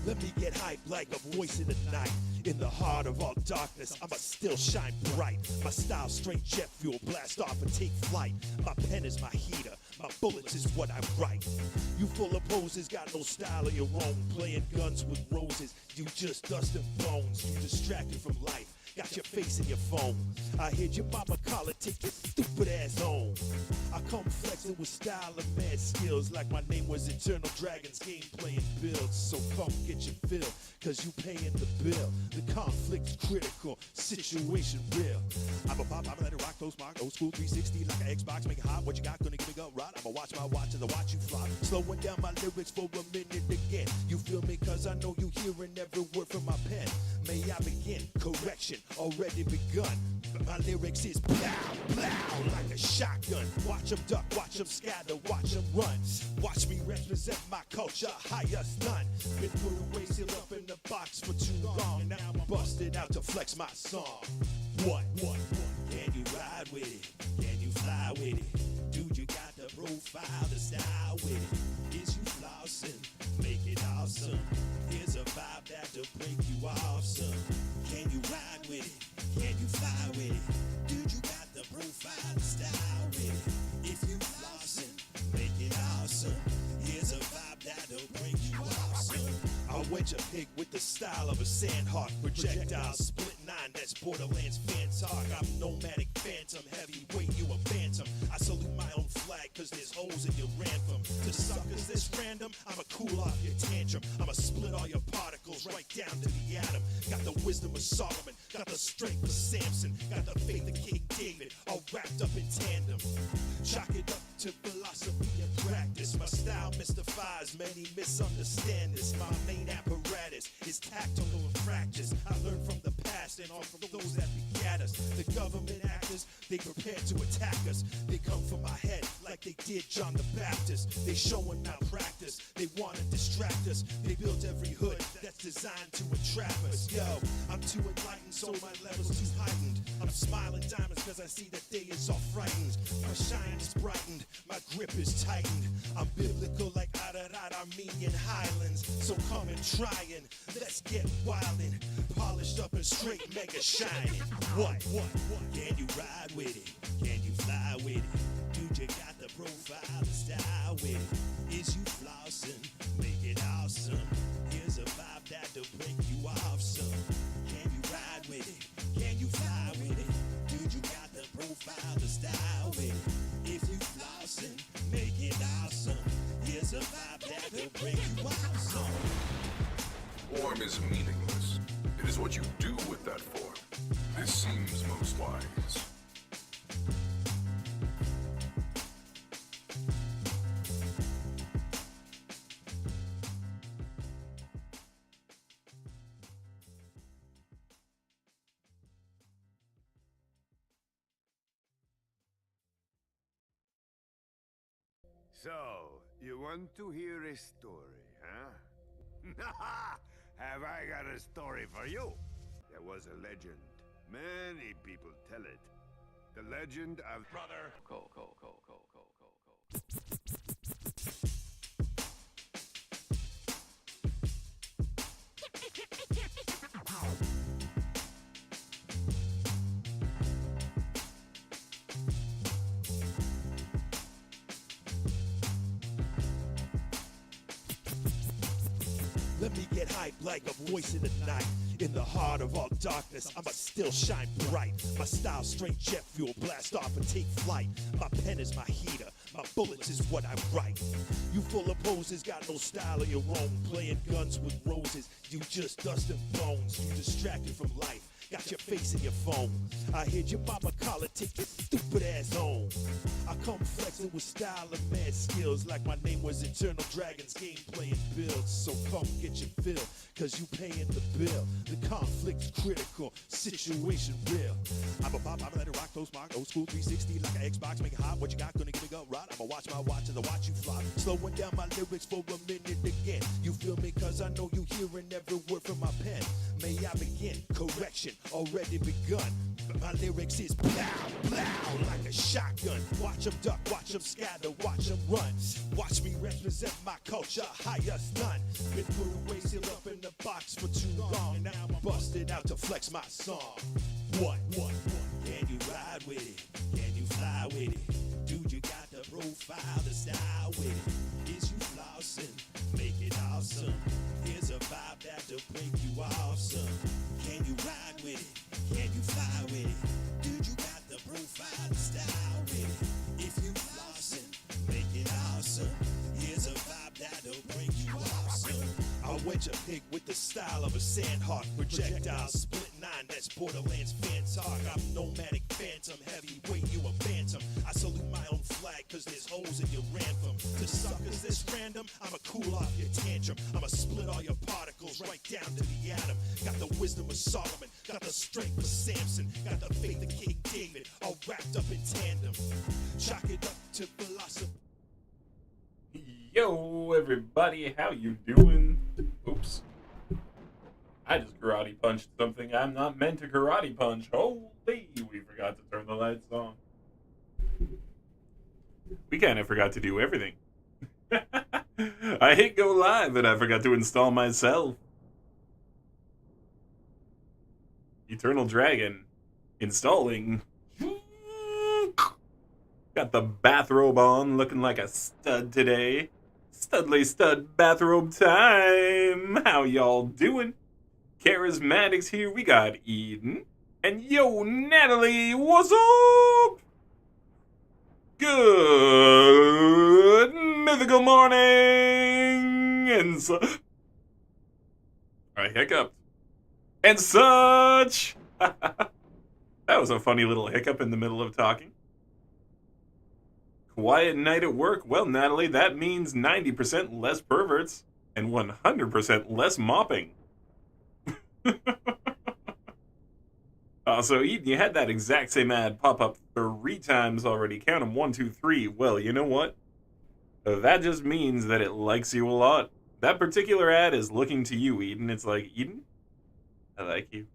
Let me get hype like a voice in the night. In the heart of all darkness, I'ma still shine bright. My style straight jet fuel, blast off and take flight. My pen is my heater, my bullets is what I write. You full of poses, got no style of your own. Playing guns with roses, you just dust and bones. You distracted from life, got your face in your phone. I heard your mama call it, take your stupid ass home. I come flexing with style and mad skills, like my name was Eternal Dragons, game playing builds. So come get your fill, cause you paying the bill. The conflict's critical, situation real. I'm a pop, I'm let it rock, close mark, old school 360 like an Xbox, make it hot. What you got, gonna give me go right? I'ma watch my watch and I watch you fly. Slowing down my lyrics for a minute again. You feel me, cause I know you hearing every word from my pen. May I begin? Correction already begun. My lyrics is plow, plow like a shotgun. Watch them duck, watch them scatter, watch them run. Watch me represent my culture, highest done. Been put away, sealed up in the box for too long. And now I'm busted out to flex my song. What? Can you ride with it? Can you fly with it? Dude, you got the profile, the style with it. Is you flossing? Make it awesome. Here's a vibe that'll break you off, son. Can you ride with it? Can you fly with it? Dude, you got the profile, the style with it. If you flossing, make it awesome. Here's a vibe that'll break you off, son. I wedge a pig with the style of a sandhawk. Projectile split 9, that's Borderlands fan talk. I'm nomadic phantom, heavyweight, you a phantom. I salute my own flag, cause there's holes in your ransom. To the suckers that's random, I'ma cool off your tantrum. I'ma split all your particles right down to the atom. Got the wisdom of Solomon, got the strength of Samson, got the faith of King David, all wrapped up in tandem. Chalk it up to philosophy and practice. My style mystifies, many misunderstand this. My main apparatus is tactile and practice. I learned from the past and all from those that begat us. The government actors, they prepare to attack us. They come for my head like they did John the Baptist. They showing malpractice, they wanna distract us. They built every hood that's designed to entrap us. Yo, I'm too enlightened, so my level's too heightened. I'm smiling diamonds cause I see that day is all frightened. My shine is brightened, my grip is tightened. I'm biblical like Ararat Armenian Highlands. So come and try and let's get wildin'. Polished up and straight, mega shining. What? Can you ride with it? Can you fly with it? Dude, you got the profile, the style with it. Is you flossing? Make it awesome. Here's a vibe that'll break you off, son. Can you ride with it? Can you fly with it? Dude, you got the profile, the style with it. If you flossing, make it awesome. Here's a vibe that'll break you off, son. Form is meaningless. It is what you do with that form. This seems most wise. So, you want to hear a story, huh? Have I got a story for you? There was a legend. Many people tell it. The legend of Brother Cole. Let me get hype like a voice in the night. In the heart of all darkness, I'ma still shine bright. My style straight jet fuel, blast off and take flight. My pen is my heater, my bullets is what I write. You full of poses, got no style of your own. Playing guns with roses, you just dust and bones. You distracted from life, got your face in your phone. I heard your mama call it, take your stupid ass home. I come flexing with style and mad skills, like my name was Eternal Dragons, game playing builds. So come get your fill, cause you paying the bill. The conflict's critical, situation real. I'm a pop, I'm let it rock, those mark, old school 360 like an Xbox, make it hot. What you got, gonna give me go right? I'ma watch my watch as I watch you fly. Slowing down my lyrics for a minute again. You feel me? Cause I know you hearing every word from my pen. May I begin? Correction already begun. My lyrics is plow, plow like a shotgun. Watch them duck, watch them scatter, watch them run. Watch me represent my culture, highest none. Been put away, sealed up in the box for too long. Now I'm busted out to flex my song. What? Can you ride with it? Can you fly with it? Dude, you got the profile, the style with it. Is you flossing? Make it awesome. Here's a vibe that'll break you awesome. Can you ride with it? Can you fly with it? Dude, you got the profile, the style with it. If you flossing, make it awesome. Here's a vibe that'll break you awesome. I wedge a pig with the style of a sandhawk. Projectile split 9, that's Borderlands fan talk. I'm nomadic phantom, heavyweight, you a phantom. I salute my own flag cause there's holes in your ransom. To suckers this random, I'ma cool off your tantrum. I'ma split all your particles right down to the atom. Got the wisdom of Solomon, got the strength of Samson, got the faith of King David, all wrapped up in tandem. Chalk it up to philosophy. Yo, everybody, how you doing? Oops. I just karate punched something I'm not meant to karate punch. Holy, we forgot to turn the lights on. We kind of forgot to do everything. I hit go live and I forgot to install myself. Eternal Dragon. Installing. Got the bathrobe on, looking like a stud today. Studly stud bathrobe time. How y'all doing? Charismatics here. We got Eden. And yo, Natalie, what's up? Good mythical morning. And so... I hiccuped. And such. That was a funny little hiccup in the middle of talking. Quiet night at work. Well, Natalie, that means 90% less perverts and 100% less mopping. So, Eden, you had that exact same ad pop up 3 times already. Count them, 1, 2, 3. Well, you know what? That just means that it likes you a lot. That particular ad is looking to you, Eden. It's like, Eden, I like you.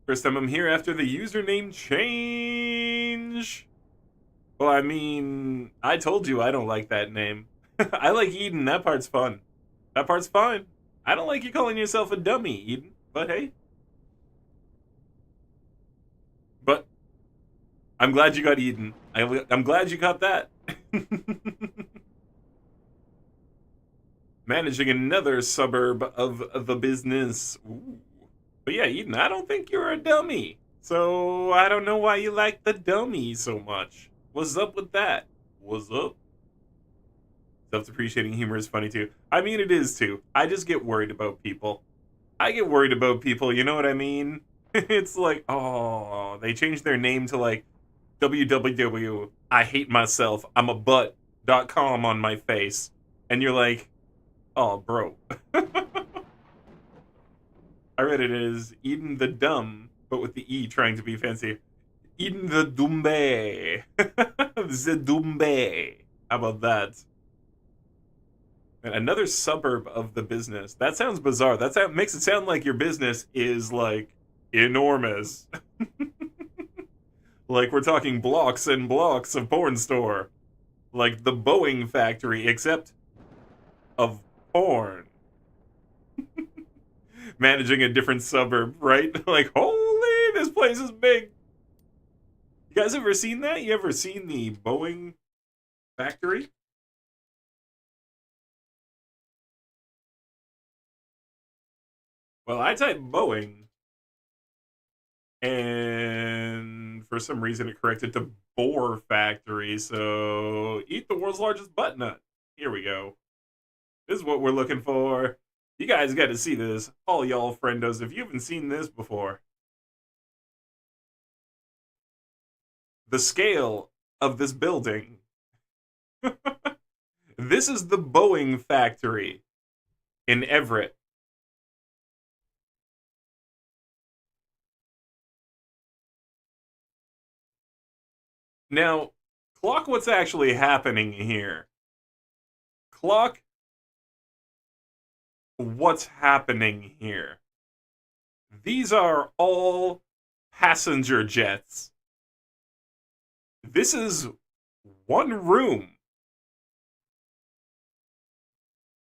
First time I'm here after the username change. Well, I mean, I told you I don't like that name. I like Eden, that part's fun. That part's fine. I don't like you calling yourself a dummy, Eden, but hey. But I'm glad you got Eden. I'm glad you got that. Managing another suburb of the business. Ooh. But yeah, Eden, I don't think you're a dummy. So I don't know why you like the dummy so much. What's up with that? What's up? Self-depreciating humor is funny too. I mean, it is too. I just get worried about people. I get worried about people, you know what I mean? It's like, oh, they changed their name to like www, I hate myself, I'm a butt.com on my face. And you're like, oh, bro. I read it as Eden the Dumb, but with the E trying to be fancy. Eden the Dumbe. The Dumbe. How about that? And another suburb of the business. That sounds bizarre. That makes it sound like your business is, like, enormous. Like we're talking blocks and blocks of porn store. Like the Boeing factory, except of porn. Managing a different suburb, right? Like, holy, this place is big. You guys ever seen that? You ever seen the Boeing factory? Well, I typed Boeing, and for some reason it corrected to Boar Factory, so eat the world's largest butt nut. Here we go. This is what we're looking for. You guys got to see this. All y'all friendos, if you haven't seen this before. The scale of this building. This is the Boeing factory in Everett. Now, clock what's actually happening here. Clock what's happening here. These are all passenger jets. This is one room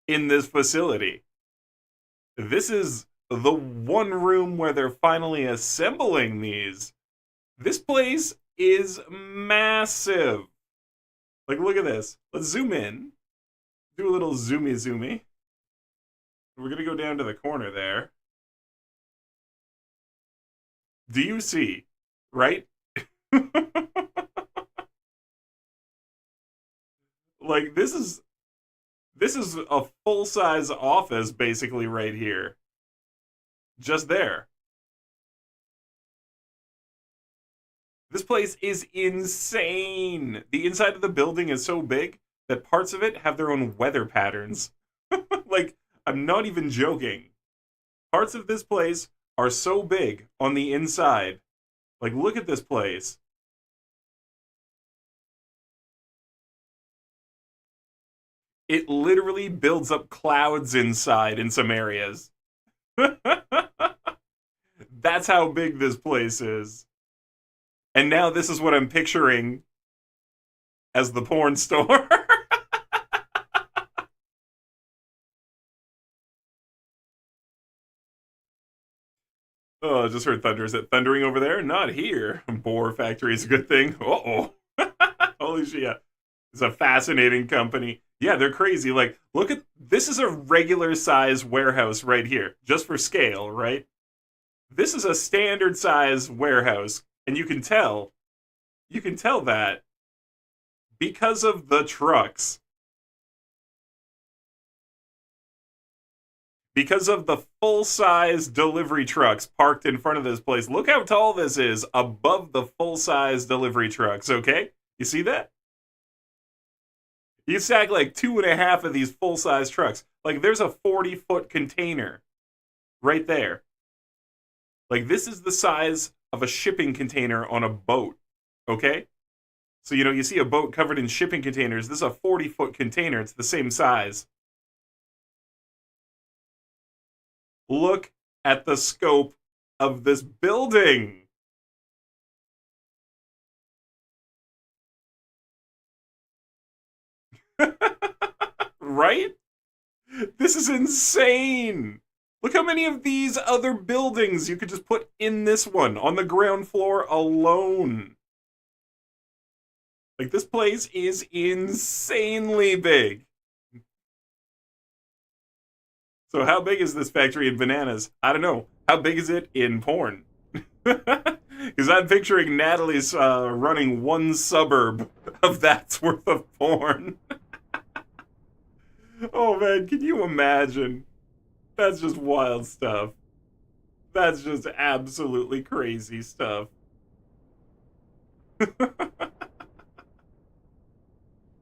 in this facility. This is the one room where they're finally assembling these. This place is massive. Like, look at this. Let's zoom in. Do a little zoomy. We're going to go down to the corner there. Do you see? Right? Like, this is a full-size office, basically, right here. Just there. This place is insane. The inside of the building is so big that parts of it have their own weather patterns. Like, I'm not even joking. Parts of this place are so big on the inside. Like, look at this place. It literally builds up clouds inside in some areas. That's how big this place is. And now this is what I'm picturing as the porn store. Oh, I just heard thunder. Is it thundering over there? Not here. Boar factory is a good thing. Uh-oh. Holy shit. It's a fascinating company. Yeah, they're crazy. Like, look at, this is a regular size warehouse right here. Just for scale, right? This is a standard size warehouse. And you can tell that because of the trucks. Because of the full-size delivery trucks parked in front of this place. Look how tall this is above the full-size delivery trucks, okay? You see that? You stack like 2.5 of these full-size trucks. Like, there's a 40-foot container right there. Like, this is the size of a shipping container on a boat, okay? So, you see a boat covered in shipping containers. This is a 40-foot container. It's the same size. Look at the scope of this building. Right? This is insane. Look how many of these other buildings you could just put in this one on the ground floor alone. Like, this place is insanely big. So how big is this factory in bananas? I don't know. How big is it in porn? Because I'm picturing Natalie's running one suburb of that's worth of porn. Oh man, can you imagine? That's just wild stuff. That's just absolutely crazy stuff.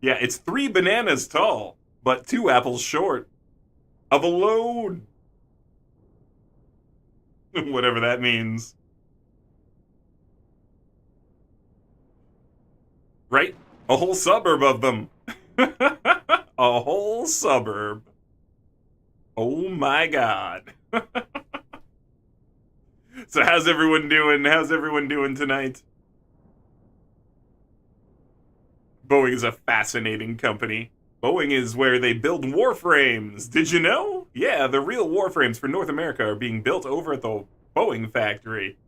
Yeah, it's 3 bananas tall, but 2 apples short of a load. Whatever that means. Right? A whole suburb of them. A whole suburb. Oh my god. So how's everyone doing? How's everyone doing tonight? Boeing is a fascinating company. Boeing is where they build warframes. Did you know? Yeah, the real warframes for North America are being built over at the Boeing factory.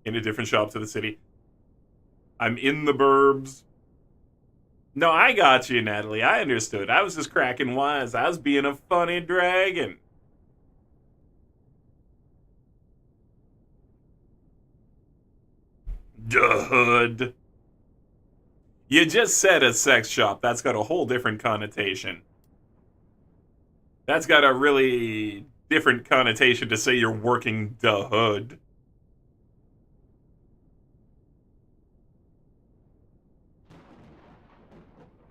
In a different shop to the city. I'm in the burbs. No, I got you, Natalie. I understood. I was just cracking wise. I was being a funny dragon. Duh. You just said a sex shop. That's got a whole different connotation. That's got a really different connotation to say you're working the hood.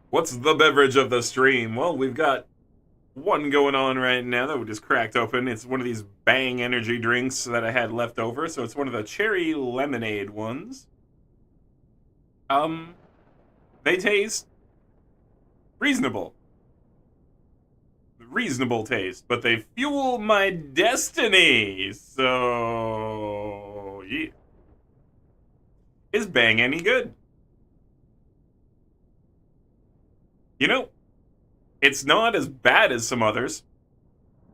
What's the beverage of the stream? Well, we've got one going on right now that we just cracked open. It's one of these Bang energy drinks that I had left over. So it's one of the cherry lemonade ones. They taste reasonable. Reasonable taste, but they fuel my destiny. So, yeah. Is Bang any good? You know, it's not as bad as some others.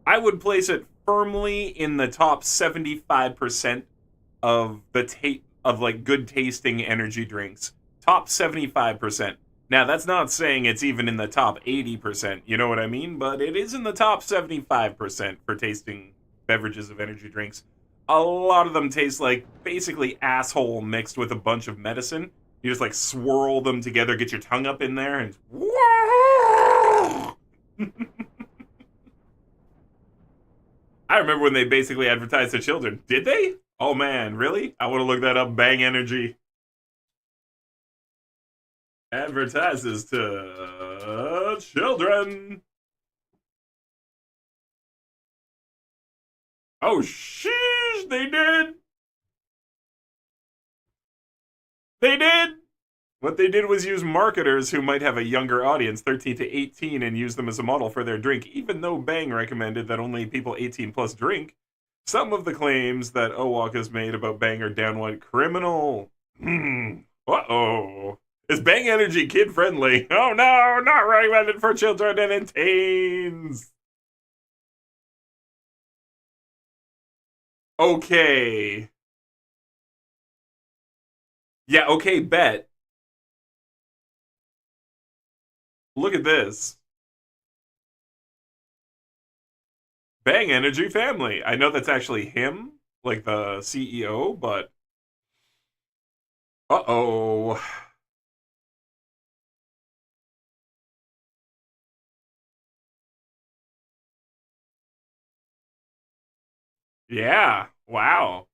I would place it firmly in the top 75% of the of like good tasting energy drinks. Top 75%. Now, that's not saying it's even in the top 80%, you know what I mean? But it is in the top 75% for tasting beverages of energy drinks. A lot of them taste like basically asshole mixed with a bunch of medicine. You just like swirl them together, get your tongue up in there, and I remember when they basically advertised to children. Did they? Oh man, really? I want to look that up. Bang Energy advertises to children. Oh, sheesh, they did. They did. What they did was use marketers who might have a younger audience, 13 to 18, and use them as a model for their drink, even though Bang recommended that only people 18 plus drink. Some of the claims that Owok has made about Bang are downright criminal. Uh-oh. Is Bang Energy kid-friendly? Oh no, not recommended for children and in teens. Okay. Yeah, okay, bet. Look at this. Bang Energy Family. I know that's actually him, like the CEO, but... Uh-oh. Yeah, wow.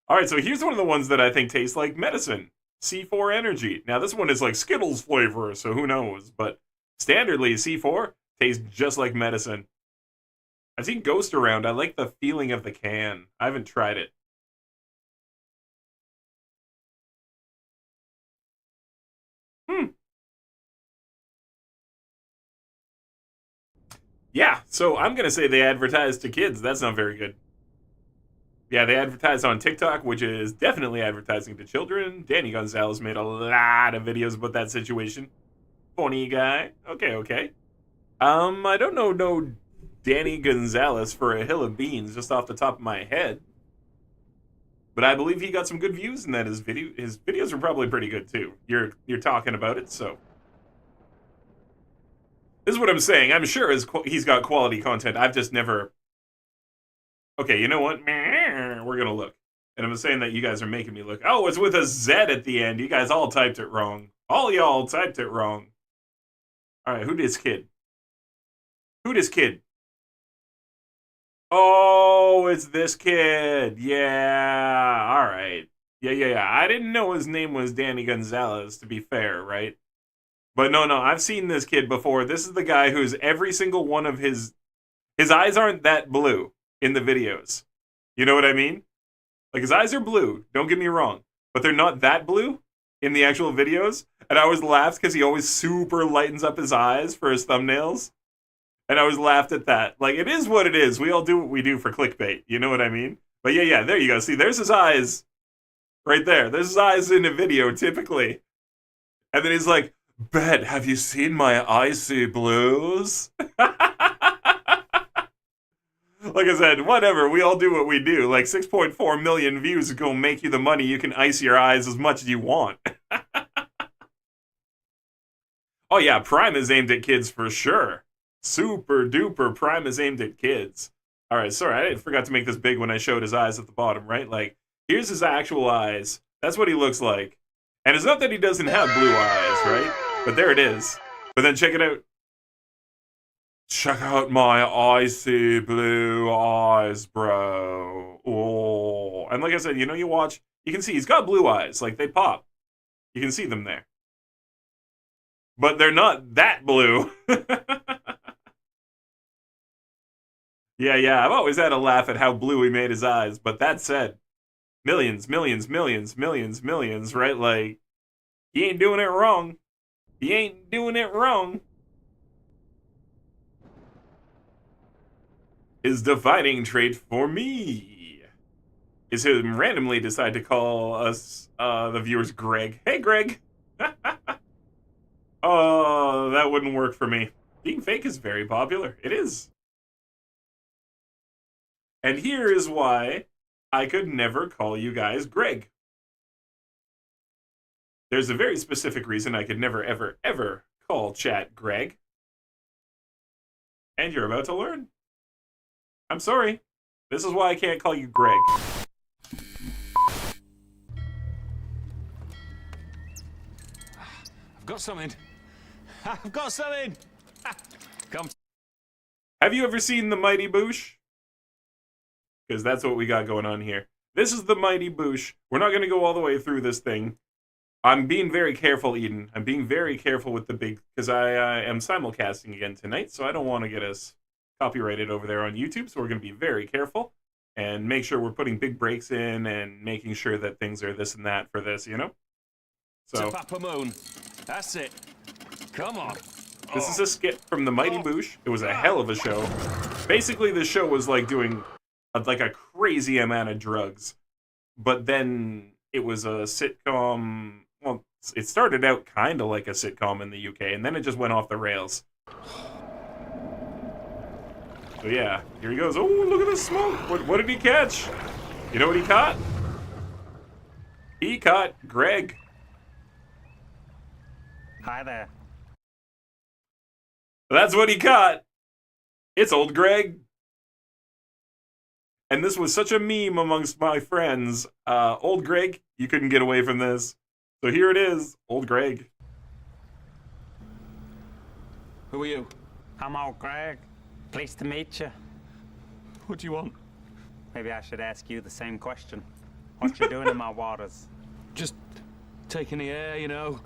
Alright, so here's one of the ones that I think tastes like medicine. C4 Energy. Now, this one is like Skittles flavor, so who knows? But standardly, C4 tastes just like medicine. I've seen Ghost around. I like the feeling of the can. I haven't tried it. Yeah, so I'm going to say they advertise to kids. That's not very good. Yeah, they advertise on TikTok, which is definitely advertising to children. Danny Gonzalez made a lot of videos about that situation. Funny guy. Okay. I don't know no Danny Gonzalez for a hill of beans just off the top of my head. But I believe he got some good views and that his videos are probably pretty good too. You're talking about it, so this is what I'm saying. I'm sure he's got quality content. I've just never. Okay, you know what? We're gonna look, and I'm saying that you guys are making me look. Oh, it's with a Z at the end. You guys all typed it wrong. All y'all typed it wrong. All right, who this kid? Who this kid? Oh, it's this kid. Yeah. All right. Yeah. I didn't know his name was Danny Gonzalez, to be fair, right? But no, I've seen this kid before. This is the guy who's every single one of his eyes aren't that blue in the videos. You know what I mean? Like, his eyes are blue, don't get me wrong, but they're not that blue in the actual videos. And I always laughed because he always super lightens up his eyes for his thumbnails. And I always laughed at that. Like, it is what it is. We all do what we do for clickbait. You know what I mean? But yeah, there you go. See, there's his eyes right there. There's his eyes in a video, typically. And then he's like, Bet, have you seen my icy blues? Like I said, whatever, we all do what we do. Like, 6.4 million views is gonna make you the money. You can ice your eyes as much as you want. Oh yeah, Prime is aimed at kids for sure. Super duper Prime is aimed at kids. Alright, sorry, I forgot to make this big when I showed his eyes at the bottom, right? Like, here's his actual eyes. That's what he looks like. And it's not that he doesn't have blue eyes, right? But there it is. But then check it out. Check out my icy blue eyes, bro. Oh. And like I said, you watch, you can see he's got blue eyes. Like, they pop. You can see them there. But they're not that blue. Yeah. I've always had a laugh at how blue he made his eyes. But that said, millions, right? Like, He ain't doing it wrong. He ain't doing it wrong. His defining trait for me is him randomly decide to call us, the viewers, Greg. Hey, Greg. Oh, that wouldn't work for me. Being fake is very popular. It is. And here is why I could never call you guys Greg. There's a very specific reason I could never, ever, ever call chat Greg. And you're about to learn. I'm sorry. This is why I can't call you Greg. I've got something. I've got something. Come. Have you ever seen the Mighty Boosh? Because that's what we got going on here. This is the Mighty Boosh. We're not going to go all the way through this thing. I'm being very careful, Eden. I'm being very careful with the big... Because I am simulcasting again tonight, so I don't want to get us copyrighted over there on YouTube, so we're going to be very careful and make sure we're putting big breaks in and making sure that things are this and that for this, you know? So, Papa Moon. That's it. Come on. this is a skit from the Mighty Boosh. It was a hell of a show. Basically, the show was like doing like a crazy amount of drugs, but then it was a sitcom. Well, it started out kind of like a sitcom in the UK, and then it just went off the rails. So yeah, here he goes. Oh, look at the smoke. What did he catch? You know what he caught? He caught Greg. Hi there. That's what he caught. It's old Greg. And this was such a meme amongst my friends. Old Greg, you couldn't get away from this. So here it is, old Greg. Who are you? I'm old Greg. Pleased to meet you. What do you want? Maybe I should ask you the same question. What you doing in my waters? Just taking the air, you know.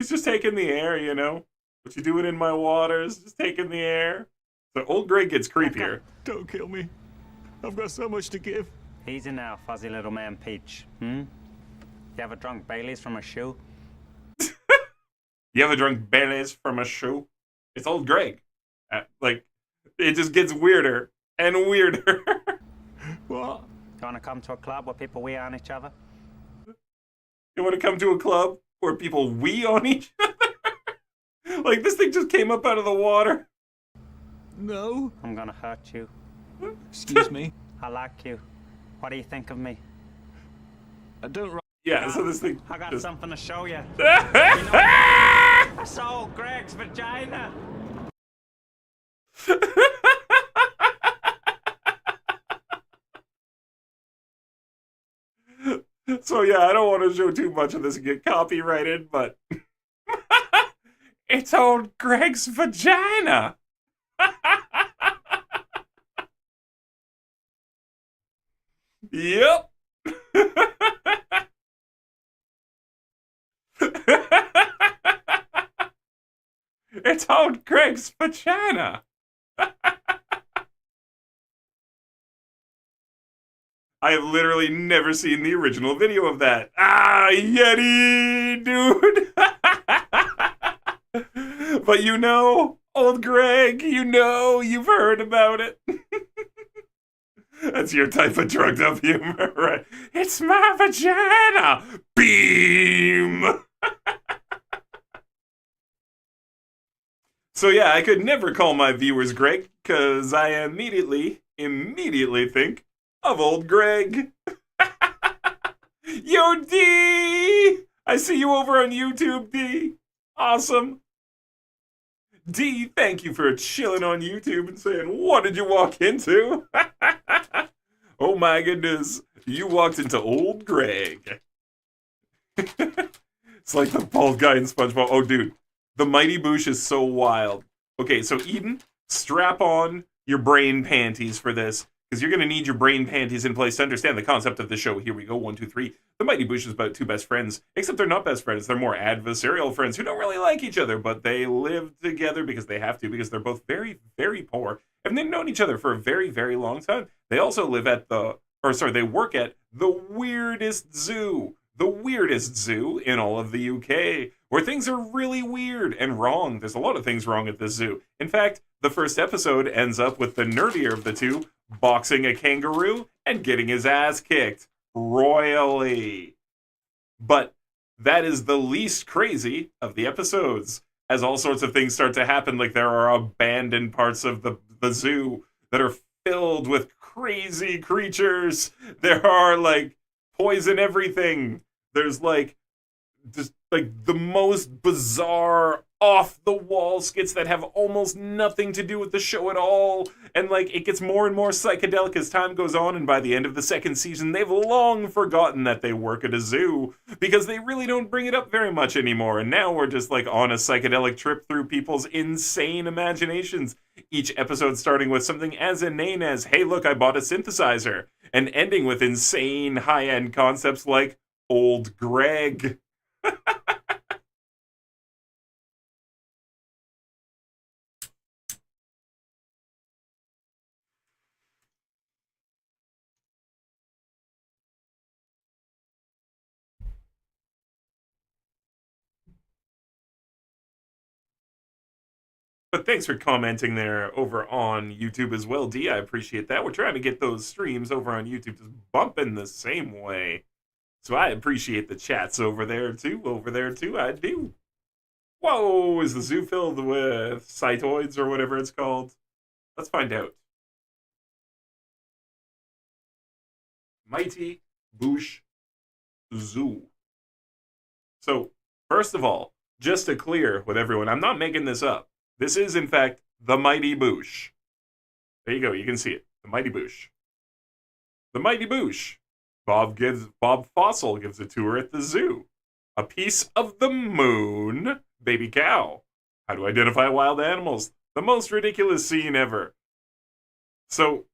He's just taking the air, you know? What you doing in my waters? Just taking the air. So old Greg gets creepier. Don't kill me. I've got so much to give. Easy now, fuzzy little man Peach. You ever drunk Bailey's from a shoe? You ever drunk Baileys from a shoe? It's old Greg. Like, it just gets weirder and weirder. What? You wanna come to a club where people wee on each other? You want to come to a club where people wee on each other? Like, this thing just came up out of the water. No. I'm gonna hurt you. Excuse me. I like you. What do you think of me? I don't. Yeah, so this thing I got just... something to show you. I saw old Greg's vagina. So yeah, I don't want to show too much of this and get copyrighted, but it's old Greg's vagina. Yep. It's old Greg's vagina. I have literally never seen the original video of that. Ah, Yeti, dude. But you know, old Greg, you know, you've heard about it. That's your type of drugged up humor, right? It's my vagina. Beam. So yeah, I could never call my viewers Greg, because I immediately think of old Greg. Yo, D! I see you over on YouTube, D. Awesome. D, thank you for chilling on YouTube and saying, what did you walk into? Oh my goodness, you walked into old Greg. It's like the bald guy in SpongeBob. Oh, dude, the Mighty Boosh is so wild. Okay, so Eden, strap on your brain panties for this, because you're going to need your brain panties in place to understand the concept of the show. Here we go, 1, 2, 3. The Mighty Boosh is about two best friends, except they're not best friends. They're more adversarial friends who don't really like each other, but they live together because they have to, because they're both very, very poor, and they've known each other for a very, very long time. They also live at they work at the weirdest zoo. the weirdest zoo in all of the UK, where things are really weird and wrong. There's a lot of things wrong at this zoo. In fact, the first episode ends up with the nerdier of the two boxing a kangaroo and getting his ass kicked royally. But that is the least crazy of the episodes, as all sorts of things start to happen, like there are abandoned parts of the zoo that are filled with crazy creatures. There are, like, poison everything. There's, like, just, like, the most bizarre, off-the-wall skits that have almost nothing to do with the show at all. And, like, it gets more and more psychedelic as time goes on, and by the end of the second season, they've long forgotten that they work at a zoo, because they really don't bring it up very much anymore. And now we're just, like, on a psychedelic trip through people's insane imaginations. Each episode starting with something as inane as, hey, look, I bought a synthesizer, and ending with insane high-end concepts like Old Greg. But thanks for commenting there over on YouTube as well, D. I appreciate that. We're trying to get those streams over on YouTube just bumping the same way. So I appreciate the chats over there too. I do. Whoa, is the zoo filled with cytoids or whatever it's called? Let's find out. Mighty Boosh Zoo. So, first of all, just to clear with everyone, I'm not making this up. This is, in fact, the Mighty Boosh. There you go, you can see it. The Mighty Boosh. The Mighty Boosh. Bob Fossil gives a tour at the zoo. A piece of the moon. Baby cow. How to identify wild animals. The most ridiculous scene ever. So,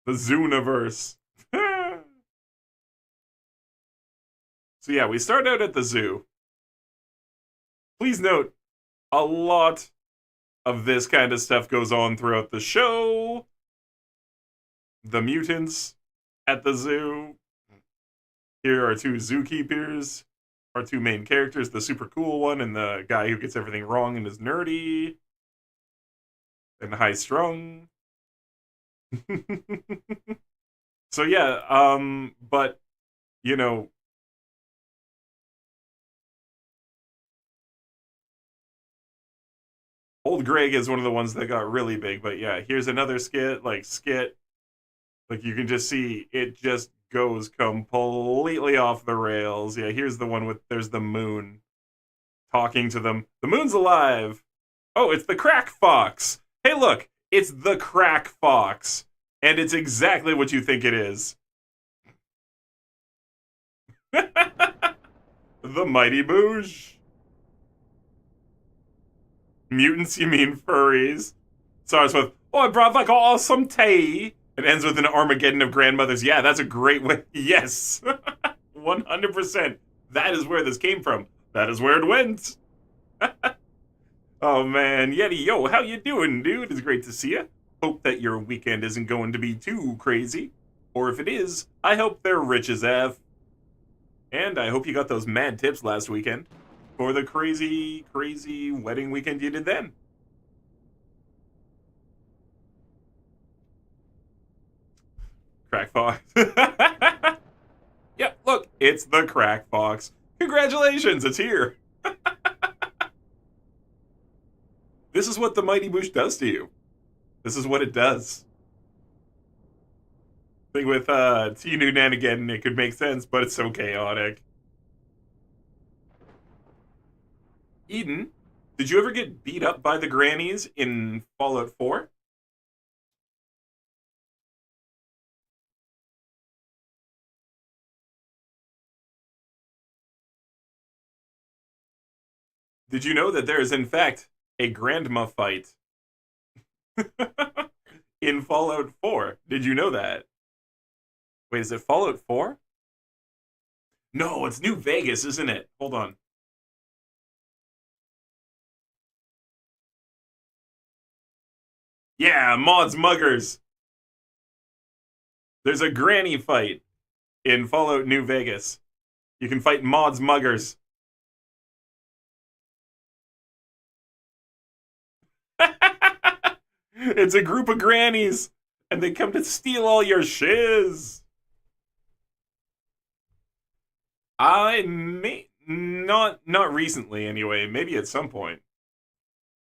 the Zooniverse. So yeah, we start out at the zoo. Please note, a lot of this kind of stuff goes on throughout the show. The mutants at the zoo. Here are two zookeepers, our two main characters, the super cool one and the guy who gets everything wrong and is nerdy and high strung. So yeah, but you know, Old Greg is one of the ones that got really big, but yeah, here's another skit. Like you can just see it just goes completely off the rails. Yeah, here's the one with, there's the moon talking to them. The moon's alive. Oh, it's the crack fox. Hey, look, it's the crack fox. And it's exactly what you think it is. The Mighty Boosh. Mutants, you mean furries. Starts with, oh, I brought like awesome tea. It ends with an Armageddon of grandmothers. Yeah, that's a great way. Yes. 100%. That is where this came from. That is where it went. Oh, man. Yeti, yo, how you doing, dude? It's great to see you. Hope that your weekend isn't going to be too crazy. Or if it is, I hope they're rich as F. And I hope you got those mad tips last weekend for the crazy, crazy wedding weekend you did then. Crack Fox. Yep, look, it's the Crack Fox. Congratulations, it's here. This is what the Mighty Boosh does to you. This is what it does. I think with T Noonan again, it could make sense, but it's so chaotic. Eden, did you ever get beat up by the grannies in Fallout 4? Did you know that there is, in fact, a grandma fight in Fallout 4? Did you know that? Wait, is it Fallout 4? No, it's New Vegas, isn't it? Hold on. Yeah, mods muggers. There's a granny fight in Fallout New Vegas. You can fight mods muggers. It's a group of grannies, and they come to steal all your shiz. I may not recently anyway. Maybe at some point,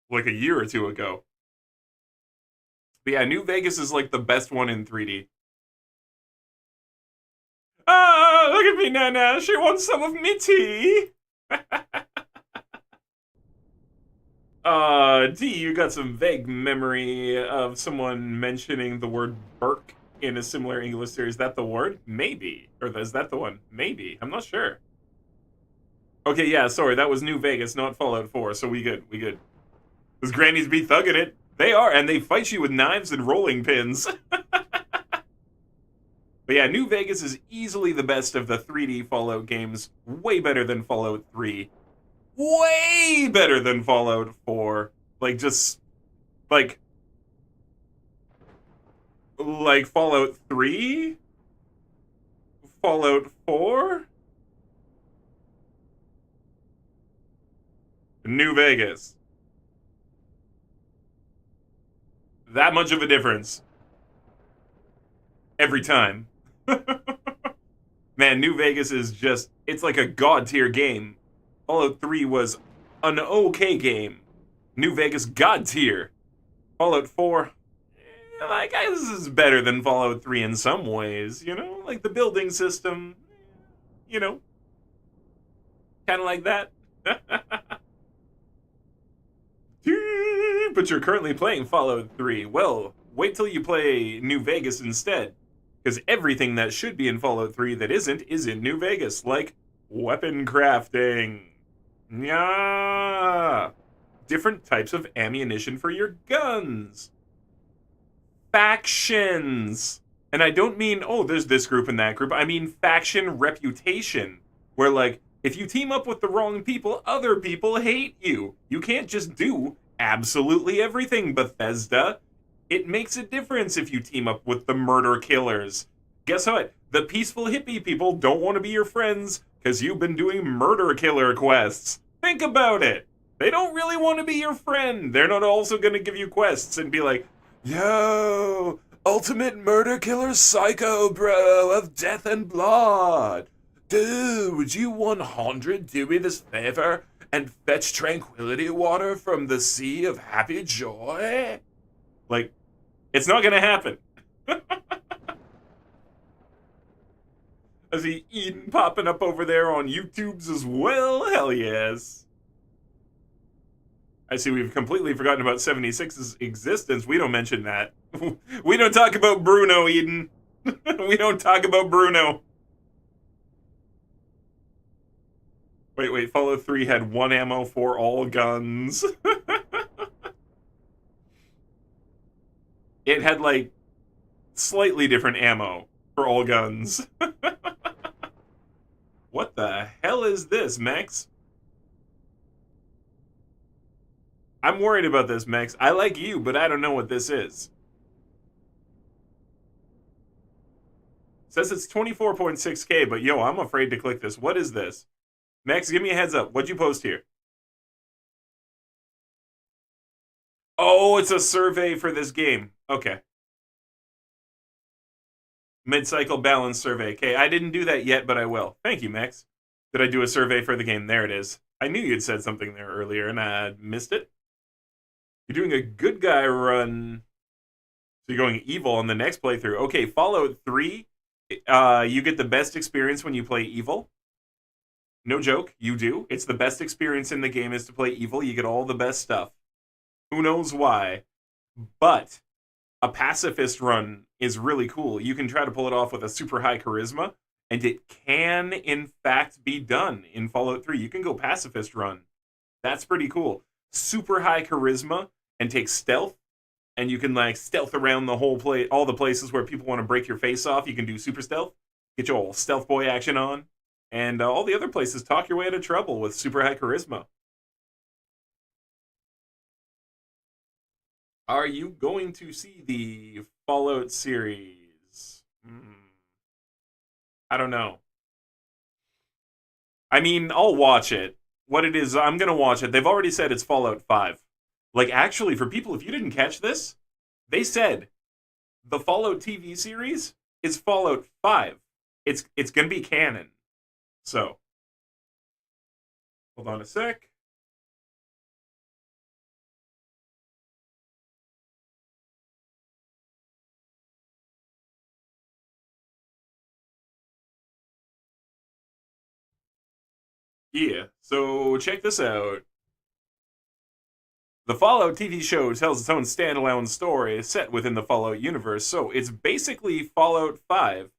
like a year or two ago. But yeah, New Vegas is like the best one in 3D. Ah, look at me, Nana. She wants some of me tea. D, you got some vague memory of someone mentioning the word Burke in a similar English series. Is that the word? Maybe. Or is that the one? Maybe. I'm not sure. Okay, yeah, sorry. That was New Vegas, not Fallout 4, so we good. We good. Those grannies be thugging it. They are, and they fight you with knives and rolling pins. But yeah, New Vegas is easily the best of the 3D Fallout games. Way better than Fallout 3. Way better than Fallout 4. Like, just... Like Fallout 3? Fallout 4? New Vegas. That much of a difference. Every time. Man, New Vegas is just... It's like a god tier game. Fallout 3 was an okay game. New Vegas god tier. Fallout 4... Like, this is better than Fallout 3 in some ways, you know? Like, the building system, you know? Kind of like that. But you're currently playing Fallout 3. Well, wait till you play New Vegas instead. Because everything that should be in Fallout 3 that isn't is in New Vegas. Like, weapon crafting. Yeah. Different types of ammunition for your guns. Factions. And I don't mean, oh, there's this group and that group. I mean faction reputation. Where, like, if you team up with the wrong people, other people hate you. You can't just do absolutely everything, Bethesda. It makes a difference if you team up with the murder killers. Guess what? The peaceful hippie people don't want to be your friends because you've been doing murder killer quests. Think about it. They don't really want to be your friend. They're not also going to give you quests and be like, yo, ultimate murder killer psycho bro of death and blood. Dude, would you 100 do me this favor and fetch tranquility water from the sea of happy joy? Like, it's not gonna happen. I see Eden popping up over there on YouTubes as well. Hell yes. I see we've completely forgotten about 76's existence. We don't mention that. We don't talk about Bruno, Eden. We don't talk about Bruno. Wait, Fallout 3 had 1 ammo for all guns. It had, like, slightly different ammo for all guns. What the hell is this, Max? I'm worried about this, Max. I like you, but I don't know what this is. It says it's 24.6K, but yo, I'm afraid to click this. What is this? Max, give me a heads up. What'd you post here? Oh, it's a survey for this game. Okay. Mid-cycle balance survey. Okay, I didn't do that yet, but I will. Thank you, Max. Did I do a survey for the game? There it is. I knew you'd said something there earlier, and I missed it. You're doing a good guy run. So you're going evil on the next playthrough. Okay, Fallout 3, you get the best experience when you play evil. No joke, you do. It's the best experience in the game is to play evil. You get all the best stuff. Who knows why? But a pacifist run is really cool. You can try to pull it off with a super high charisma, and it can, in fact, be done in Fallout 3. You can go pacifist run. That's pretty cool. Super high charisma and take stealth, and you can, like, stealth around the whole place, all the places where people want to break your face off. You can do super stealth, get your old stealth boy action on, and all the other places talk your way out of trouble with super high charisma. Are you going to see the Fallout series? I don't know. I mean, I'll watch it. What it is, I'm gonna watch it. They've already said it's Fallout 5. Like, actually, for people, if you didn't catch this, they said the Fallout TV series is Fallout 5. It's gonna be canon. So, hold on a sec. Yeah, so check this out. The Fallout TV show tells its own standalone story set within the Fallout universe, so it's basically Fallout 5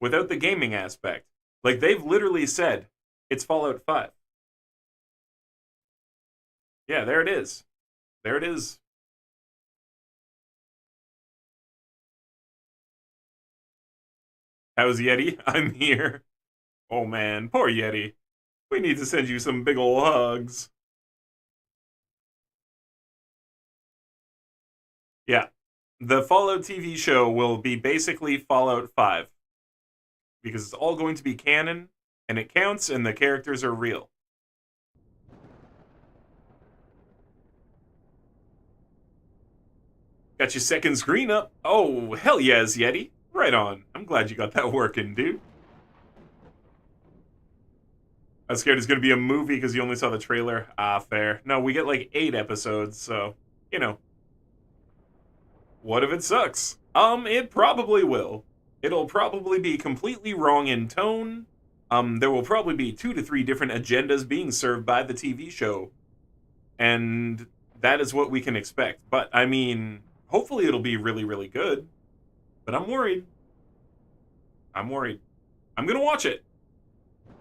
without the gaming aspect. Like, they've literally said it's Fallout 5. Yeah, there it is. There it is. How's Yeti? I'm here. Oh man, poor Yeti. We need to send you some big ol' hugs. Yeah. The Fallout TV show will be basically Fallout 5. Because it's all going to be canon, and it counts, and the characters are real. Got your second screen up? Oh, hell yes, Yeti. Right on. I'm glad you got that working, dude. I was scared it's going to be a movie because you only saw the trailer. Ah, fair. No, we get like 8 episodes, so, you know. What if it sucks? It probably will. It'll probably be completely wrong in tone. There will probably be 2 to 3 different agendas being served by the TV show. And that is what we can expect. But, I mean, hopefully it'll be really, really good. But I'm worried. I'm worried. I'm gonna watch it.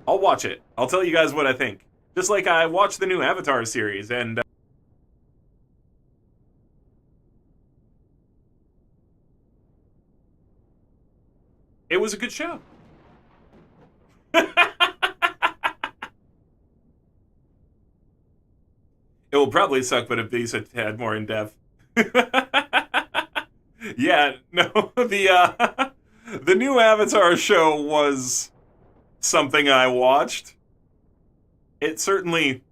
I'll watch it. I'll tell you guys what I think. Just like I watched the new Avatar series, and it was a good show. It will probably suck, but if these had more in depth. Yeah, no, the new Avatar show was something I watched. It certainly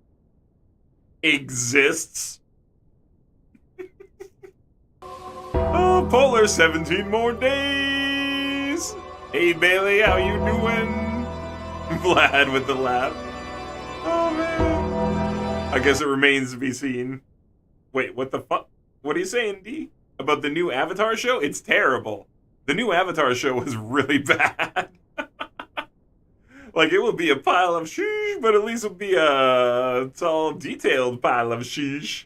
exists. Oh, Polar 17 more days. Hey Bailey, how you doing? Vlad with the laugh. Oh man. I guess it remains to be seen. Wait, what the fuck? What are you saying, D? About the new Avatar show? It's terrible. The new Avatar show was really bad. Like, it will be a pile of sheesh, but at least it'll be a tall, detailed pile of sheesh.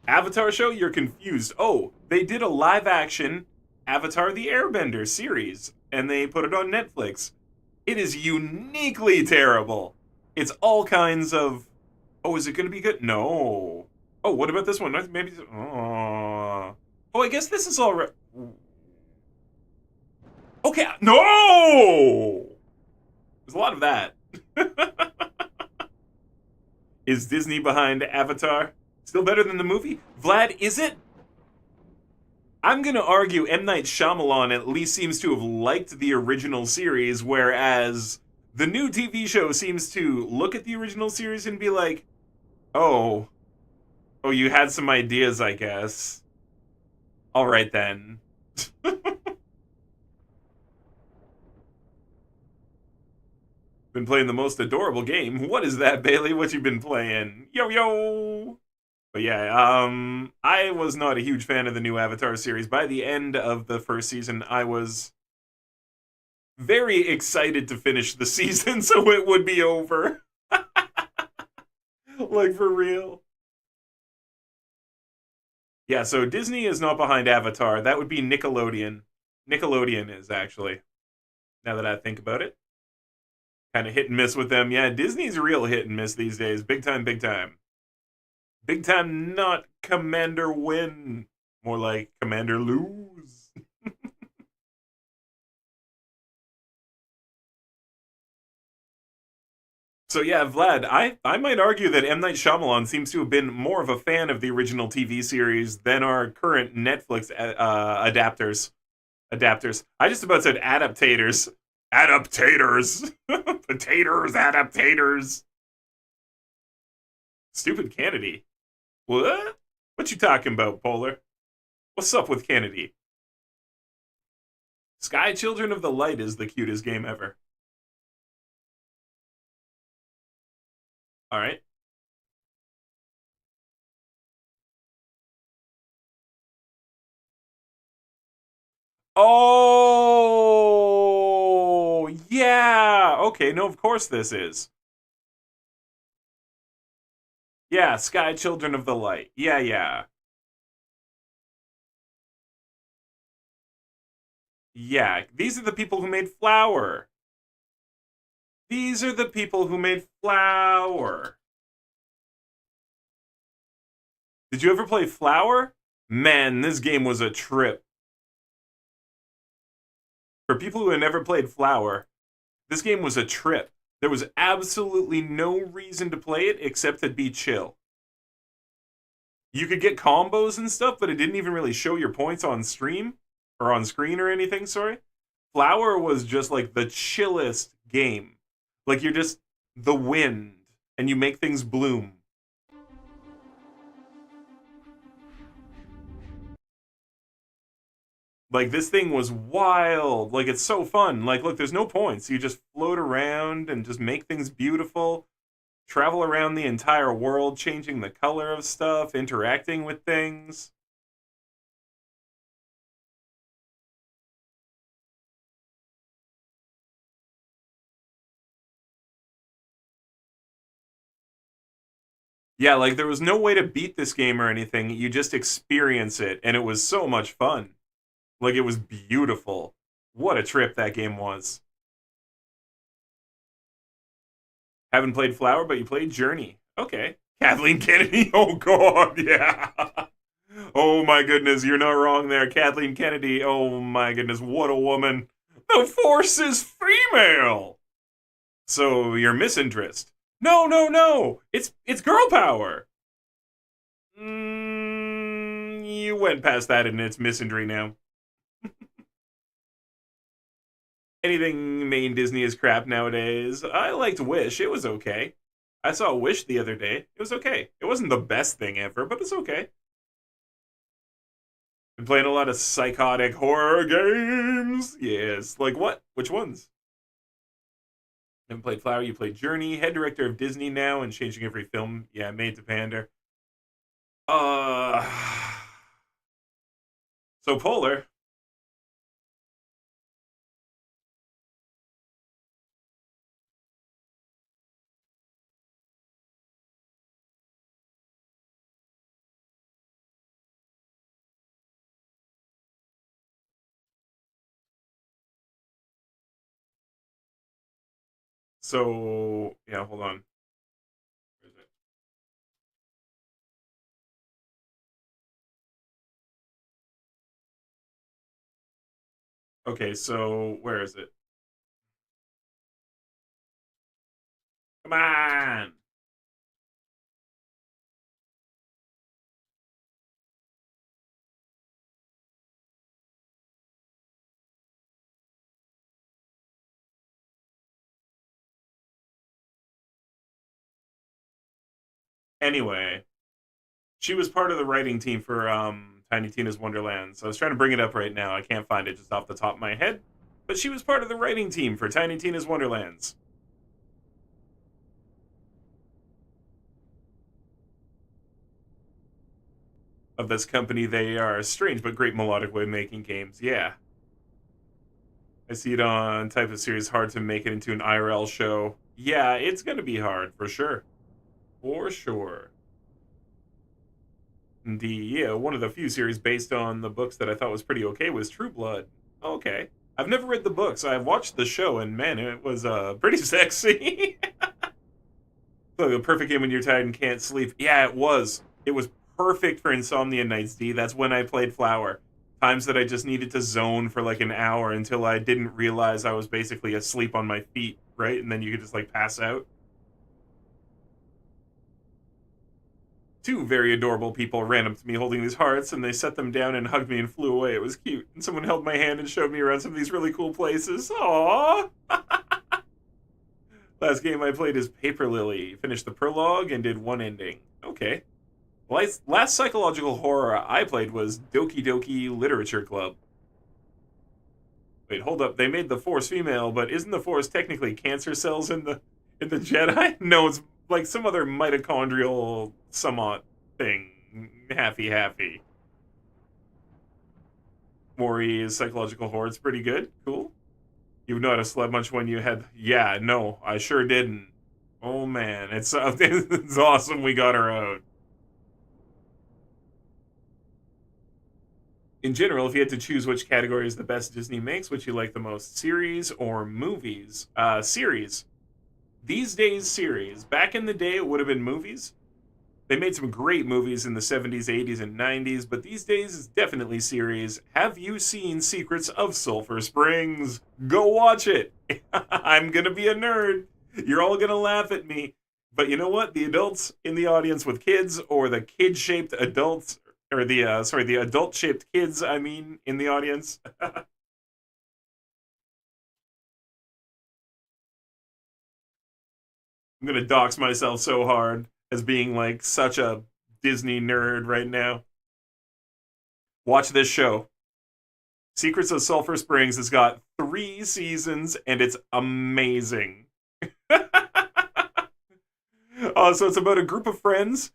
Avatar show? You're confused. Oh, they did a live-action Avatar the Airbender series, and they put it on Netflix. It is uniquely terrible. It's all kinds of... Oh, is it going to be good? No. Oh, what about this one? Maybe... Oh, I guess this is all right. Okay, no! There's a lot of that. Is Disney behind Avatar? Still better than the movie? Vlad, is it? I'm gonna argue M. Night Shyamalan at least seems to have liked the original series, whereas the new TV show seems to look at the original series and be like, oh, you had some ideas, I guess. All right, then. Been playing the most adorable game. What is that, Bailey? What you been playing? Yo, yo! But yeah, I was not a huge fan of the new Avatar series. By the end of the first season, I was very excited to finish the season so it would be over. Like, for real. Yeah, so Disney is not behind Avatar. That would be Nickelodeon. Nickelodeon is, actually. Now that I think about it. Kind of hit and miss with them. Yeah, Disney's real hit and miss these days. Big time, big time. Big time not Commander win. More like Commander lose. So yeah, Vlad, I might argue that M. Night Shyamalan seems to have been more of a fan of the original TV series than our current Netflix adapters. Adapters. I just about said adaptators. Adaptators. Potatoes, adaptators. Stupid Kennedy. What? What you talking about, Polar? What's up with Kennedy? Sky Children of the Light is the cutest game ever. Alright. Oh, yeah. Okay, no, of course this is. Yeah, Sky Children of the Light. Yeah. Yeah, these are the people who made Flower. These are the people who made Flower. Did you ever play Flower? Man, this game was a trip. For people who had never played Flower, this game was a trip. There was absolutely no reason to play it except to be chill. You could get combos and stuff, but it didn't even really show your points on stream or on screen or anything, sorry. Flower was just like the chillest game. Like you're just the wind and you make things bloom. Like, this thing was wild. Like, it's so fun. Like, look, there's no points. You just float around and just make things beautiful. Travel around the entire world, changing the color of stuff, interacting with things. Yeah, like, there was no way to beat this game or anything. You just experience it, and it was so much fun. Like, it was beautiful. What a trip that game was. Haven't played Flower, but you played Journey. Okay. Kathleen Kennedy? Oh, God, yeah. Oh, my goodness, you're not wrong there. Kathleen Kennedy, oh, my goodness, what a woman. The Force is female! So, you're misinterest. No. It's girl power. You went past that and it's misandry now. Anything main Disney is crap nowadays. I liked Wish. It was okay. I saw Wish the other day. It was okay. It wasn't the best thing ever, but it's okay. Been playing a lot of psychotic horror games. Yes. Like what? Which ones? Haven't played Flower. You played Journey. Head director of Disney now and changing every film. Yeah, made to pander. So Polar. So, yeah, hold on. Where is it? Okay, so where is it? Come on! Anyway, she was part of the writing team for Tiny Tina's Wonderland. So I was trying to bring it up right now. I can't find it just off the top of my head. But she was part of the writing team for Tiny Tina's Wonderlands. Of this company, they are a strange but great melodic way of making games. Yeah. I see it on type of series, hard to make it into an IRL show. Yeah, it's going to be hard, for sure. For sure. Yeah, one of the few series based on the books that I thought was pretty okay was True Blood. Okay. I've never read the books. I've watched the show, and man, it was pretty sexy. So the perfect game when you're tired and can't sleep. Yeah, it was. It was perfect for insomnia nights, D. That's when I played Flower. Times that I just needed to zone for like an hour until I didn't realize I was basically asleep on my feet, right? And then you could just like pass out. Two very adorable people ran up to me holding these hearts, and they set them down and hugged me and flew away. It was cute. And someone held my hand and showed me around some of these really cool places. Aww! Last game I played is Paper Lily. Finished the prologue and did one ending. Okay. Last psychological horror I played was Doki Doki Literature Club. Wait, hold up. They made the Force female, but isn't the Force technically cancer cells in the Jedi? No, it's like some other mitochondrial somewhat thing. Happy. Maury's psychological horror's pretty good. Cool. You would know how to slept much when you had... Yeah, no, I sure didn't. Oh, man. It's awesome we got her out. In general, if you had to choose which category is the best Disney makes, which you like the most, series or movies? Series. These days, series. Back in the day, it would have been movies. They made some great movies in the 70s, 80s, and 90s, but these days, it's definitely series. Have you seen Secrets of Sulphur Springs? Go watch it. I'm gonna be a nerd. You're all gonna laugh at me. But you know what? The adults in the audience with kids, or the kid-shaped adults... Or the adult-shaped kids, I mean, in the audience. I'm gonna dox myself so hard as being, like, such a Disney nerd right now. Watch this show. Secrets of Sulphur Springs has got 3 seasons, and it's amazing. So it's about a group of friends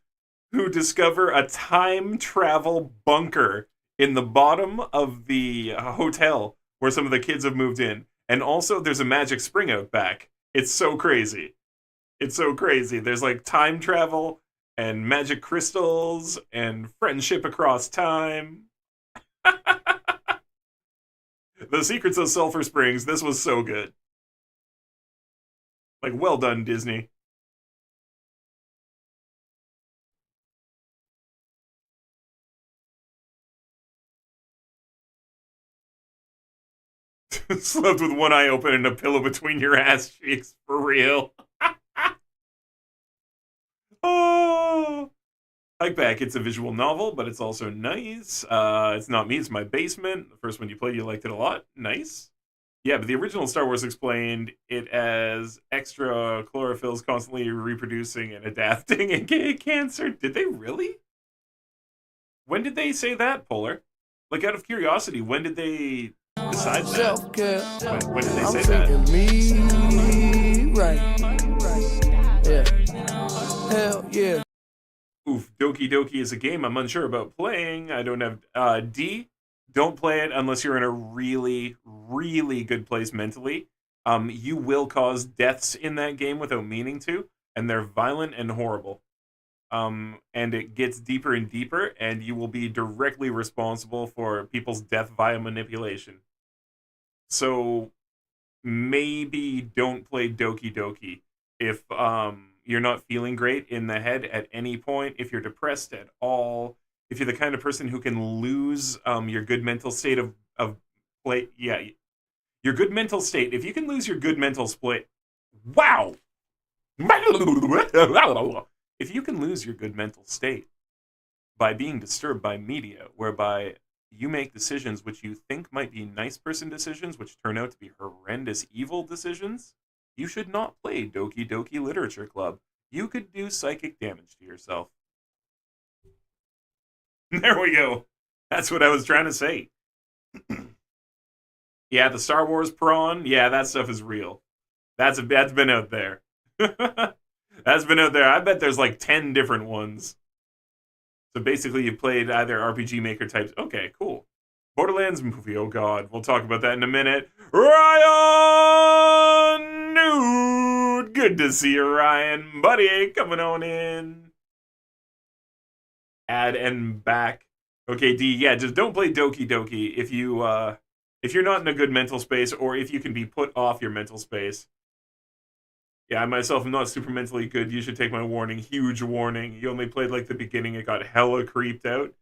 who discover a time travel bunker in the bottom of the hotel where some of the kids have moved in. And also there's a magic spring out back. It's so crazy. It's so crazy. There's like time travel and magic crystals and friendship across time. The Secrets of Sulphur Springs. This was so good. Like, well done, Disney. Slept with one eye open and a pillow between your ass cheeks. For real. Oh. Hike Back. It's a visual novel, but it's also nice. It's not me, it's my basement. The first one you played, you liked it a lot. Nice. Yeah, but the original Star Wars explained it as extra chlorophylls constantly reproducing and adapting, aka cancer. Did they really? When did they say that, Polar? Like, out of curiosity, when did they decide that? When did they say that? Me right. Yeah. Hell yeah. Oof, Doki Doki is a game I'm unsure about playing. I don't have... D, don't play it unless you're in a really, really good place mentally. You will cause deaths in that game without meaning to, and they're violent and horrible. And it gets deeper and deeper, and you will be directly responsible for people's death via manipulation. So maybe don't play Doki Doki if you're not feeling great in the head at any point, if you're depressed at all, if you're the kind of person who can lose your good mental state of play. Yeah, your good mental state. If you can lose your good mental split, wow. If you can lose your good mental state by being disturbed by media, whereby you make decisions which you think might be nice person decisions, which turn out to be horrendous evil decisions, you should not play Doki Doki Literature Club. You could do psychic damage to yourself. There we go. That's what I was trying to say. Yeah, the Star Wars prawn, yeah, that stuff is real. That's been out there. That's been out there. I bet there's like 10 different ones. So basically you played either RPG Maker types. Okay, cool. Borderlands movie, oh god. We'll talk about that in a minute. Ryan Nude! Good to see you, Ryan. Buddy, coming on in. Add and back. Okay, D, yeah, just don't play Doki Doki if you're not in a good mental space, or if you can be put off your mental space. Yeah, I myself am not super mentally good. You should take my warning. Huge warning. You only played like the beginning. It got hella creeped out.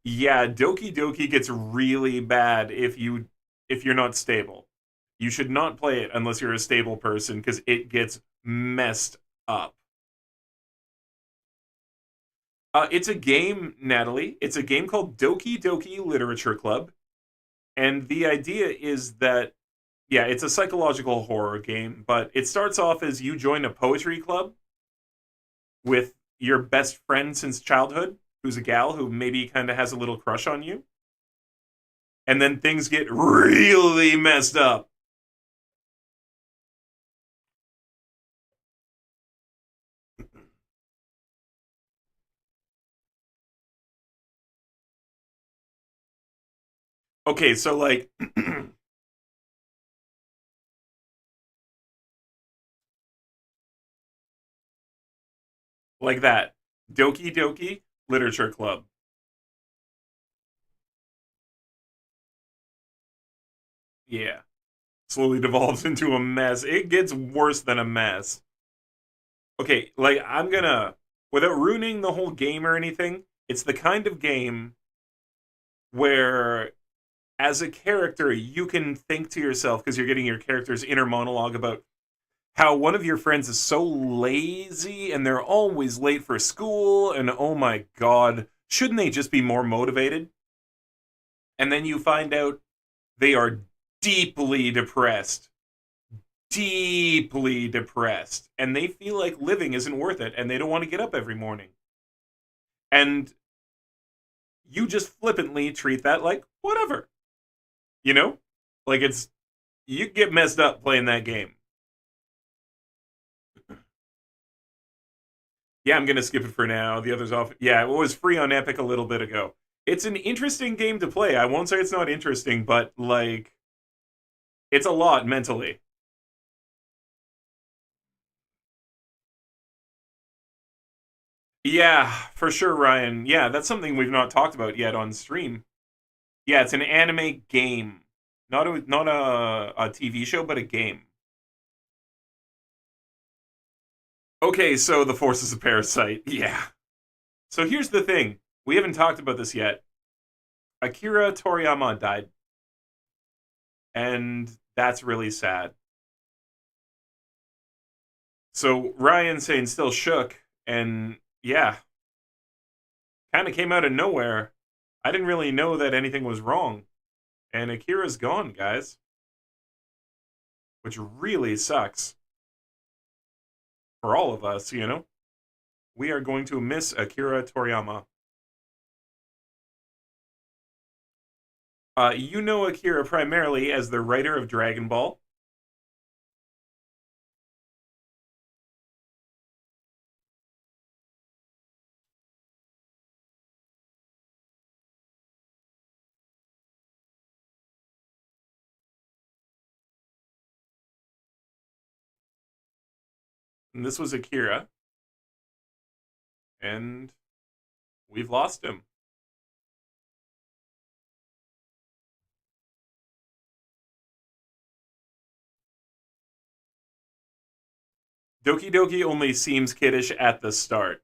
Yeah, Doki Doki gets really bad if you're not stable. You should not play it unless you're a stable person, because it gets messed up. It's a game, Natalie. It's a game called Doki Doki Literature Club. And the idea is that, yeah, it's a psychological horror game, but it starts off as you join a poetry club with your best friend since childhood, who's a gal who maybe kind of has a little crush on you. And then things get really messed up. Okay, so like like that. Doki Doki Literature Club. Yeah. Slowly devolves into a mess. It gets worse than a mess. Okay, like I'm gonna, without ruining the whole game or anything, it's the kind of game where as a character you can think to yourself, because you're getting your character's inner monologue about how one of your friends is so lazy and they're always late for school, and oh my god, shouldn't they just be more motivated? And then you find out they are deeply depressed. Deeply depressed. And they feel like living isn't worth it, and they don't want to get up every morning. And you just flippantly treat that like whatever. You know? Like it's, you get messed up playing that game. Yeah, I'm gonna skip it for now. The other's off. Yeah, it was free on Epic a little bit ago. It's an interesting game to play. I won't say it's not interesting, but like, it's a lot mentally. Yeah, for sure, Ryan. Yeah, that's something we've not talked about yet on stream. Yeah, it's an anime game, not a TV show, but a game. Okay, so the Force is a parasite. Yeah. So here's the thing. We haven't talked about this yet. Akira Toriyama died. And that's really sad. So Ryan saying still shook, and yeah, kind of came out of nowhere. I didn't really know that anything was wrong. And Akira's gone, guys. Which really sucks. For all of us, you know? We are going to miss Akira Toriyama. You know Akira primarily as the writer of Dragon Ball. And this was Akira. And we've lost him. Doki Doki only seems kiddish at the start.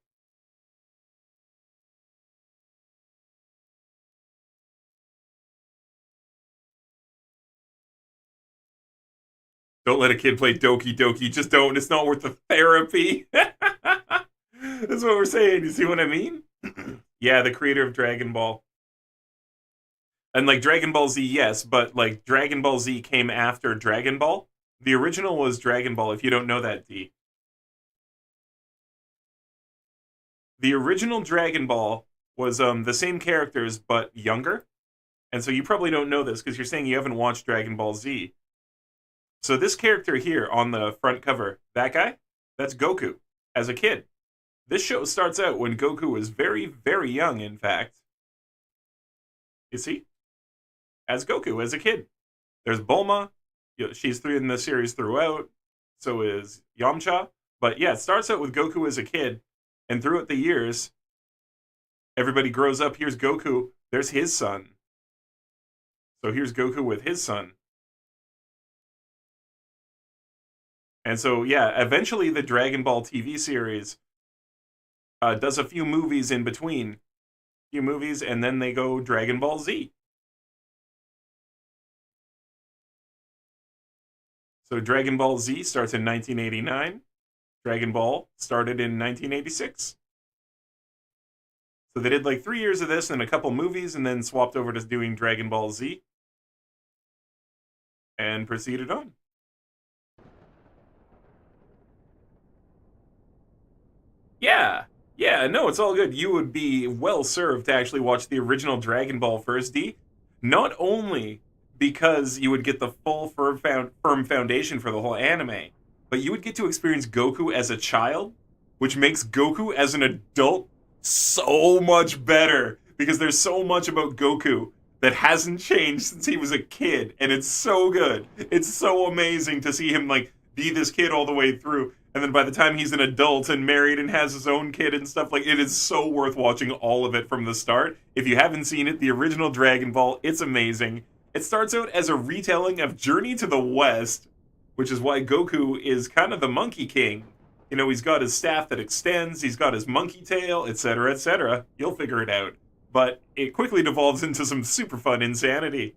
Don't let a kid play Doki Doki. Just don't. It's not worth the therapy. That's what we're saying. You see what I mean? Yeah, the creator of Dragon Ball. And like Dragon Ball Z, yes, but like Dragon Ball Z came after Dragon Ball. The original was Dragon Ball, if you don't know that, D. The original Dragon Ball was the same characters, but younger. And so you probably don't know this because you're saying you haven't watched Dragon Ball Z. So this character here on the front cover, that guy, that's Goku as a kid. This show starts out when Goku was very, very young, in fact. You see? As Goku, as a kid. There's Bulma. She's in the series throughout. So is Yamcha. But yeah, it starts out with Goku as a kid. And throughout the years, everybody grows up. Here's Goku. There's his son. So here's Goku with his son. And so, yeah, eventually the Dragon Ball TV series does a few movies in between. Few movies, and then they go Dragon Ball Z. So Dragon Ball Z starts in 1989. Dragon Ball started in 1986. So they did like 3 years of this and a couple movies, and then swapped over to doing Dragon Ball Z. And proceeded on. Yeah, no, it's all good. You would be well served to actually watch the original Dragon Ball first, D. Not only because you would get the full firm foundation for the whole anime, but you would get to experience Goku as a child, which makes Goku as an adult so much better, because there's so much about Goku that hasn't changed since he was a kid, and it's so good. It's so amazing to see him, like, be this kid all the way through, and then by the time he's an adult and married and has his own kid and stuff, like, it is so worth watching all of it from the start. If you haven't seen it, the original Dragon Ball, it's amazing. It starts out as a retelling of Journey to the West, which is why Goku is kind of the Monkey King. You know, he's got his staff that extends, he's got his monkey tail, etc., etc. You'll figure it out. But it quickly devolves into some super fun insanity.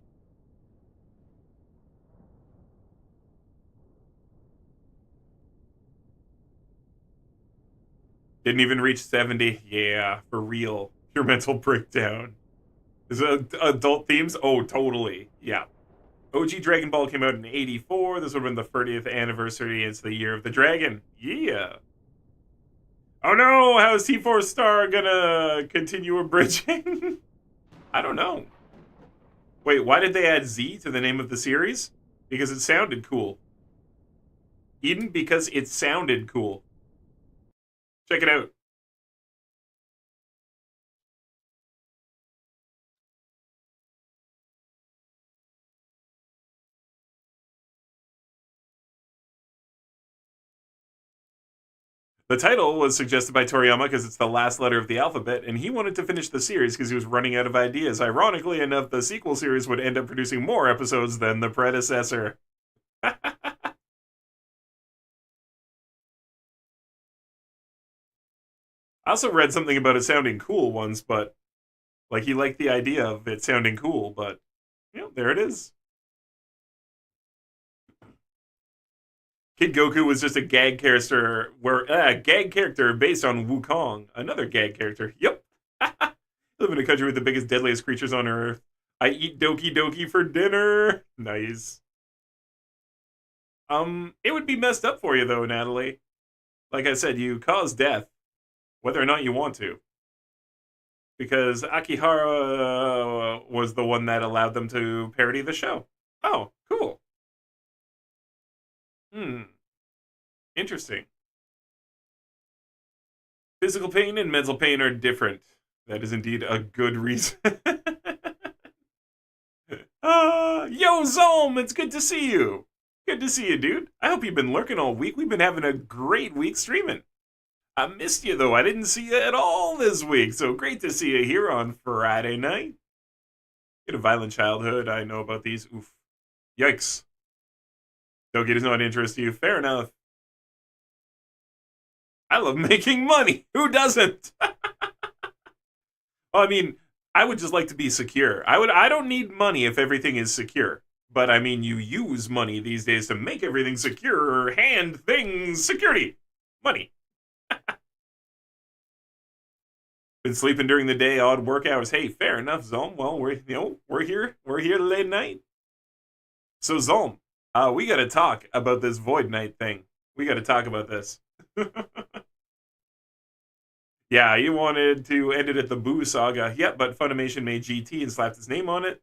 Didn't even reach 70. Yeah, for real. Pure mental breakdown. Is it adult themes? Oh, totally. Yeah. OG Dragon Ball came out in 84. This would have been the 30th anniversary. It's the year of the dragon. Yeah. Oh no, how's T4 Star gonna continue abridging? I don't know. Wait, why did they add Z to the name of the series? Because it sounded cool. Eden, because it sounded cool. Check it out. The title was suggested by Toriyama because it's the last letter of the alphabet, and he wanted to finish the series because he was running out of ideas. Ironically enough, the sequel series would end up producing more episodes than the predecessor. I also read something about it sounding cool once, but like he liked the idea of it sounding cool, but you know, there it is. Kid Goku was just a gag character based on Wukong, another gag character. Yep. Live in a country with the biggest, deadliest creatures on Earth. I eat Doki Doki for dinner. Nice. It would be messed up for you though, Natalie. Like I said, you cause death, whether or not you want to. Because Akihara was the one that allowed them to parody the show. Oh, cool. Interesting. Physical pain and mental pain are different. That is indeed a good reason. Yo, Zolm, it's good to see you. Good to see you, dude. I hope you've been lurking all week. We've been having a great week streaming. I missed you, though. I didn't see you at all this week, so great to see you here on Friday night. Get a violent childhood. I know about these. Oof. Yikes. Doki does not interest you. Fair enough. I love making money. Who doesn't? I mean, I would just like to be secure. I don't need money if everything is secure. But I mean, you use money these days to make everything secure. Hand things security. Money. Been sleeping during the day, odd work hours. Hey, fair enough, Zolm. Well, we're here late night. So Zolm, we got to talk about this Void Knight thing. We got to talk about this. Yeah, you wanted to end it at the Boo saga. Yeah, but Funimation made GT and slapped his name on it.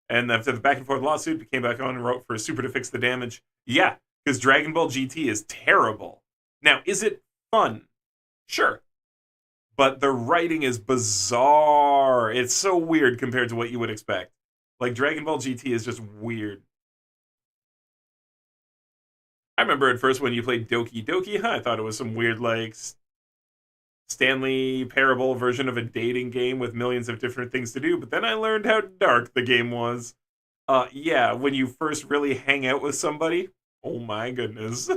And after the back and forth lawsuit, it came back on and wrote for Super to fix the damage. Yeah, because Dragon Ball GT is terrible. Now, is it fun? Sure. But the writing is bizarre. It's so weird compared to what you would expect. Like, Dragon Ball GT is just weird. I remember at first when you played Doki Doki, I thought it was some weird, like, Stanley Parable version of a dating game with millions of different things to do, but then I learned how dark the game was. Yeah, when you first really hang out with somebody, oh my goodness.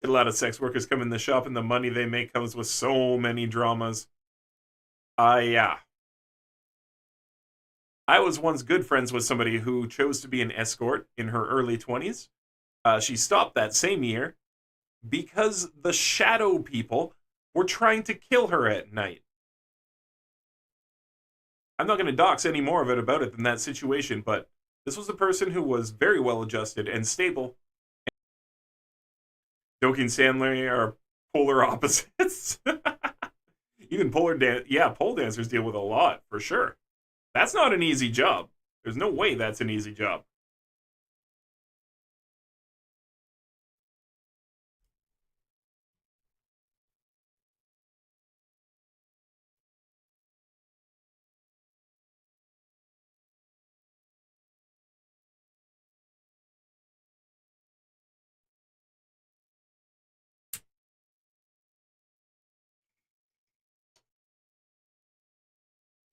A lot of sex workers come in the shop and the money they make comes with so many dramas. Yeah. I was once good friends with somebody who chose to be an escort in her early 20s. She stopped that same year because the shadow people were trying to kill her at night. I'm not going to dox any more of it about it than that situation, but this was a person who was very well adjusted and stable. Doki and Stanley are polar opposites. Even pole dancers deal with a lot, for sure. That's not an easy job. There's no way that's an easy job.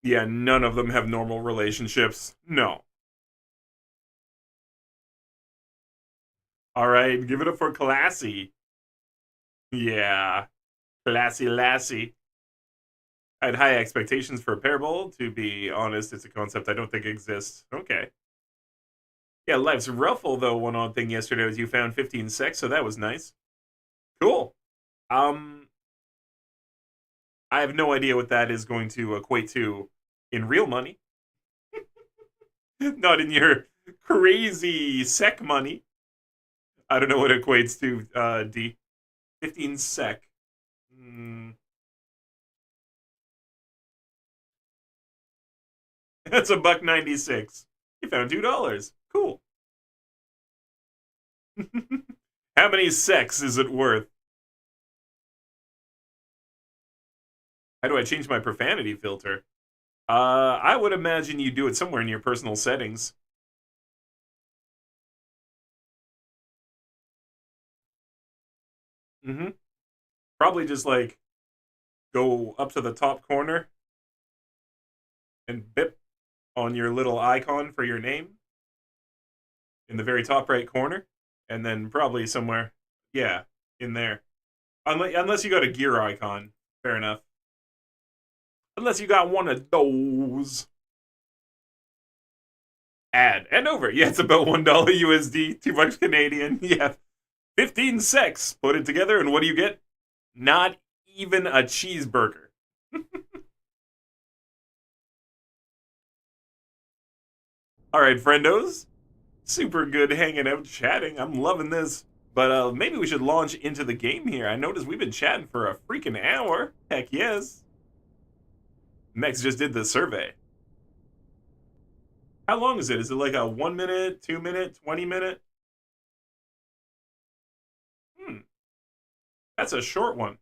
Yeah, none of them have normal relationships. No. Alright, give it up for Classy. Yeah. Classy Lassie. I had high expectations for a parable. To be honest, it's a concept I don't think exists. Okay. Yeah, life's ruffle, though. One odd thing yesterday was you found 15 sex, so that was nice. Cool. I have no idea what that is going to equate to in real money. Not in your crazy sec money. I don't know what it equates to, D. 15 sec. That's $1.96. You found $2. Cool. How many secs is it worth? How do I change my profanity filter? I would imagine you do it somewhere in your personal settings. Probably just like go up to the top corner and bip on your little icon for your name in the very top right corner, and then probably somewhere, yeah, in there. Unless you got a gear icon, fair enough. Unless you got one of those. Add and over. Yeah, it's about $1 USD, $2 Canadian. Yeah, 15 secs. Put it together, and what do you get? Not even a cheeseburger. All right, friendos. Super good hanging out, chatting. I'm loving this. But maybe we should launch into the game here. I noticed we've been chatting for a freaking hour. Heck yes. Mex just did the survey. How long is it? Is it like a 1 minute, 2 minute, 20 minute? That's a short one.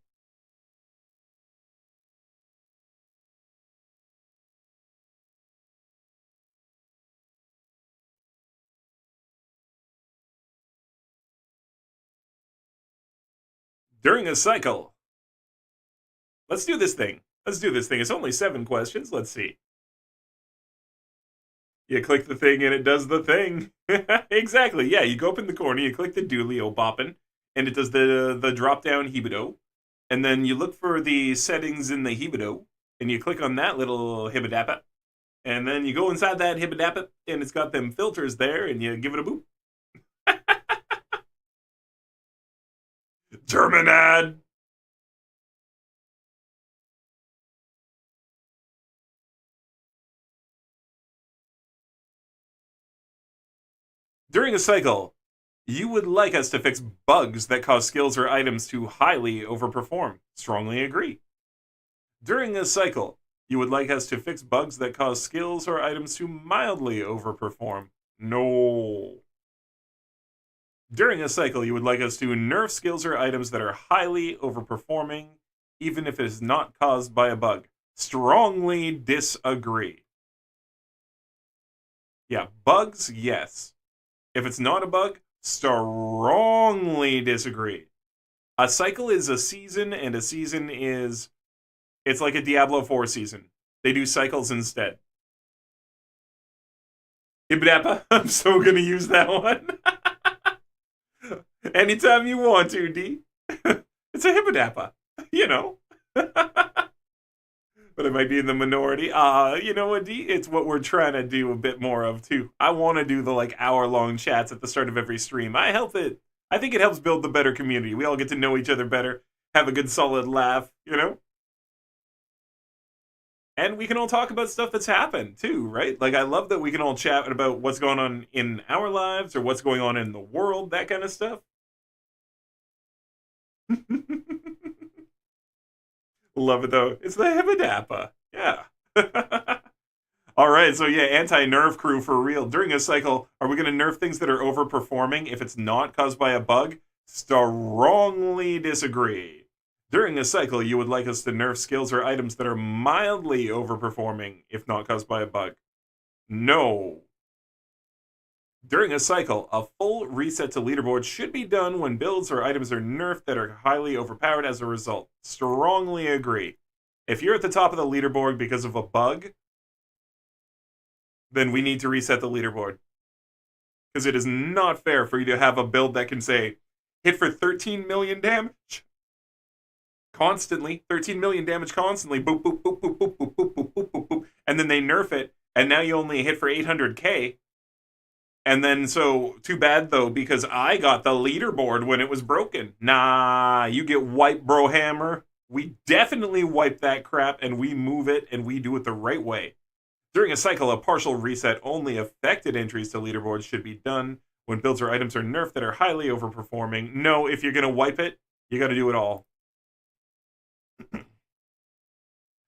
During a cycle. Let's do this thing. It's only 7 questions. Let's see. You click the thing and it does the thing. Exactly. Yeah, you go up in the corner, you click the dooley boppin', and it does the drop down hibido. And then you look for the settings in the hibido, and you click on that little hibidappa. And then you go inside that hibidappa, and it's got them filters there, and you give it a boop. Terminad. During a cycle, you would like us to fix bugs that cause skills or items to highly overperform. Strongly agree. During a cycle, you would like us to fix bugs that cause skills or items to mildly overperform. No. During a cycle, you would like us to nerf skills or items that are highly overperforming, even if it is not caused by a bug. Strongly disagree. Yeah, bugs, yes. If it's not a bug, strongly disagree. A cycle is a season, and a season is... It's like a Diablo 4 season. They do cycles instead. Ibdappa, I'm so gonna use that one. Anytime you want to, D. It's a Hibidappa, you know. But it might be in the minority. You know what, D? It's what we're trying to do a bit more of, too. I want to do the, like, hour-long chats at the start of every stream. I think it helps build the better community. We all get to know each other better, have a good solid laugh, you know? And we can all talk about stuff that's happened, too, right? Like, I love that we can all chat about what's going on in our lives or what's going on in the world, that kind of stuff. Love it, though. It's the Hibidappa. Yeah. All right, so yeah, anti-nerf crew for real. During a cycle, are we going to nerf things that are overperforming if it's not caused by a bug? Strongly disagree. During a cycle, you would like us to nerf skills or items that are mildly overperforming if not caused by a bug? No. During a cycle, a full reset to leaderboard should be done when builds or items are nerfed that are highly overpowered as a result. Strongly agree. If you're at the top of the leaderboard because of a bug, then we need to reset the leaderboard. Because it is not fair for you to have a build that can say, hit for 13 million damage constantly, 13 million damage constantly, boop, boop, boop, boop, boop, boop, boop, boop, boop, boop, boop, and then they nerf it, and now you only hit for 800k. And then, so, too bad, though, because I got the leaderboard when it was broken. Nah, you get wiped, bro hammer. We definitely wipe that crap, and we move it, and we do it the right way. During a cycle, a partial reset only affected entries to leaderboards should be done when builds or items are nerfed that are highly overperforming. No, if you're going to wipe it, you got to do it all.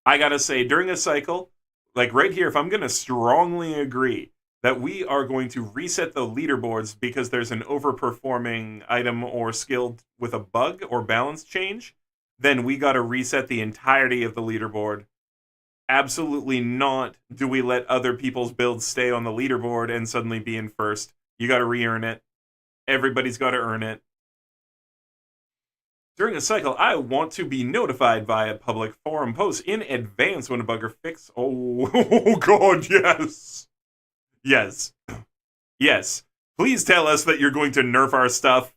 I got to say, during a cycle, like right here, if I'm going to strongly agree that we are going to reset the leaderboards because there's an overperforming item or skill with a bug or balance change, then we got to reset the entirety of the leaderboard. Absolutely not do we let other people's builds stay on the leaderboard and suddenly be in first. You got to re-earn it. Everybody's got to earn it. During a cycle, I want to be notified via public forum posts in advance when a bug or fix. Oh God, yes. Yes. Yes. Please tell us that you're going to nerf our stuff.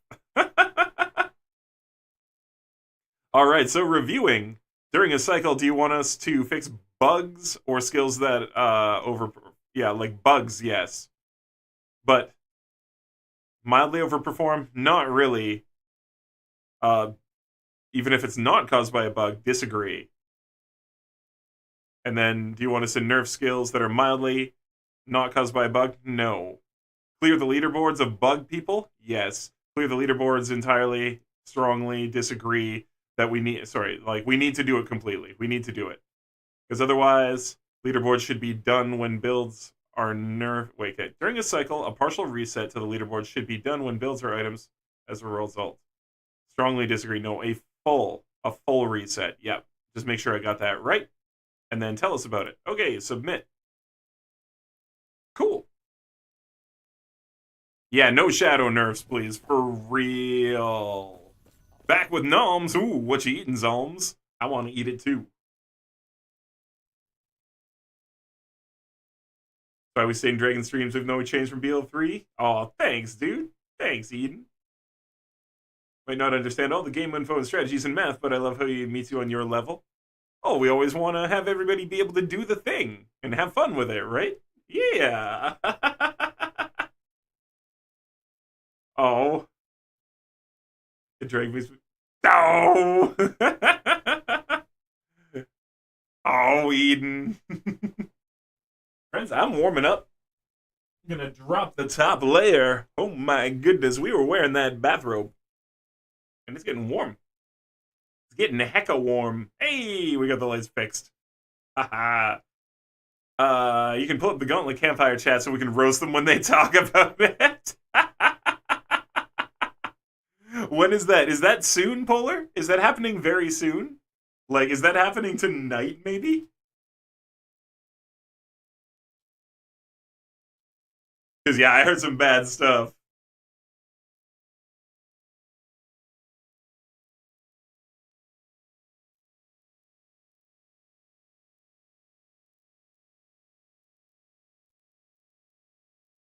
All right, so reviewing. During a cycle, do you want us to fix bugs or skills that yeah, like bugs, yes. But mildly overperform? Not really. Even if it's not caused by a bug, disagree. And then, do you want us to nerf skills that are mildly not caused by a bug? No. Clear the leaderboards of bug people? Yes. Clear the leaderboards entirely, strongly disagree that we need, we need to do it completely. We need to do it. Because otherwise, leaderboards should be done when builds are nerfed. Wait, okay. During a cycle, a partial reset to the leaderboard should be done when builds or items as a result. Strongly disagree. No, a full reset. Yep. Just make sure I got that right. And then tell us about it. Okay, submit. Cool. Yeah, no shadow nerfs, please. For real. Back with Noms. Ooh, what you eating, Zalms? I want to eat it too. So I was saying Dragon streams with no change from BL3. Oh, thanks, dude. Thanks, Eden. Might not understand all the game info and strategies and math, but I love how he meets you on your level. Oh, we always want to have everybody be able to do the thing and have fun with it, right? Yeah. Oh. The Drake was... Oh! Oh, Eden. Friends, I'm warming up. I'm gonna drop the top layer. Oh my goodness, we were wearing that bathrobe. And it's getting warm. It's getting hecka warm. Hey, we got the lights fixed. Haha. You can pull up the Gauntlet Campfire chat so we can roast them when they talk about it. When is that? Is that soon, Polar? Is that happening very soon? Like, is that happening tonight, maybe? Because, yeah, I heard some bad stuff.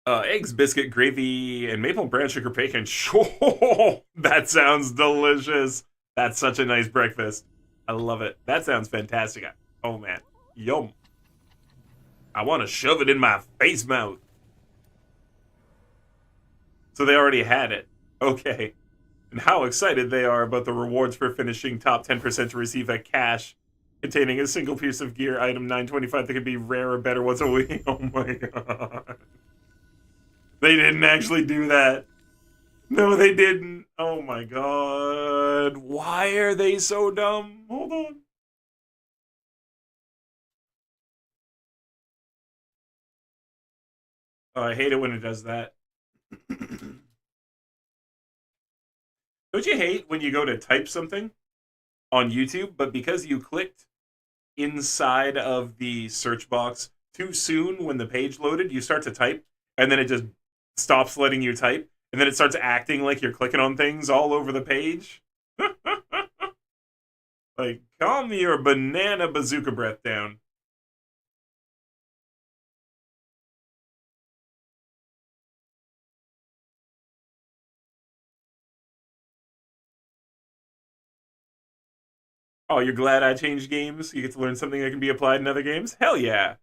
Eggs, biscuit, gravy, and maple brown sugar bacon. Sure, that sounds delicious. That's such a nice breakfast. I love it. That sounds fantastic. Oh, man. Yum. I want to shove it in my face mouth. So they already had it. Okay. and how excited they are about the rewards for finishing top 10% to receive a cache containing a single piece of gear item 925 that could be rare or better once a week. Oh my god. They didn't actually do that. No, they didn't. Oh my god. Why are they so dumb? Hold on. Oh, I hate it when it does that. Don't you hate when you go to type something on YouTube, but because you clicked inside of the search box too soon when the page loaded, you start to type, and then it just stops letting you type, and then it starts acting like you're clicking on things all over the page? Like, calm your banana bazooka breath down. Oh, you're glad I changed games? You get to learn something that can be applied in other games? Hell yeah.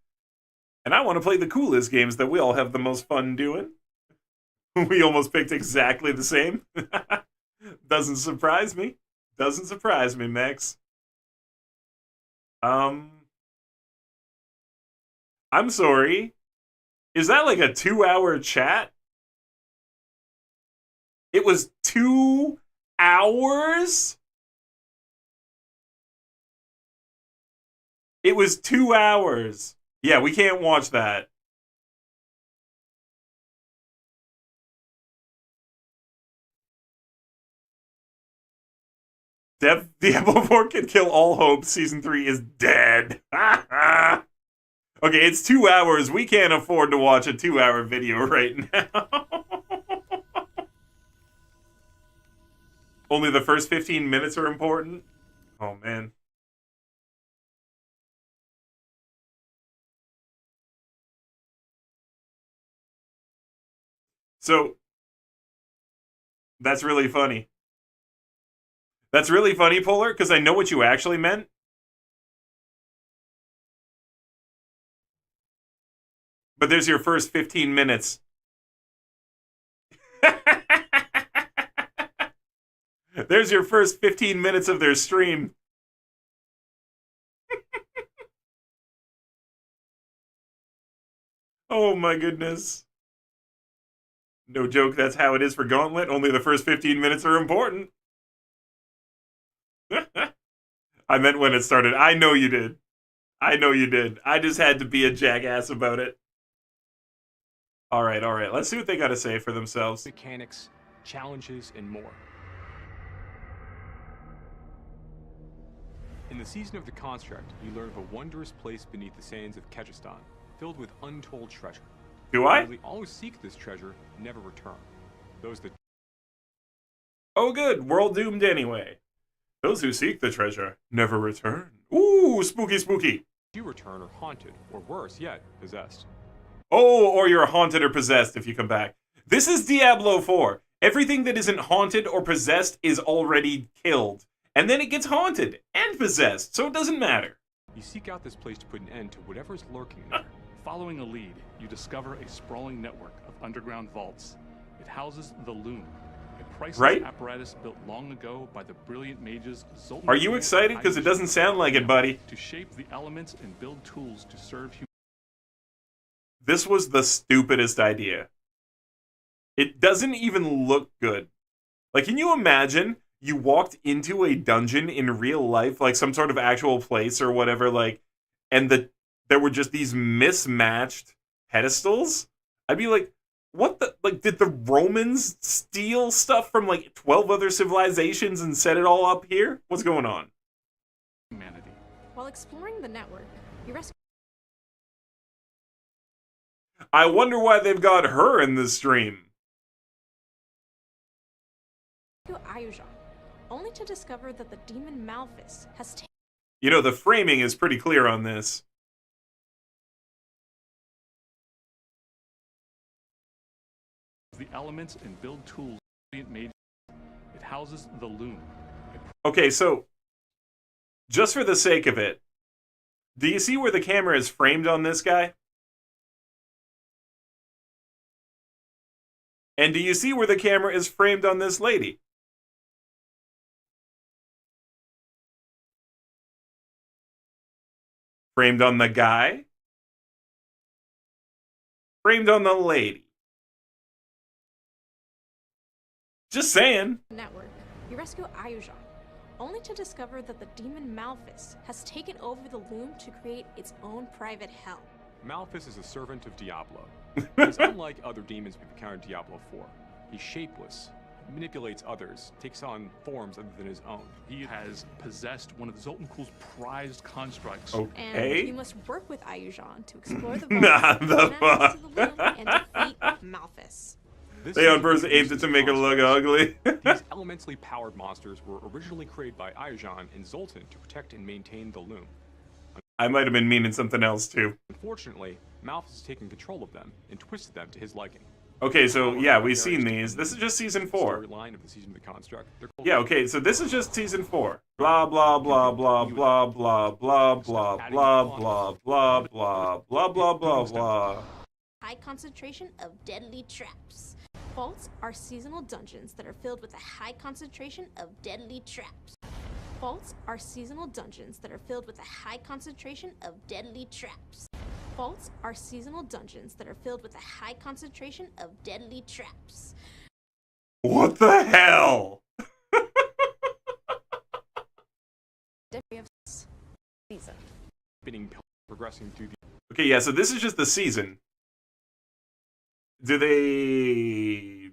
And I want to play the coolest games that we all have the most fun doing. We almost picked exactly the same. Doesn't surprise me. Doesn't surprise me, Max. I'm sorry. Is that like a 2-hour chat? It was 2 hours? It was 2 hours. Yeah, we can't watch that. Diablo 4 can kill all hope. Season 3 is dead. Okay, it's 2 hours. We can't afford to watch a 2-hour video right now. Only the first 15 minutes are important? Oh, man. So, that's really funny. That's really funny, Polar, because I know what you actually meant. But there's your first 15 minutes. There's your first 15 minutes of their stream. Oh my goodness. No joke, that's how it is for Gauntlet. Only the first 15 minutes are important. I meant when it started. I know you did. I know you did. I just had to be a jackass about it. All right. Let's see what they got to say for themselves. Mechanics, challenges, and more. In the season of the Construct, you learn of a wondrous place beneath the sands of Kyrgyzstan, filled with untold treasure. Do I? Nearly all who seek this treasure never return. Those that... Oh good, we're all doomed anyway. Those who seek the treasure never return. Ooh, spooky, spooky. You return are haunted, or worse yet, possessed. Oh, or you're haunted or possessed if you come back. This is Diablo 4. Everything that isn't haunted or possessed is already killed. And then it gets haunted and possessed, so it doesn't matter. You seek out this place to put an end to whatever is lurking there. Following a lead, you discover a sprawling network of underground vaults. It houses the Loom, a priceless apparatus built long ago by the brilliant mages Zoltan. Are you excited? Because it doesn't sound like it, buddy. To shape the elements and build tools to serve humanity. This was the stupidest idea. It doesn't even look good. Like, can you imagine you walked into a dungeon in real life, like some sort of actual place or whatever, like, and there were just these mismatched pedestals? I'd be like, what the, like, did the Romans steal stuff from, like, 12 other civilizations and set it all up here? What's going on? Humanity. While exploring the network, you rescue I wonder why they've got her in this stream. Ayuja, only to discover that the demon Malphus has taken... You know, the framing is pretty clear on this. The elements and build tools made. It houses the Loom. Okay, so just for the sake of it, do you see where the camera is framed on this guy? And do you see where the camera is framed on this lady? Framed on the guy. Framed on the lady. Just saying. Network, you rescue Ayuja, only to discover that the demon Malphus has taken over the loom to create its own private hell. Malphus is a servant of Diablo. He's unlike other demons we've encountered in Diablo 4. He's shapeless, manipulates others, takes on forms other than his own. He has possessed one of the Zoltan Kul's prized constructs. And you must work with Ayujan to explore the Nah, vaults, the access to the loom, and defeat Malphus. They on purpose aimed it to make it look ugly. These elementally powered monsters were originally created by Ayujan and Zoltan to protect and maintain the loom. I might have been meaning something else too. Unfortunately, Malphus has taken control of them and twisted them to his liking. Okay, so yeah, we've seen these. This is just season 4. Storyline of the season of the construct. Yeah, okay, so this is just season 4. Blah blah blah blah blah blah blah blah blah blah blah blah blah blah blah blah. High concentration of deadly traps. Vaults are seasonal dungeons that are filled with a high concentration of deadly traps. Vaults are seasonal dungeons that are filled with a high concentration of deadly traps. Vaults are seasonal dungeons that are filled with a high concentration of deadly traps. What the hell? Season. Progressing through the Okay, yeah, so this is just the season. Do they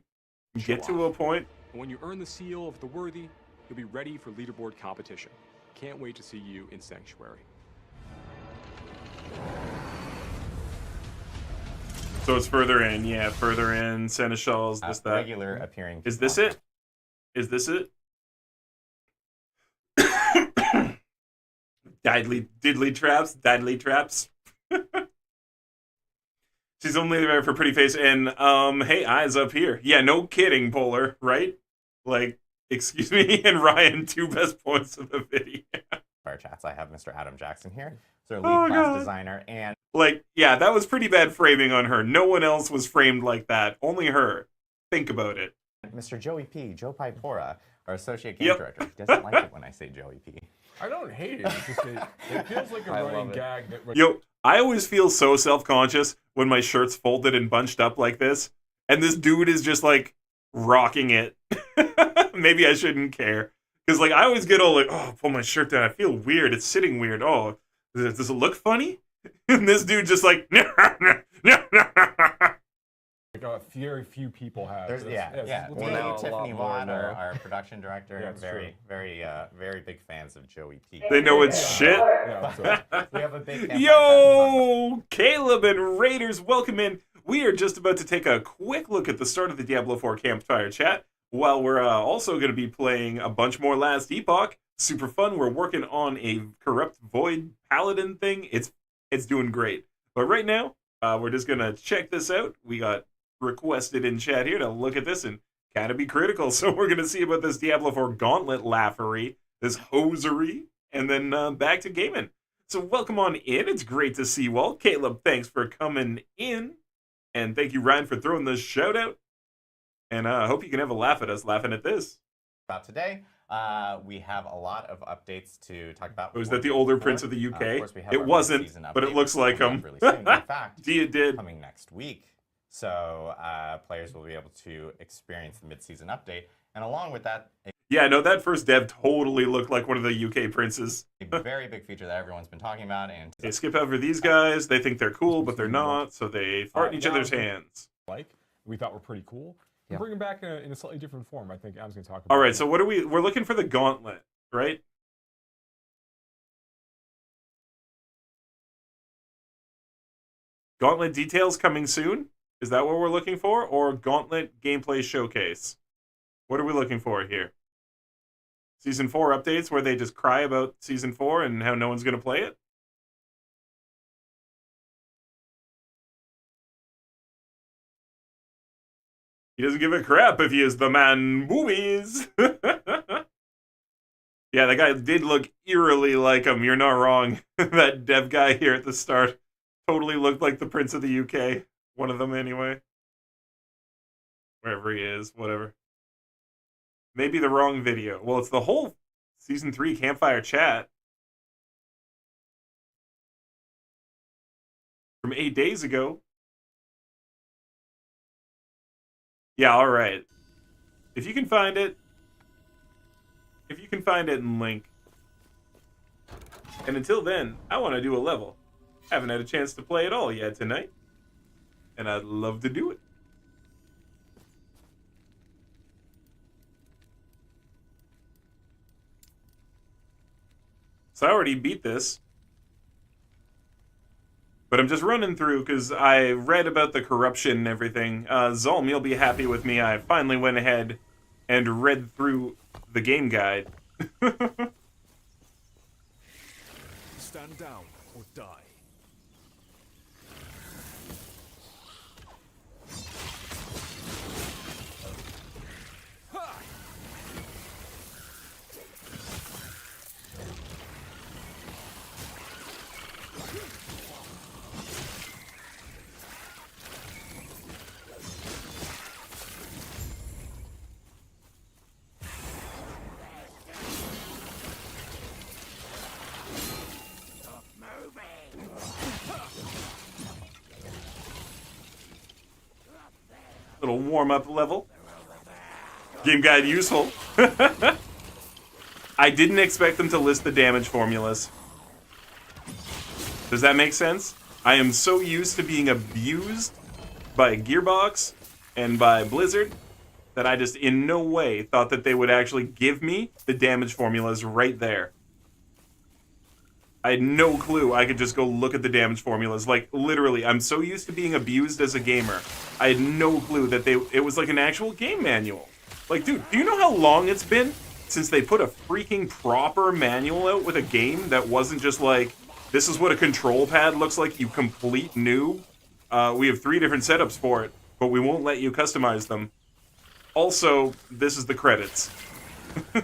get to a point? And when you earn the seal of the worthy, you'll be ready for leaderboard competition. Can't wait to see you in Sanctuary. So it's further in, yeah, further in, Seneschals, this, that. Regular appearing. Is this it? Is this it? Diddly traps. She's only there for pretty face and, hey, eyes up here. Yeah, no kidding, Polar, right? Like, excuse me, and Ryan, 2 best points of the video. Our chats, I have Mr. Adam Jackson here. So lead class designer and... Like, yeah, that was pretty bad framing on her. No one else was framed like that. Only her. Think about it. Mr. Joey P, Joe Pipora, our associate game director. He doesn't like it when I say Joey P. I don't hate it. It's just it feels like a running gag. That Yo, I always feel so self-conscious when my shirt's folded and bunched up like this, and this dude is just, like, rocking it. Maybe I shouldn't care. Because, like, I always get all like, oh, pull my shirt down. I feel weird. It's sitting weird. Oh, does it look funny? And this dude just like, very few people have. Yeah. Well, now Tiffany Watt, our production director, very big fans of Joey P. They know it's shit. We have a big Yo, Caleb and Raiders, welcome in. We are just about to take a quick look at the start of the Diablo 4 campfire chat, while we're also going to be playing a bunch more Last Epoch. Super fun. We're working on a corrupt void paladin thing. It's doing great. But right now, we're just going to check this out. We got requested in chat here to look at this and kind of be critical. So we're going to see about this Diablo 4 gauntlet laughery, this hosiery, and then back to gaming. So welcome on in. It's great to see you all. Caleb, thanks for coming in. And thank you, Ryan, for throwing the shout out. And I hope you can have a laugh at us laughing at this. About today, we have a lot of updates to talk about. Was that the older Prince of the UK? Of course, we have it wasn't, but it looks like him. Really soon. In fact, it did. Coming next week. So players will be able to experience the mid-season update. And along with that... Yeah, no, that first dev totally looked like one of the UK princes. A very big feature that everyone's been talking about. And they skip over these guys. They think they're cool, but they're not. So they fart in each other's hands. We thought were pretty cool. Yeah. Bring them back in a slightly different form. I think Adam's going to talk about. All right, so what are we? We're looking for the gauntlet, right? Gauntlet details coming soon. Is that what we're looking for, or Gauntlet gameplay showcase? What are we looking for here? Season 4 updates where they just cry about Season 4 and how no one's going to play it? He doesn't give a crap if he is the man boobies. Yeah, that guy did look eerily like him. You're not wrong. That dev guy here at the start totally looked like the Prince of the UK. One of them, anyway. Wherever he is, whatever. Maybe the wrong video. Well, it's the whole Season 3 campfire chat. from 8 days ago. Yeah, alright. If you can find it in link. And until then, I want to do a level. Haven't had a chance to play it all yet tonight. And I'd love to do it. So I already beat this. But I'm just running through because I read about the corruption and everything. Zolm, you'll be happy with me. I finally went ahead and read through the game guide. Stand down or die. Little warm-up level. Game guide useful. I didn't expect them to list the damage formulas. Does that make sense? I am so used to being abused by Gearbox and by Blizzard that I just in no way thought that they would actually give me the damage formulas right there. I had no clue I could just go look at the damage formulas. Like, literally, I'm so used to being abused as a gamer. I had no clue that it was like an actual game manual. Like, dude, do you know how long it's been since they put a freaking proper manual out with a game that wasn't just like, this is what a control pad looks like, you complete noob? We have 3 different setups for it, but we won't let you customize them. Also, this is the credits.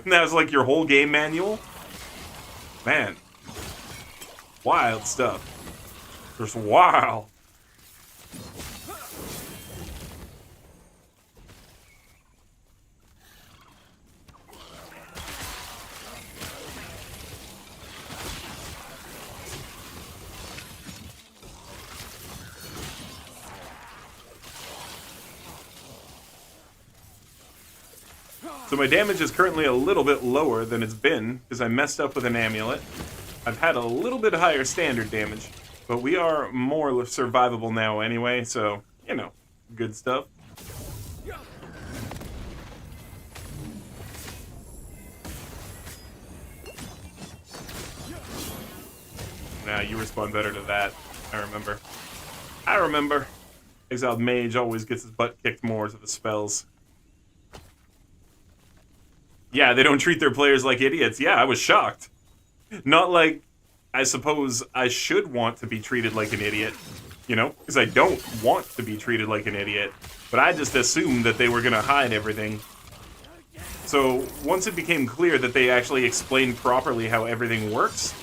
That's like your whole game manual? Man. Wild stuff. Just wild. So my damage is currently a little bit lower than it's been, because I messed up with an amulet. I've had a little bit higher standard damage, but we are more survivable now anyway, so, you know, good stuff. Nah, you respond better to that. I remember. Exiled Mage always gets his butt kicked more to the spells. Yeah, they don't treat their players like idiots. Yeah, I was shocked. Not like, I suppose I should want to be treated like an idiot, you know? Because I don't want to be treated like an idiot. But I just assumed that they were going to hide everything. So, once it became clear that they actually explained properly how everything works,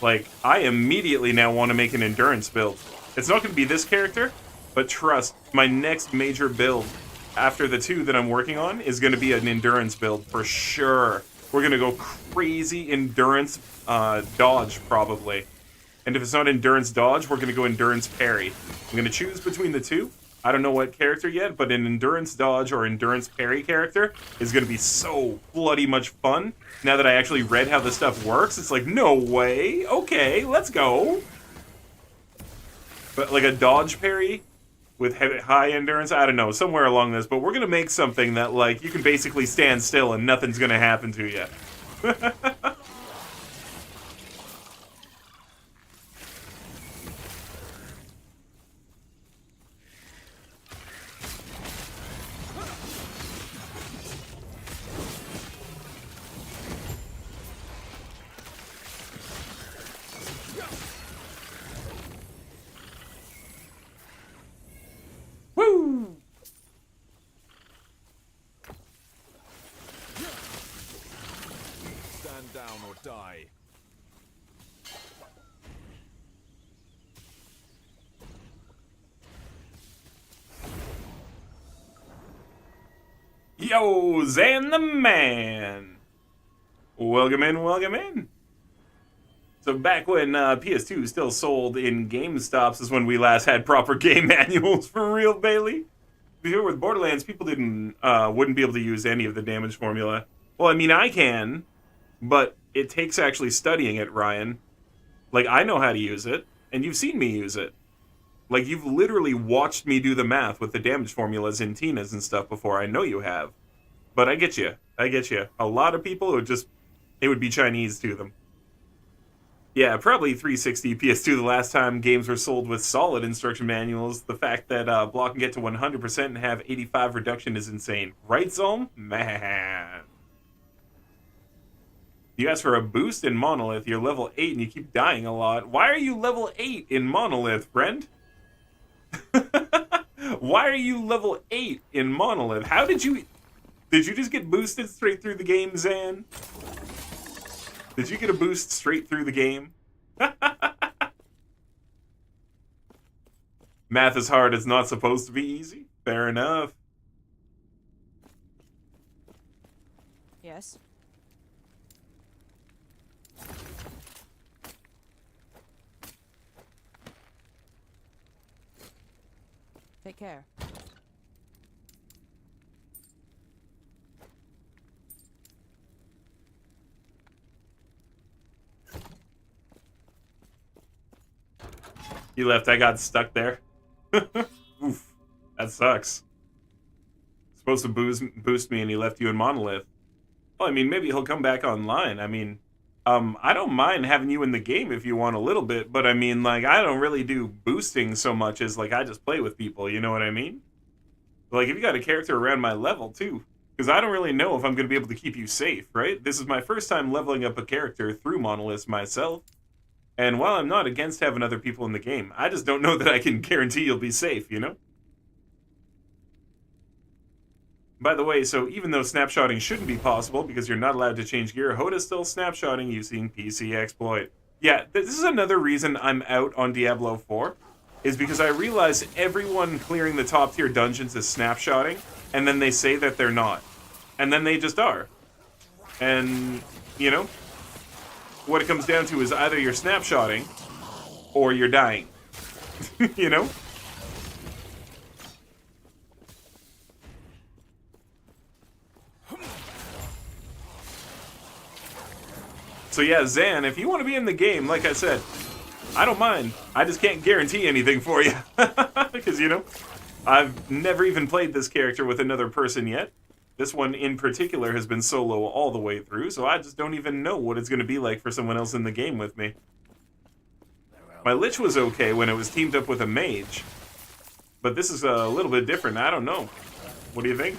like, I immediately now want to make an endurance build. It's not going to be this character, but trust, my next major build after the 2 that I'm working on is going to be an endurance build for sure. We're going to go crazy endurance dodge, probably. And if it's not endurance dodge, we're going to go endurance parry. I'm going to choose between the 2. I don't know what character yet, but an endurance dodge or endurance parry character is going to be so bloody much fun. Now that I actually read how this stuff works, it's like, no way. Okay, let's go. But like a dodge parry with high endurance, I don't know, somewhere along this, but we're going to make something that, like, you can basically stand still and nothing's going to happen to you. Woo! Stand down or die. Yo, Zan the Man! Welcome in, welcome in. So back when PS2 still sold in GameStops is when we last had proper game manuals for real, Bailey. Before with Borderlands, people wouldn't be able to use any of the damage formula. Well, I mean, I can, but it takes actually studying it, Ryan. Like, I know how to use it, and you've seen me use it. Like, you've literally watched me do the math with the damage formulas in Tina's and stuff before. I know you have. But I get you. I get you. A lot of people would just... It would be Chinese to them. Yeah, probably 360 PS2 the last time games were sold with solid instruction manuals. The fact that block can get to 100% and have 85 reduction is insane. Right, Zolm? Man. You ask for a boost in Monolith, you're level 8 and you keep dying a lot. Why are you level 8 in Monolith, Brent? Why are you level 8 in Monolith? How did you... Did you just get boosted straight through the game, Zan? Did you get a boost straight through the game? Math is hard, it's not supposed to be easy. Fair enough. Yes. Take care. He left, I got stuck there. Oof, that sucks. Supposed to boost me and he left you in Monolith. Well, I mean, maybe he'll come back online. I mean, I don't mind having you in the game if you want a little bit, but I mean, like, I don't really do boosting so much as, like, I just play with people, you know what I mean? Like, if you got a character around my level, too, because I don't really know if I'm going to be able to keep you safe, right? This is my first time leveling up a character through Monoliths myself. And while I'm not against having other people in the game, I just don't know that I can guarantee you'll be safe, you know? By the way, so even though snapshotting shouldn't be possible because you're not allowed to change gear, Hoda's still snapshotting using PC exploit. Yeah, this is another reason I'm out on Diablo 4, is because I realize everyone clearing the top tier dungeons is snapshotting, and then they say that they're not. And then they just are. And, you know? What it comes down to is either you're snapshotting or you're dying. You know? So yeah, Zan, if you want to be in the game, like I said, I don't mind. I just can't guarantee anything for you. Because, you know, I've never even played this character with another person yet. This one in particular has been solo all the way through, so I just don't even know what it's going to be like for someone else in the game with me. My Lich was okay when it was teamed up with a mage, but this is a little bit different. I don't know. What do you think?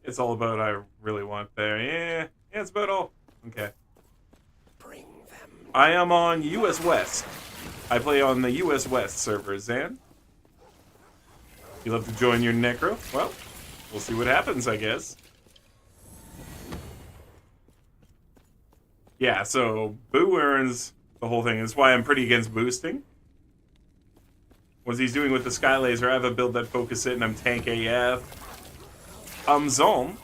It's all about I really want there. Yeah, it's about all. Okay. Bring them. I am on US West. I play on the US West server, Zan. You love to join your Necro? Well, we'll see what happens, I guess. Yeah, so Boo earns the whole thing. That's why I'm pretty against boosting. What he's doing with the Sky Laser, I have a build that focus it and I'm tank AF. Zolm,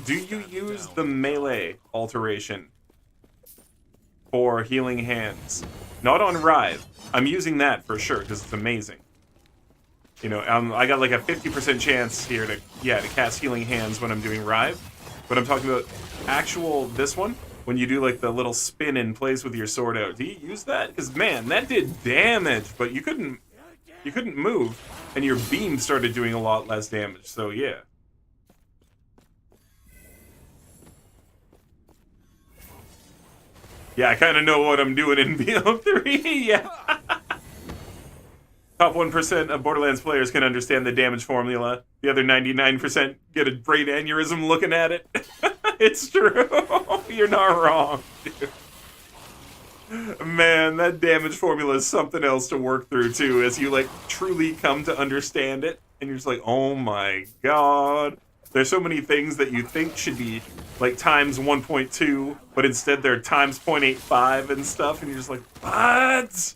do you use the melee alteration for healing hands? Not on Rive. I'm using that for sure because it's amazing. You know, I got like a 50% chance here to cast healing hands when I'm doing Rive. But I'm talking about actual this one when you do like the little spin and plays with your sword out. Do you use that? Because man, that did damage, but you couldn't move, and your beam started doing a lot less damage. So yeah. Yeah, I kind of know what I'm doing in BL3, yeah. Top 1% of Borderlands players can understand the damage formula. The other 99% get a brain aneurysm looking at it. It's true. You're not wrong, dude. Man, that damage formula is something else to work through, too, as you, like, truly come to understand it. And you're just like, oh my god. There's so many things that you think should be, like, times 1.2, but instead they're times 0.85 and stuff, and you're just like, what?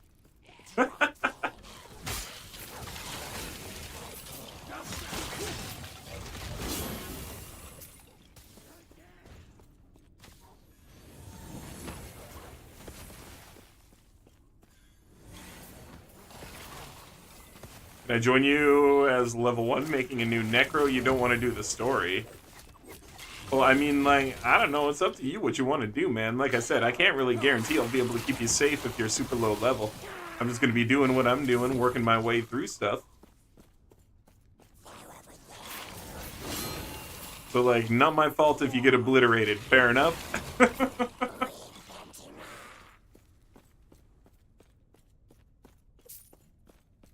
Can I join you as level 1 making a new necro? You don't want to do the story. Well, I mean, like, I don't know. It's up to you what you want to do, man. Like I said, I can't really guarantee I'll be able to keep you safe if you're super low level. I'm just going to be doing what I'm doing, working my way through stuff. So, like, not my fault if you get obliterated. Fair enough?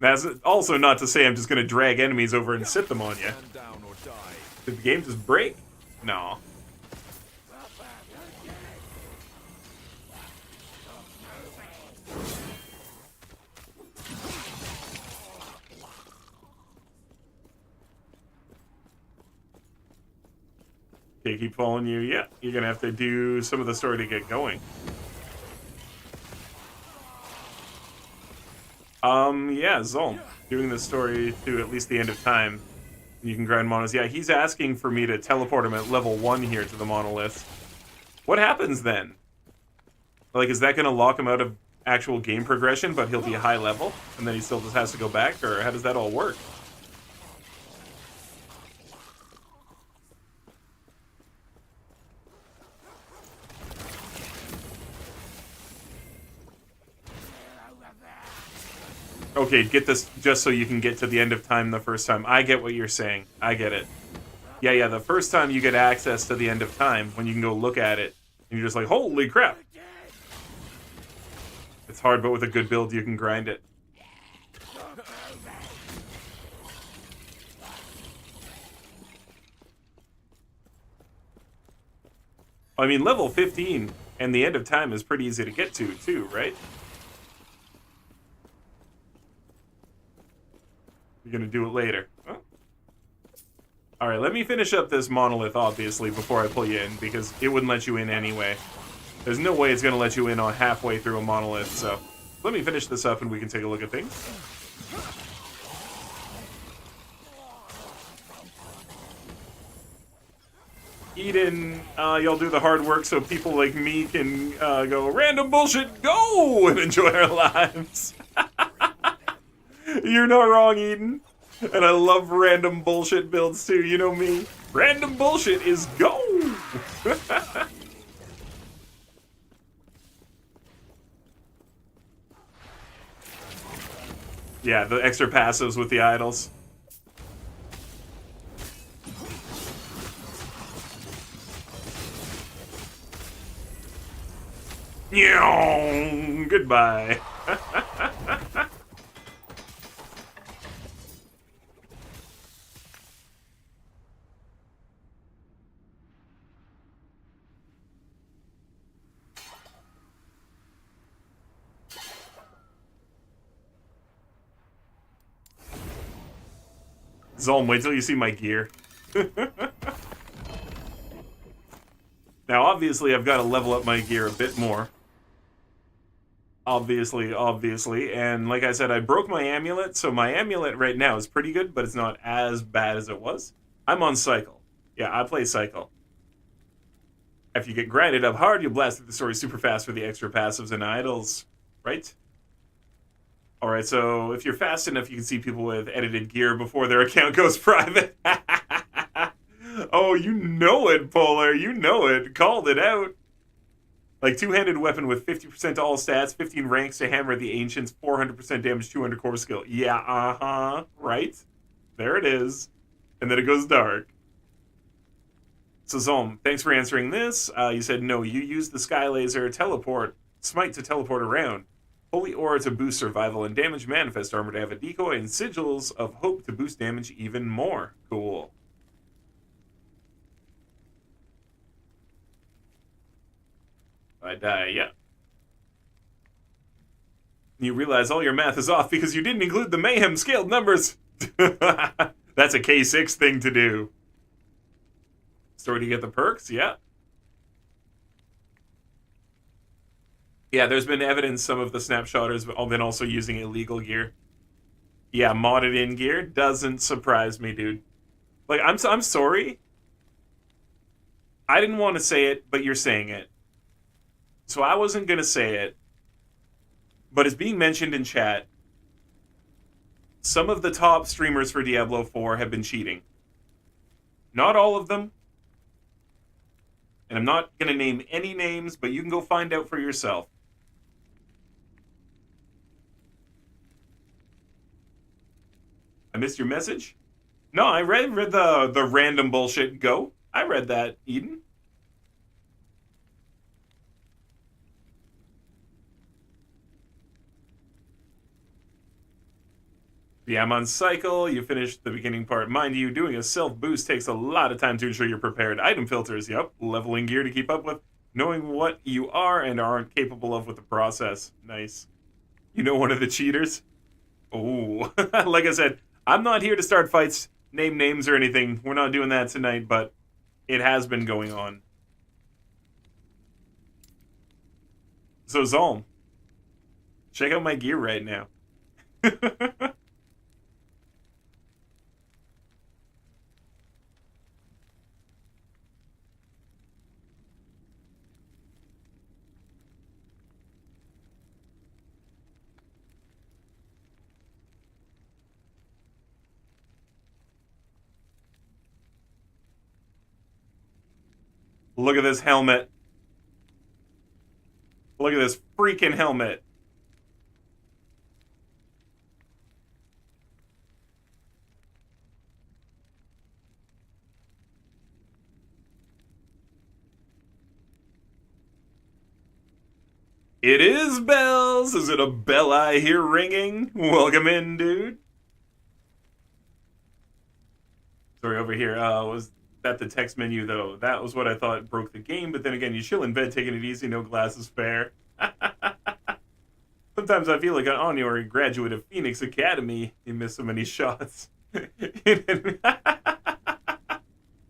That's also not to say I'm just going to drag enemies over and sit them on you. Did the game just break? No. Okay, keep following you. Yeah, you're going to have to do some of the story to get going. Yeah, Zolm. Doing the story to at least the end of time. You can grind monos. Yeah, he's asking for me to teleport him at level 1 here to the monolith. What happens then? Like, is that going to lock him out of actual game progression, but he'll be high level, and then he still just has to go back? Or how does that all work? Okay, get this just so you can get to the end of time the first time. I get what you're saying. I get it. Yeah, the first time you get access to the end of time, when you can go look at it, and you're just like, holy crap! It's hard, but with a good build, you can grind it. I mean, level 15 and the end of time is pretty easy to get to, too, right? You're gonna do it later. Huh? Alright, let me finish up this monolith, obviously, before I pull you in, because it wouldn't let you in anyway. There's no way it's gonna let you in on halfway through a monolith, so let me finish this up and we can take a look at things. Eden, y'all do the hard work so people like me can go, random bullshit, go! And enjoy our lives. You're not wrong, Eden. And I love random bullshit builds too, you know me. Random bullshit is go! Yeah, the extra passives with the idols. Goodbye. Zolm, wait till you see my gear. Now, obviously, I've got to level up my gear a bit more. Obviously. And like I said, I broke my amulet, so my amulet right now is pretty good, but it's not as bad as it was. I'm on Cycle. Yeah, I play Cycle. If you get grinded up hard, you'll blast through the story super fast for the extra passives and idols. Right? Alright, so if you're fast enough, you can see people with edited gear before their account goes private. Oh, you know it, Polar. You know it. Called it out. Like, two-handed weapon with 50% to all stats, 15 ranks to hammer the ancients, 400% damage, 200 core skill. Yeah, right? There it is. And then it goes dark. So, Zolm, thanks for answering this. You said, no, you use the Sky Laser teleport, smite to teleport around. Holy Aura to boost survival and damage, Manifest Armor to have a decoy, and Sigils of Hope to boost damage even more. Cool. I die, yeah. You realize all your math is off because you didn't include the Mayhem scaled numbers. That's a K6 thing to do. Story to get the perks, yeah. Yeah, there's been evidence some of the snapshotters have been also using illegal gear. Yeah, modded in gear doesn't surprise me, dude. Like, I'm sorry. I didn't want to say it, but you're saying it. So I wasn't going to say it. But it's being mentioned in chat. Some of the top streamers for Diablo 4 have been cheating. Not all of them. And I'm not going to name any names, but you can go find out for yourself. I missed your message? No, I read the random bullshit go. I read that, Eden. Yeah, I'm on cycle. You finished the beginning part. Mind you, doing a self-boost takes a lot of time to ensure you're prepared. Item filters, yep. Leveling gear to keep up with. Knowing what you are and aren't capable of with the process. Nice. You know one of the cheaters? Oh, like I said, I'm not here to start fights, name names or anything. We're not doing that tonight, but it has been going on. So, Zolm, check out my gear right now. Look at this helmet. Look at this freaking helmet. It is bells. Is it a bell I hear ringing? Welcome in, dude. Sorry, over here. Was that the text menu, though? That was what I thought broke the game, but then again, you chill in bed, taking it easy, no glasses fair. Sometimes I feel like an honorary graduate of Phoenix Academy. You miss so many shots. That's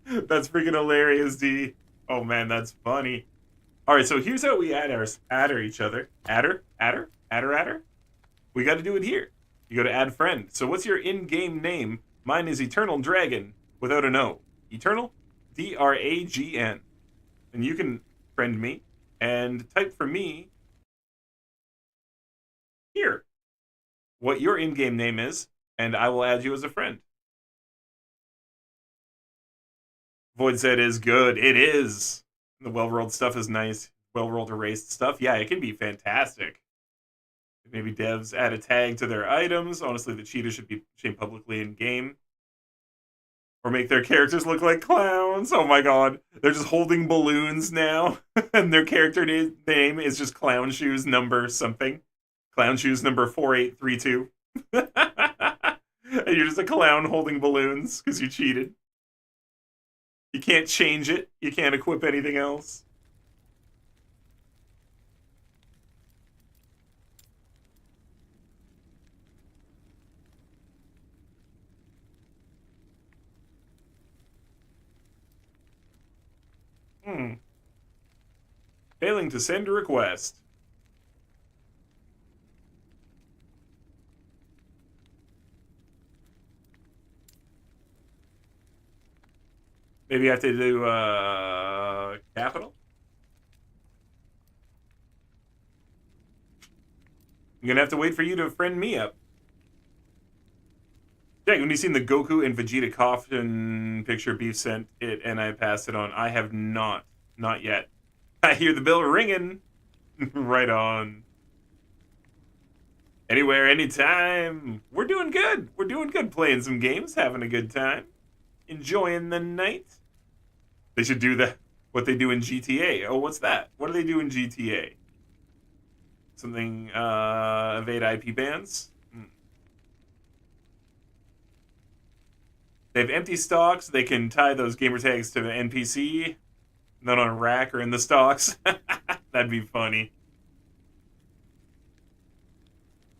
freaking hilarious, D. Oh, man, that's funny. All right, so here's how we add each other. Adder. We got to do it here. You go to add friend. So what's your in-game name? Mine is Eternal Dragon without an O. Eternal, D-R-A-G-N. And you can friend me and type for me here what your in-game name is, and I will add you as a friend. Void said is good. It is. The well-rolled stuff is nice. Well-rolled erased stuff. Yeah, it can be fantastic. Maybe devs add a tag to their items. Honestly, the cheaters should be shamed publicly in-game. Or make their characters look like clowns. Oh my god. They're just holding balloons now. And their character name is just Clown Shoes number something. Clown Shoes number 4832. And you're just a clown holding balloons because you cheated. You can't change it. You can't equip anything else. Failing to send a request. Maybe you have to do capital? I'm gonna have to wait for you to friend me up. Jack, when you seen the Goku and Vegeta coffin picture, Beef sent it and I passed it on. I have not. Not yet. I hear the bell ringing. Right on. Anywhere, anytime. We're doing good. We're doing good playing some games, having a good time. Enjoying the night. They should do what they do in GTA. Oh, what's that? What do they do in GTA? Something, evade IP bans. They have empty stocks. They can tie those gamer tags to the NPC. Not on a rack or in the stocks. That'd be funny.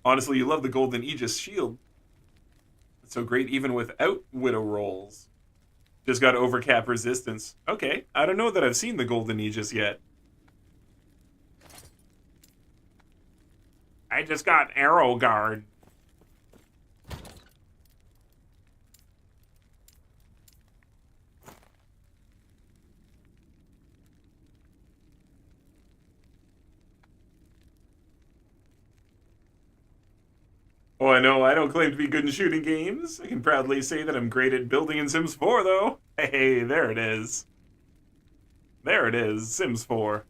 Honestly, you love the Golden Aegis shield. It's so great even without Widow rolls. Just got overcap resistance. Okay, I don't know that I've seen the Golden Aegis yet. I just got Arrow Guard. Oh, I know, I don't claim to be good in shooting games. I can proudly say that I'm great at building in Sims 4, though. Hey, there it is. There it is, Sims 4.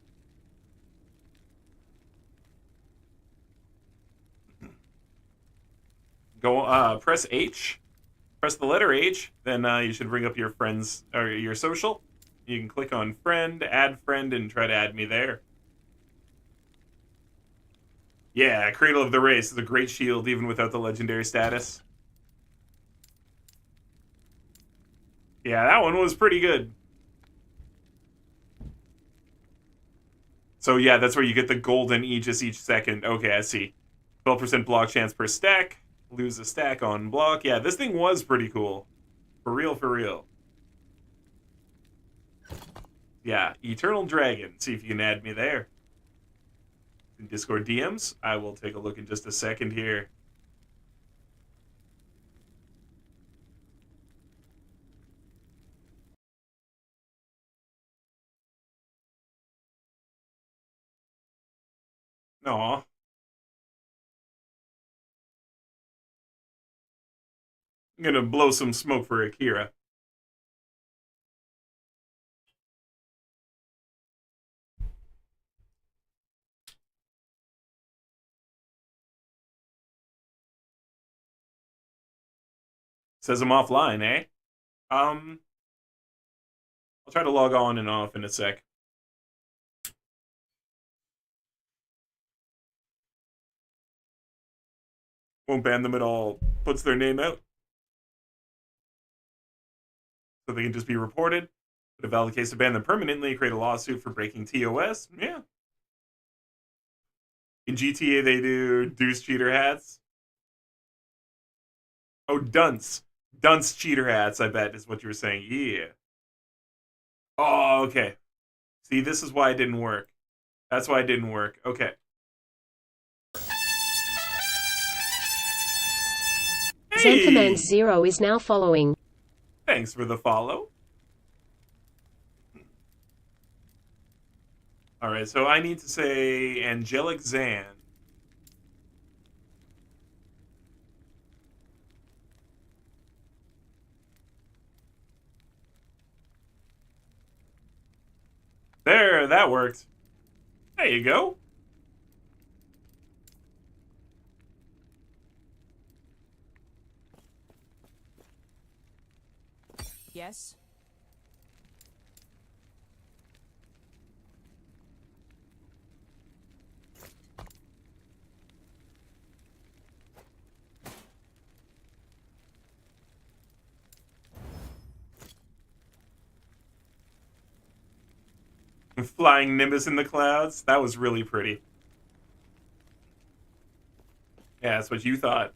Go, press H. Press the letter H, then you should bring up your friends, or your social. You can click on friend, add friend, and try to add me there. Yeah, Cradle of the Race is a great shield even without the legendary status. Yeah, that one was pretty good. So yeah, that's where you get the Golden Aegis each second. Okay, I see. 12% block chance per stack. Lose a stack on block. Yeah, this thing was pretty cool. For real, for real. Yeah, Eternal Dragon. See if you can add me there. In Discord DMs, I will take a look in just a second here. Aw. I'm gonna blow some smoke for Akira. Says I'm offline, eh? I'll try to log on and off in a sec. Won't ban them at all. Puts their name out. So they can just be reported. But if valid case to ban them permanently, create a lawsuit for breaking TOS. Yeah. In GTA, they do Deuce cheater hats. Oh, dunce. Dunce cheater hats, I bet, is what you were saying. Yeah. Oh, okay. See, this is why it didn't work. That's why it didn't work. Okay. Hey! Command 0 is now following. Thanks for the follow. Alright, so I need to say Angelic Zan. There, that worked. There you go. Yes. Flying Nimbus in the clouds. That was really pretty. Yeah, that's what you thought.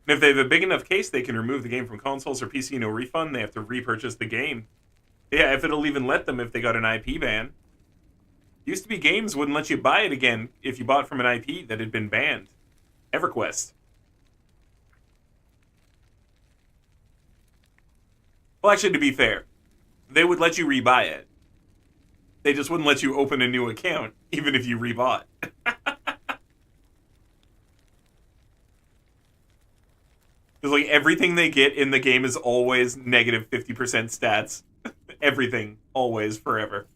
And if they have a big enough case, they can remove the game from consoles or PC, no refund. They have to repurchase the game. Yeah, if it'll even let them if they got an IP ban. Used to be games wouldn't let you buy it again if you bought from an IP that had been banned. EverQuest. Well, actually, to be fair, they would let you rebuy it. They just wouldn't let you open a new account, even if you rebought. Because, like, everything they get in the game is always negative 50% stats. Everything. Always. Forever.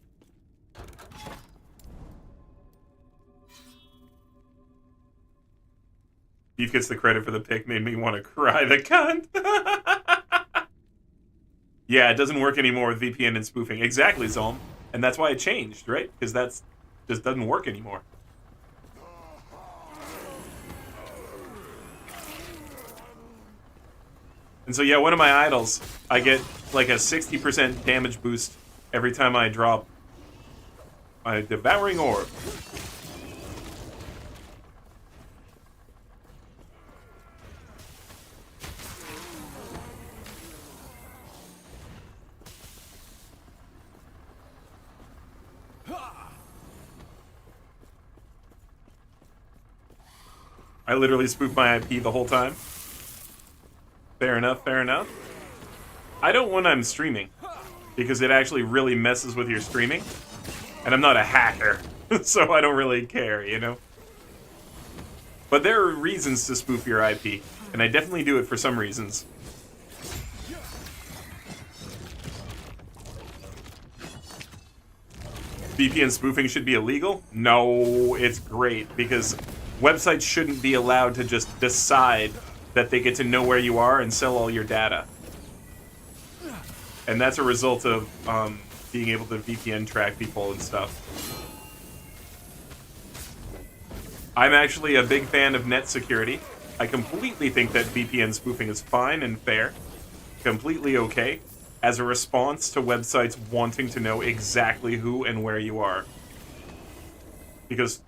Beef gets the credit for the pick, made me want to cry. The cunt! Yeah, it doesn't work anymore with VPN and spoofing. Exactly, Zolm. And that's why it changed, right? Because that's just doesn't work anymore. And so yeah, one of my idols, I get like a 60% damage boost every time I drop my Devouring Orb. I literally spoof my IP the whole time. Fair enough, fair enough. I don't when I'm streaming, because it actually really messes with your streaming. And I'm not a hacker, so I don't really care, you know? But there are reasons to spoof your IP, and I definitely do it for some reasons. VPN spoofing should be illegal? No, it's great, because websites shouldn't be allowed to just decide that they get to know where you are and sell all your data. And that's a result of being able to VPN track people and stuff. I'm actually a big fan of net security. I completely think that VPN spoofing is fine and fair. Completely okay. As a response to websites wanting to know exactly who and where you are. Because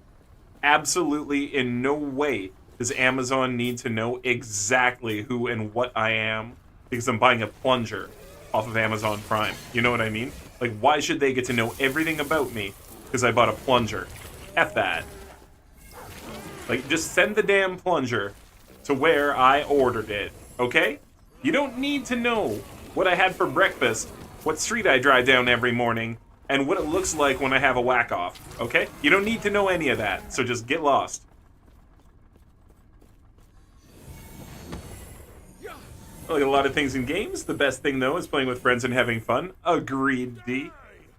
absolutely in no way does Amazon need to know exactly who and what I am because I'm buying a plunger off of Amazon Prime. You know what I mean? Like, why should they get to know everything about me because I bought a plunger? F that. Like, just send the damn plunger to where I ordered it, okay? You don't need to know what I had for breakfast, what street I drive down every morning, and what it looks like when I have a whack-off, okay? You don't need to know any of that, so just get lost. Like a lot of things in games, the best thing, though, is playing with friends and having fun. Agreed, D.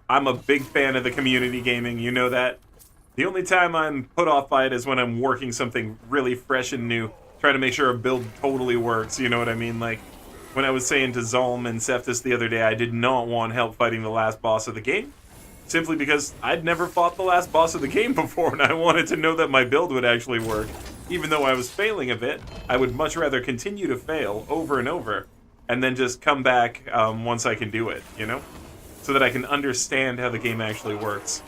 I'm a big fan of the community gaming, you know that? The only time I'm put off by it is when I'm working something really fresh and new, trying to make sure a build totally works, you know what I mean? Like, when I was saying to Zalm and Cephas the other day, I did not want help fighting the last boss of the game, simply because I'd never fought the last boss of the game before, and I wanted to know that my build would actually work. Even though I was failing a bit, I would much rather continue to fail over and over, and then just come back once I can do it, you know? So that I can understand how the game actually works.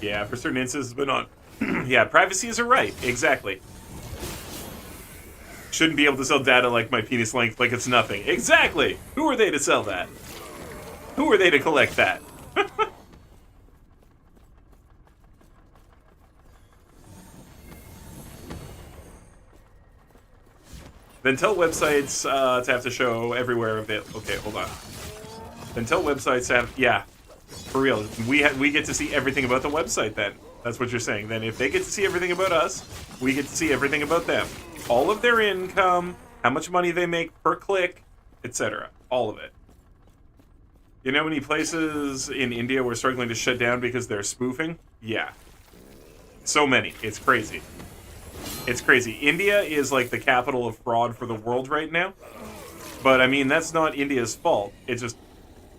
Yeah, for certain instances, but not. Yeah, privacy is a right, exactly. Shouldn't be able to sell data like my penis length like it's nothing. Exactly! Who are they to sell that? Who are they to collect that? Then tell websites to have to show everywhere of it. Okay, hold on. Then tell websites to have... Yeah, for real. We get to see everything about the website then. That's what you're saying. Then if they get to see everything about us, we get to see everything about them. All of their income, how much money they make per click, etc. All of it. You know how many places in India were struggling to shut down because they're spoofing? Yeah. So many. It's crazy. It's crazy. India is like the capital of fraud for the world right now. But, I mean, that's not India's fault. It's just...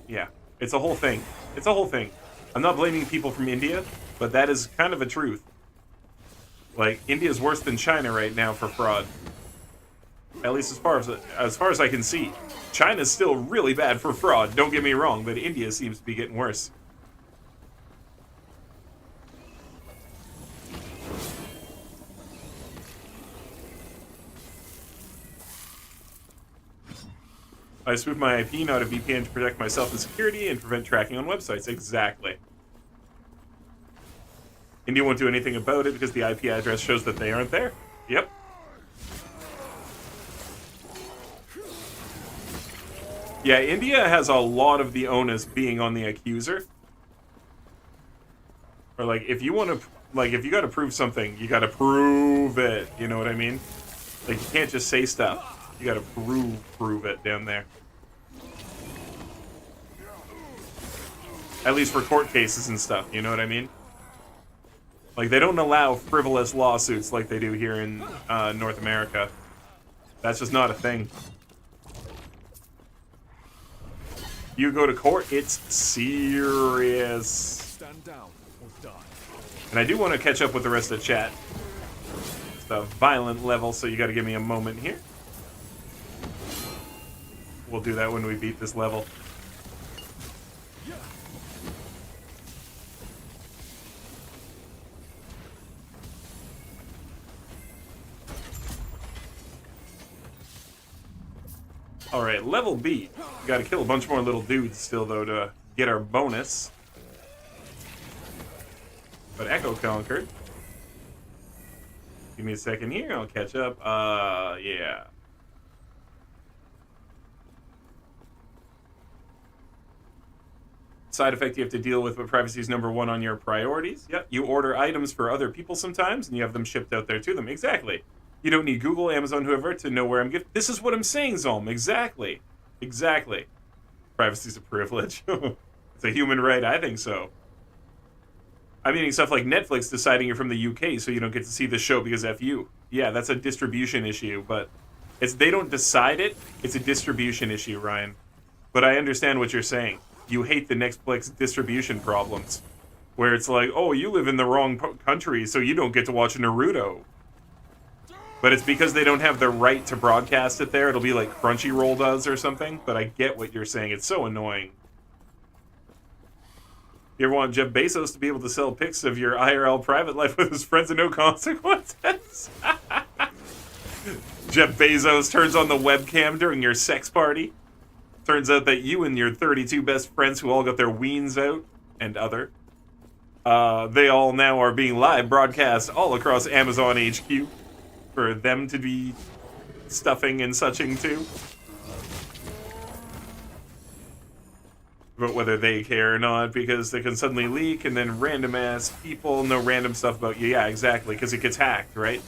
Yeah. It's a whole thing. It's a whole thing. I'm not blaming people from India, but that is kind of a truth. Like, India's worse than China right now for fraud. At least as far as I can see. China's still really bad for fraud, don't get me wrong, but India seems to be getting worse. I spoof my IP, not a VPN, to protect myself and security and prevent tracking on websites. Exactly. India won't do anything about it because the IP address shows that they aren't there. Yep. Yeah, India has a lot of the onus being on the accuser. Or, like, if you want to... Like, if you gotta prove something, you gotta prove it. You know what I mean? Like, you can't just say stuff. You gotta prove it down there. At least for court cases and stuff, you know what I mean? Like, they don't allow frivolous lawsuits like they do here in North America. That's just not a thing. You go to court, it's serious. Stand down or die. And I do want to catch up with the rest of the chat. It's the violent level, so you got to give me a moment here. We'll do that when we beat this level. Alright, level B. Gotta kill a bunch more little dudes still, though, to get our bonus. But Echo conquered. Give me a second here, I'll catch up. Yeah. Side effect you have to deal with, but privacy is number one on your priorities. Yep, you order items for other people sometimes, and you have them shipped out there to them. Exactly. You don't need Google, Amazon, whoever to know where I'm getting. This is what I'm saying, Zolm. Exactly. Exactly. Privacy's a privilege. It's a human right. I think so. I'm meaning stuff like Netflix deciding you're from the UK so you don't get to see the show because F you. Yeah, that's a distribution issue, but they don't decide it. It's a distribution issue, Ryan. But I understand what you're saying. You hate the Netflix distribution problems, where it's like, oh, you live in the wrong country, so you don't get to watch Naruto. But it's because they don't have the right to broadcast it there. It'll be like Crunchyroll does or something. But I get what you're saying. It's so annoying. You ever want Jeff Bezos to be able to sell pics of your IRL private life with his friends and no consequences? Jeff Bezos turns on the webcam during your sex party. Turns out that you and your 32 best friends who all got their weens out and other, they all now are being live broadcast all across Amazon HQ for them to be stuffing and suching to. But whether they care or not, because they can suddenly leak and then random ass people know random stuff about you. Yeah, exactly, because it gets hacked, right?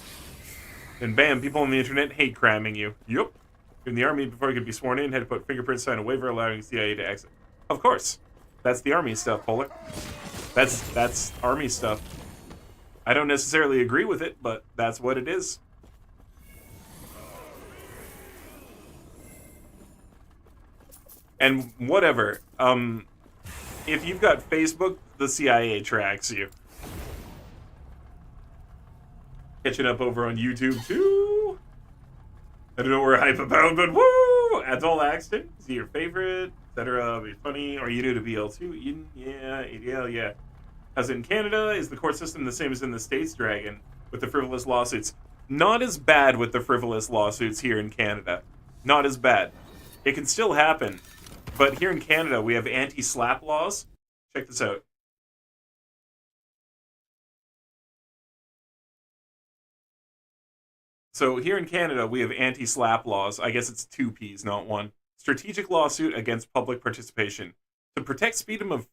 And bam, people on the internet hate cramming you. Yup. In the army, before you could be sworn in, had to put fingerprints, sign a waiver allowing CIA to exit. Of course. That's the army stuff, Polar. That's army stuff. I don't necessarily agree with it, but that's what it is. And whatever. If you've got Facebook, the CIA tracks you. Catching up over on YouTube, too. I don't know where hype about, but woo! Adol Axton, is he your favorite? Etc. Be funny. Are you new to BL2? Eden? Yeah. As in Canada, is the court system the same as in the States, Dragon? With the frivolous lawsuits? Not as bad with the frivolous lawsuits here in Canada. Not as bad. It can still happen. But here in Canada, we have anti-slap laws. Check this out. So here in Canada, we have anti-slap laws. I guess it's 2 Ps, not 1. Strategic lawsuit against public participation. To protect freedom of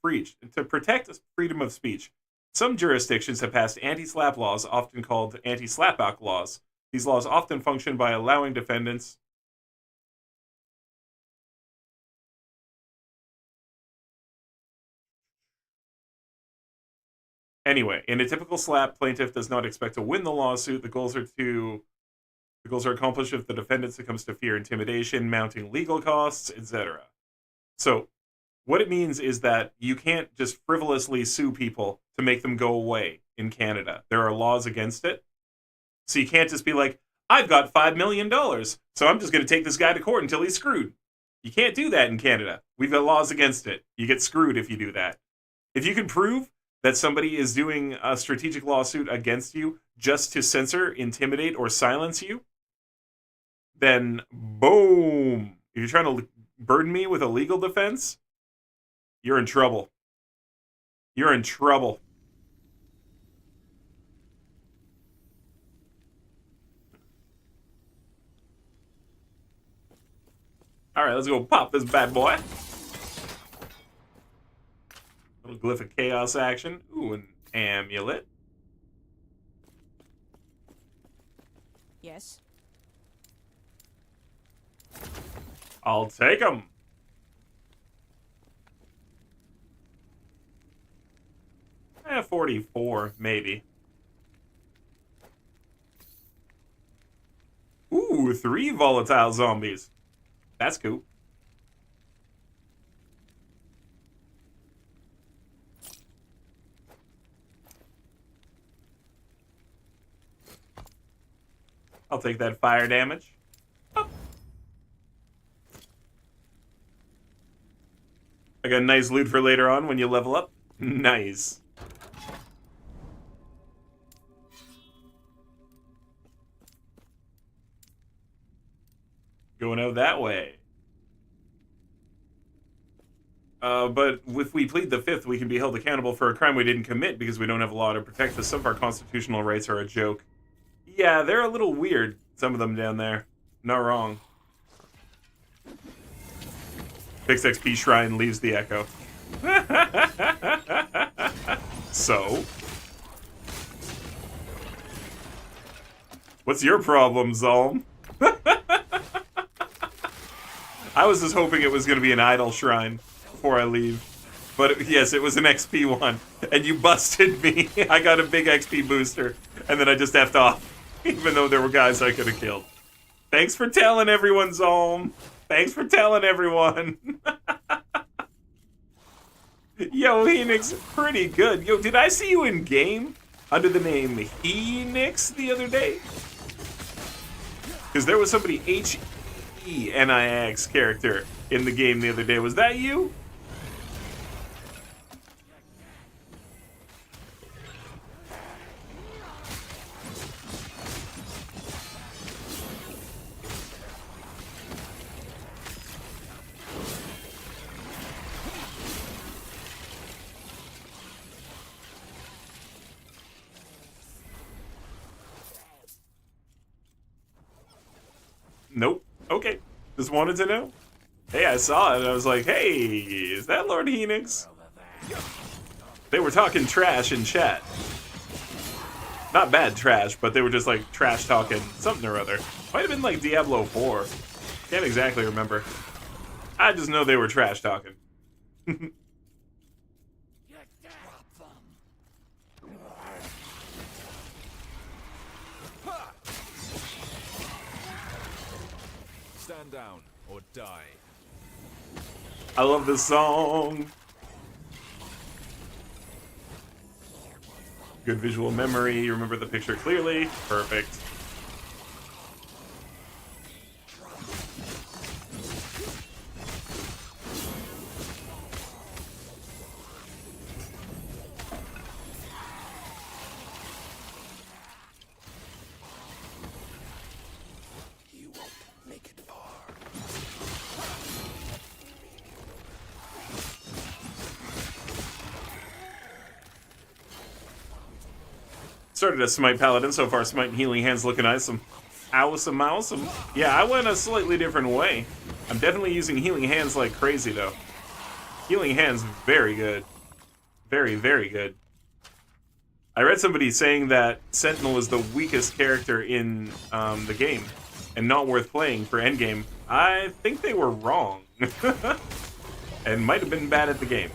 speech. Some jurisdictions have passed anti-slap laws, often called anti-slapback laws. These laws often function by allowing defendants Anyway, in a typical slap, plaintiff does not expect to win the lawsuit. The goals are accomplished if the defendant succumbs to fear, intimidation, mounting legal costs, etc. So, what it means is that you can't just frivolously sue people to make them go away in Canada. There are laws against it. So you can't just be like, I've got $5 million, so I'm just going to take this guy to court until he's screwed. You can't do that in Canada. We've got laws against it. You get screwed if you do that. If you can prove that somebody is doing a strategic lawsuit against you just to censor, intimidate, or silence you, then boom. If you're trying to burden me with a legal defense, you're in trouble. You're in trouble. All right, let's go pop this bad boy. Little glyph of chaos action. Ooh, an amulet. Yes. I'll take them. Eh, 44, maybe. Ooh, 3 volatile zombies. That's cool. I'll take that fire damage. Oh. I got nice loot for later on when you level up. Nice. Going out that way. But if we plead the fifth, we can be held accountable for a crime we didn't commit because we don't have a law to protect us. Some of our constitutional rights are a joke. Yeah, they're a little weird, some of them down there. Not wrong. Fixed XP Shrine leaves the echo. So? What's your problem, Zalm? I was just hoping it was going to be an idle shrine before I leave. But yes, it was an XP one. And you busted me. I got a big XP booster. And then I just effed off. Even though there were guys I could have killed. Thanks for telling everyone, Zalm. Thanks for telling everyone. Yo, Henix, pretty good. Yo, did I see you in game under the name Henix the other day? Because there was somebody Henix character in the game the other day. Was that you? Nope. Okay. Just wanted to know. Hey, I saw it. I was like, hey, is that Lord Henix? They were talking trash in chat. Not bad trash, but they were just like trash talking something or other. Might have been like Diablo 4. Can't exactly remember. I just know they were trash talking. Stand down or die. I love this song. Good visual memory. You remember the picture clearly. Perfect. Started a Smite Paladin, so far Smite and Healing Hands looking awesome. Awesome. Yeah, I went a slightly different way. I'm definitely using Healing Hands like crazy, though. Healing Hands, very good. Very, very good. I read somebody saying that Sentinel is the weakest character in the game, and not worth playing for endgame. I think they were wrong. And might have been bad at the game.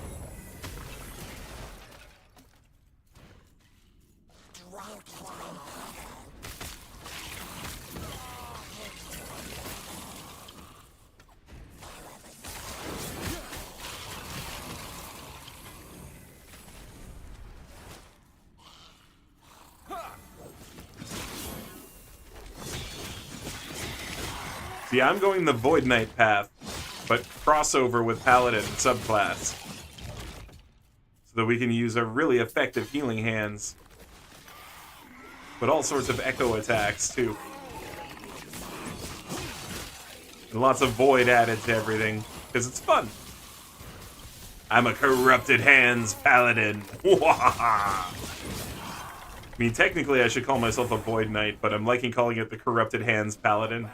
See, I'm going the Void Knight path, but crossover with Paladin subclass. So that we can use a really effective Healing Hands. But all sorts of echo attacks, too. And lots of Void added to everything, because it's fun. I'm a Corrupted Hands Paladin. I mean, technically I should call myself a Void Knight, but I'm liking calling it the Corrupted Hands Paladin.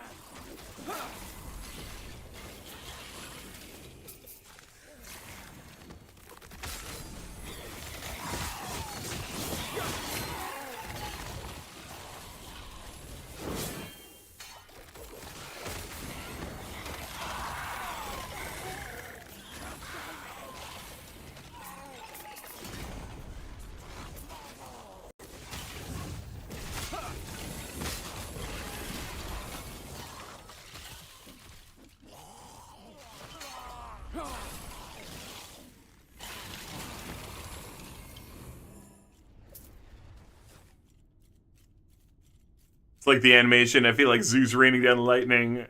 It's like the animation. I feel like Zeus raining down lightning,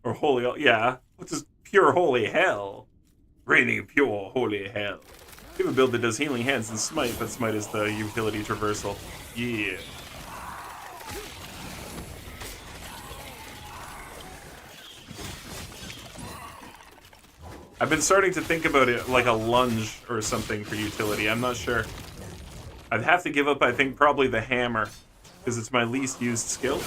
or holy, yeah. What's this pure holy hell? Raining pure holy hell. We have a build that does healing hands and smite, but smite is the utility traversal. Yeah. I've been starting to think about it like a lunge or something for utility. I'm not sure. I'd have to give up, I think, probably the hammer, because it's my least used skill.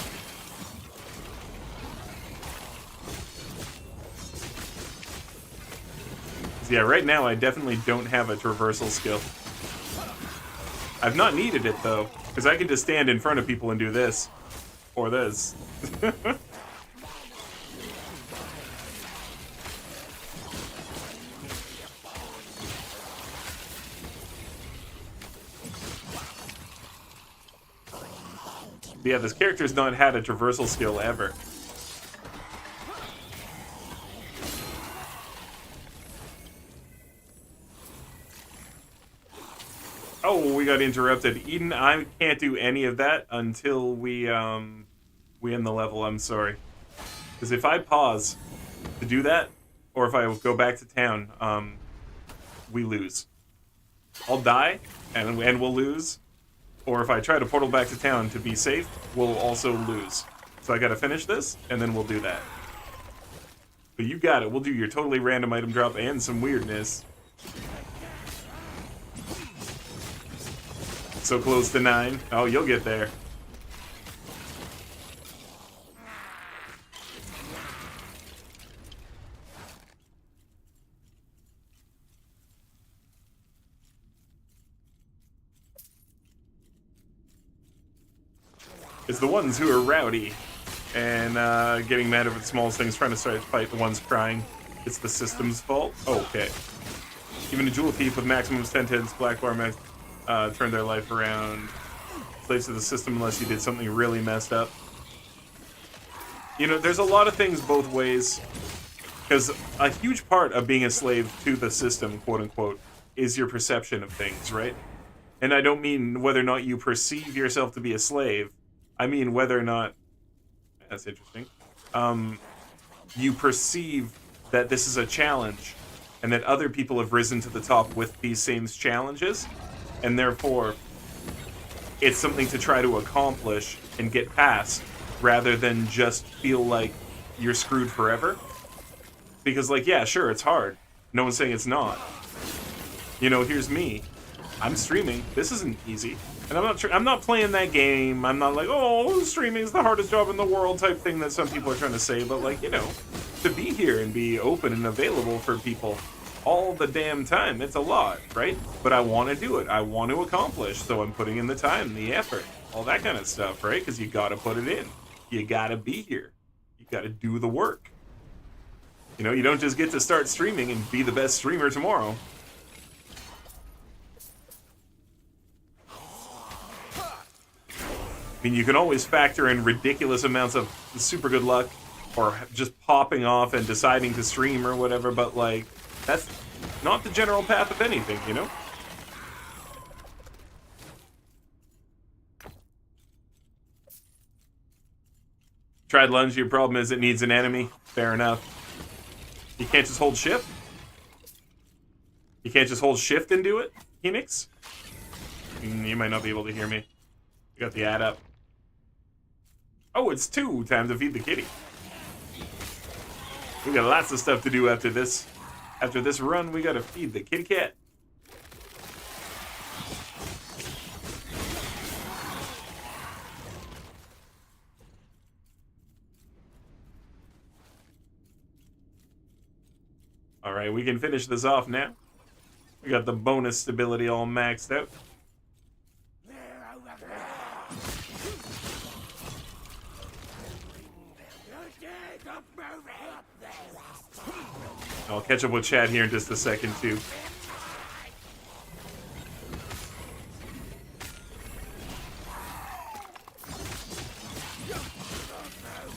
So yeah, right now I definitely don't have a traversal skill. I've not needed it, though, because I can just stand in front of people and do this. Or this. Yeah, this character's not had a traversal skill ever. Oh, we got interrupted. Eden, I can't do any of that until we end the level, I'm sorry. Because if I pause to do that, or if I go back to town, we lose. I'll die, and we'll lose. Or if I try to portal back to town to be safe, we'll also lose. So I gotta finish this, and then we'll do that. But you got it. We'll do your totally random item drop and some weirdness. So close to 9. Oh, you'll get there. It's the ones who are rowdy and getting mad over the smallest things, trying to start a fight, the ones crying. It's the system's fault? Oh, okay. Even a jewel thief with maximum 10 hits, black bar max, turned their life around. Slaves to the system unless you did something really messed up. You know, there's a lot of things both ways. Because a huge part of being a slave to the system, quote unquote, is your perception of things, right? And I don't mean whether or not you perceive yourself to be a slave. I mean whether or not, that's interesting, you perceive that this is a challenge and that other people have risen to the top with these same challenges, and therefore it's something to try to accomplish and get past rather than just feel like you're screwed forever. Because, like, yeah, sure, it's hard. No one's saying it's not. You know, here's me. I'm streaming. This isn't easy. And I'm not playing that game. I'm not like, oh, streaming is the hardest job in the world type thing that some people are trying to say. But, like, you know, to be here and be open and available for people all the damn time, it's a lot, right? But I want to do it. I want to accomplish. So I'm putting in the time, the effort, all that kind of stuff, right? Because you got to put it in. You got to be here. You got to do the work. You know, you don't just get to start streaming and be the best streamer tomorrow. I mean, you can always factor in ridiculous amounts of super good luck or just popping off and deciding to stream or whatever, but, like, that's not the general path of anything, you know? Tried lunge, your problem is it needs an enemy. Fair enough. You can't just hold shift? You can't just hold shift and do it, Phoenix? You might not be able to hear me. You got the ad up. Oh, it's 2 time to feed the kitty. We got lots of stuff to do after this. After this run, we gotta feed the kitty cat. Alright, we can finish this off now. We got the bonus stability all maxed out. I'll catch up with Chad here in just a second, too.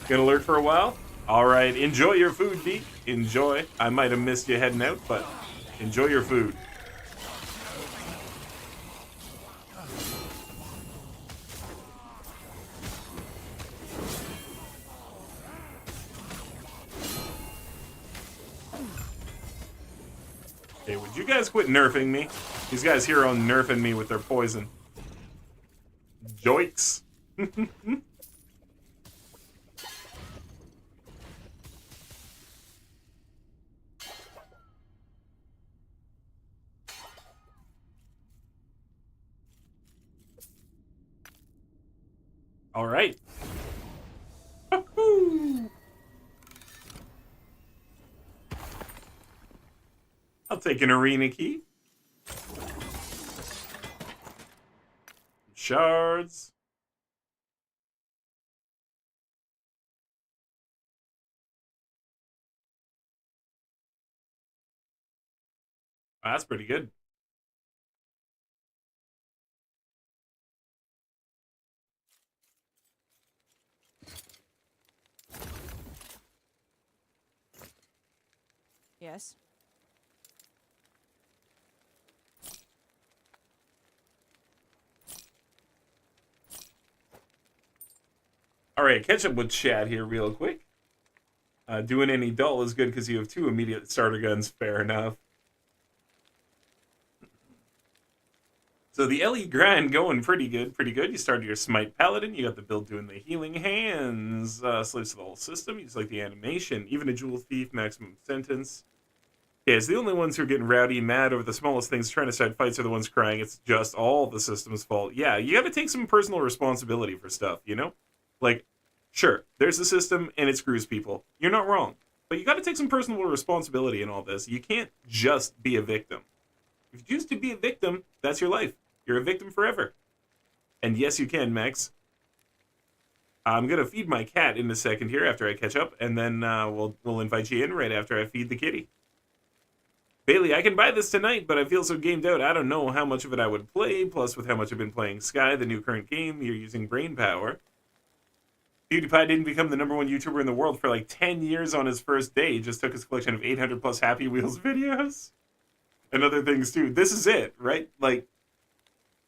Gonna lurk for a while? Alright, enjoy your food, Deke. Enjoy. I might have missed you heading out, but enjoy your food. Okay, would you guys quit nerfing me? These guys here are nerfing me with their poison. Joiks. All right. I'll take an arena key. Shards. Oh, that's pretty good. Yes. All right, catch up with Chad here real quick. Doing any dull is good because you have 2 immediate starter guns. Fair enough. So the LE grind going pretty good, You started your Smite Paladin. You got the build doing the healing hands. Slaves to the whole system. You just like the animation. Even a Jewel Thief, maximum sentence. Yeah, it's the only ones who are getting rowdy, mad over the smallest things, trying to start fights are the ones crying. It's just all the system's fault. Yeah, you got to take some personal responsibility for stuff, you know? Like, sure, there's a system and it screws people. You're not wrong. But you got to take some personal responsibility in all this. You can't just be a victim. If you choose to be a victim, that's your life. You're a victim forever. And yes, you can, Max. I'm going to feed my cat in a second here after I catch up, and then we'll invite you in right after I feed the kitty. Bailey, I can buy this tonight, but I feel so gamed out. I don't know how much of it I would play, plus with how much I've been playing Sky, the new current game, you're using brain power. PewDiePie didn't become the #1 YouTuber in the world for like 10 years on his first day. He just took his collection of 800 plus Happy Wheels videos. And other things too. This is it, right? Like,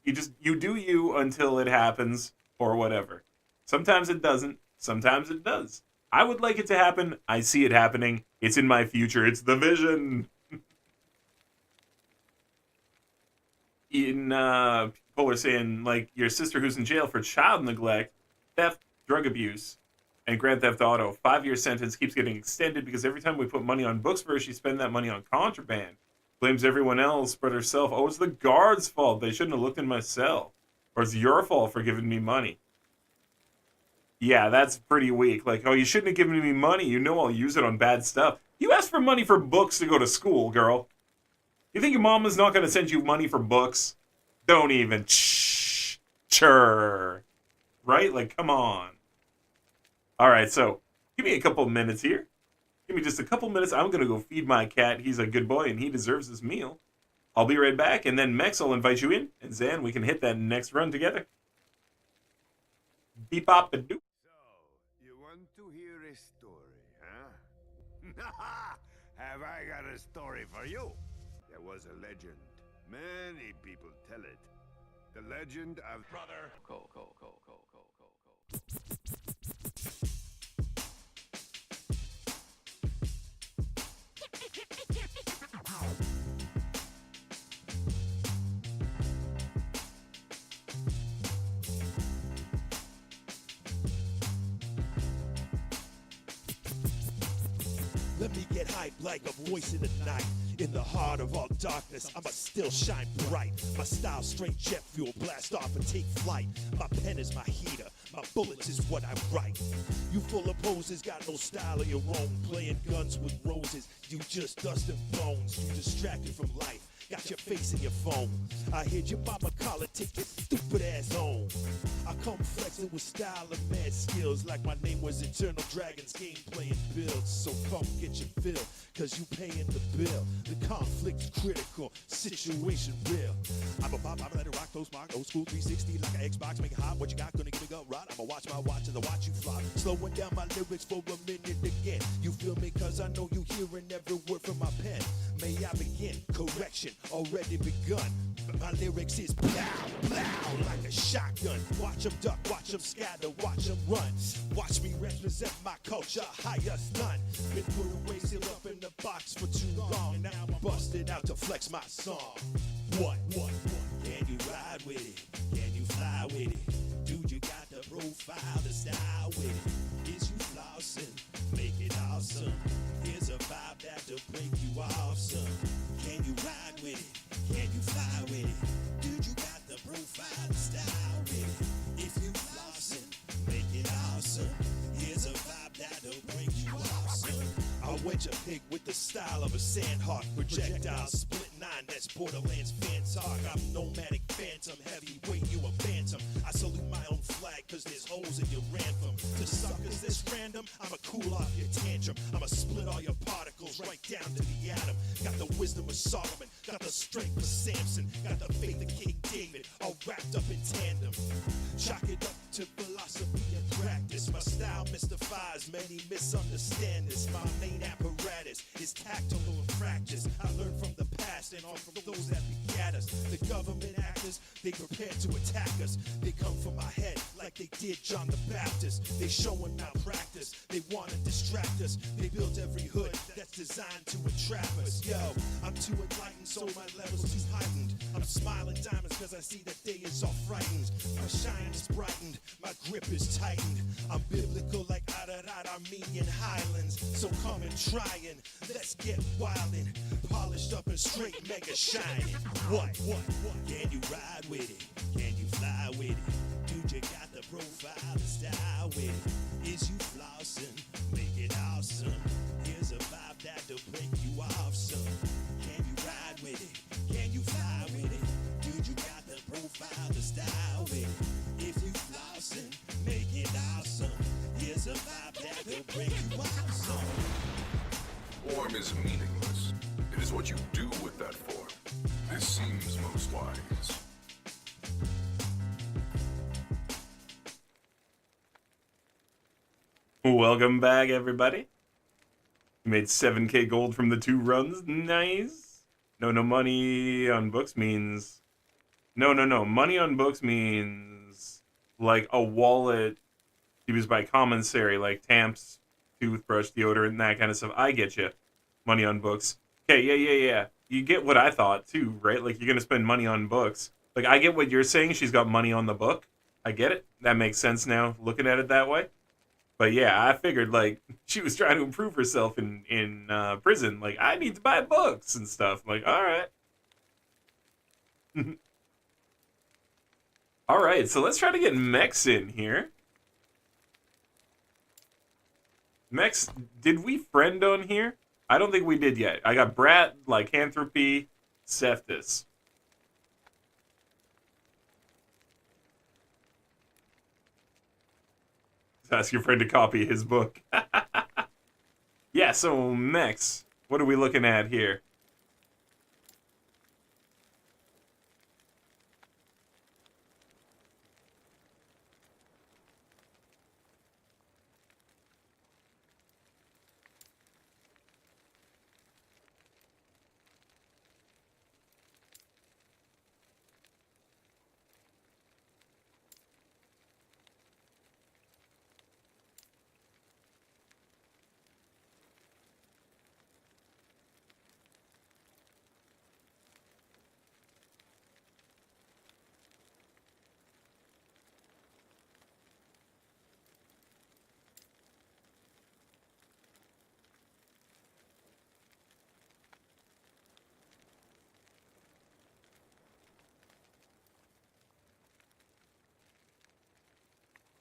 you do you until it happens, or whatever. Sometimes it doesn't, sometimes it does. I would like it to happen, I see it happening, it's in my future, it's the vision. People are saying, like, your sister who's in jail for child neglect, theft, drug abuse, and Grand Theft Auto. 5-year sentence keeps getting extended because every time we put money on books for her, she spends that money on contraband. Blames everyone else but herself. Oh, it's the guard's fault. They shouldn't have looked in my cell. Or it's your fault for giving me money. Yeah, that's pretty weak. Like, oh, you shouldn't have given me money. You know I'll use it on bad stuff. You asked for money for books to go to school, girl. You think your mama's not going to send you money for books? Don't even. Sure. Right? Like, come on. All right, so give me a couple minutes here. Give me just a couple minutes. I'm going to go feed my cat. He's a good boy, and he deserves his meal. I'll be right back, and then Mex, I'll invite you in. And Zan, we can hit that next run together. Beep-bop-a-doop. So, you want to hear a story, huh? Have I got a story for you? There was a legend. Many people tell it. The legend of Brother. Go. Let me get hype like a voice in the night. In the heart of all darkness, I'ma still shine bright. My style straight jet fuel, blast off and take flight. My pen is my heater, my bullets is what I write. You full of poses, got no style of your own. Playing guns with roses, you just dust and bones. You distracted from life, got your face in your phone. I hear your mama call it, take your stupid ass home. I come flexing with style and mad skills, like my name was Eternal Dragons, game playing builds. So come get your fill, cause you paying the bill. The conflict's critical, situation real. I'm a pop, I'm let it rock, those mark, old school 360 like an Xbox, make it hot. What you got, gonna give me go right? I'ma watch my watch as I watch you fly. Slowing down my lyrics for a minute again. You feel me, cause I know you hearing every word from my pen. May I begin? Correction already begun. My lyrics is plow, plow, like a shotgun. Watch them duck, watch them scatter, watch them run. Watch me represent my culture, highest none. Been put away, sealed up in the box for too long, and now I'm busting it out to flex my song. What? Can you ride with it? Can you fly with it? Dude, you got the profile, the style with it. Is you flossing? Make it awesome. Here's a vibe that'll break you off some. Can you ride with it? Can you fly with it? Dude, you got the profile, the style with it. If you flossing, make it awesome. Here's a vibe that'll break you off some. I'll wedge a pig with the style of a sandhawk. Projectile split 9, that's Borderlands fan talk. I'm nomadic phantom, heavyweight, you a phantom. I salute my own flag, cause there's holes in your ransom. To suckers this random, I'ma cool off your tantrum. I'ma split all your particles right down to the atom. Got the wisdom of Solomon, got the strength of Samson, got the faith of King David, all wrapped up in tandem. Chalk it up to philosophy and practice. My style mystifies, many misunderstand this. My main apparatus is tactile and practice. I learned from the past and all from those that begat us. The government actors, they prepare to attack us. They come for my head like they did John the Baptist. They showing malpractice, they want to distract us. They built every hood that's designed to entrap us. Yo, I'm too enlightened, so my level's too heightened. I'm smiling diamonds cause I see that day is all frightened. My shine is brightened, my grip is tightened. I'm biblical like Ararat Armenian Highlands. So come and try and let's get wildin'. Polished up and straight, mega shining. What? Can you ride with it? Can you fly with it? Dude, you got the profile, the style with it. Is you flossing? Make it awesome. Here's a vibe that'll break you off some. Can you ride with it? Can you fly with it? Dude, you got the profile, the style with it. If you flossing, make it awesome. Here's a vibe that'll break you off some. Form is meaningless. It is what you do with that form. This seems most wise. Welcome back, everybody. You made 7k gold from the 2 runs. Nice. No money on books means... No. Money on books means like a wallet used by commissary, like Tamps, toothbrush, deodorant, and that kind of stuff. I get you. Money on books. Okay, yeah. You get what I thought, too, right? Like, you're going to spend money on books. Like, I get what you're saying. She's got money on the book. I get it. That makes sense now, looking at it that way. But yeah, I figured, like, she was trying to improve herself in prison. Like, I need to buy books and stuff. I'm like, all right. All right, so let's try to get Mex in here. Mex, did we friend on here? I don't think we did yet. I got Brat, Lycanthropy, Cephas. Ask your friend to copy his book. Yeah, so Mex, what are we looking at here?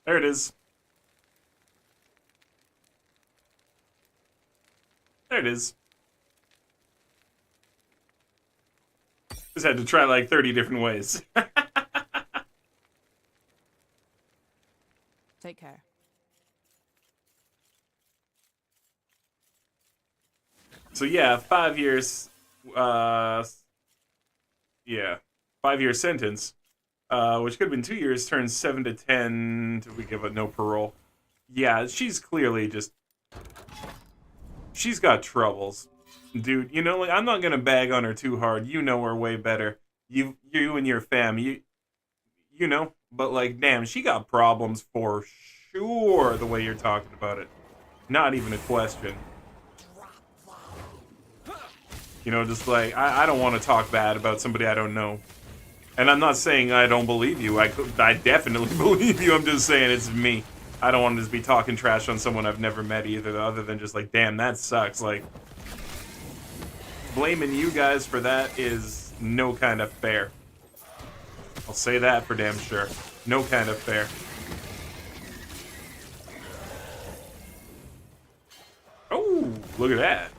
There it is. There it is. Just had to try like 30 different ways. Take care. So yeah, 5 years. 5-year sentence. Which could have been 2 years, turns 7 to 10 till we give a no parole. Yeah, she's clearly just... She's got troubles. Dude, you know, like, I'm not gonna bag on her too hard. You know her way better. You and your fam, you know. But, like, damn, she got problems for sure, the way you're talking about it. Not even a question. You know, just like, I don't want to talk bad about somebody I don't know. And I'm not saying I don't believe you. I definitely believe you. I'm just saying it's me. I don't want to just be talking trash on someone I've never met either, other than just like, damn, that sucks. Like, blaming you guys for that is no kind of fair. I'll say that for damn sure. No kind of fair. Oh, look at that.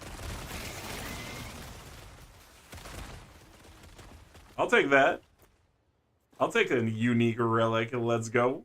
I'll take that. I'll take a unique relic and let's go.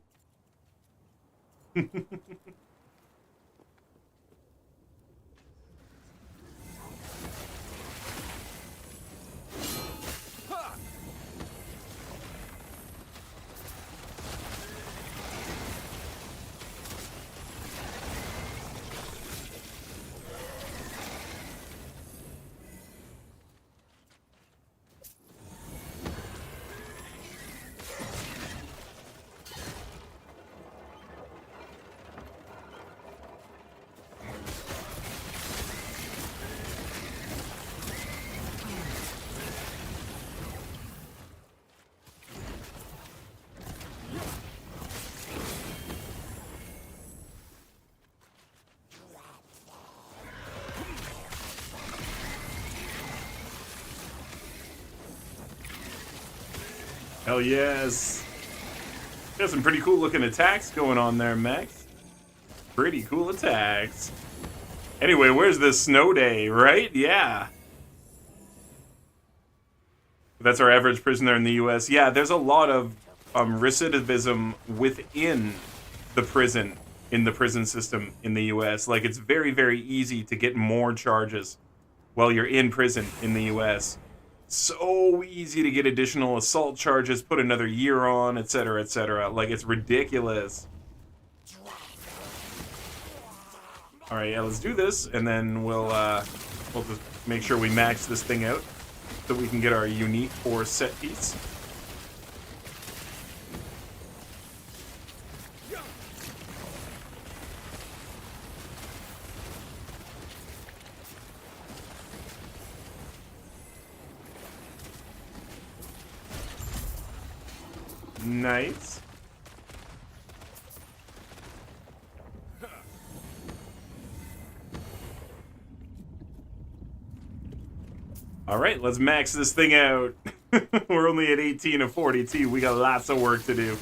Hell yes. Got some pretty cool looking attacks going on there, Max. Pretty cool attacks. Anyway, where's this snow day, right? Yeah. That's our average prisoner in the US. Yeah, there's a lot of recidivism within the prison, in the prison system in the US. Like, it's very, very easy to get more charges while you're in prison in the US. So easy to get additional assault charges, put another year on, etc., etc. Like, it's ridiculous. All right, yeah, let's do this, and then we'll just make sure we max this thing out so we can get our unique 4 set piece. Nice. All right, let's max this thing out. We're only at 18 of 42. We got lots of work to do.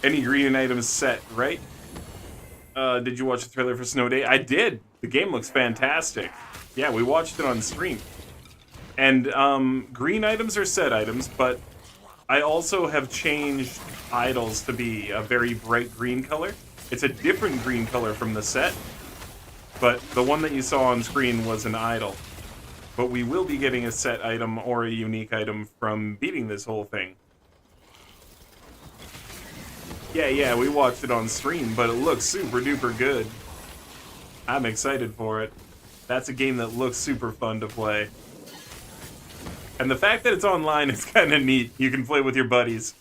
Any green items set, right? Did you watch the trailer for Snow Day? I did. The game looks fantastic. Yeah, we watched it on stream. And green items are set items, but I also have changed idols to be a very bright green color. It's a different green color from the set, but the one that you saw on screen was an idol. But we will be getting a set item or a unique item from beating this whole thing. Yeah, we watched it on stream, but it looks super duper good. I'm excited for it. That's a game that looks super fun to play. And the fact that it's online is kind of neat. You can play with your buddies.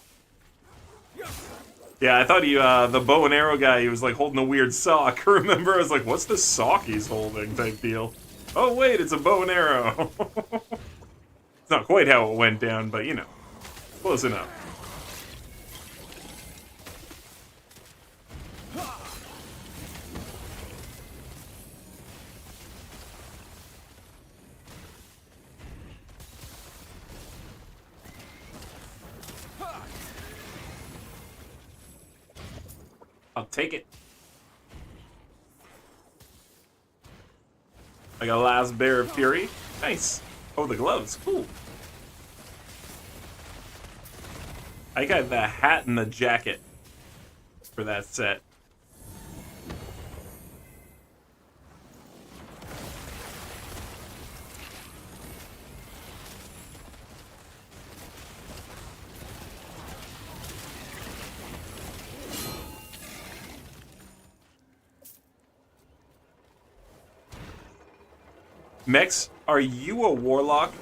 Yeah, I thought the bow and arrow guy, he was like holding a weird sock. Remember? I was like, what's the sock he's holding type deal? Oh wait, it's a bow and arrow. It's not quite how it went down, but you know, close enough. I'll take it. I got a last bear of fury. Nice. Oh, the gloves. Cool. I got the hat and the jacket for that set. Mex, are you a warlock?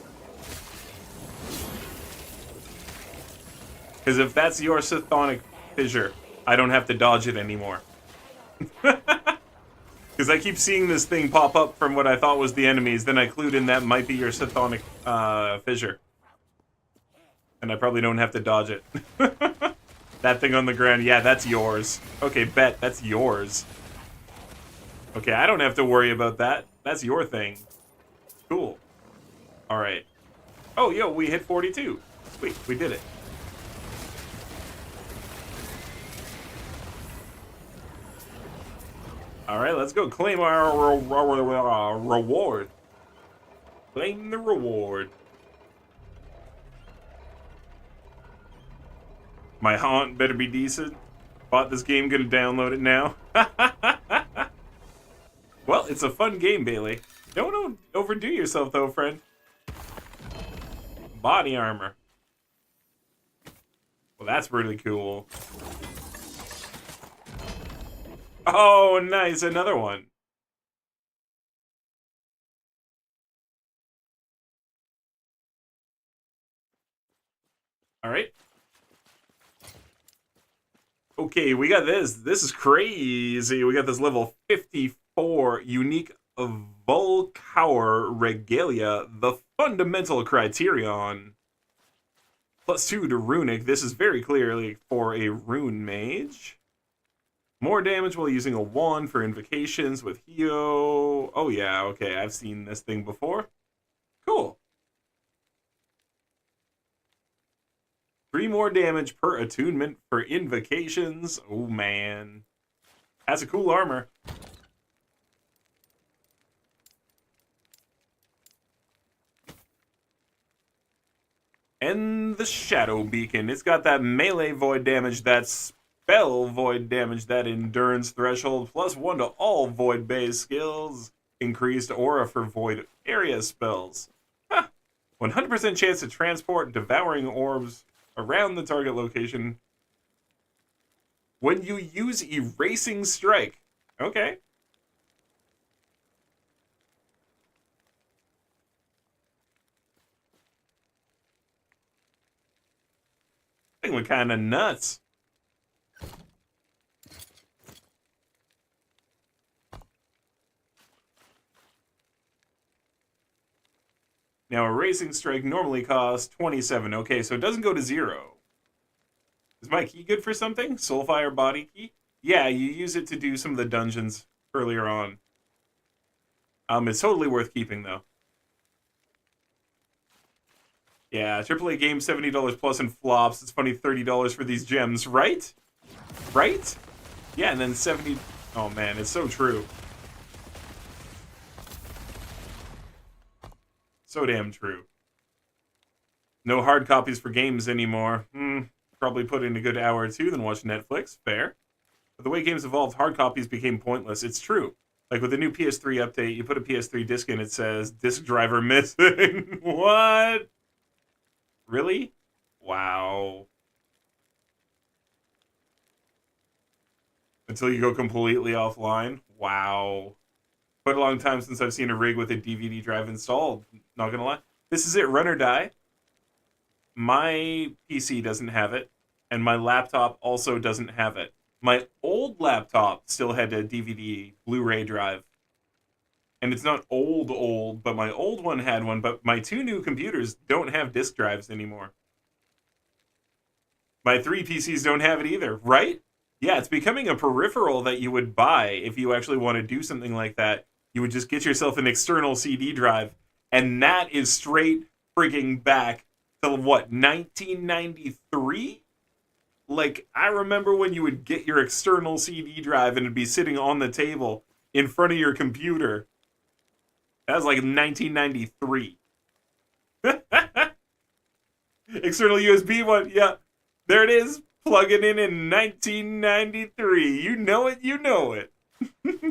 Because if that's your Sithonic fissure, I don't have to dodge it anymore. Because I keep seeing this thing pop up from what I thought was the enemies, then I clued in that might be your Sithonic fissure. And I probably don't have to dodge it. That thing on the ground, yeah, that's yours. Okay, bet, that's yours. Okay, I don't have to worry about that. That's your thing. Cool. Alright. Oh, yo, we hit 42. Sweet, we did it. Alright, let's go claim our reward. Claim the reward. My haunt better be decent. Bought this game, gonna download it now. Well, it's a fun game, Bailey. Don't overdo yourself, though, friend. Body armor. Well, that's really cool. Oh, nice. Another one. All right. Okay, we got this. This is crazy. We got this level 54 unique Volcower Regalia, the fundamental criterion. +2 to runic. This is very clearly for a rune mage. More damage while using a wand for invocations with Hio. Oh yeah, okay, I've seen this thing before. Cool. 3 more damage per attunement for invocations. Oh man. That's a cool armor. And the Shadow Beacon. It's got that melee void damage, that spell void damage, that endurance threshold, +1 to all void-based skills. Increased aura for void area spells. 100% chance to transport devouring orbs around the target location when you use Erasing Strike. Okay. Thing went kind of nuts. Now, Erasing Strike normally costs 27. Okay, so it doesn't go to 0. Is my key good for something? Soulfire body key? Yeah, you use it to do some of the dungeons earlier on. It's totally worth keeping, though. Yeah, AAA game, $70 plus in flops. It's funny, $30 for these gems, right? Right? Yeah, and then 70... Oh, man, it's so true. So damn true. No hard copies for games anymore. Probably put in a good hour or two, then watch Netflix. Fair. But the way games evolved, hard copies became pointless. It's true. Like with the new PS3 update, you put a PS3 disc in, it says, disk driver missing. What? Really? Wow. Until you go completely offline? Wow. Quite a long time since I've seen a rig with a DVD drive installed. Not gonna lie. This is it, run or die. My PC doesn't have it, and my laptop also doesn't have it. My old laptop still had a DVD Blu-ray drive. And it's not old, but my old one had one, but my 2 new computers don't have disk drives anymore. My 3 PCs don't have it either, right? Yeah, it's becoming a peripheral that you would buy if you actually want to do something like that. You would just get yourself an external CD drive, and that is straight frigging back to, what, 1993? Like, I remember when you would get your external CD drive and it'd be sitting on the table in front of your computer. That was like 1993. External USB one, yeah. There it is, plugging in 1993. You know it, you know it.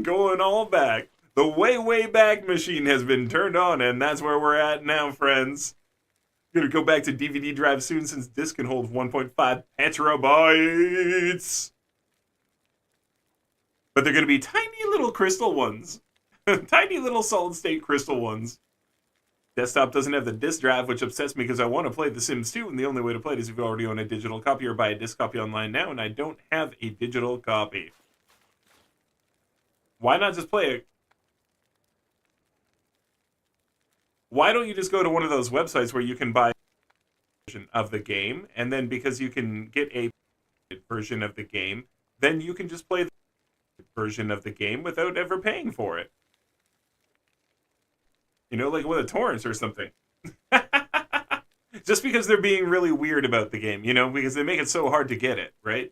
Going all back. The way back machine has been turned on, and that's where we're at now, friends. Gonna go back to DVD drive soon, since disc can hold 1.5 petabytes. But they're gonna be tiny little crystal ones. Tiny little solid-state crystal ones. Desktop doesn't have the disc drive, which upsets me because I want to play The Sims 2, and the only way to play it is if you already own a digital copy or buy a disc copy online now, and I don't have a digital copy. Why not just play it? Why don't you just go to one of those websites where you can buy a version of the game, and then because you can get a version of the game, then you can just play the version of the game without ever paying for it. You know, like with a torrent or something. Just because they're being really weird about the game, you know, because they make it so hard to get it, right?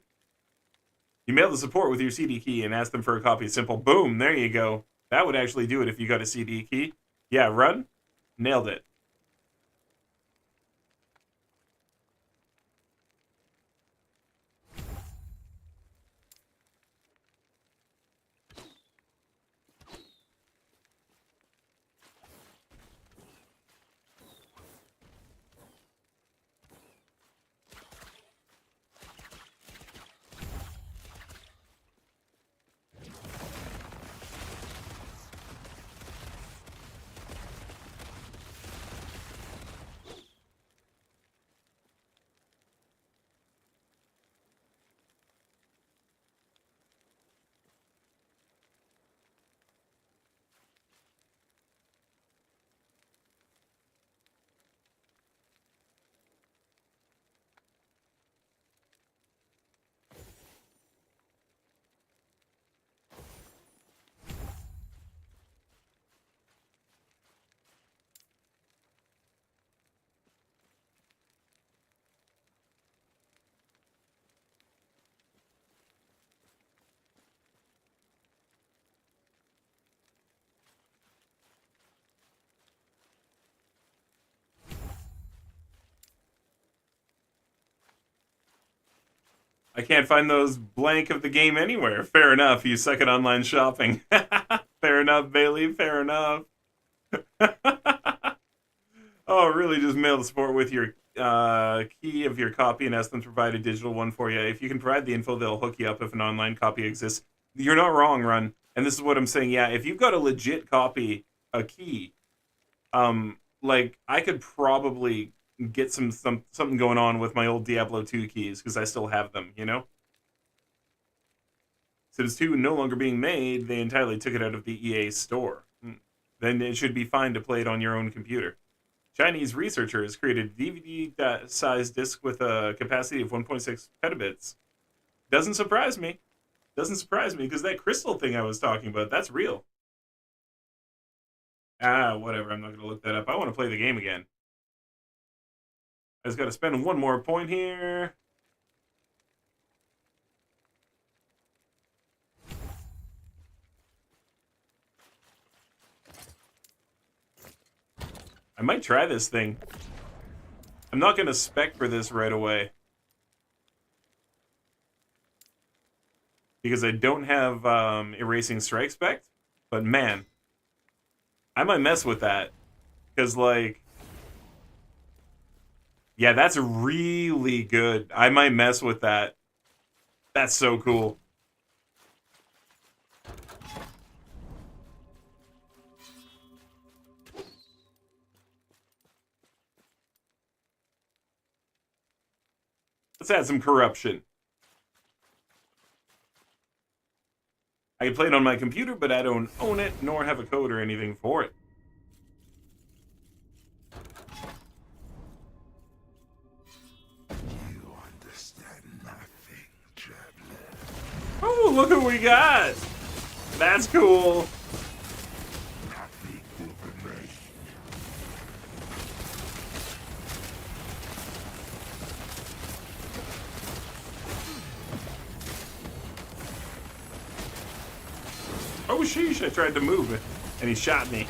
You mail the support with your CD key and ask them for a copy. Simple. Boom, there you go. That would actually do it if you got a CD key. Yeah, run. Nailed it. I can't find those blank of the game anywhere. Fair enough, you suck at online shopping. Fair enough, Bailey, fair enough. Oh, really, just mail the support with your key of your copy and ask them to provide a digital one for you. If you can provide the info, they'll hook you up if an online copy exists. You're not wrong, Run. And this is what I'm saying. Yeah, if you've got a legit copy, a key, like, I could probably get something going on with my old Diablo 2 keys, because I still have them, you know? Sims 2 no longer being made, they entirely took it out of the EA store. Then it should be fine to play it on your own computer. Chinese researchers created a DVD-sized disc with a capacity of 1.6 petabits. Doesn't surprise me. Doesn't surprise me, because that crystal thing I was talking about, that's real. Ah, whatever, I'm not going to look that up. I want to play the game again. I just got to spend one more point here. I might try this thing. I'm not going to spec for this right away. Because I don't have Erasing Strike spec. But man, I might mess with that. Because, like, yeah, that's really good. I might mess with that. That's so cool. Let's add some corruption. I can play it on my computer, but I don't own it, nor have a code or anything for it. You understand nothing, traveler. Oh, look who we got! That's cool. Nothing will remain. Oh, sheesh, I tried to move it, and he shot me.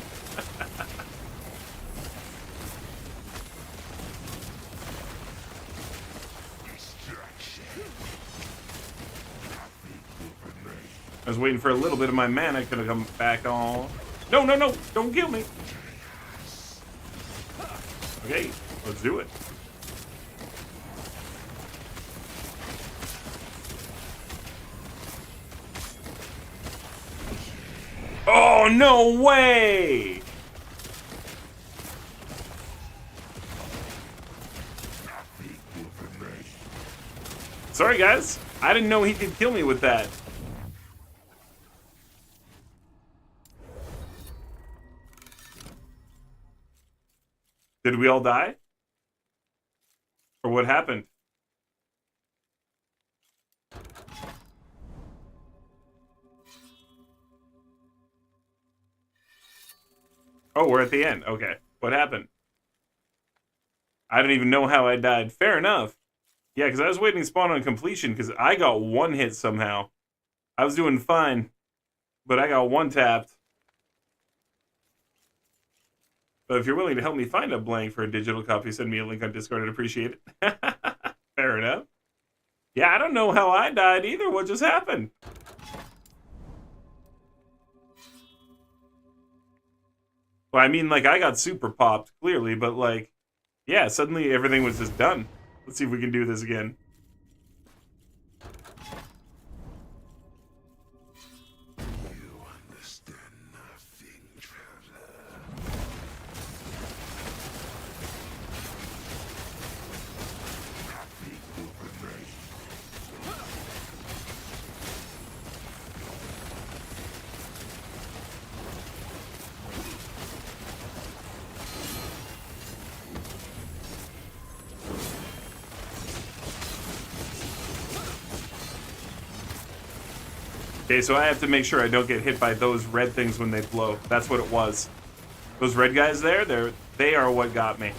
I was waiting for a little bit of my mana to come back on. No, no, no, don't kill me. Okay, let's do it. Oh, Oh, no way! Sorry, guys. I didn't know he could kill me with that. Did we all die? Or what happened? Oh, we're at the end. Okay. What happened? I don't even know how I died. Fair enough. Yeah, because I was waiting to spawn on completion because I got one hit somehow. I was doing fine, but I got one tapped. But if you're willing to help me find a blank for a digital copy, send me a link on Discord. I'd appreciate it. Fair enough. Yeah, I don't know how I died either. What just happened? Well, I mean, like, I got super popped, clearly, but, like, yeah, suddenly everything was just done. Let's see if we can do this again. Okay, so I have to make sure I don't get hit by those red things when they blow. That's what it was. Those red guys there, they are what got me.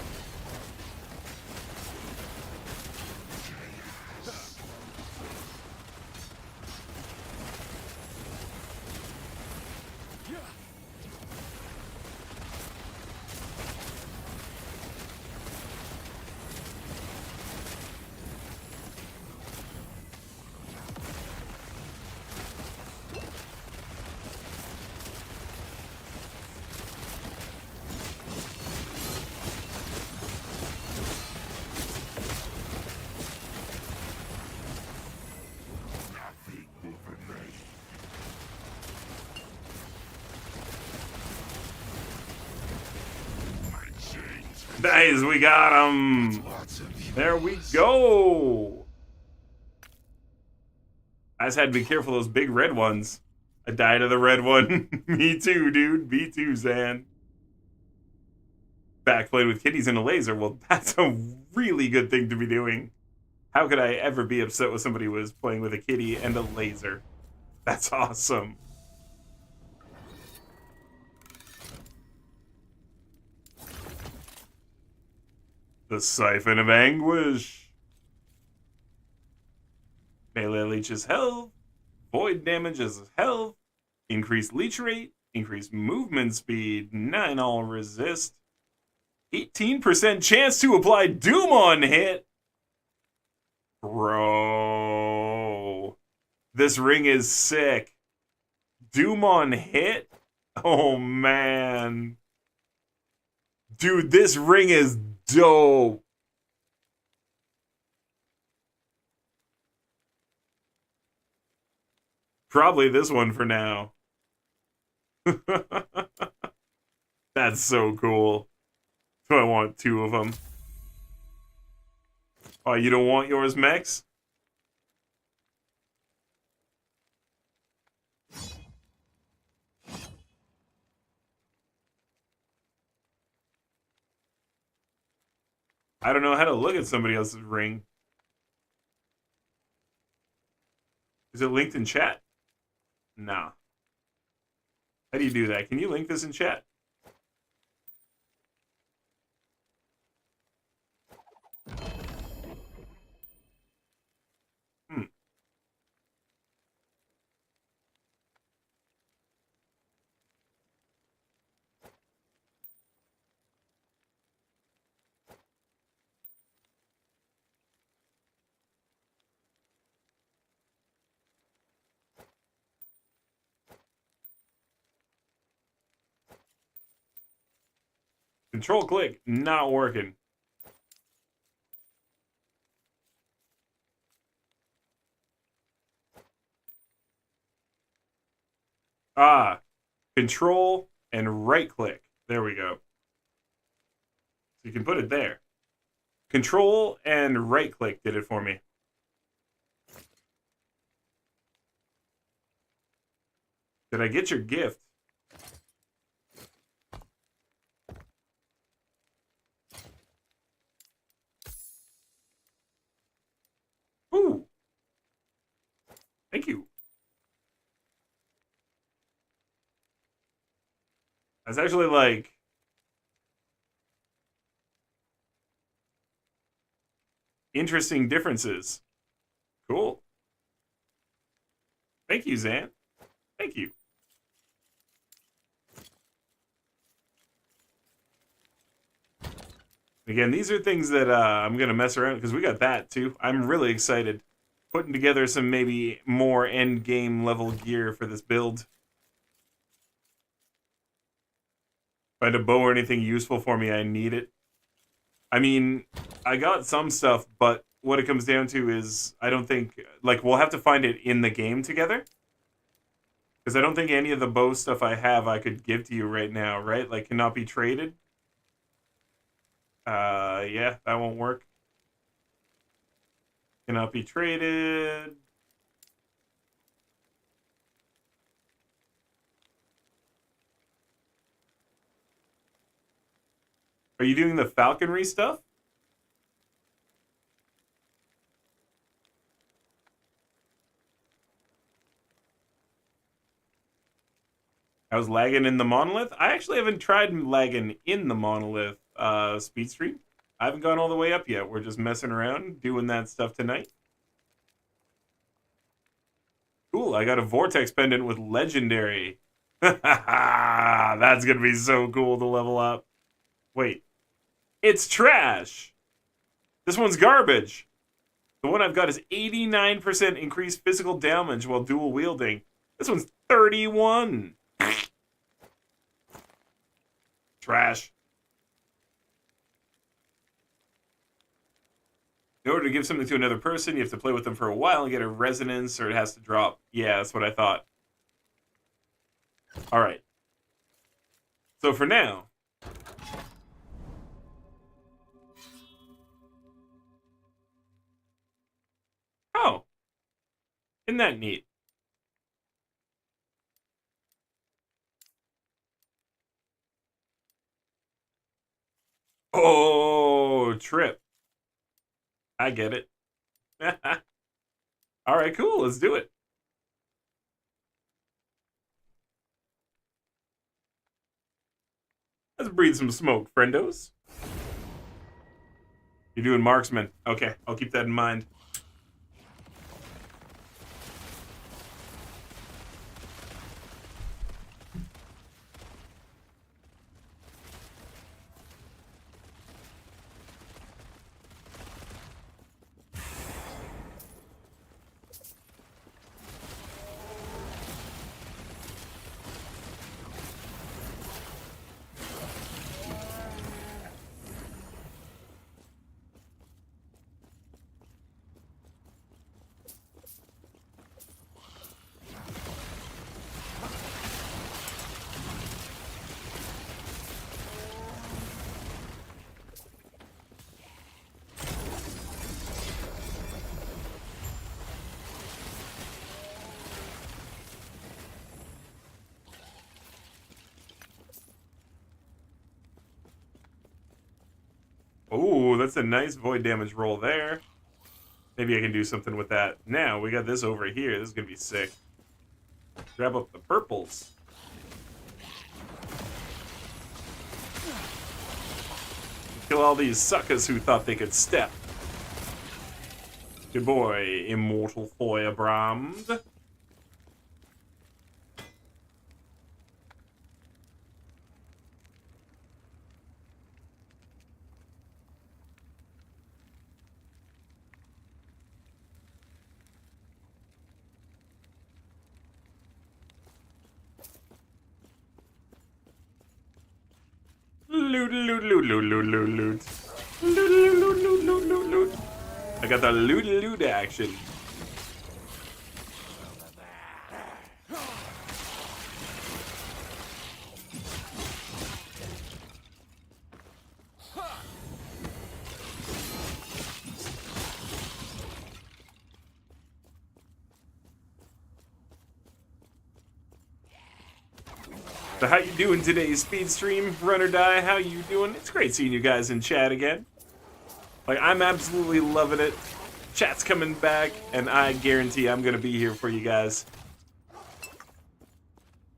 Nice, we got him. There we go. I just had to be careful of those big red ones. I died of the red one. Me too, dude. Me too, Zan. Back playing with kitties and a laser. Well, that's a really good thing to be doing. How could I ever be upset with somebody who was playing with a kitty and a laser? That's awesome. The Siphon of Anguish. Melee leeches health. Void damages health. Increased leech rate. Increased movement speed. 9 all resist. 18% chance to apply Doom on hit. Bro. This ring is sick. Doom on hit? Oh, man. Dude, this ring is dope. Probably this one for now. That's so cool. So I want 2 of them. Oh, you don't want yours, Mex? I don't know how to look at somebody else's ring. Is it linked in chat? Nah. How do you do that? Can you link this in chat? Control click, not working. Ah, Control and right click. There we go. So you can put it there. Control and right click did it for me. Did I get your gift? Ooh. Thank you. That's actually like... interesting differences. Cool. Thank you, Zan. Thank you. Again, these are things that I'm going to mess around because we got that too. I'm really excited. Putting together some maybe more end game level gear for this build. Find a bow or anything useful for me, I need it. I mean, I got some stuff, but what it comes down to is I don't think, like, we'll have to find it in the game together. Because I don't think any of the bow stuff I have I could give to you right now, right? Like, cannot be traded. Yeah, that won't work. Cannot be traded. Are you doing the falconry stuff? I was lagging in the monolith. I actually haven't tried lagging in the monolith speed stream. I haven't gone all the way up yet. We're just messing around, doing that stuff tonight. Cool, I got a vortex pendant with legendary. That's gonna be so cool to level up. Wait. It's trash! This one's garbage. The one I've got is 89% increased physical damage while dual wielding. This one's 31. Trash. In order to give something to another person, you have to play with them for a while and get a resonance, or it has to drop. Yeah, that's what I thought. Alright. So for now... Oh. Isn't that neat? Oh, trip. I get it. All right, cool. Let's do it. Let's breathe some smoke, friendos. You're doing marksman. Okay, I'll keep that in mind. Oh, that's a nice void damage roll there. Maybe I can do something with that. Now, we got this over here. This is going to be sick. Grab up the purples. Kill all these suckers who thought they could step. Good boy, Immortal Feuerbrand. Loot, loot, loot, loot, loot, loot, loot. Loot, loot, loot, loot, loot, loot, loot. I got the loot, loot action. So how you doing today, Speed Stream? Run or Die, how you doing? It's great seeing you guys in chat again. Like, I'm absolutely loving it. Chat's coming back, and I guarantee I'm going to be here for you guys.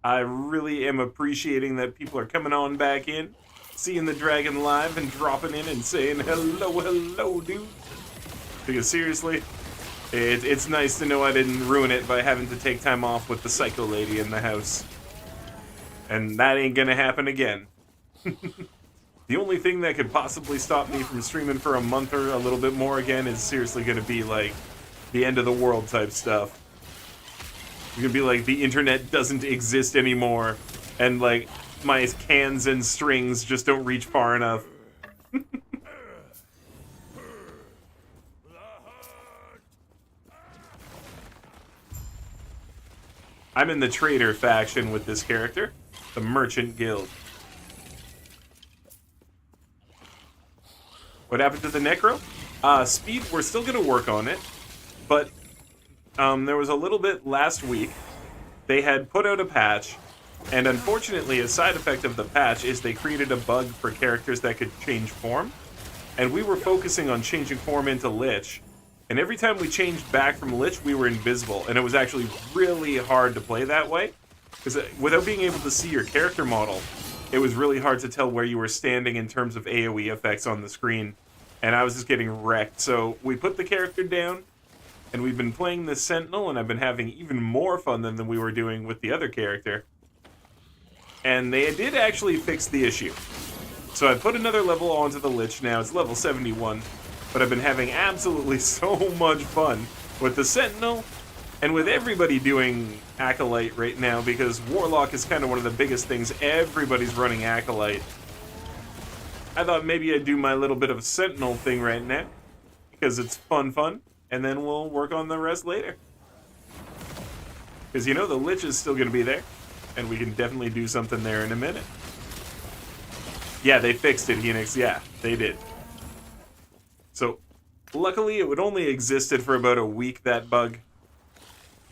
I really am appreciating that people are coming on back in, seeing the dragon live, and dropping in and saying, hello, hello, dude. Because seriously, it's nice to know I didn't ruin it by having to take time off with the psycho lady in the house. And that ain't gonna happen again. The only thing that could possibly stop me from streaming for a month or a little bit more again is seriously gonna be like the end of the world type stuff. It's gonna be like the internet doesn't exist anymore, and like my cans and strings just don't reach far enough. I'm in the trader faction with this character, the Merchant Guild. What happened to the Necro? Speed, we're still going to work on it, but there was a little bit last week. They had put out a patch, and unfortunately a side effect of the patch is they created a bug for characters that could change form, and we were focusing on changing form into Lich, and every time we changed back from Lich, we were invisible, and it was actually really hard to play that way, because without being able to see your character model, it was really hard to tell where you were standing in terms of AoE effects on the screen, and I was just getting wrecked. So we put the character down, and we've been playing the Sentinel, and I've been having even more fun than we were doing with the other character. And they did actually fix the issue. So I put another level onto the Lich now, it's level 71, but I've been having absolutely so much fun with the Sentinel, and with everybody doing Acolyte right now, because Warlock is kind of one of the biggest things. Everybody's running Acolyte. I thought maybe I'd do my little bit of Sentinel thing right now, because it's fun, and then we'll work on the rest later. Because, you know, the Lich is still going to be there, and we can definitely do something there in a minute. Yeah, they fixed it, Enix. Yeah, they did. So, luckily, it would only existed for about a week, that bug.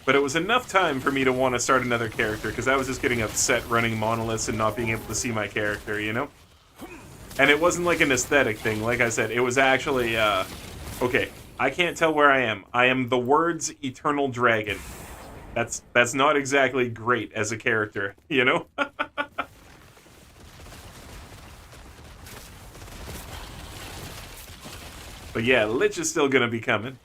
But it was enough time for me to want to start another character, because I was just getting upset running monoliths and not being able to see my character, you know? And it wasn't like an aesthetic thing, like I said. It was actually, okay, I can't tell where I am. I am the words Eternal Dragon. That's not exactly great as a character, you know? But yeah, Lich is still gonna be coming.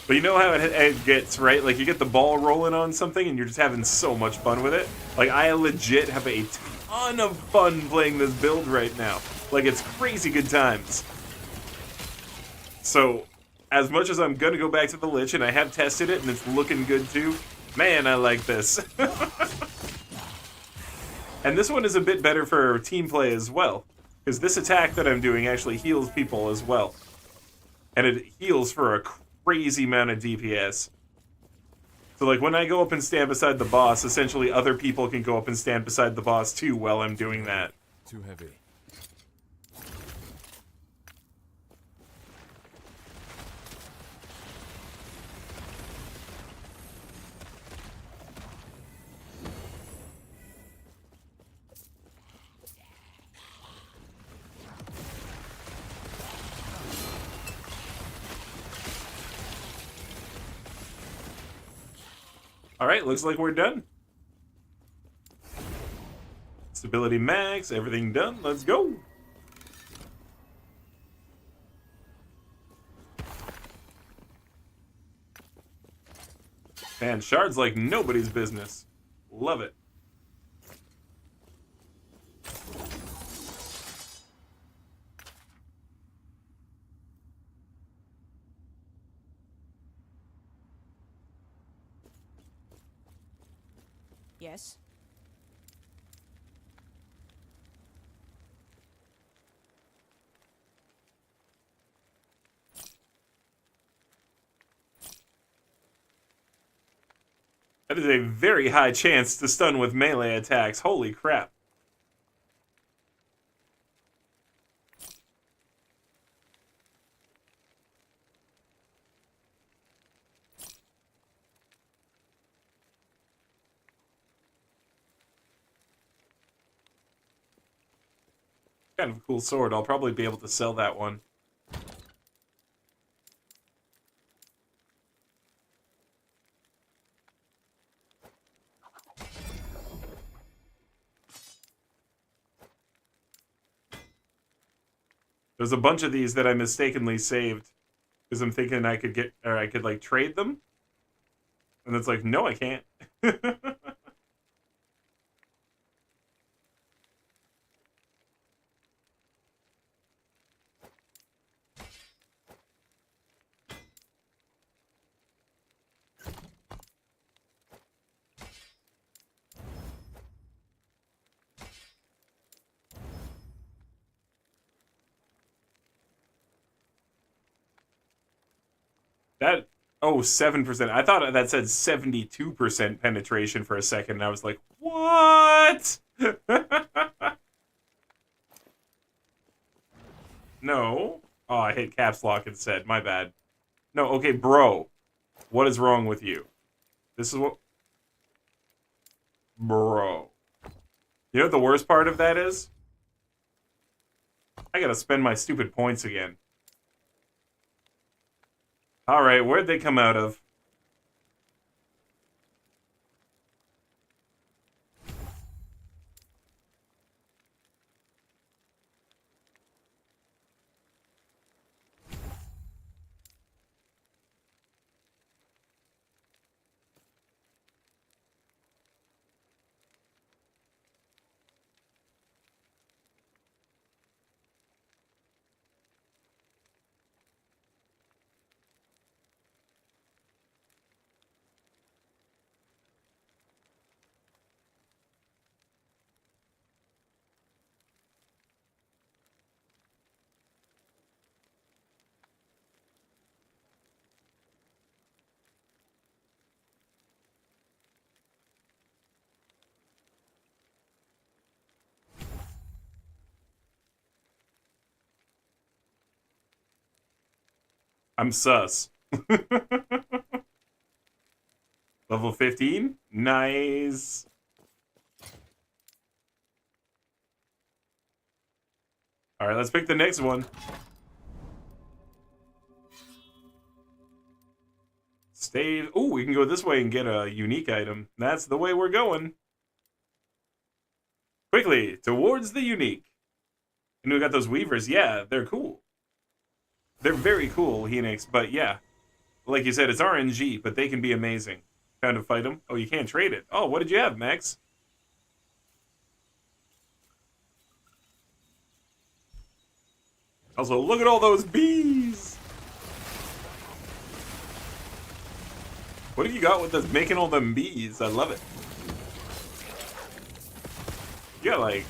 But you know how it gets, right? Like, you get the ball rolling on something and you're just having so much fun with it. Like, I legit have a ton of fun playing this build right now. Like, it's crazy good times. So, as much as I'm gonna go back to the Lich, and I have tested it and it's looking good too, man, I like this. And this one is a bit better for team play as well, because this attack that I'm doing actually heals people as well. And it heals for a crazy amount of DPS. So like when I go up and stand beside the boss, essentially other people can go up and stand beside the boss too while I'm doing that. Too heavy. Alright, looks like we're done. Stability max, everything done. Let's go. Man, shards like nobody's business. Love it. Yes. That is a very high chance to stun with melee attacks. Holy crap. Kind of a cool sword. I'll probably be able to sell that one. There's a bunch of these that I mistakenly saved because I'm thinking I could get, or I could like trade them. And it's like, no, I can't. That, oh, 7%. I thought that said 72% penetration for a second, and I was like, what? No. Oh, I hit caps lock instead. My bad. No, okay, bro. What is wrong with you? This is what... Bro. You know what the worst part of that is? I gotta spend my stupid points again. Alright, where'd they come out of? I'm sus. Level 15? Nice. Alright, let's pick the next one. Stave. Oh, we can go this way and get a unique item. That's the way we're going. Quickly, towards the unique. And we got those weavers. Yeah, they're cool. They're very cool, Phoenix, but yeah. Like you said, it's RNG, but they can be amazing. Time to fight them. Oh, you can't trade it. Oh, what did you have, Max? Also, look at all those bees! What have you got with us making all them bees? I love it. You got like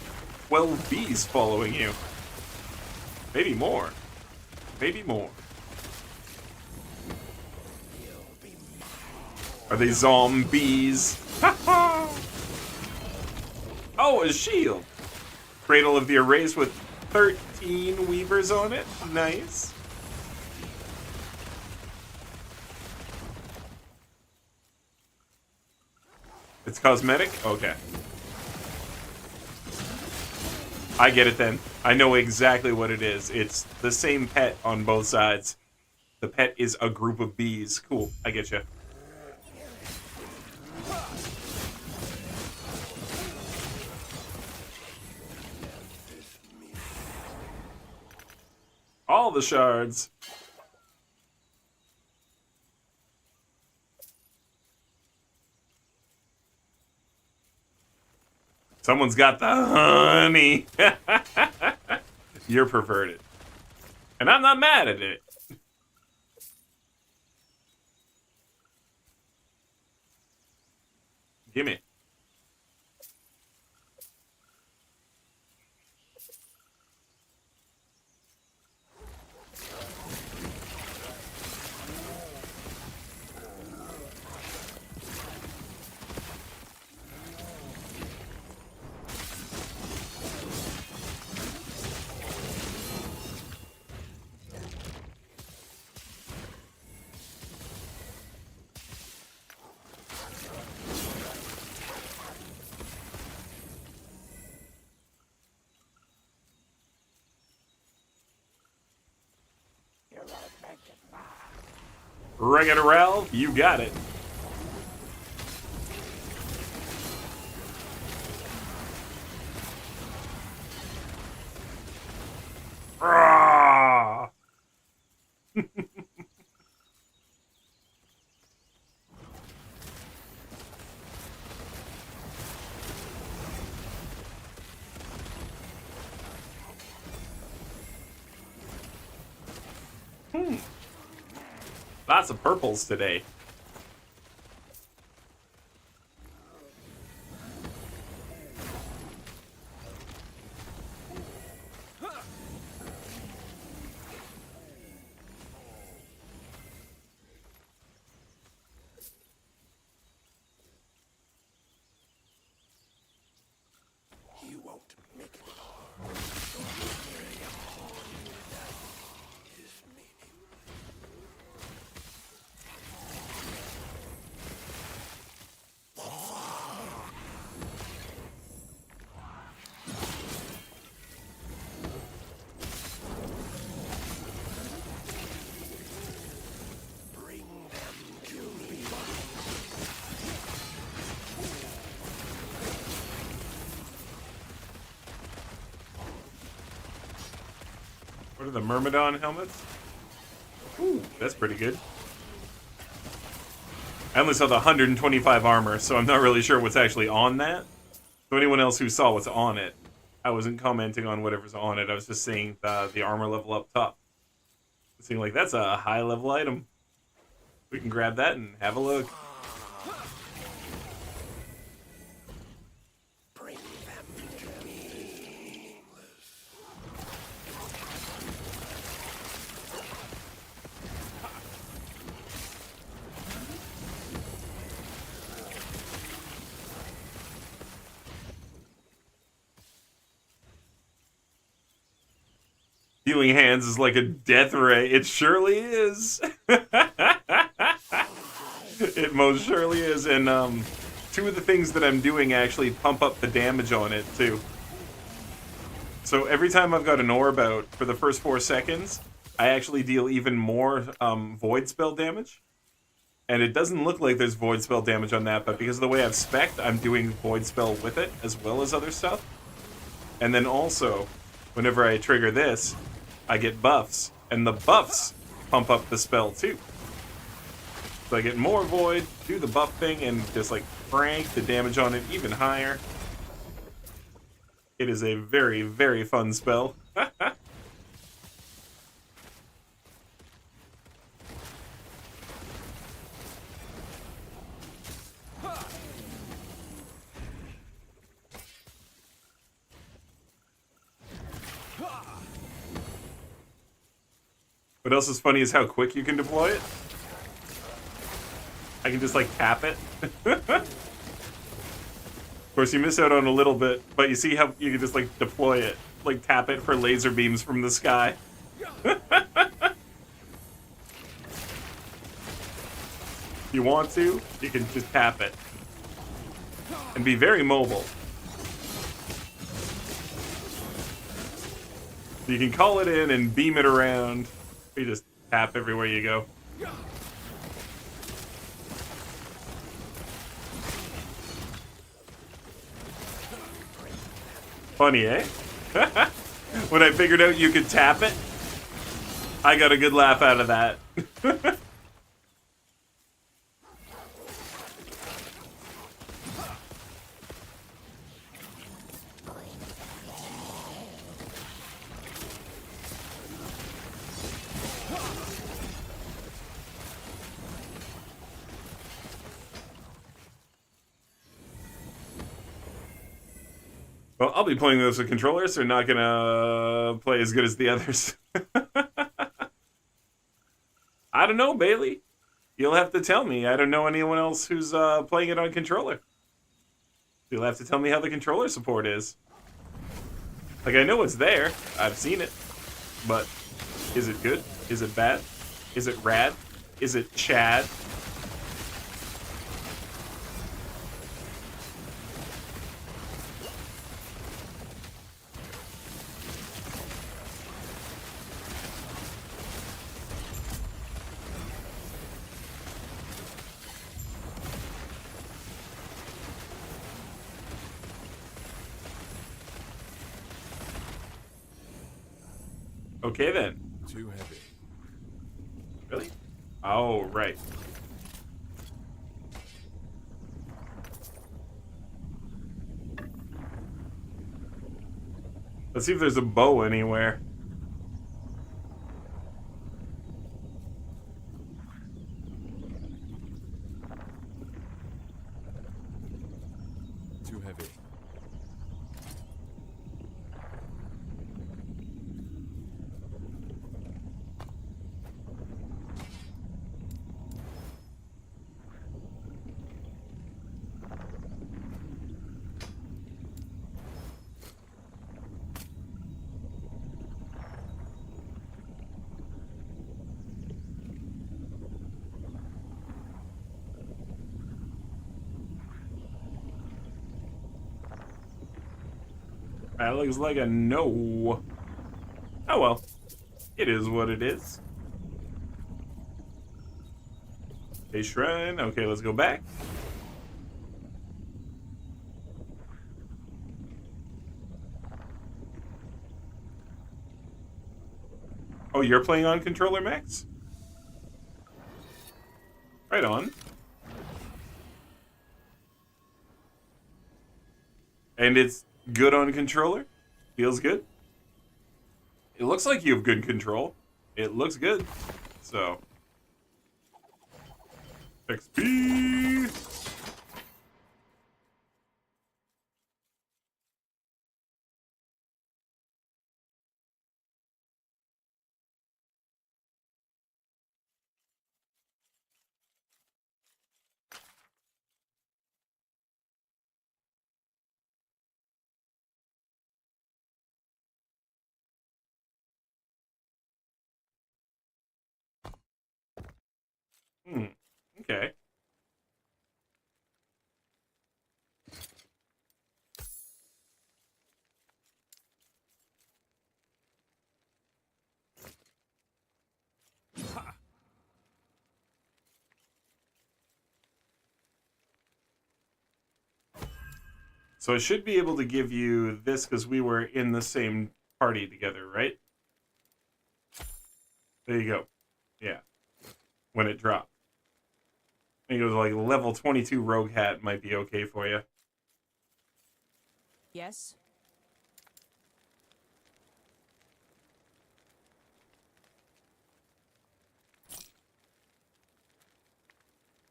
12 bees following you. Maybe more. Maybe more. Are they zombies? Oh, a shield! Cradle of the Erase with 13 weavers on it. Nice. It's cosmetic? Okay. I get it then. I know exactly what it is. It's the same pet on both sides. The pet is a group of bees. Cool. I get you. All the shards. Someone's got the honey. You're perverted. And I'm not mad at it. Gimme. Bring it, Ralph. You got it. Ah! Lots of purples today. You won't make it. What are the Myrmidon helmets? Ooh, that's pretty good. I only saw the 125 armor, so I'm not really sure what's actually on that. So anyone else who saw what's on it, I wasn't commenting on whatever's on it. I was just seeing the armor level up top. Seeing like that's a high level item. We can grab that and have a look. Healing hands is like a death ray. It surely is. It most surely is. And two of the things that I'm doing actually pump up the damage on it too. So every time I've got an orb out for the first 4 seconds, I actually deal even more void spell damage. And it doesn't look like there's void spell damage on that, but because of the way I've spec'd, I'm doing void spell with it as well as other stuff. And then also, whenever I trigger this, I get buffs, and the buffs pump up the spell too. So I get more void, do the buff thing, and just like crank the damage on it even higher. It is a very, very fun spell. What else is funny is how quick you can deploy it. I can just like tap it. Of course, you miss out on a little bit, but you see how you can just like deploy it, like tap it for laser beams from the sky. If you want to, you can just tap it and be very mobile. You can call it in and beam it around. You just tap everywhere you go. Funny, eh? When I figured out you could tap it, I got a good laugh out of that. Well, I'll be playing those with controllers, so they're not gonna play as good as the others. I don't know, Bailey. You'll have to tell me. I don't know anyone else who's playing it on controller. You'll have to tell me how the controller support is. Like, I know it's there. I've seen it. But is it good? Is it bad? Is it rad? Is it Chad? Okay then. Too heavy. Really? Oh, right. Let's see if there's a bow anywhere. Too heavy. That looks like a no. Oh well. It is what it is. A shrine. Okay, let's go back. Oh, you're playing on controller, Max? Right on. And it's good on controller? Feels good? It looks like you have good control. It looks good. So. XP! Okay. So I should be able to give you this because we were in the same party together, right? There you go. Yeah. When it dropped. I think it was like level 22 rogue hat might be okay for you. Yes.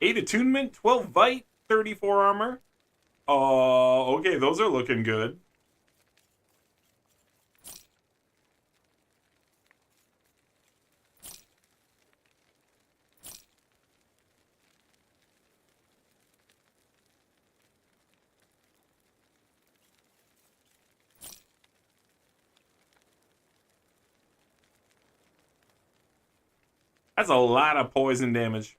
Eight attunement, 12 vite, 34 armor. Okay, those are looking good. That's a lot of poison damage.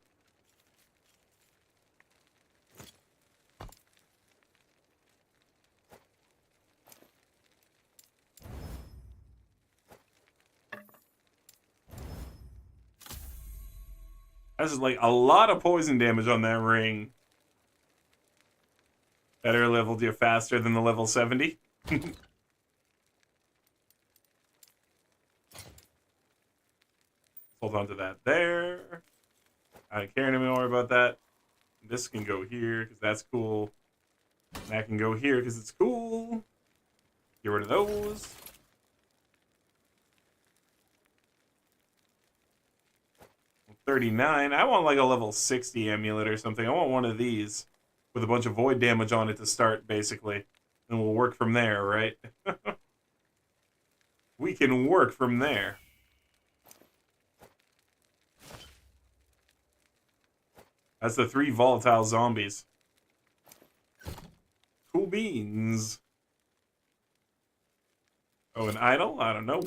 That's just like a lot of poison damage on that ring. Better leveled you faster than the level 70. Hold on to that there. I don't care anymore about that. This can go here because that's cool. And that can go here because it's cool. Get rid of those. $39. I want like a level 60 amulet or something. I want one of these with a bunch of void damage on it to start, basically. And we'll work from there, right? We can work from there. That's the 3 volatile zombies. Cool beans. Oh, an idol? I don't know.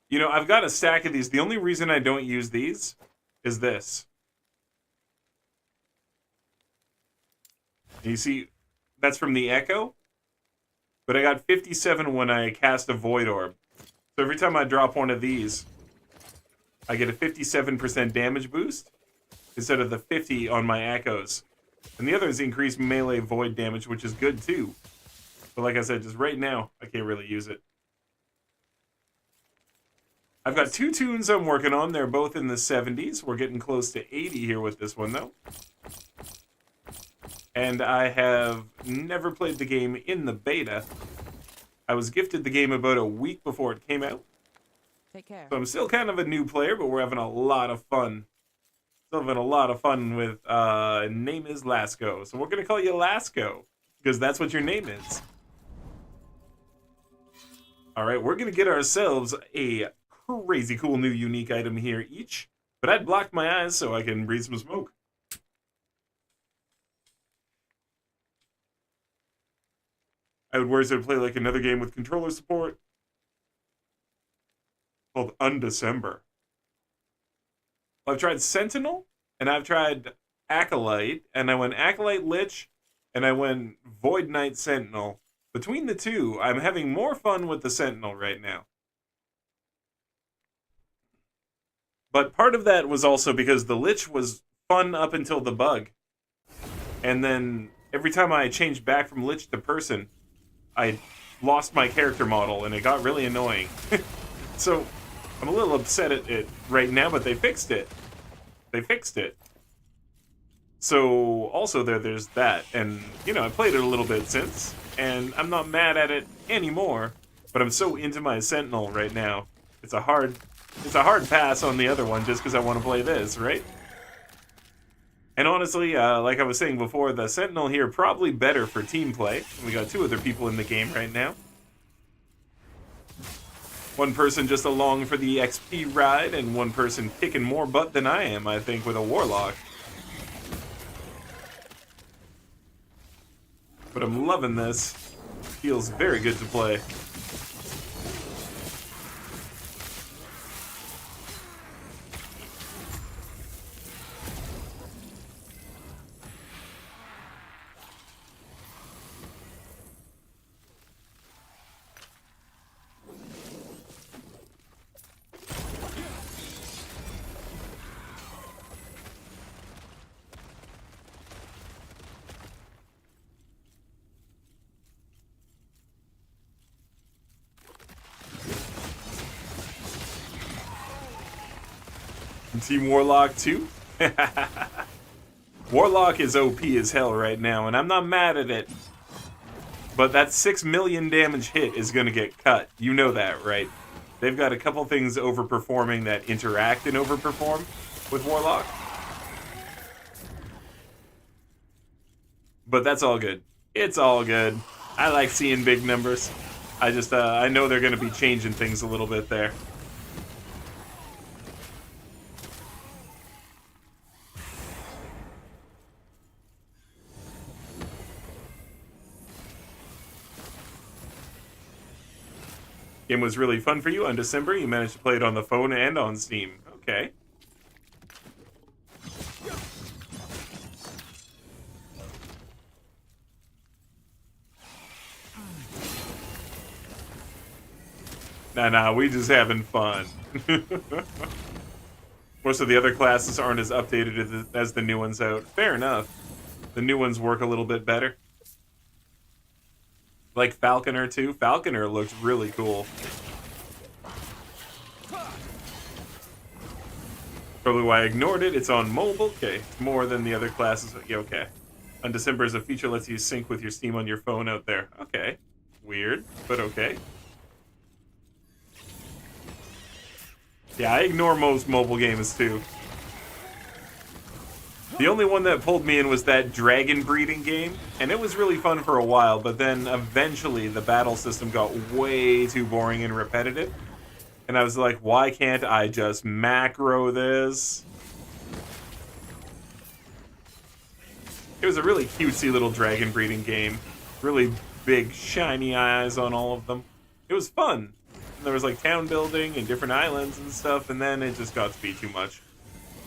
You know, I've got a stack of these. The only reason I don't use these is this. You see, that's from the Echo. But I got 57 when I cast a Void Orb. So every time I drop one of these, I get a 57% damage boost instead of the 50 on my Echoes. And the others increase melee void damage, which is good too. But like I said, just right now, I can't really use it. I've got 2 tunes I'm working on. They're both in the 70s. We're getting close to 80 here with this one, though. And I have never played the game in the beta. I was gifted the game about a week before it came out. Take care. So I'm still kind of a new player, but we're having a lot of fun. Still having a lot of fun with, name is Lasco. So we're going to call you Lasco, because that's what your name is. Alright, we're going to get ourselves a crazy cool new unique item here each. But I'd blocked my eyes so I can breathe some smoke. I would worse to play like another game with controller support called Undecember. I've tried Sentinel, and I've tried Acolyte, and I went Acolyte Lich, and I went Void Knight Sentinel. Between the two, I'm having more fun with the Sentinel right now. But part of that was also because the Lich was fun up until the bug. And then every time I changed back from Lich to person, I lost my character model, and it got really annoying. So I'm a little upset at it right now, but they fixed it. They fixed it. So also there's that. And, you know, I played it a little bit since, and I'm not mad at it anymore, but I'm so into my Sentinel right now. It's a hard pass on the other one just because I want to play this, right? And honestly, like I was saying before, the Sentinel here probably better for team play. We got 2 other people in the game right now. One person just along for the XP ride, and one person kicking more butt than I am, I think, with a Warlock. But I'm loving this. Feels very good to play. Team Warlock too? Warlock is OP as hell right now, and I'm not mad at it. But that 6 million damage hit is going to get cut. You know that, right? They've got a couple things overperforming that interact and overperform with Warlock. But that's all good. It's all good. I like seeing big numbers. I just, I know they're going to be changing things a little bit there. Game was really fun for you on December. You managed to play it on the phone and on Steam. Okay. Nah, we just having fun. Most of the other classes aren't as updated as the new ones out. Fair enough. The new ones work a little bit better. Like Falconer too. Falconer looks really cool. Probably why I ignored it. It's on mobile. Okay, it's more than the other classes. Yeah, okay. On December is a feature lets you sync with your Steam on your phone out there. Okay. Weird, but okay. Yeah, I ignore most mobile games too. The only one that pulled me in was that dragon breeding game, and it was really fun for a while, but then eventually the battle system got way too boring and repetitive. And I was like, why can't I just macro this? It was a really cutesy little dragon breeding game. Really big, shiny eyes on all of them. It was fun. And there was like town building and different islands and stuff, and then it just got to be too much.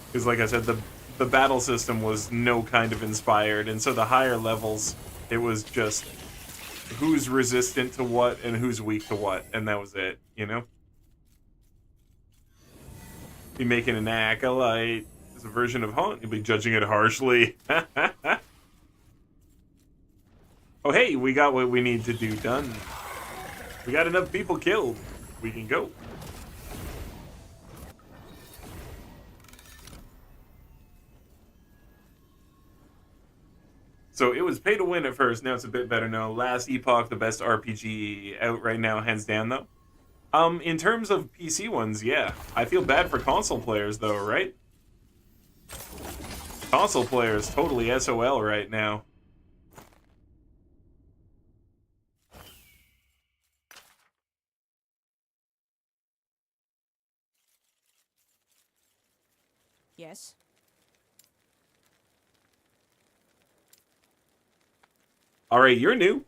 Because like I said, the battle system was no kind of inspired, and so the higher levels, it was just who's resistant to what and who's weak to what, and that was it, you know? Be making an acolyte as a version of Haunt, you'll be judging it harshly. Oh, hey, we got what we need to do done. We got enough people killed. We can go. So it was pay to win at first. Now it's a bit better now. Last Epoch, the best RPG out right now, hands down, though. In terms of PC ones, yeah. I feel bad for console players, though, right? Console players totally SOL right now. Yes. All right, you're new.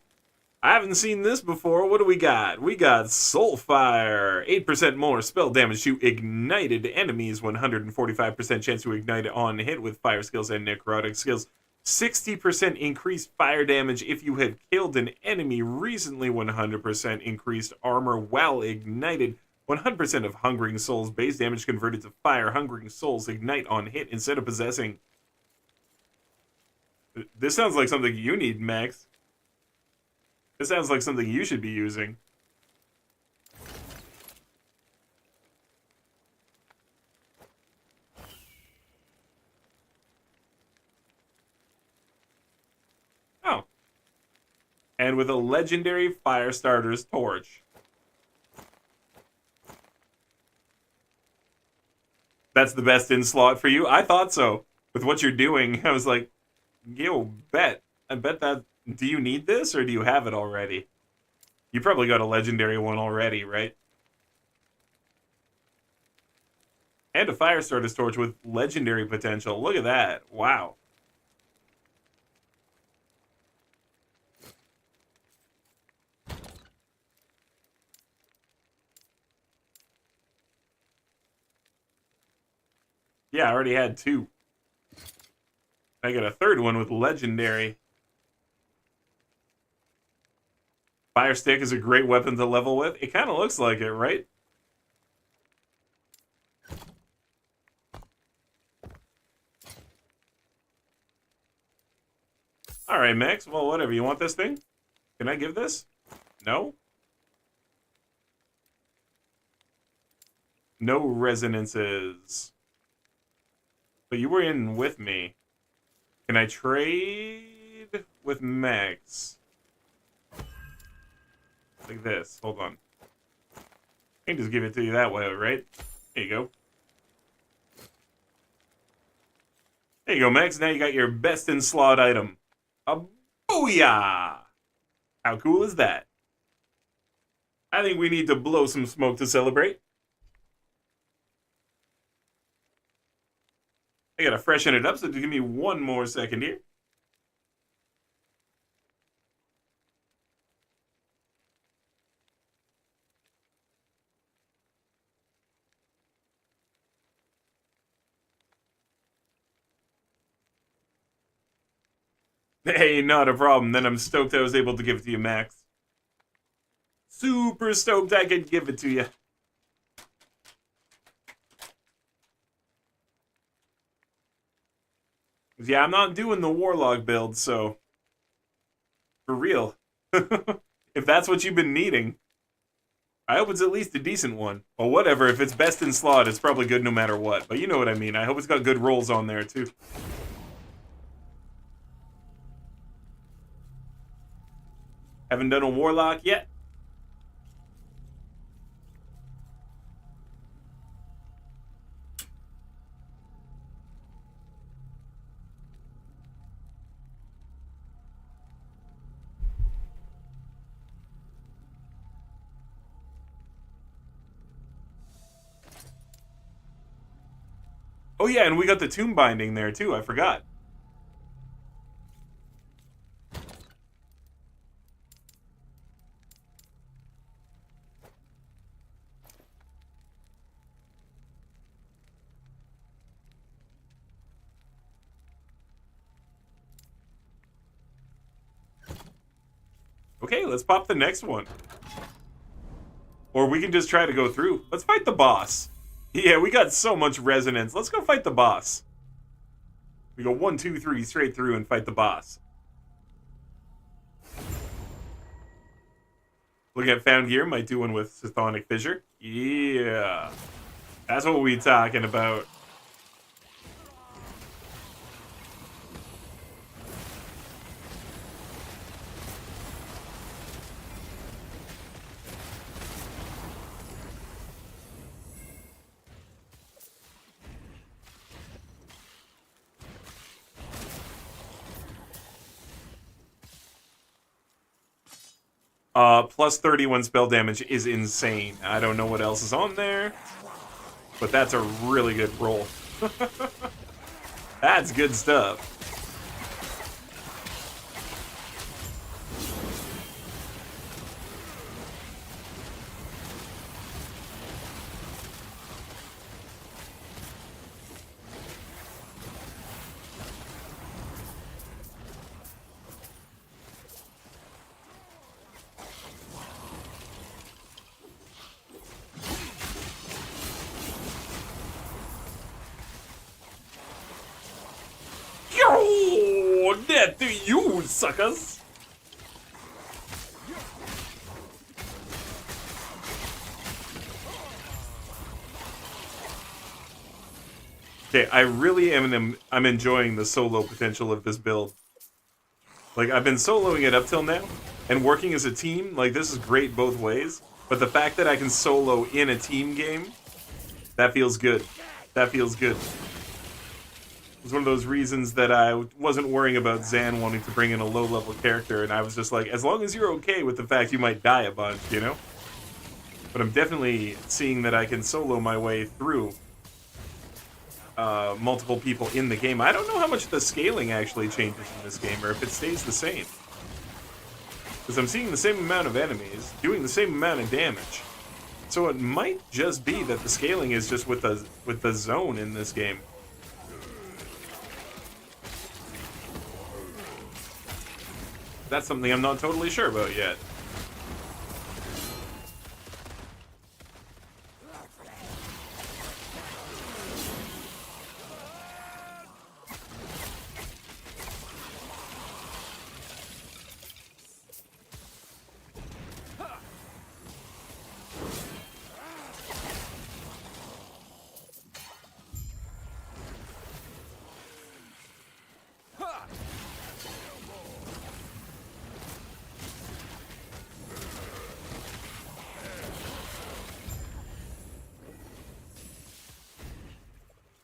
I haven't seen this before. What do we got? We got Soulfire. 8% more spell damage to ignited enemies. 145% chance to ignite it on hit with fire skills and necrotic skills. 60% increased fire damage if you have killed an enemy recently. 100% increased armor while ignited. 100% of Hungering Souls base damage converted to fire. Hungering Souls ignite on hit instead of possessing. This sounds like something you need, Max. This sounds like something you should be using. Oh. And with a legendary Firestarter's Torch. That's the best in slot for you? I thought so. With what you're doing, I was like, yo, bet. I bet that... Do you need this, or do you have it already? You probably got a legendary one already, right? And a Firestarter's Torch with legendary potential. Look at that. Wow. Yeah, I already had 2. I got a third one with legendary. Fire Stick is a great weapon to level with. It kind of looks like it, right? Alright, Max. Well, whatever. You want this thing? Can I give this? No? No resonances. But you were in with me. Can I trade with Max? Like this. Hold on. I can just give it to you that way, right? There you go. There you go, Max. Now you got your best in slot item. A booyah! How cool is that? I think we need to blow some smoke to celebrate. I gotta freshen it up, so just give me one more second here. Hey, not a problem. Then I'm stoked I was able to give it to you, Max. Super stoked I could give it to you. Yeah, I'm not doing the Warlock build, so... For real. If that's what you've been needing. I hope it's at least a decent one. Well, whatever. If it's best in slot, it's probably good no matter what. But you know what I mean. I hope it's got good rolls on there, too. Haven't done a Warlock yet? Oh yeah, and we got the tomb binding there too, I forgot. Okay, let's pop the next one. Or we can just try to go through. Let's fight the boss. Yeah, we got so much resonance. Let's go fight the boss. We go 1, 2, 3 straight through and fight the boss. Look at Found Gear, might do one with Sithonic Fissure. Yeah. That's what we talking about. Plus 31 spell damage is insane. I don't know what else is on there, but that's a really good roll. That's good stuff. Yo, death to you, suckers! Okay, I really am. I'm enjoying the solo potential of this build. Like, I've been soloing it up till now, and working as a team, like, this is great both ways. But the fact that I can solo in a team game, that feels good. That feels good. It's one of those reasons that I wasn't worrying about Zan wanting to bring in a low-level character, and I was just like, as long as you're okay with the fact you might die a bunch, you know? But I'm definitely seeing that I can solo my way through multiple people in the game. I don't know how much the scaling actually changes in this game, or if it stays the same. Because I'm seeing the same amount of enemies, doing the same amount of damage. So it might just be that the scaling is just with the zone in this game. That's something I'm not totally sure about yet.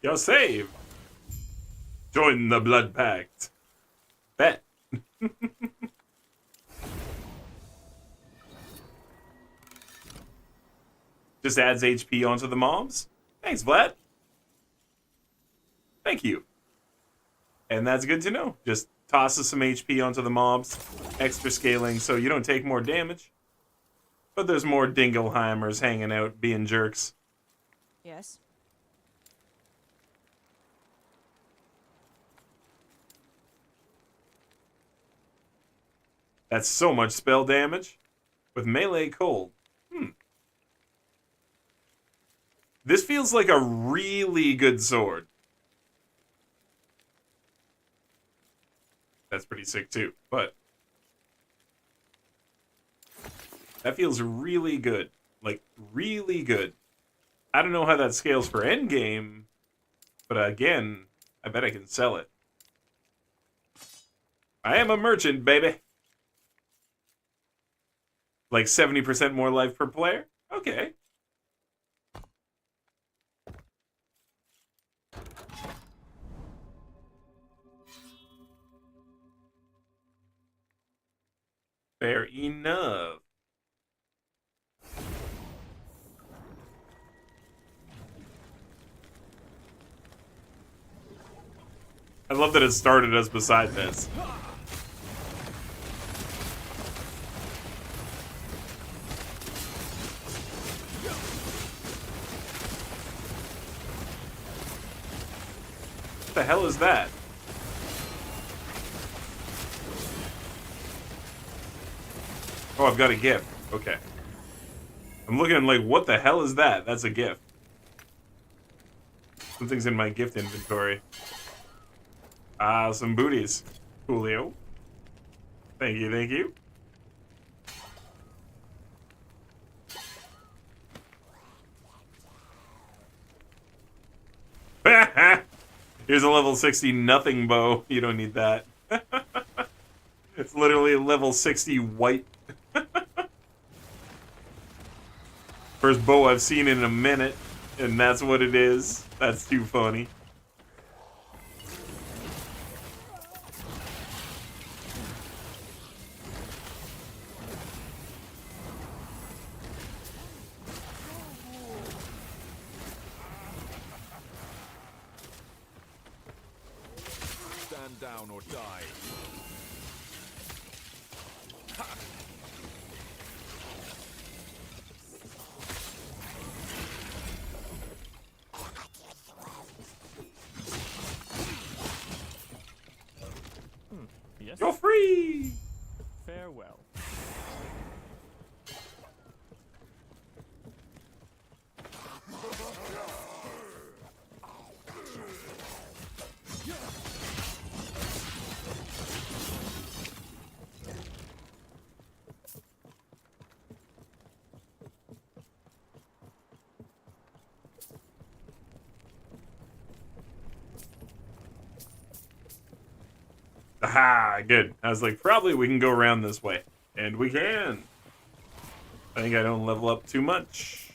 You're saved. Join the Blood Pact. Bet. Just adds HP onto the mobs. Thanks, Vlad. Thank you. And that's good to know. Just tosses some HP onto the mobs. Extra scaling so you don't take more damage. But there's more Dingleheimers hanging out being jerks. Yes. That's so much spell damage. With melee cold. This feels like a really good sword. That's pretty sick too, but that feels really good. Like, really good. I don't know how that scales for endgame, but again, I bet I can sell it. I am a merchant, baby. Like 70% more life per player? Okay. Fair enough. I love that it started us beside this. What the hell is that? Oh, I've got a gift. Okay. I'm looking like, what the hell is that? That's a gift. Something's in my gift inventory. Some booties. Coolio. Thank you, thank you. Here's a level 60 nothing bow. You don't need that. It's literally a level 60 white. First bow I've seen in a minute, and that's what it is. That's too funny. Stand down or die. Yes. You're free! Farewell. Aha, good. I was like, probably we can go around this way. And we can. I think I don't level up too much.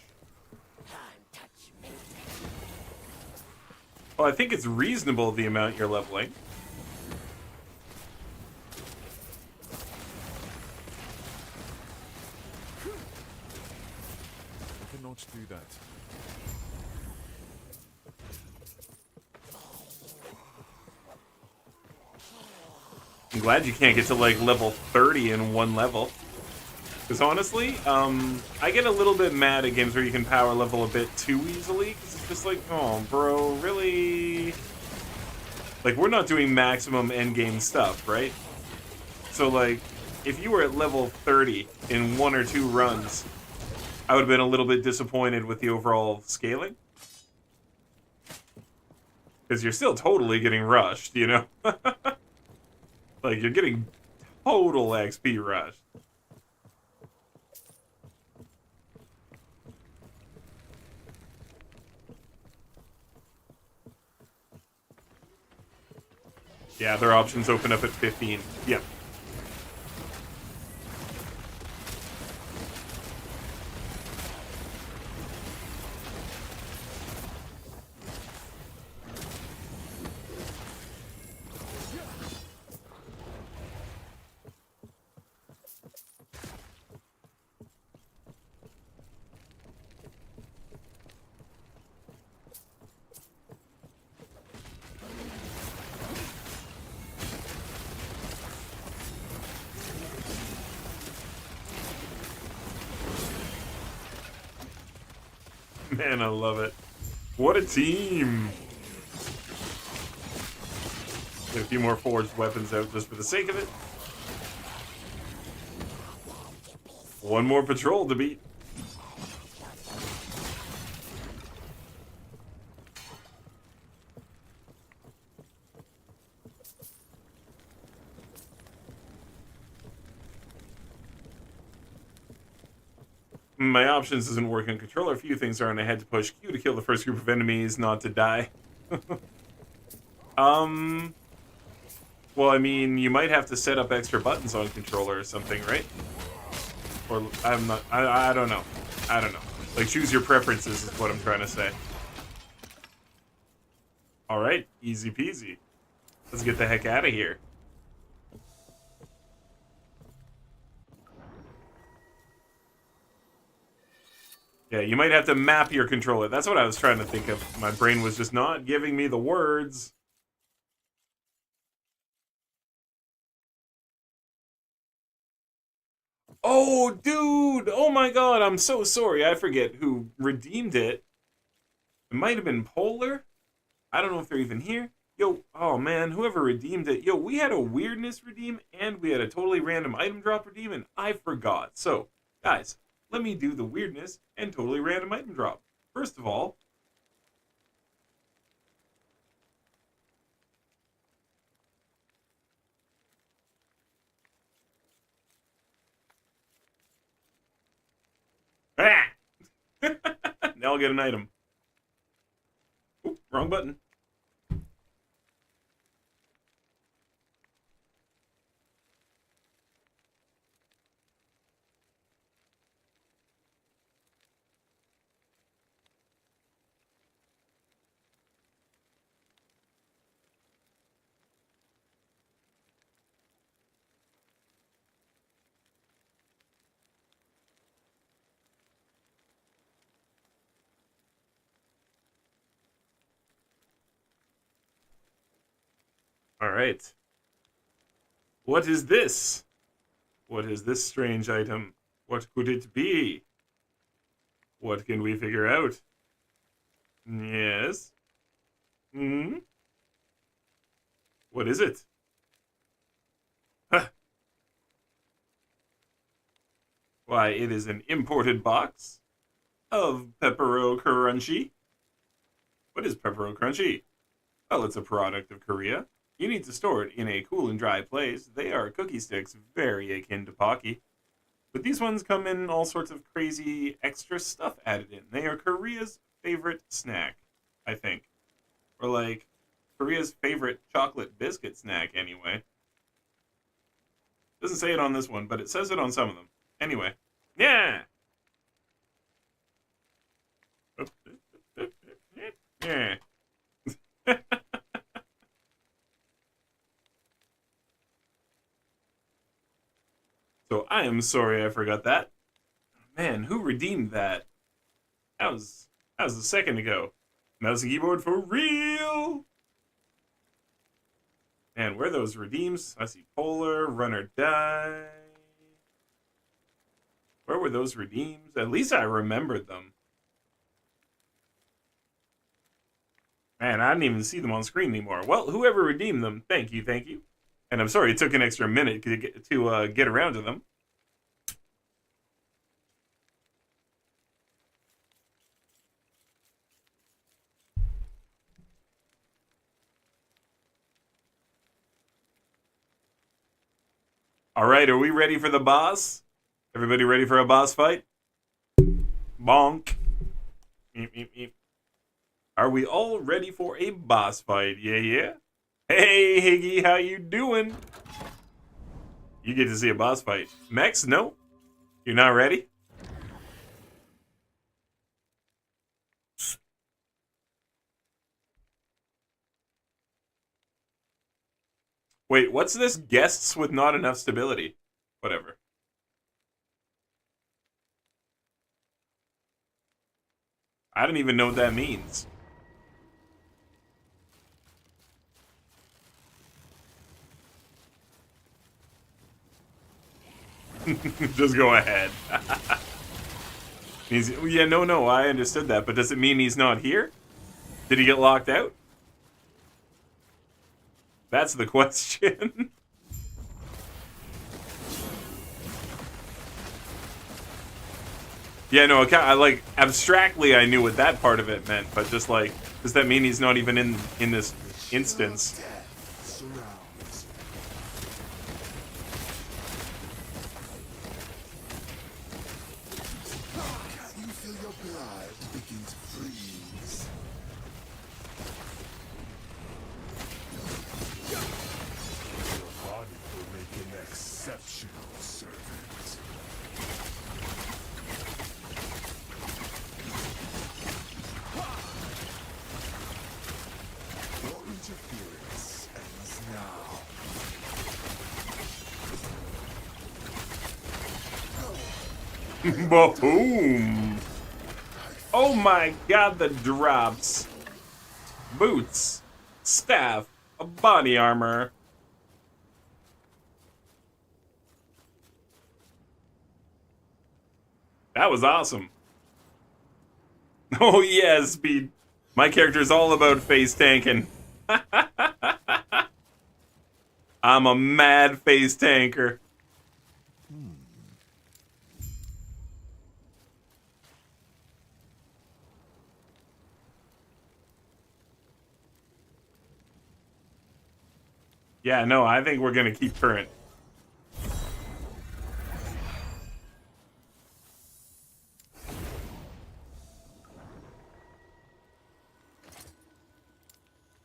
Well, I think it's reasonable the amount you're leveling. I cannot do that. I'm glad you can't get to like level 30 in one level. Because honestly, I get a little bit mad at games where you can power level a bit too easily. Because it's just like, oh, bro, really? Like, we're not doing maximum endgame stuff, right? So, like, if you were at level 30 in 1 or 2 runs, I would have been a little bit disappointed with the overall scaling. Because you're still totally getting rushed, you know? Like, you're getting total XP rush. Yeah, their options open up at 15. Yep. Man, I love it. What a team! Get a few more forged weapons out just for the sake of it. One more patrol to beat. My options doesn't work on controller. A few things are on. I had to push Q to kill the first group of enemies, not to die. Well, I mean, you might have to set up extra buttons on controller or something, right? Or I'm not. I don't know. I don't know. Like, choose your preferences is what I'm trying to say. All right, easy peasy. Let's get the heck out of here. Yeah, you might have to map your controller. That's what I was trying to think of. My brain was just not giving me the words. Oh, dude! Oh my god, I'm so sorry. I forget who redeemed it. It might have been Polar. I don't know if they're even here. Yo, oh man, whoever redeemed it. Yo, we had a weirdness redeem, and we had a totally random item drop redeem, and I forgot. So, guys, let me do the weirdness and totally random item drop. First of all, ah! Now I'll get an item. Oop, wrong button. Alright. What is this? What is this strange item? What could it be? What can we figure out? Yes? Hmm? What is it? Huh. Why, it is an imported box of Pepero Crunchy. What is Pepero Crunchy? Well, it's a product of Korea. You need to store it in a cool and dry place. They are cookie sticks, very akin to Pocky. But these ones come in all sorts of crazy extra stuff added in. They are Korea's favorite snack, I think. Or like, Korea's favorite chocolate biscuit snack, anyway. Doesn't say it on this one, but it says it on some of them. Anyway. Yeah! Yeah. So I am sorry I forgot that. Man, who redeemed that? That was a second ago. Mouse and keyboard for real. Man, where are those redeems? I see Polar, Run or Die. Where were those redeems? At least I remembered them. Man, I didn't even see them on screen anymore. Well, whoever redeemed them, thank you, thank you. And I'm sorry it took an extra minute to get around to them. All right, are we ready for the boss? Everybody ready for a boss fight? Bonk. Eep, eep, eep. Are we all ready for a boss fight? Yeah, yeah. Hey, Higgy, how you doing? You get to see a boss fight. Mex, no? You're not ready? Wait, what's this? Guests with not enough stability. Whatever. I don't even know what that means. Just go ahead. Yeah, no, I understood that, but does it mean he's not here? Did he get locked out? That's the question. Yeah, no, I like abstractly I knew what that part of it meant, but just like, does that mean he's not even in this instance? Boom! Oh my god, the drops. Boots, staff, a body armor. That was awesome. Oh yeah, Speed. My character's all about face tanking. I'm a mad face tanker. Yeah, no, I think we're gonna keep current.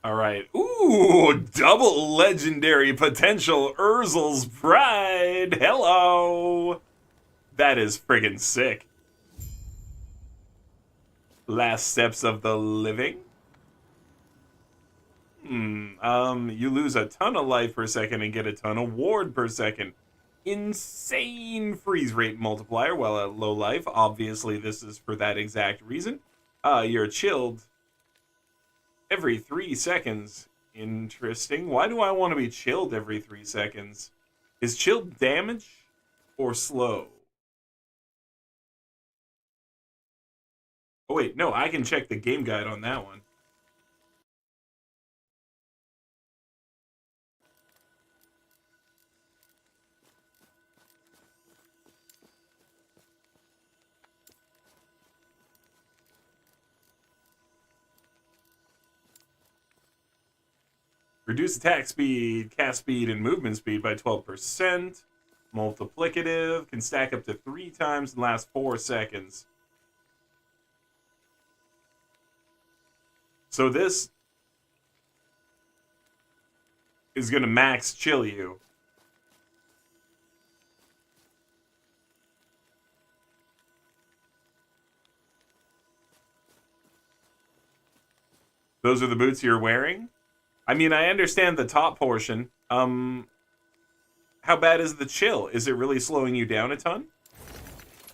All right. Ooh, double legendary potential Urzel's Pride. Hello. That is friggin' sick. Last steps of the living. You lose a ton of life per second and get a ton of ward per second. Insane freeze rate multiplier while at low life. Obviously, this is for that exact reason. You're chilled every 3 seconds Interesting. Why do I want to be chilled every 3 seconds? Is chilled damage or slow? Oh wait, no, I can check the game guide on that one. Reduce attack speed, cast speed, and movement speed by 12%. Multiplicative. Can stack up to 3 times and last 4 seconds. So this is going to max chill you. Those are the boots you're wearing? I mean, I understand the top portion. How bad is the chill? Is it really slowing you down a ton?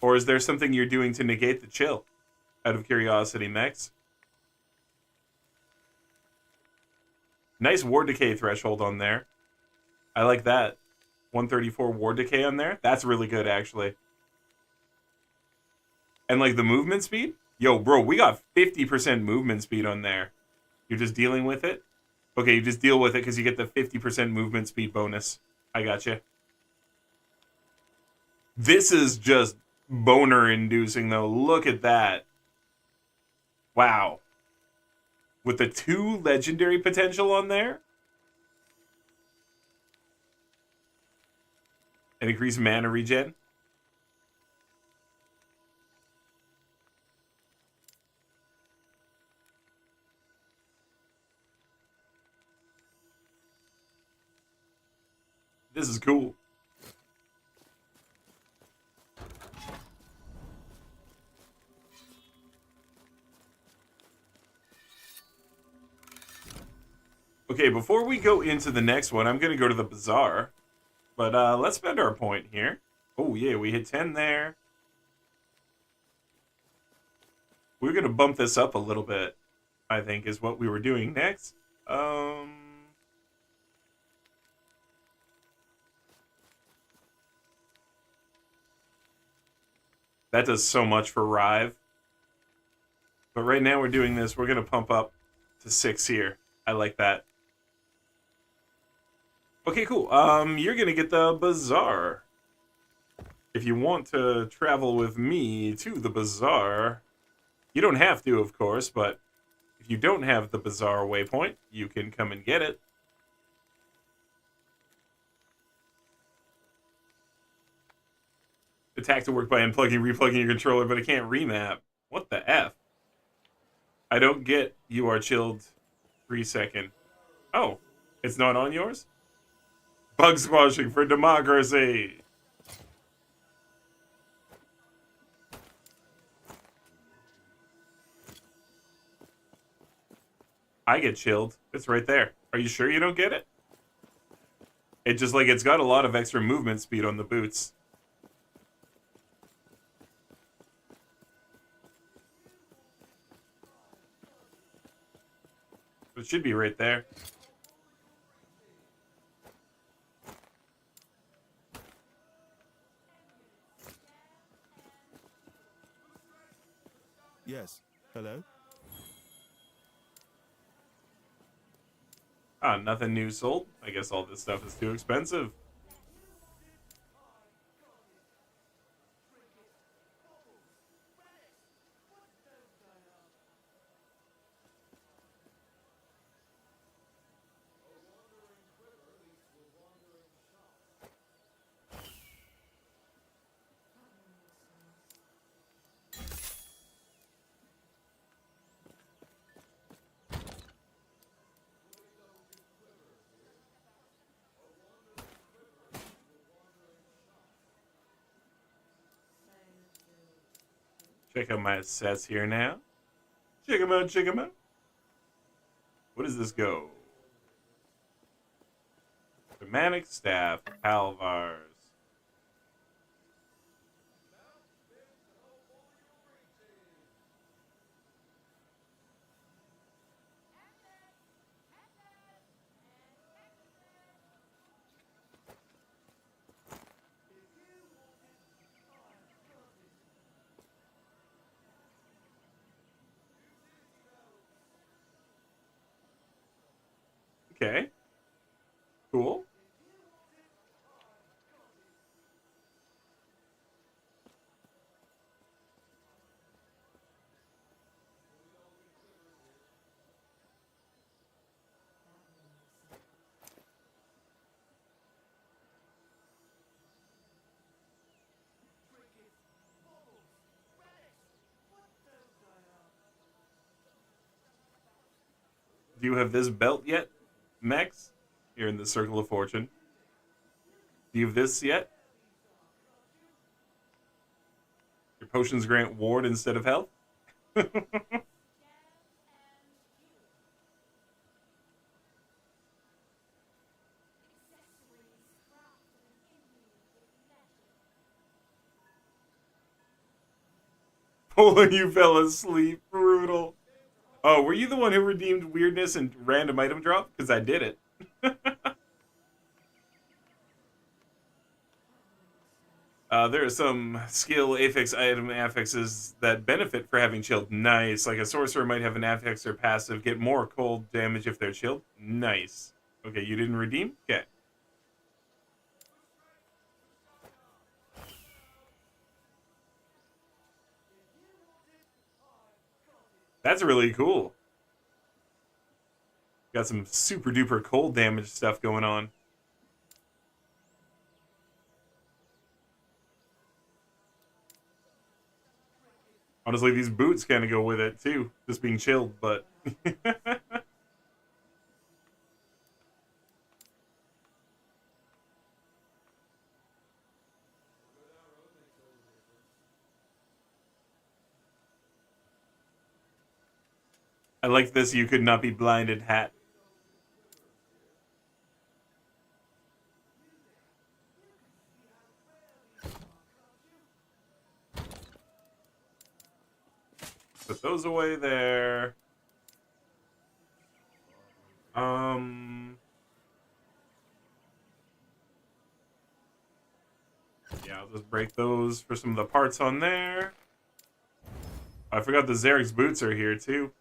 Or is there something you're doing to negate the chill? Out of curiosity, Mex. Nice ward decay threshold on there. I like that. 134 ward decay on there. That's really good, actually. And like the movement speed? Yo, bro, we got 50% movement speed on there. You're just dealing with it? Okay, you just deal with it because you get the 50% movement speed bonus. I gotcha. This is just boner-inducing, though. Look at that. Wow. With the 2 legendary potential on there? And increased mana regen? This is cool. Okay, before we go into the next one, I'm going to go to the bazaar. But let's spend our point here. Oh, yeah, we hit 10 there. We're going to bump this up a little bit, I think, is what we were doing next. That does so much for Rive. But right now we're doing this. We're going to pump up to 6 here. I like that. Okay, cool. You're going to get the bazaar. If you want to travel with me to the bazaar, you don't have to, of course, but if you don't have the bazaar waypoint, you can come and get it. Attack to work by unplugging, replugging your controller, but it can't remap. What the F? I don't get you are chilled 3 second. Oh, it's not on yours? Bug squashing for democracy. I get chilled. It's right there. Are you sure you don't get it? It just like, it's got a lot of extra movement speed on the boots. It should be right there. Yes. Hello? Ah, nothing new sold. I guess all this stuff is too expensive. Check out my sets here now. Check them out, check them out. What does this go? Shamanic Staff, Palvars. Okay. Cool. Do you have this belt yet, Max? You're in the Circle of Fortune. Do you have this yet? Your potions grant ward instead of health? Oh, you fell asleep. Brutal. Oh, were you the one who redeemed weirdness and random item drop? Because I did it. There are some skill affix item affixes that benefit for having chilled. Nice. Like a sorcerer might have an affix or passive get more cold damage if they're chilled. Nice. Okay, you didn't redeem? Okay. That's really cool. Got some super duper cold damage stuff going on. Honestly, these boots kind of go with it too, just being chilled, but... I like this "you could not be blinded" hat. Put those away there. Yeah, I'll just break those for some of the parts on there. I forgot the Zarek's boots are here too.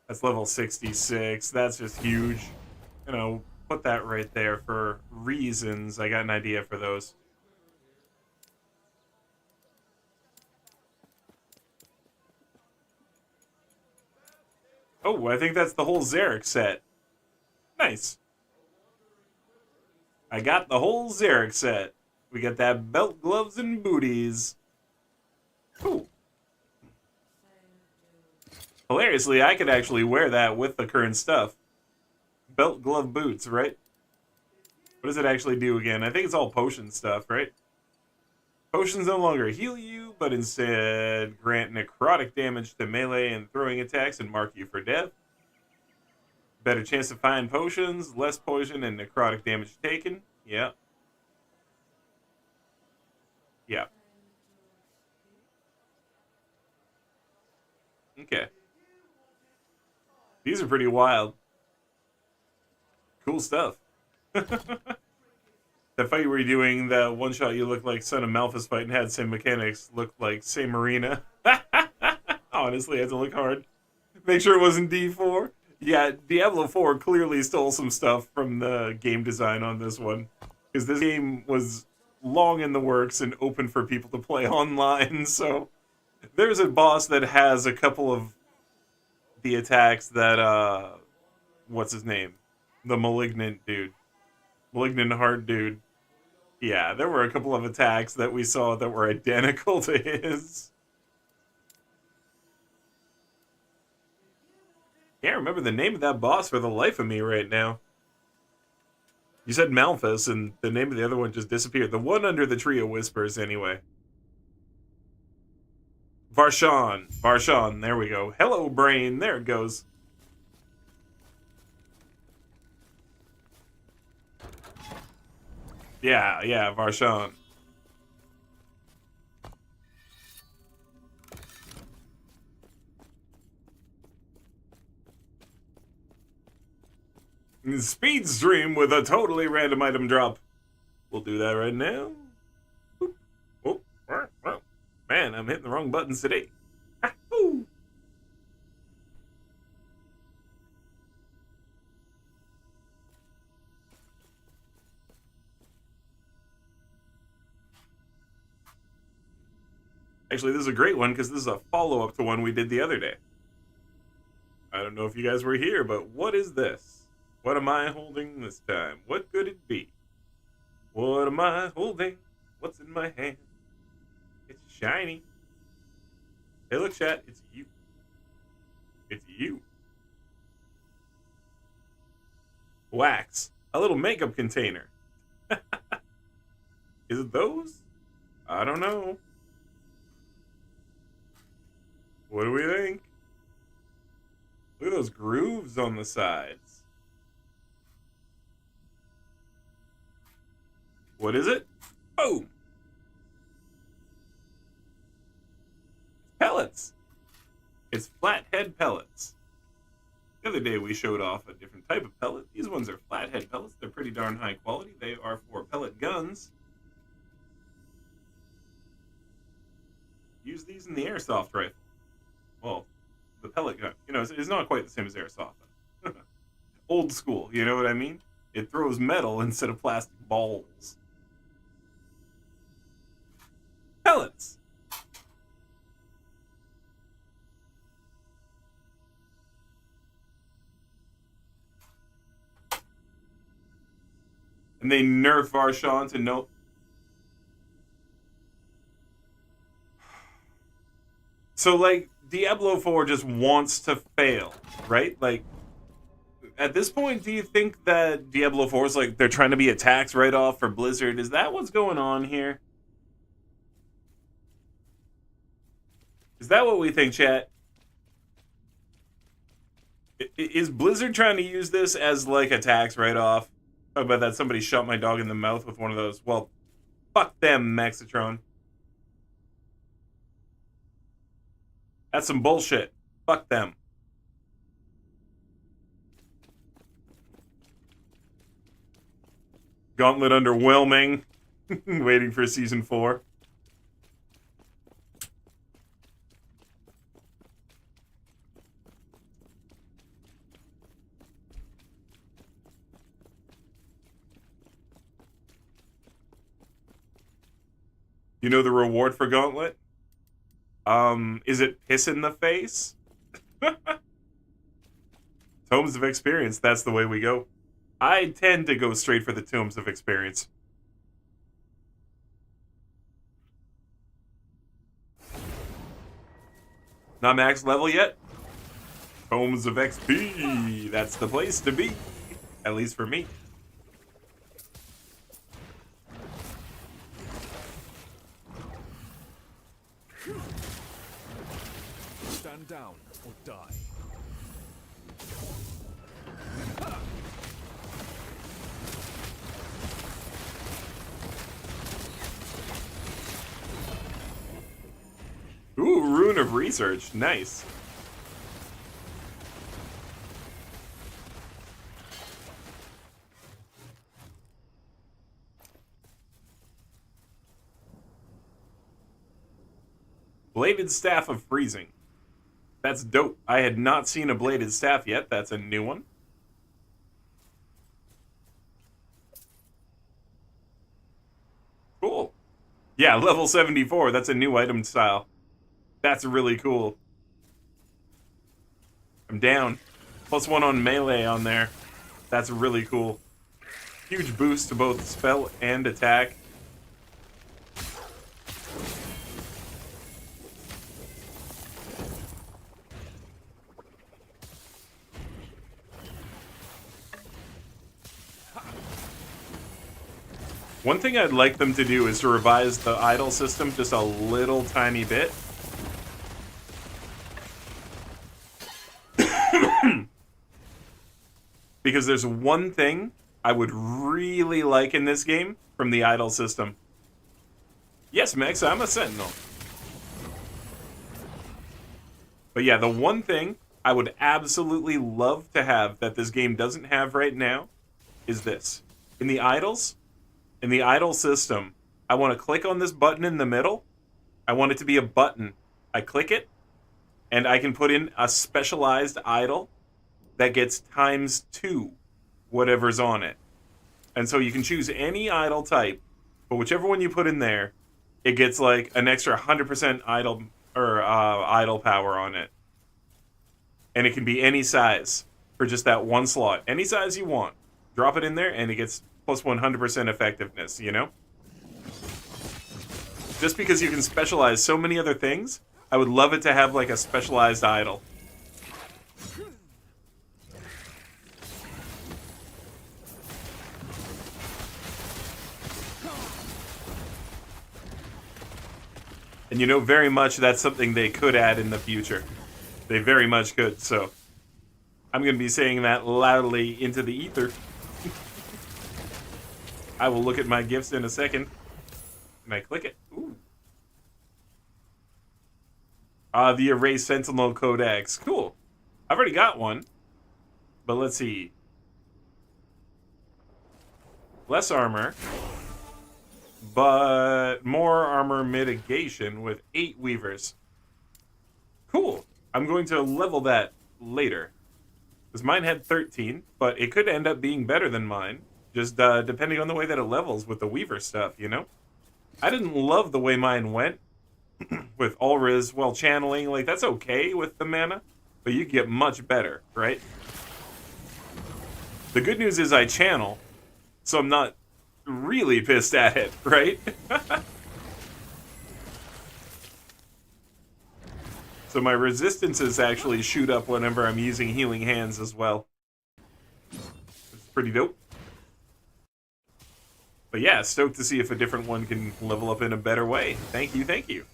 That's level 66. That's just huge. You know, put that right there for reasons. I got an idea for those. Oh, I think that's the whole Zarek set. Nice. I got the whole Zarek set. We got that belt, gloves, and booties. Cool. Hilariously, I could actually wear that with the current stuff. Belt, glove, boots, right? What does it actually do again? I think it's all potion stuff, right? Potions no longer heal you, but instead grant necrotic damage to melee and throwing attacks and mark you for death. Better chance to find potions, less poison, and necrotic damage taken. Yeah. Yeah. Okay. These are pretty wild. Cool stuff. That fight where you're doing the one shot, you look like Son of Malphus fight and had same mechanics, looked like same arena. Honestly, I had to look hard. Make sure it wasn't D4. Yeah, Diablo 4 clearly stole some stuff from the game design on this one. Because this game was long in the works and open for people to play online, so... There's a boss that has a couple of the attacks that, what's his name? The Malignant dude. Malignant Heart dude. Yeah, there were a couple of attacks that we saw that were identical to his. Can't remember the name of that boss for the life of me right now. You said Malphus, and the name of the other one just disappeared. The one under the Tree of Whispers, anyway. Varshan. Varshan, there we go. Hello, brain. There it goes. Yeah, Varshan. Speed stream with a totally random item drop. We'll do that right now. Oh, man, I'm hitting the wrong buttons today. Ooh. Actually, this is a great one because this is a follow-up to one we did the other day. I don't know if you guys were here, but what is this? What am I holding this time? What could it be? What am I holding? What's in my hand? It's shiny. Hey, look, chat. It's you. It's you. Wax. A little makeup container. Is it those? I don't know. What do we think? Look at those grooves on the sides. What is it? Boom! Pellets. It's flathead pellets. The other day we showed off a different type of pellet. These ones are flathead pellets. They're pretty darn high quality. They are for pellet guns. Use these in the airsoft rifle. Well, the pellet gun. You know, it's not quite the same as airsoft. Old school, you know what I mean? It throws metal instead of plastic balls. Pellets. And they nerf Varshawn to no... So, like, Diablo 4 just wants to fail, right? Like, at this point, do you think that Diablo 4 is like, they're trying to be a tax write-off for Blizzard? Is that what's going on here? Is that what we think, chat? Is Blizzard trying to use this as, like, a tax write-off? Talk about that somebody shot my dog in the mouth with one of those. Well, fuck them, Maxitron. That's some bullshit. Fuck them. Gauntlet underwhelming. Waiting for season 4. You know the reward for Gauntlet? Is it piss in the face? Tomes of Experience, that's the way we go. I tend to go straight for the Tomes of Experience. Not max level yet? Tomes of XP, that's the place to be. At least for me. Stand down or die. Ooh, Rune of Research. Nice. Bladed Staff of Freezing. That's dope. I had not seen a bladed staff yet. That's a new one. Cool. Yeah, level 74. That's a new item style. That's really cool. I'm down. +1 on melee on there. That's really cool. Huge boost to both spell and attack. One thing I'd like them to do is to revise the idle system just a little tiny bit. Because there's one thing I would really like in this game from the idle system. Yes, Max, I'm a sentinel. But yeah, the one thing I would absolutely love to have that this game doesn't have right now is this. In the idles, in the idle system, I want to click on this button in the middle. I want it to be a button. I click it, and I can put in a specialized idle that gets ×2 whatever's on it. And so you can choose any idle type, but whichever one you put in there, it gets like an extra 100% idle or idle power on it. And it can be any size for just that one slot. Any size you want. Drop it in there and it gets plus 100% effectiveness, you know? Just because you can specialize so many other things, I would love it to have like a specialized idle. And you know, very much that's something they could add in the future. They very much could, so I'm going to be saying that loudly into the ether. I will look at my gifts in a second. And I click it. Ooh. The Erase Sentinel Codex. Cool. I've already got one. But let's see. Less armor. But more armor mitigation with 8 weavers. Cool. I'm going to level that later. Because mine had 13, but it could end up being better than mine. Just depending on the way that it levels with the weaver stuff, you know? I didn't love the way mine went with Ulra's, well, channeling. Like, that's okay with the mana, but you get much better, right? The good news is I channel, so I'm not really pissed at it, right? So my resistances actually shoot up whenever I'm using healing hands as well. It's pretty dope. But yeah, stoked to see if a different one can level up in a better way. Thank you, thank you.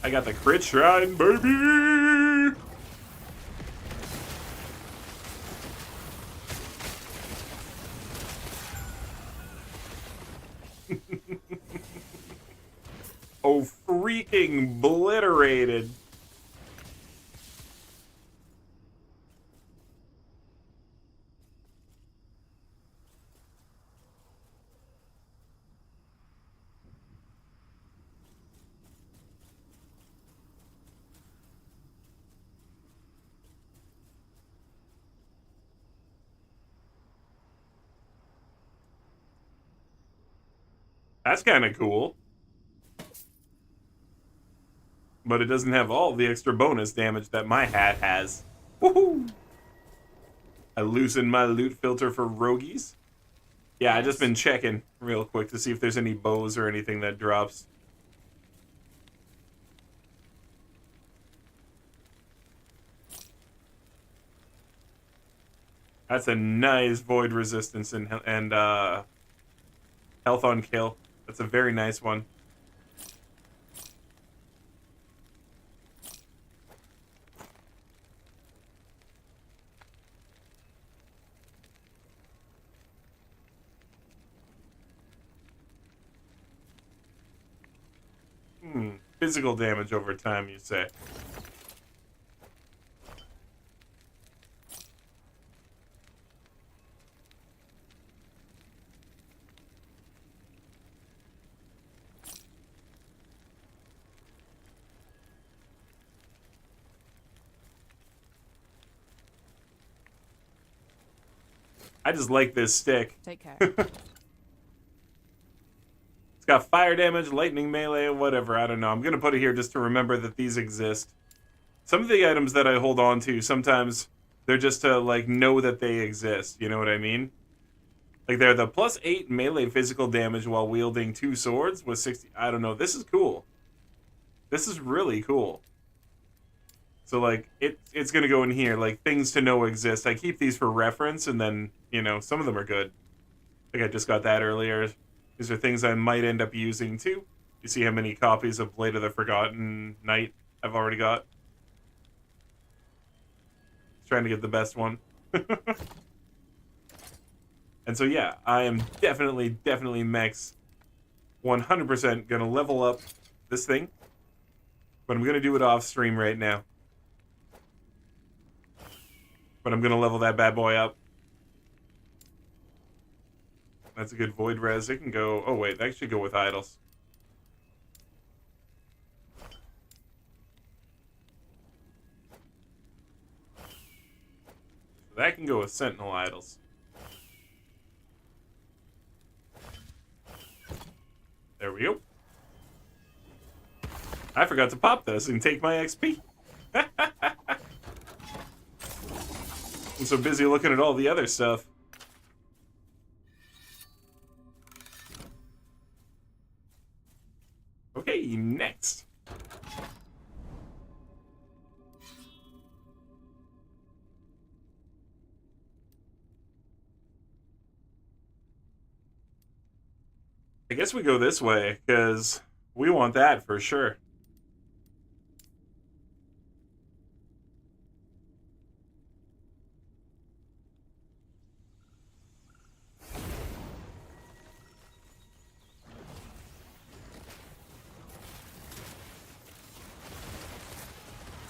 I got the crit shrine, baby! Oh, freaking obliterated. That's kind of cool. But it doesn't have all the extra bonus damage that my hat has. Woohoo! I loosened my loot filter for roguies. Yeah, I just been checking real quick to see if there's any bows or anything that drops. That's a nice void resistance and health on kill. That's a very nice one. Physical damage over time, you say? I just like this stick. Take care. It's got fire damage, lightning melee, whatever. I don't know. I'm going to put it here just to remember that these exist. Some of the items that I hold on to, sometimes they're just to, like, know that they exist. You know what I mean? Like, they're the +8 melee physical damage while wielding 2 swords with 60... I don't know. This is cool. This is really cool. So, like, it's going to go in here. Like, things to know exist. I keep these for reference, and then, you know, some of them are good. I think I just got that earlier. These are things I might end up using, too. You see how many copies of Blade of the Forgotten Knight I've already got? Trying to get the best one. And so, yeah, I am definitely mechs 100% gonna level up this thing, but I'm gonna do it off stream right now. But I'm gonna level that bad boy up. That's a good void res. It can go. Oh wait, that should go with idols. That can go with sentinel idols. There we go. I forgot to pop this and take my XP. I'm so busy looking at all the other stuff. Okay, next. I guess we go this way, because we want that for sure.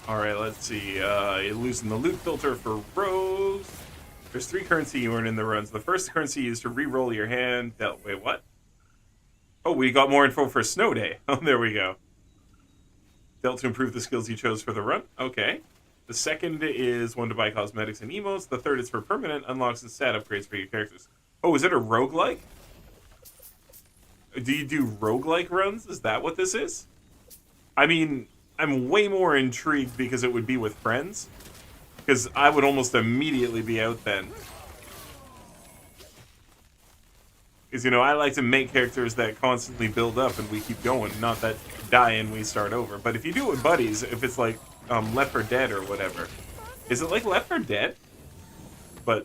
Alright, let's see. You loosen the loot filter for rogues. There's 3 currency you earn in the runs. The first currency is to re-roll your hand. Wait, what? Oh, we got more info for Snow Day. Oh, there we go. Dealt to improve the skills you chose for the run. Okay. The second is one to buy cosmetics and emotes. The third is for permanent unlocks and stat upgrades for your characters. Oh, is it a roguelike? Do you do roguelike runs? Is that what this is? I mean, I'm way more intrigued because it would be with friends. Because I would almost immediately be out then. Because, you know, I like to make characters that constantly build up and we keep going, not that die and we start over. But if you do it with buddies, if it's like Left 4 Dead or whatever. Is it like Left 4 Dead? But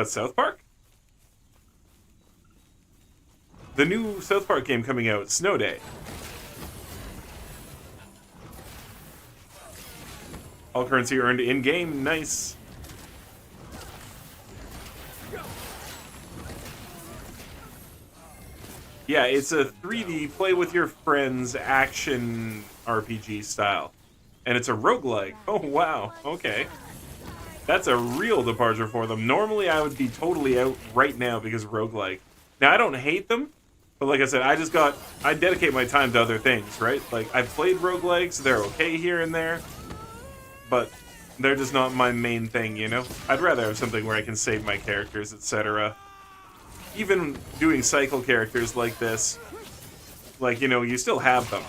South Park? The new South Park game coming out, Snow Day. All currency earned in-game, nice. Yeah, it's a 3D play with your friends action RPG style. And it's a roguelike. Oh, wow. Okay. That's a real departure for them. Normally, I would be totally out right now because of roguelike. Now, I don't hate them, but like I said, I dedicate my time to other things, right? Like, I've played roguelikes, they're okay here and there, but they're just not my main thing, you know? I'd rather have something where I can save my characters, etc. Even doing cycle characters like this, like, you know, you still have them.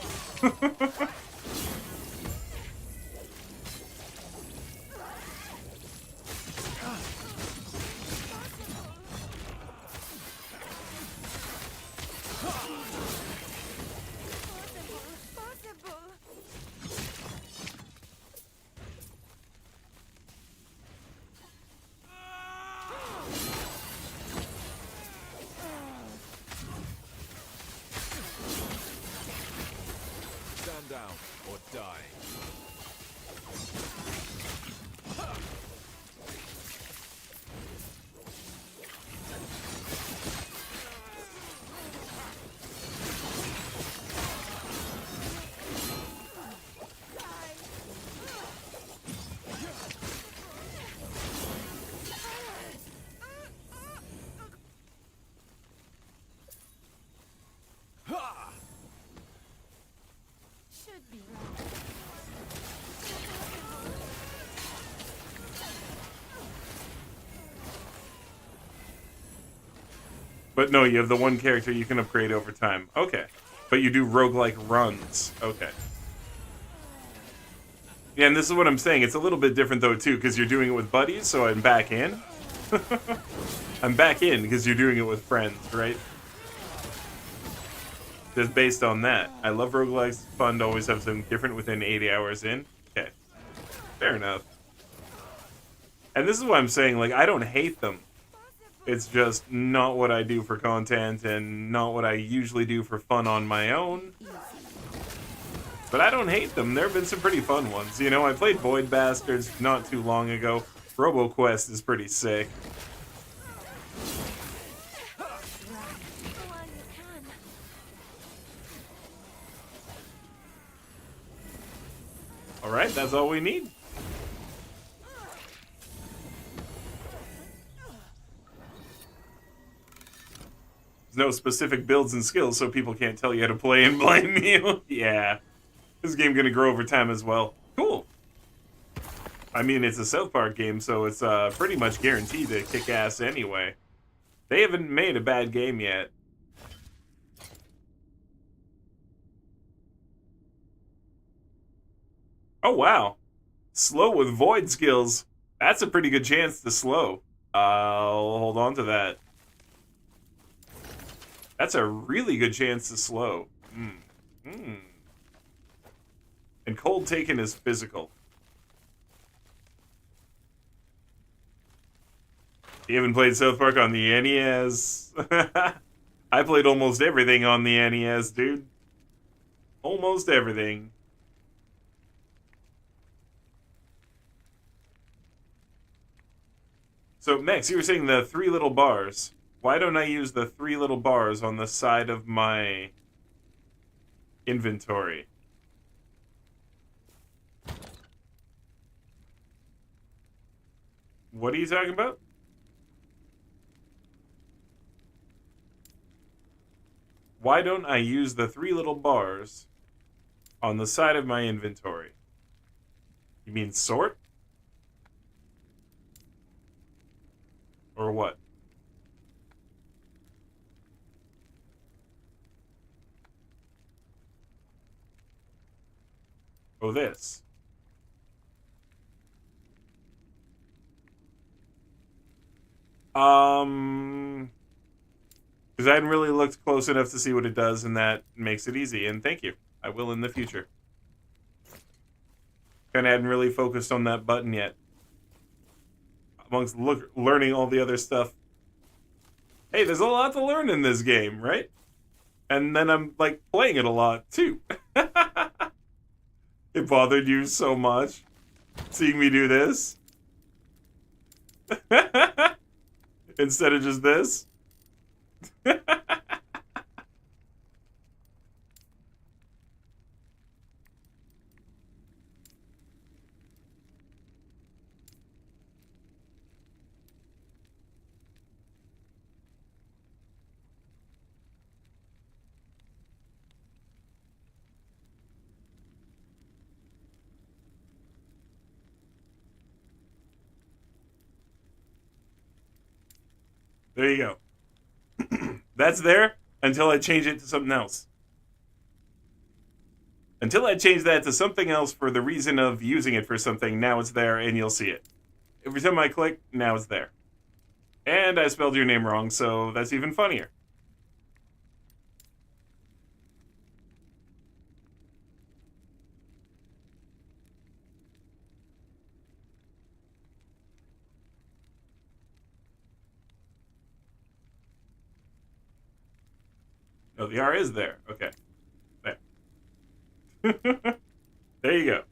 Stand down or die. But no, you have the one character you can upgrade over time. Okay. But you do roguelike runs. Okay. Yeah, and this is what I'm saying. It's a little bit different, though, too, because you're doing it with buddies, so I'm back in. I'm back in because you're doing it with friends, right? Just based on that. I love roguelikes. It's fun to always have something different within 80 hours in. Okay. Fair enough. And this is what I'm saying. Like, I don't hate them. It's just not what I do for content and not what I usually do for fun on my own. But I don't hate them. There have been some pretty fun ones. You know, I played Void Bastards not too long ago. RoboQuest is pretty sick. Alright, that's all we need. There's no specific builds and skills, so people can't tell you how to play and blame you. Yeah. This game gonna grow over time as well. Cool. I mean, it's a South Park game, so it's pretty much guaranteed to kick ass anyway. They haven't made a bad game yet. Oh, wow. Slow with void skills. That's a pretty good chance to slow. I'll hold on to that. That's a really good chance to slow. And cold taken is physical. You haven't played South Park on the NES? I played almost everything on the NES, dude. Almost everything. So, Max, you were saying the 3 little bars. Why don't I use the 3 little bars on the side of my inventory? What are you talking about? Why don't I use the 3 little bars on the side of my inventory? You mean sort? Or what? Oh, this. Because I hadn't really looked close enough to see what it does, and that makes it easy. And thank you. I will in the future. Kind of hadn't really focused on that button yet. Amongst learning all the other stuff. Hey, there's a lot to learn in this game, right? And then I'm, like, playing it a lot, too. It bothered you so much seeing me do this? Instead of just this? There you go. That's there until I change it to something else. Until I change that to something else for the reason of using it for something, now it's there and you'll see it. Every time I click, now it's there. And I spelled your name wrong, so that's even funnier. Oh, the R is there. Okay. There. There you go.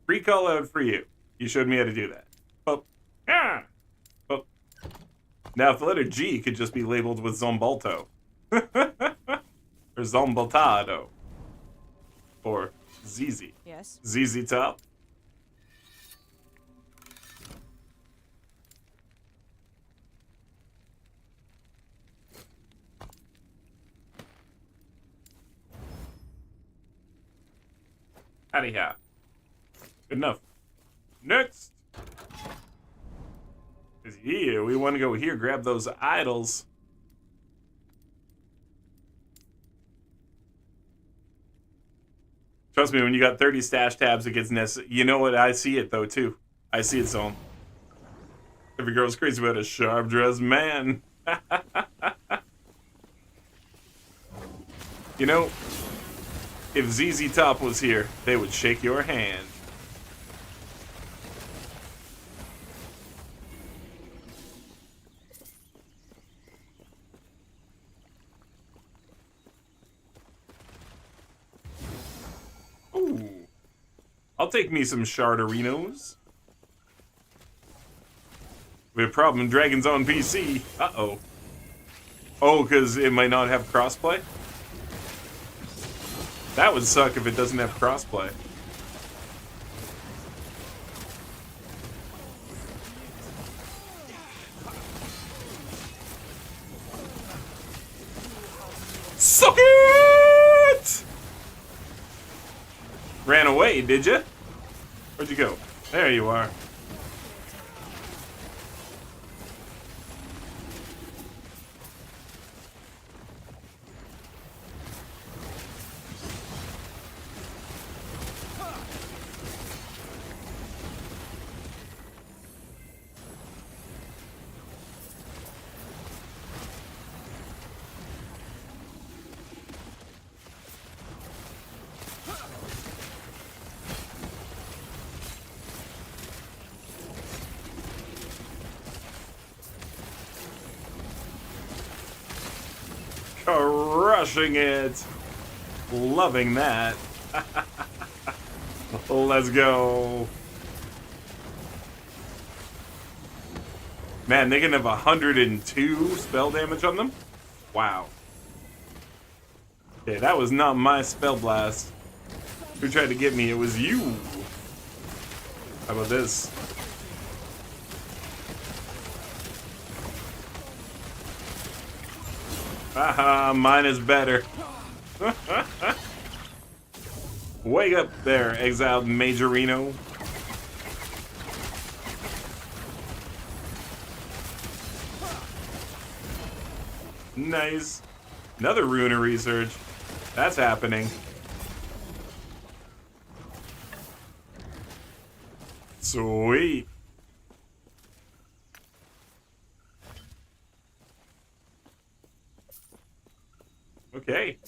Free call out for you. You showed me how to do that. Oh. Ah. Oh. Now, if the letter G could just be labeled with Zombalto. Or Zombaltado. Or ZZ. Yes. ZZ Top. Anyhow. Good enough. Next! Because here, we want to go here, grab those idols. Trust me, when you got 30 stash tabs, it gets necessary. You know what? I see it, though, too. I see it, Zone. Every girl's crazy about a sharp-dressed man. You know, if ZZ Top was here, they would shake your hand. Ooh. I'll take me some Sharderinos. We have a problem. Dragon's on PC. Uh-oh. Oh, because it might not have crossplay? That would suck if it doesn't have crossplay. Suck it! Ran away, did you? Where'd you go? There you are. Crushing it. Loving that. Let's go. Man, they can have 102 spell damage on them? Wow. Okay, that was not my spell blast. Who tried to get me? It was you. How about this? Haha, mine is better. Wake up there, exiled Majorino. Nice. Another Ruiner research. That's happening. Sweet. Okay.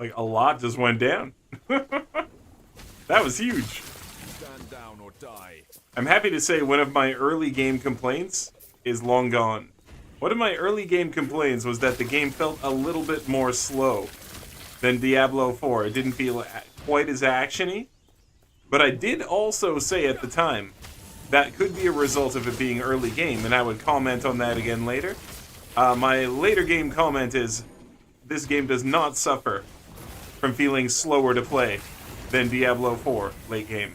Like, a lot just went down. That was huge. Stand down or die. I'm happy to say one of my early game complaints is long gone. One of my early game complaints was that the game felt a little bit more slow than Diablo 4. It didn't feel quite as actiony. But I did also say at the time that could be a result of it being early game, and I would comment on that again later. My later game comment is, this game does not suffer from feeling slower to play than Diablo 4 late game.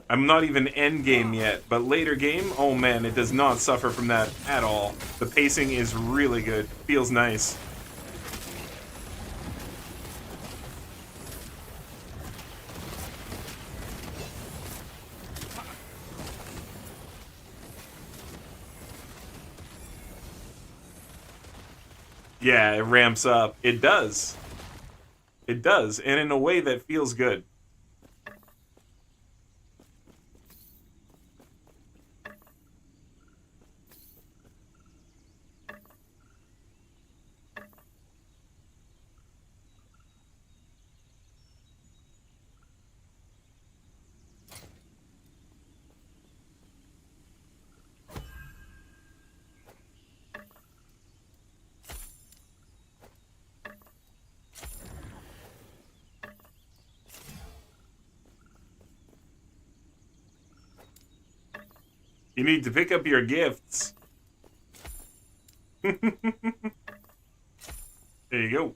I'm not even end game yet, but later game, oh man, it does not suffer from that at all. The pacing is really good, feels nice. Yeah, it ramps up. It does. It does, and in a way that feels good. You need to pick up your gifts. There you go.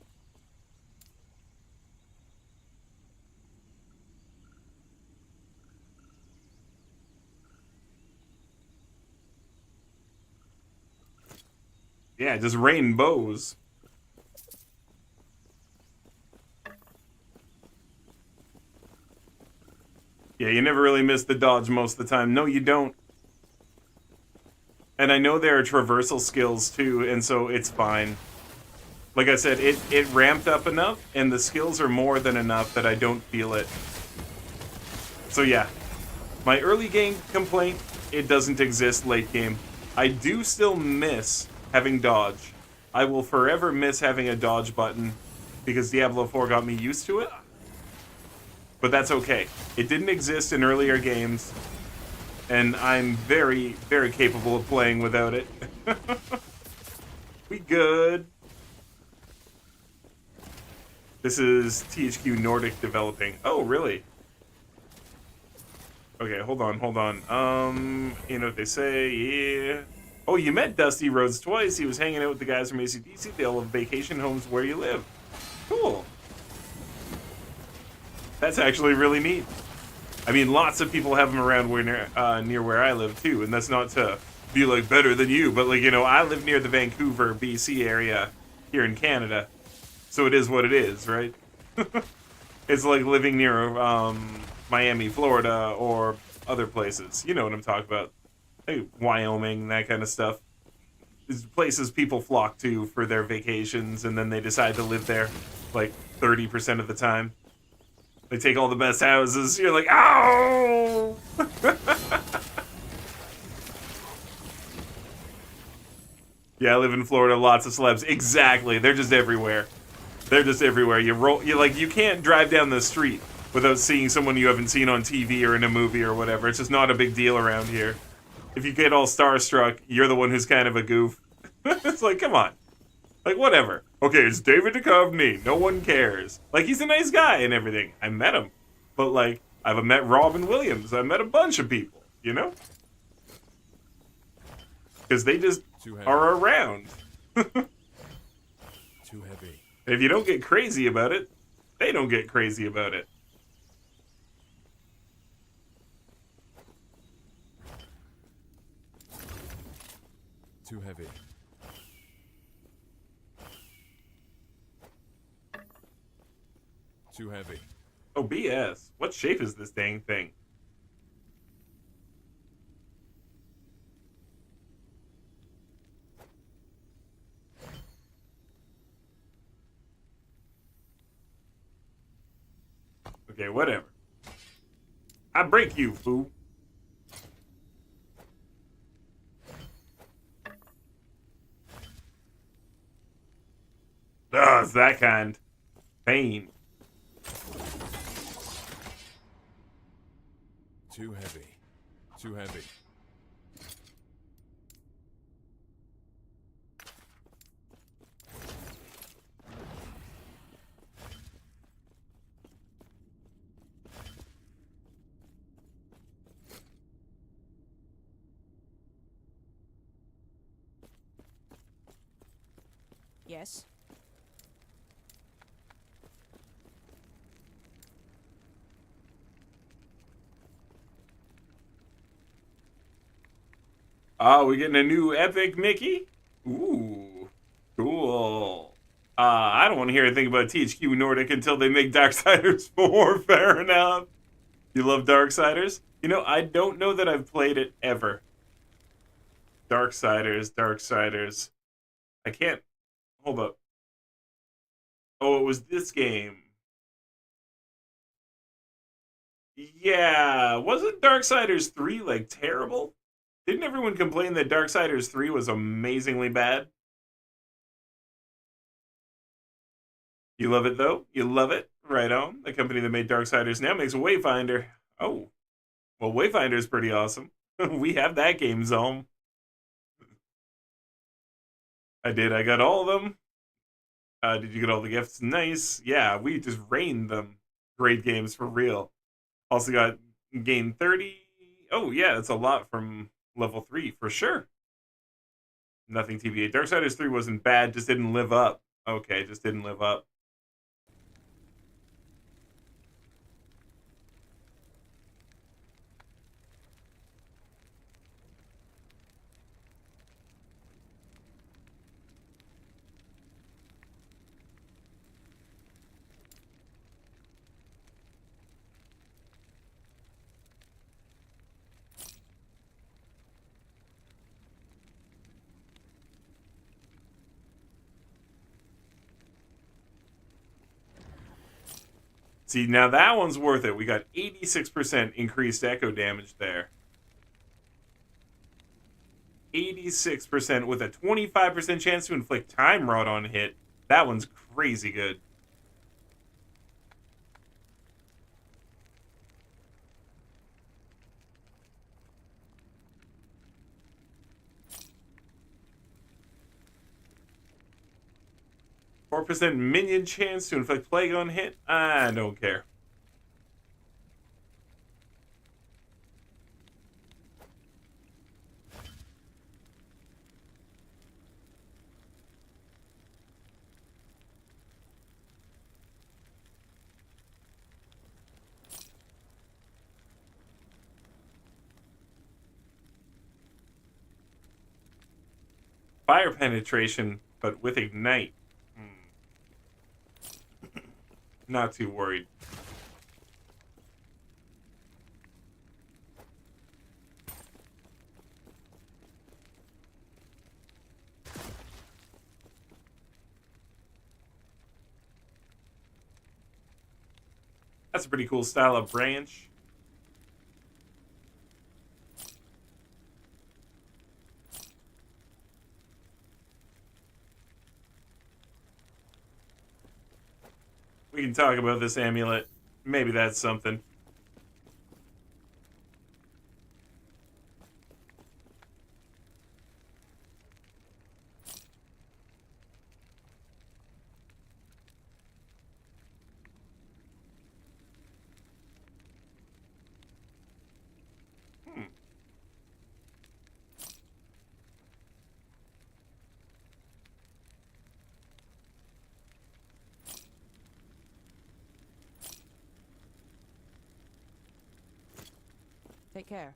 Yeah, just rain bows. Yeah, you never really miss the dodge most of the time. No, you don't. And I know there are traversal skills too, and so it's fine. Like I said, it ramped up enough, and the skills are more than enough that I don't feel it. So yeah, my early game complaint, it doesn't exist late game. I do still miss having dodge. I will forever miss having a dodge button, because Diablo 4 got me used to it. But that's okay. It didn't exist in earlier games. And I'm very, very capable of playing without it. We good. This is THQ Nordic developing. Oh, really? Okay, hold on. You know what they say? Yeah. Oh, you met Dusty Rhodes twice. He was hanging out with the guys from AC/DC. They all have vacation homes where you live. Cool. That's actually really neat. I mean, lots of people have them around near where I live, too, and that's not to be like better than you, but like, you know, I live near the Vancouver, BC area here in Canada, so it is what it is, right? It's like living near Miami, Florida, or other places. You know what I'm talking about. Like Wyoming, that kind of stuff. These places people flock to for their vacations, and then they decide to live there like 30% of the time. They take all the best houses. You're like, ow! Yeah, I live in Florida. Lots of celebs. Exactly. They're just everywhere. They're just everywhere. You can't drive down the street without seeing someone you haven't seen on TV or in a movie or whatever. It's just not a big deal around here. If you get all starstruck, you're the one who's kind of a goof. It's like, come on. Like, whatever. Okay, it's David Duchovny. No one cares. Like, he's a nice guy and everything. I met him. But, like, I've met Robin Williams. I met a bunch of people, you know? Because they just are around. Too heavy. If you don't get crazy about it, they don't get crazy about it. Too heavy. Too heavy. Oh, BS. What shape is this dang thing? Okay, whatever. I break you, fool. Ugh, it's that kind. Pain. Too heavy. Too heavy. Yes. Oh, we getting a new Epic Mickey? Ooh, cool. I don't want to hear anything about THQ Nordic until they make Darksiders 4. Fair enough. You love Darksiders? You know, I don't know that I've played it ever. Darksiders. I can't. Hold up. Oh, it was this game. Yeah, wasn't Darksiders 3 like terrible? Didn't everyone complain that Darksiders 3 was amazingly bad? You love it though? You love it? Right on. The company that made Darksiders now makes Wayfinder. Oh. Well, Wayfinder is pretty awesome. We have that game, Zome. I did. I got all of them. Did you get all the gifts? Nice. Yeah, we just rained them. Great games for real. Also got gain 30. Oh, yeah, that's a lot from level 3 for sure. Nothing TBA. Darksiders 3 wasn't bad, just didn't live up. Okay, just didn't live up. See, now that one's worth it. We got 86% increased echo damage there. 86% with a 25% chance to inflict time rot on hit. That one's crazy good. %4 minion chance to inflict plague on hit? I don't care. Fire penetration, but with ignite. Not too worried. That's a pretty cool style of branch. We can talk about this amulet. Maybe that's something. Take care.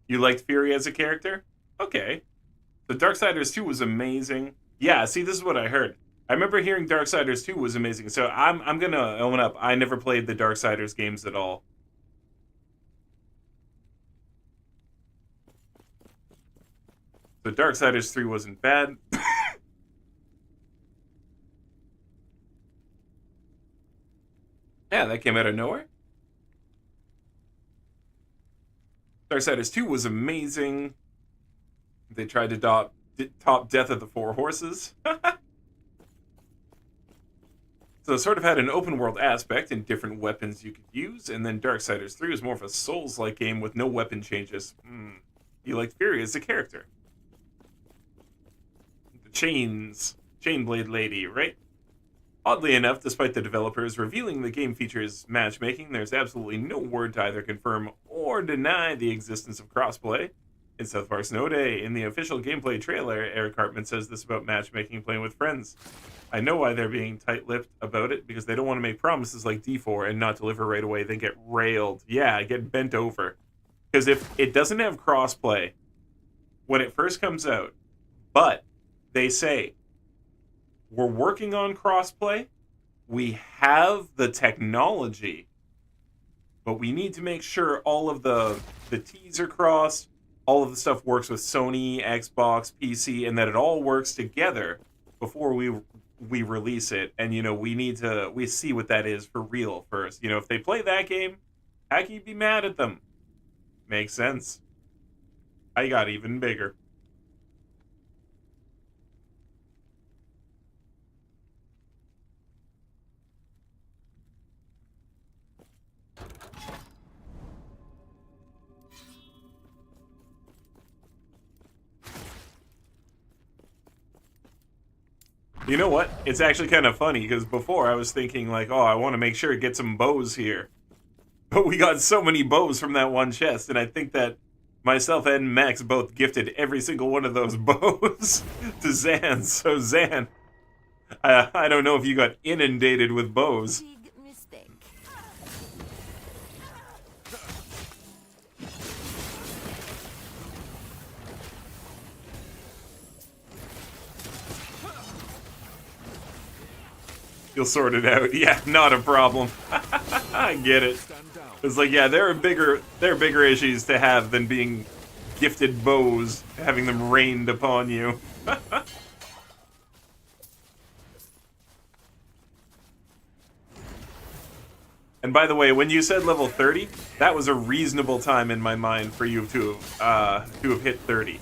You liked Fury as a character? Okay. The Darksiders 2 was amazing. Yeah, see, this is what I heard. I remember hearing Darksiders 2 was amazing, so I'm gonna own up. I never played the Darksiders games at all. So Darksiders 3 wasn't bad. Yeah, that came out of nowhere. Darksiders 2 was amazing. They tried to top Death of the Four Horses. So it sort of had an open world aspect and different weapons you could use, and then Darksiders 3 was more of a Souls-like game with no weapon changes. You liked Fury as a character. The Chainblade Lady, right? Oddly enough, despite the developers revealing the game features matchmaking, there's absolutely no word to either confirm or deny the existence of crossplay. In South Park Snow Day, in the official gameplay trailer, Eric Hartman says this about matchmaking playing with friends. I know why they're being tight-lipped about it, because they don't want to make promises like D4 and not deliver right away, then get railed. Yeah, get bent over. Because if it doesn't have crossplay when it first comes out, but they say, we're working on crossplay, we have the technology, but we need to make sure all of the T's are crossed, all of the stuff works with Sony, Xbox, PC, and that it all works together before we release it. And, we see what that is for real first. If they play that game, how can you be mad at them? Makes sense. I got even bigger. You know what? It's actually kind of funny, because before I was thinking, like, oh, I want to make sure to get some bows here. But we got so many bows from that one chest, and I think that myself and Max both gifted every single one of those bows to Zan. So, Zan, I don't know if you got inundated with bows. You'll sort it out. Yeah, not a problem. I get it. It's like, yeah, there are bigger issues to have than being gifted bows, having them rained upon you. And by the way, when you said level 30, that was a reasonable time in my mind for you to have hit 30,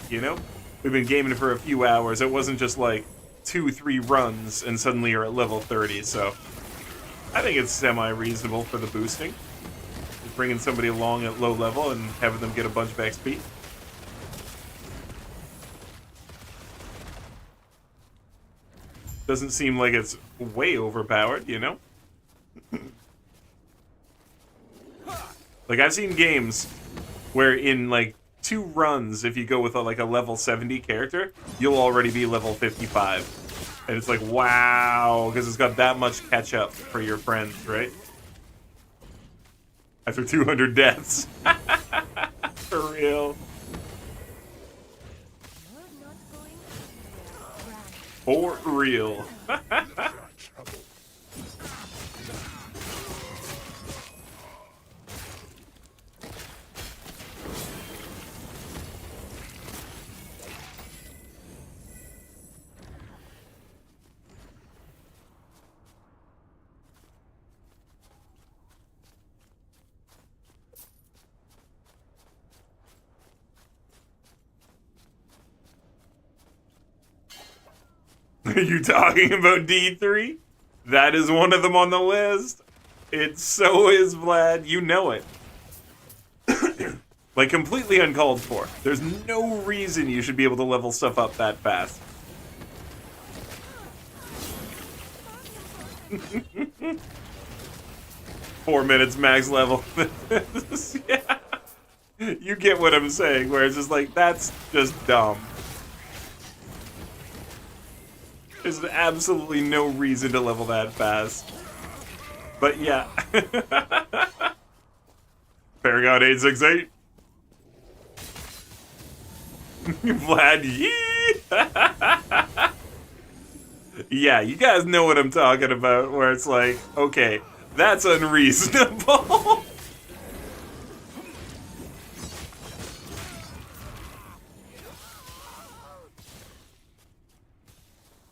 We've been gaming for a few hours. It wasn't just like 2-3 runs and suddenly you're at level 30, so I think it's semi-reasonable for the boosting. Just bringing somebody along at low level and having them get a bunch of XP. Doesn't seem like it's way overpowered, Like, I've seen games where in, like, 2 runs, if you go with like a level 70 character, you'll already be level 55. And it's like, wow, because it's got that much catch up for your friends, right? After 200 deaths. For real. For real. Are you talking about D3? That is one of them on the list. It so is, Vlad. You know it. Like, completely uncalled for. There's no reason you should be able to level stuff up that fast. 4 minutes max level. Yeah. You get what I'm saying, where it's just like, that's just dumb. There's absolutely no reason to level that fast. But yeah. Paragon 868. Vlad, yee! Yeah, you guys know what I'm talking about, where it's like, okay, that's unreasonable.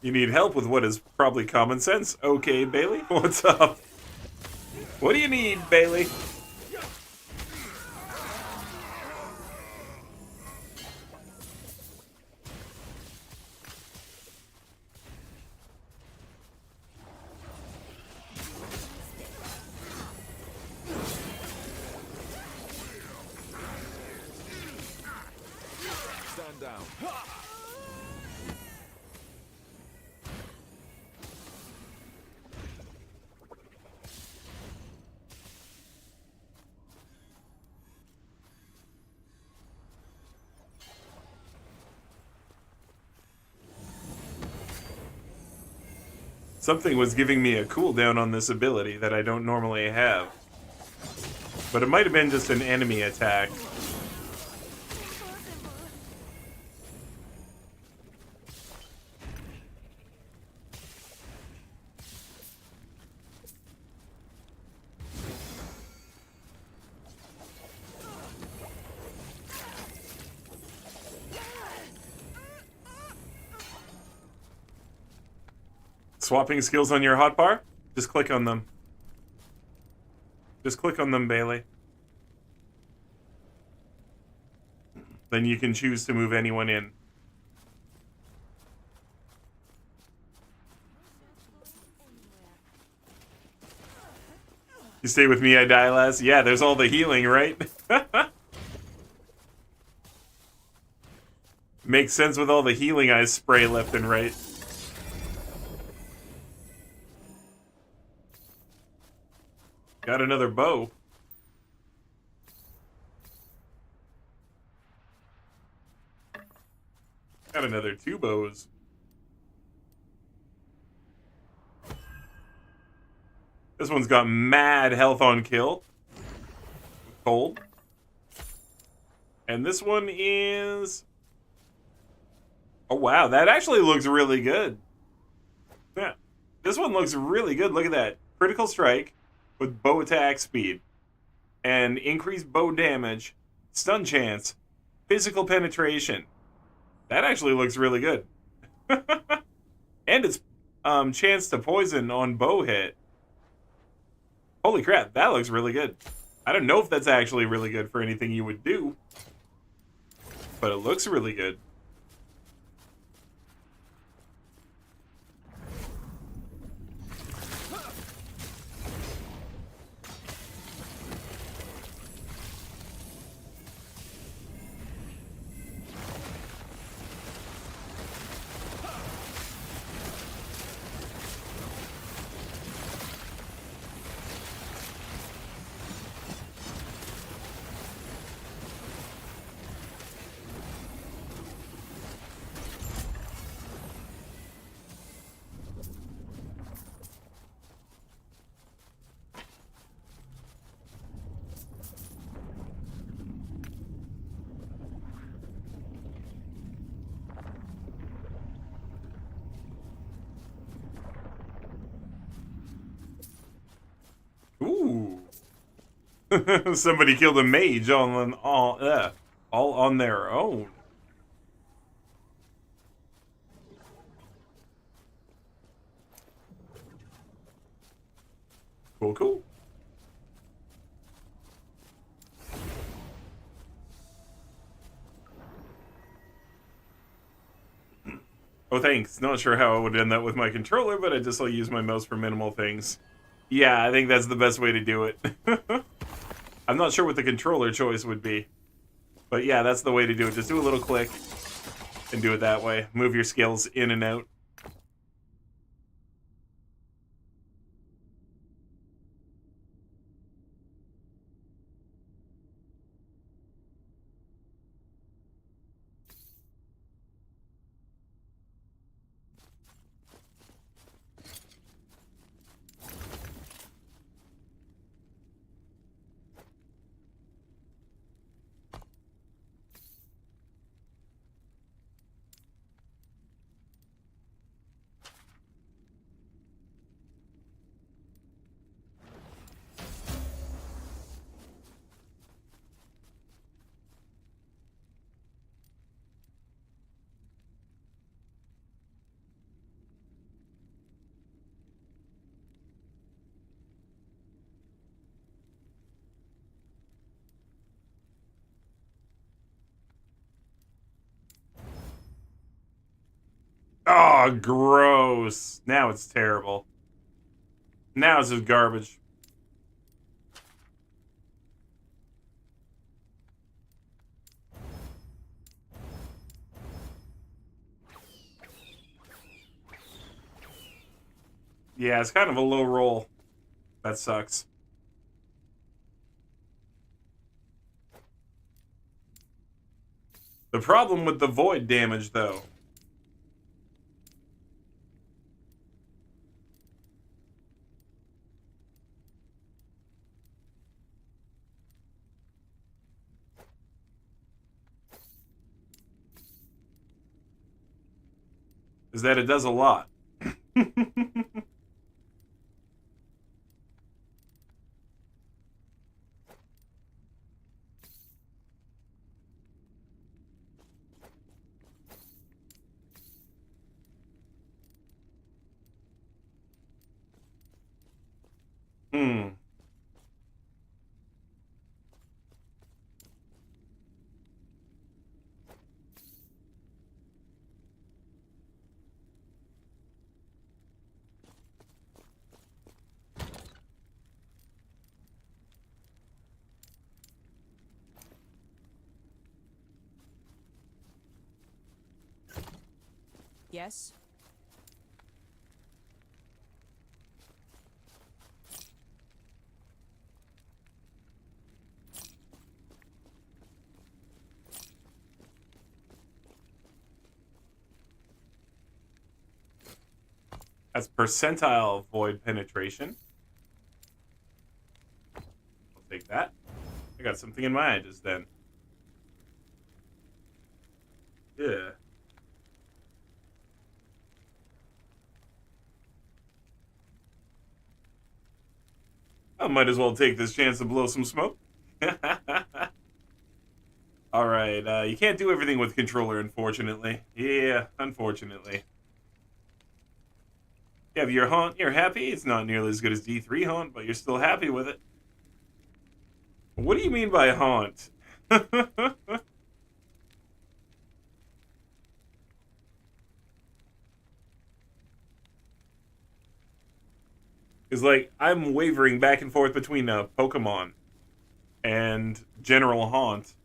You need help with what is probably common sense. Okay, Bailey, what's up? What do you need, Bailey? Stand down. Something was giving me a cooldown on this ability that I don't normally have. But it might have been just an enemy attack. Swapping skills on your hotbar? Just click on them. Just click on them, Bailey. Then you can choose to move anyone in. You stay with me, I die less? Yeah, there's all the healing, right? Makes sense with all the healing I spray left and right. Got another bow. Got another 2 bows. This one's got mad health on kill. Cold. And this one is... Oh, wow. That actually looks really good. Yeah. This one looks really good. Look at that. Critical strike with bow attack speed. And increased bow damage. Stun chance. Physical penetration. That actually looks really good. And it's chance to poison on bow hit. Holy crap, that looks really good. I don't know if that's actually really good for anything you would do. But it looks really good. Somebody killed a mage all on their own. Cool, cool. Oh, thanks. Not sure how I would end that with my controller, but I just will use my mouse for minimal things. Yeah, I think that's the best way to do it. I'm not sure what the controller choice would be. But yeah, that's the way to do it. Just do a little click and do it that way. Move your skills in and out. Oh, gross. Now it's terrible. Now it's just garbage. Yeah, it's kind of a low roll. That sucks. The problem with the void damage, though, is that it does a lot. Hmm. Yes? That's percentile void penetration. I'll take that. I got something in my eye just then. Yeah. I might as well take this chance to blow some smoke. Alright, you can't do everything with controller, unfortunately. Yeah, unfortunately. You have your haunt, you're happy. It's not nearly as good as D3 haunt, but you're still happy with it. What do you mean by haunt? Is like, I'm wavering back and forth between Pokemon and General Haunt.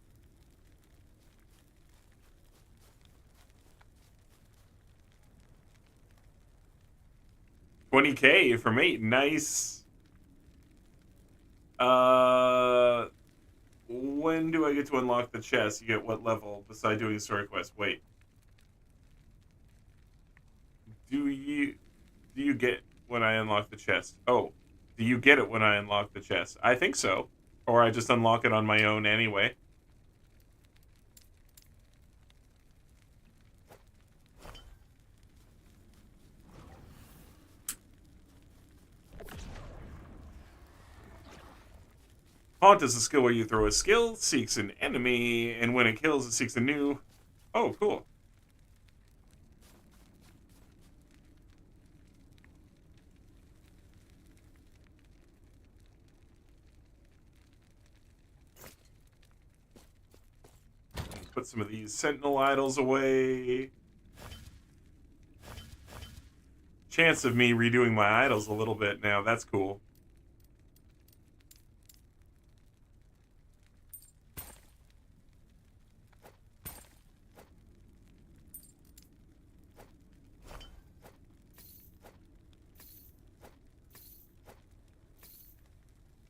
$20K from 8, nice. When do I get to unlock the chest? You get what level beside doing the story quest? Wait. Do you get when I unlock the chest? Oh, do you get it when I unlock the chest? I think so. Or I just unlock it on my own anyway. Haunt is a skill where you throw a skill, seeks an enemy, and when it kills, it seeks a new... Oh, cool. Put some of these sentinel idols away. Chance of me redoing my idols a little bit now. That's cool.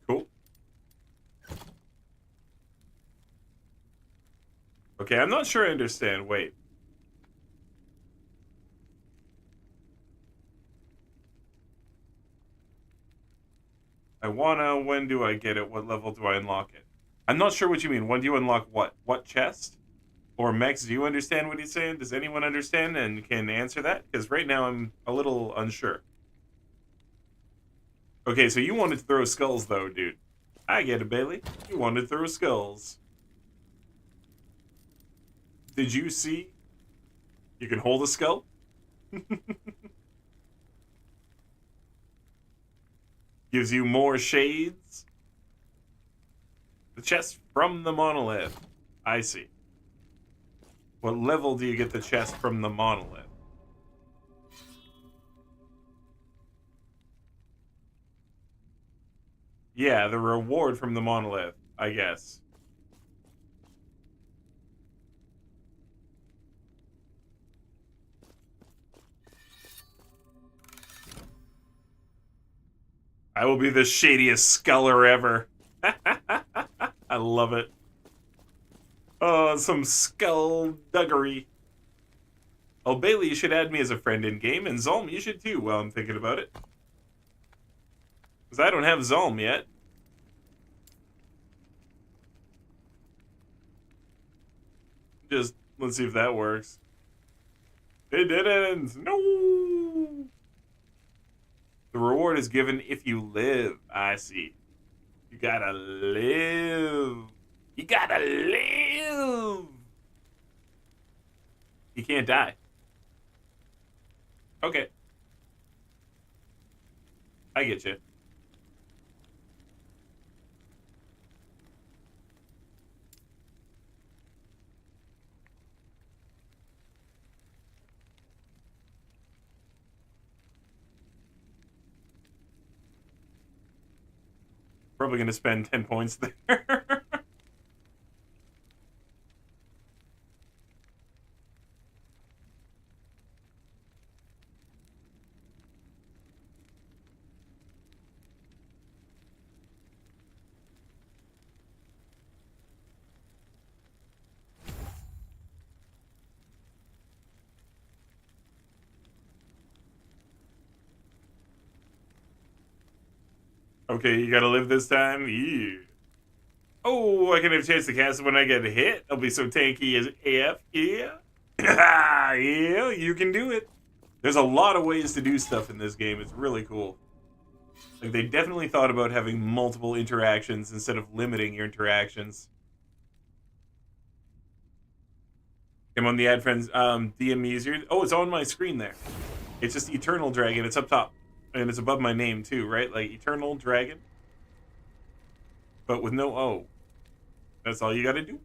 Cool. Okay, I'm not sure I understand. Wait. When do I get it? What level do I unlock it? I'm not sure what you mean. When do you unlock what? What chest? Or Mex, do you understand what he's saying? Does anyone understand and can answer that? Because right now I'm a little unsure. Okay, so you wanted to throw skulls though, dude. I get it, Bailey. You wanted to throw skulls. Did you see? You can hold a skull? Gives you more shades. The chest from the monolith. I see. What level do you get the chest from the monolith? Yeah, the reward from the monolith, I guess. I will be the shadiest sculler ever. I love it. Oh, some skullduggery. Oh, Bailey, you should add me as a friend in-game, and Zolm, you should too, while I'm thinking about it. Because I don't have Zolm yet. Just, let's see if that works. It didn't! No! The reward is given if you live. I see. You gotta live. You gotta live! You can't die. Okay. I get you. Probably going to spend 10 points there. Okay, you gotta live this time? Yeah. Oh, I can have a chance to cast it when I get hit. I'll be so tanky as AF. Yeah. Yeah, you can do it. There's a lot of ways to do stuff in this game. It's really cool. Like, they definitely thought about having multiple interactions instead of limiting your interactions. I'm on the ad friends DM easier. Oh, it's on my screen there. It's just Eternal Dragon. It's up top. And it's above my name, too, right? Like, Eternal Dragon. But with no O. That's all you gotta do.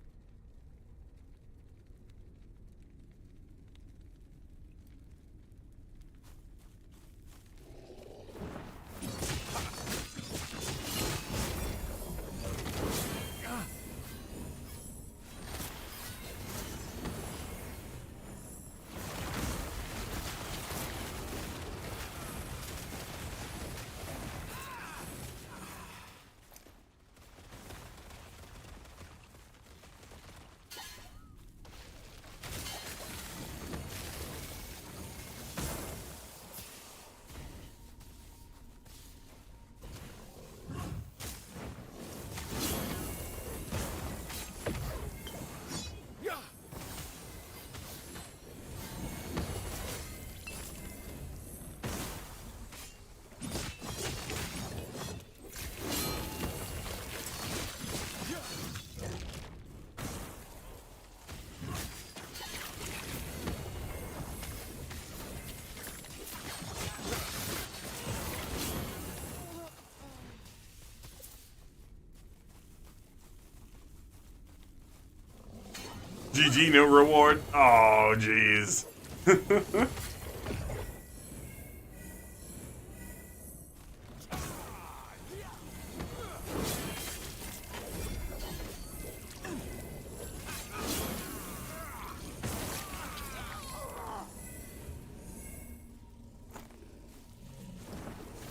GG, no reward. Oh, jeez.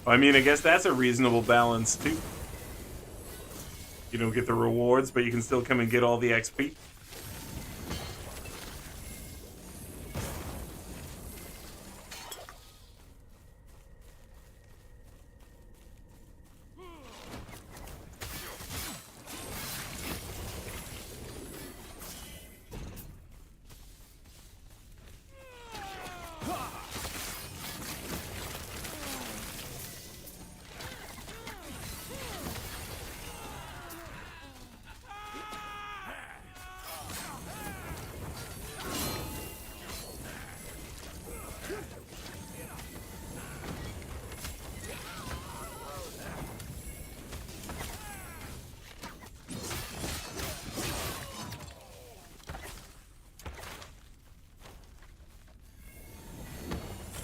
I mean, I guess that's a reasonable balance, too. You don't get the rewards, but you can still come and get all the XP.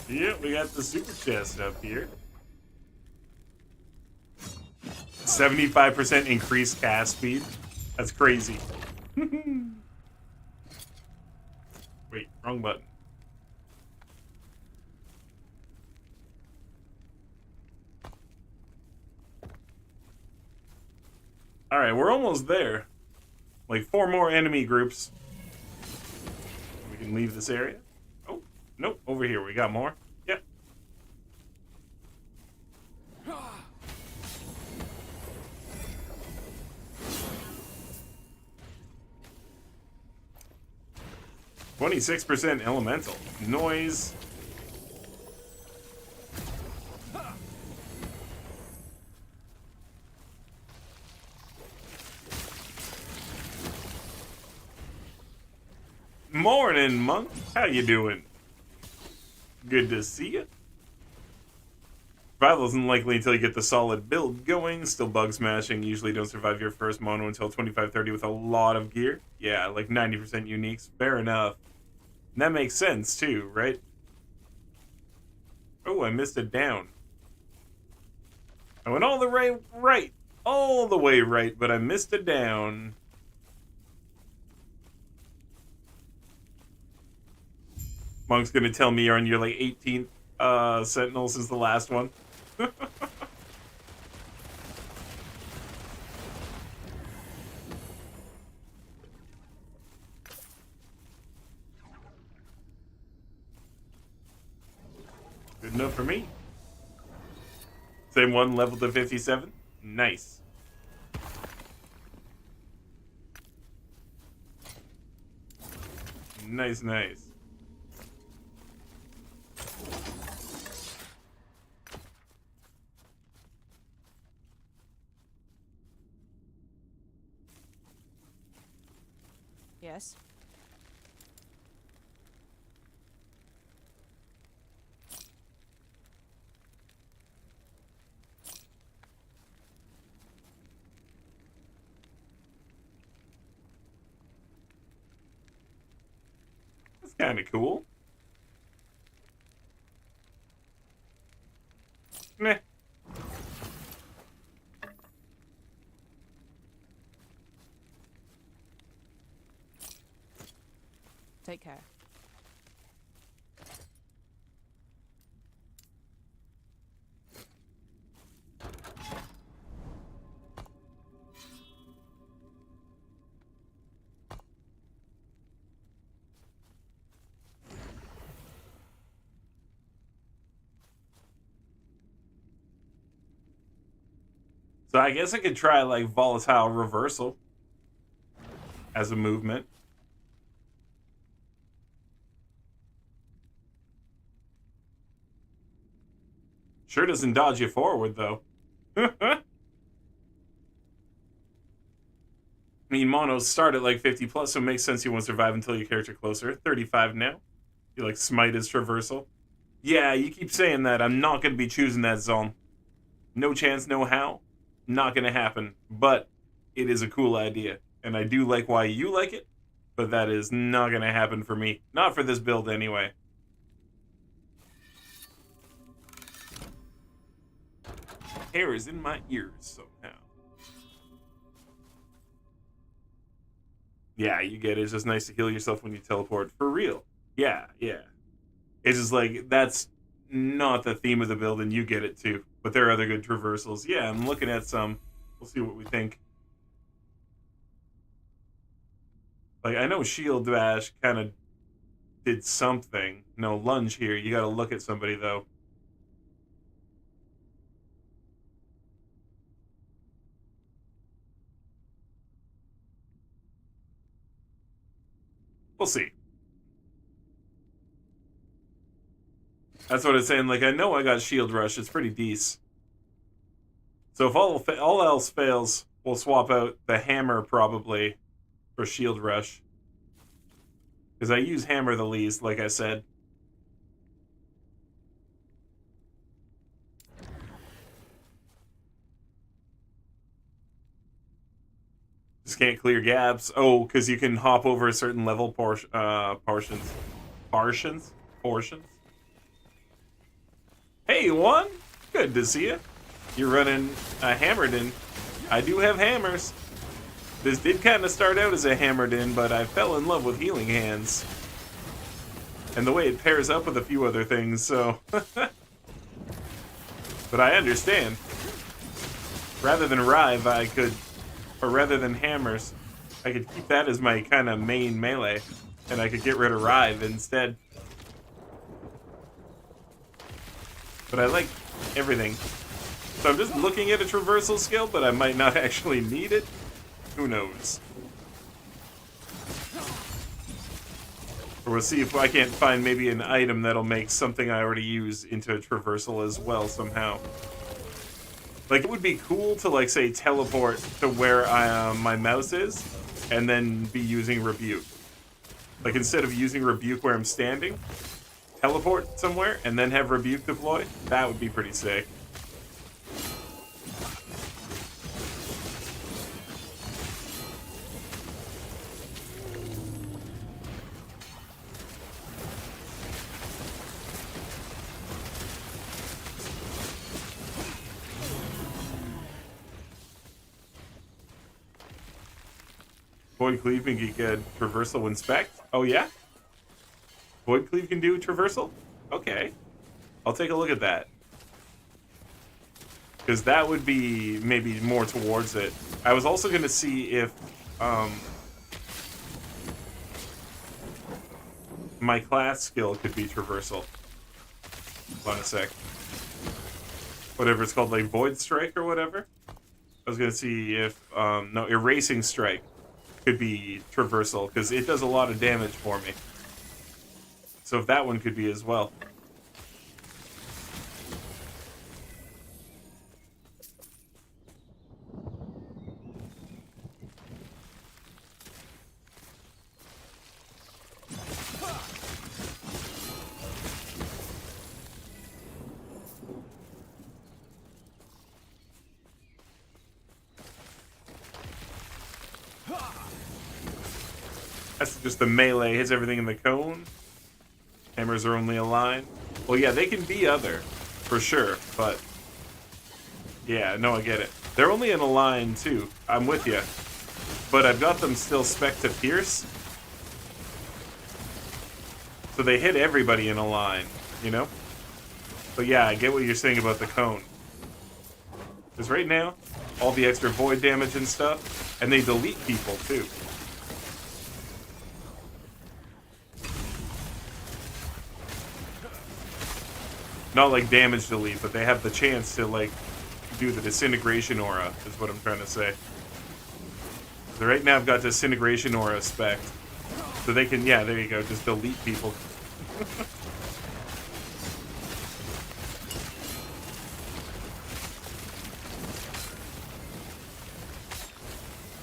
Yep, we got the super chest up here. 75% increased cast speed. That's crazy. Wait, wrong button. Alright, we're almost there. Like 4 more enemy groups. We can leave this area. Oh, nope, over here. We got more. Yep. "26% elemental. Noise. Morning, monk. How you doing? Good to see you. Survival isn't likely until you get the solid build going. Still bug smashing. Usually don't survive your first mono until 25-30 with a lot of gear. Yeah, like 90% uniques. Fair enough. And that makes sense too, right? Oh, I missed it down. I went all the way right. All the way right, but I missed it down. Monk's gonna tell me you're on your like 18th Sentinel since the last one. Good enough for me. Same one, level to 57. Nice. Nice, nice. Yes. That's kind of cool. Meh. Take care. So I guess I could try like volatile reversal as a movement. Sure doesn't dodge you forward, though. I mean, monos start at like 50 plus, so it makes sense you won't survive until your character closer. 35 now. You like smite as traversal. Yeah, you keep saying that. I'm not going to be choosing that zone. No chance, no how. Not going to happen. But it is a cool idea. And I do like why you like it. but that is not going to happen for me. Not for this build, anyway. Hair is in my ears somehow. Yeah, you get it. It's just nice to heal yourself when you teleport. For real. Yeah, yeah. It's just like, that's not the theme of the build, and you get it too. But there are other good traversals. Yeah, I'm looking at some. We'll see what we think. Like, I know Shield Bash kind of did something. No, lunge here. You gotta look at somebody, though. We'll see. That's what it's saying. Like, I know I got Shield Rush. It's pretty decent. So if all else fails, we'll swap out the Hammer, probably, for Shield Rush. Because I use Hammer the least, like I said. Just can't clear gaps. Oh, because you can hop over a certain level portions. Hey, Juan. Good to see you. You're running a Hammered In. I do have hammers. This did kind of start out as a Hammered In, but I fell in love with Healing Hands. And the way it pairs up with a few other things, so... But I understand. Rather than Rive, I could... Or rather than hammers, I could keep that as my kind of main melee. And I could get rid of Rive instead. But I like everything. So I'm just looking at a traversal skill, but I might not actually need it. Who knows? Or we'll see if I can't find maybe an item that'll make something I already use into a traversal as well somehow. Like, it would be cool to, like, say, teleport to where my mouse is, and then be using Rebuke. Like, instead of using Rebuke where I'm standing, teleport somewhere, and then have Rebuke deploy. That would be pretty sick. Void Cleave can get traversal inspect. Oh yeah? Void Cleave can do traversal? Okay. I'll take a look at that. Because that would be maybe more towards it. I was also going to see if my class skill could be traversal. Hold on a sec. Whatever it's called, like Void Strike or whatever. I was going to see if, no, Erasing Strike could be traversal, because it does a lot of damage for me. So if that one could be as well. That's just the melee, hits everything in the cone. Hammers are only a line. Well, yeah, they can be other, for sure, but... Yeah, no, I get it. They're only in a line, too. I'm with you. But I've got them still spec to pierce. So they hit everybody in a line, you know? But yeah, I get what you're saying about the cone. Because right now, all the extra void damage and stuff, and they delete people, too. Not like damage delete, but they have the chance to, like, do the disintegration aura, is what I'm trying to say. So right now I've got disintegration aura spec. So they can, yeah, there you go, just delete people.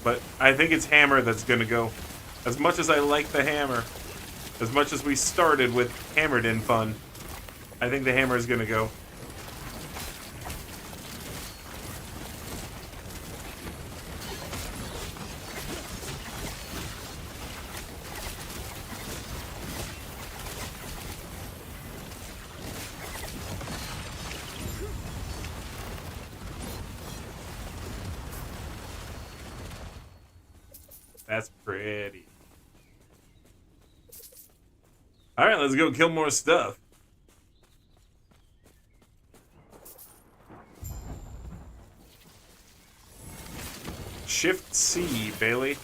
But I think it's Hammer that's gonna go. As much as I like the Hammer, as much as we started with Hammered In fun, I think the Hammer is gonna go. That's pretty. All right, let's go kill more stuff. Shift C, Bailey.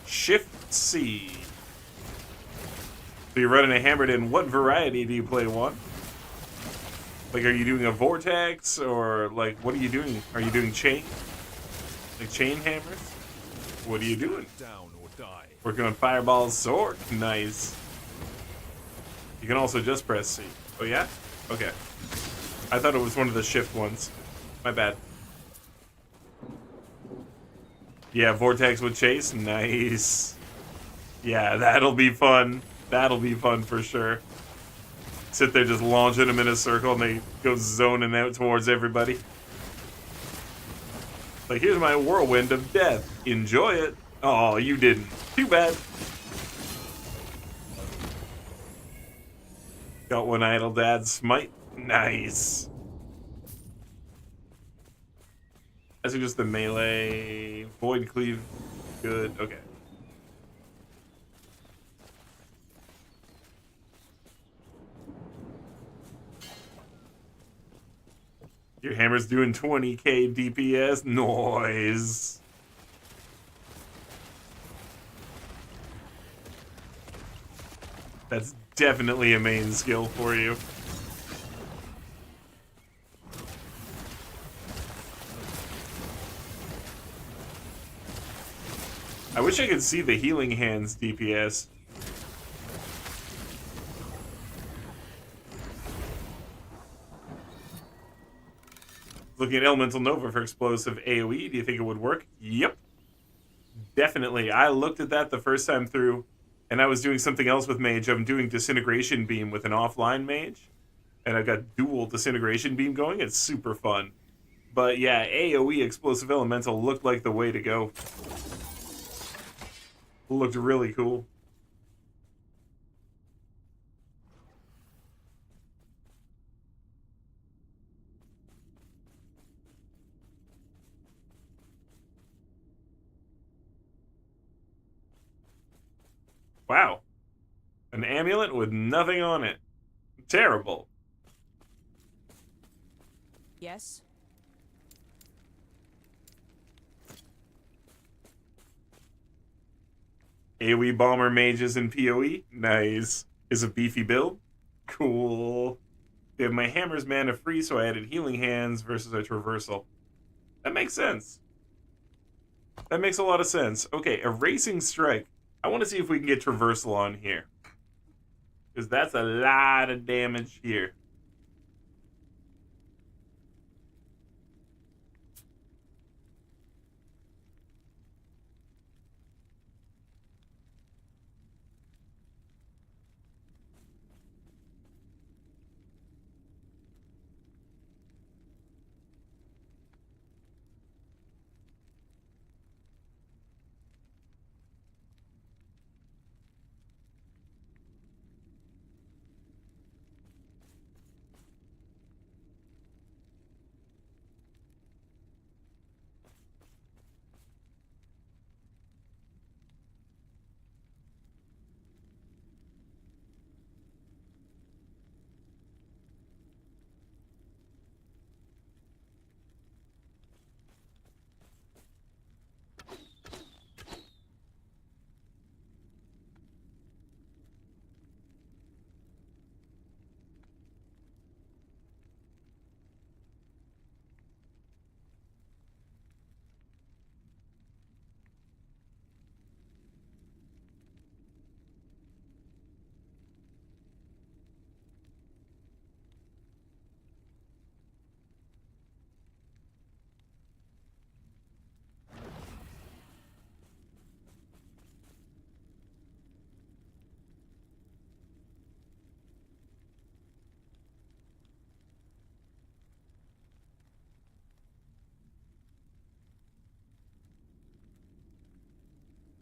Shift C. So you're running a hammered in. What variety do you play one? Like, are you doing a vortex, or like, what are you doing? Are you doing chain? Like chain hammers? What are you doing? Down or die. Working on Fireball's sword. Nice. You can also just press C. Oh yeah? Okay. I thought it was one of the shift ones. My bad. Yeah, vortex with chase. Nice. Yeah, that'll be fun. That'll be fun for sure. Sit there just launching them in a circle and they go zoning out towards everybody. Like, here's my whirlwind of death. Enjoy it. Oh, you didn't. Too bad. Got one idle dad smite. Nice. I think just the melee. Void cleave. Good. Okay. Your hammer's doing 20k DPS. Noise. That's definitely a main skill for you. I wish I could see the healing hands DPS. Looking at Elemental Nova for explosive AoE, do you think it would work? Yep. Definitely. I looked at that the first time through, and I was doing something else with Mage. I'm doing Disintegration Beam with an offline Mage, and I've got dual Disintegration Beam going. It's super fun. But yeah, AoE Explosive Elemental looked like the way to go. Looked really cool. Wow. An amulet with nothing on it. Terrible. Yes. AoE Bomber Mages in PoE. Nice. Is a beefy build. Cool. They have my Hammer's mana free, so I added Healing Hands versus a Traversal. That makes sense. That makes a lot of sense. Okay, Erasing Strike. I want to see if we can get Traversal on here. Because that's a lot of damage here.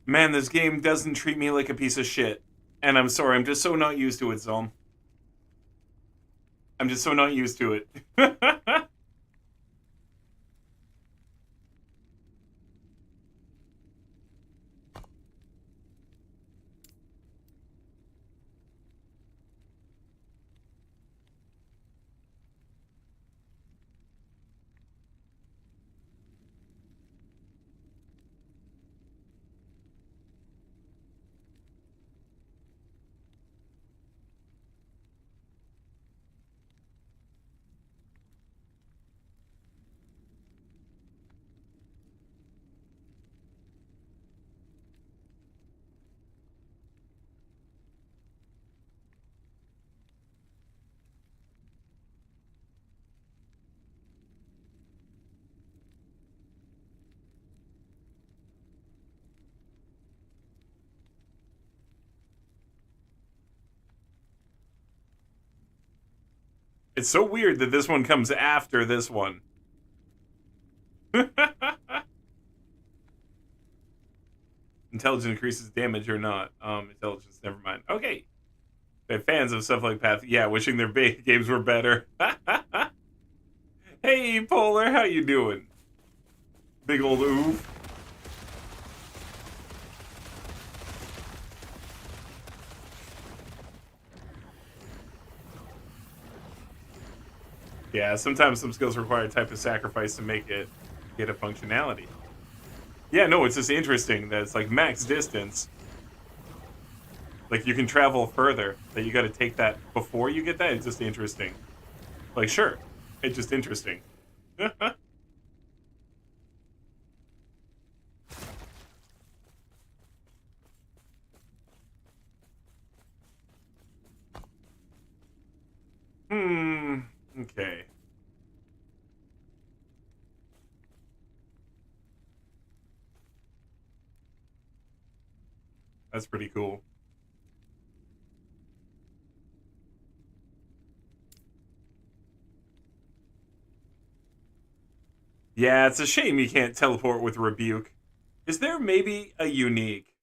Man, this game doesn't treat me like a piece of shit. And I'm sorry, I'm just so not used to it, Zone. I'm just so not used to it. It's so weird that this one comes after this one. Intelligence increases damage or not? Intelligence, never mind. Okay. They're fans of stuff like Path. Yeah, wishing their big games were better. Hey, Polar, how you doing? Big old oof. Yeah, sometimes some skills require a type of sacrifice to make it get a functionality. Yeah, no, it's just interesting that it's like max distance. Like you can travel further, that you gotta take that before you get that. It's just interesting. Like, sure, it's just interesting. Okay. That's pretty cool. Yeah, it's a shame you can't teleport with Rebuke. Is there maybe a unique?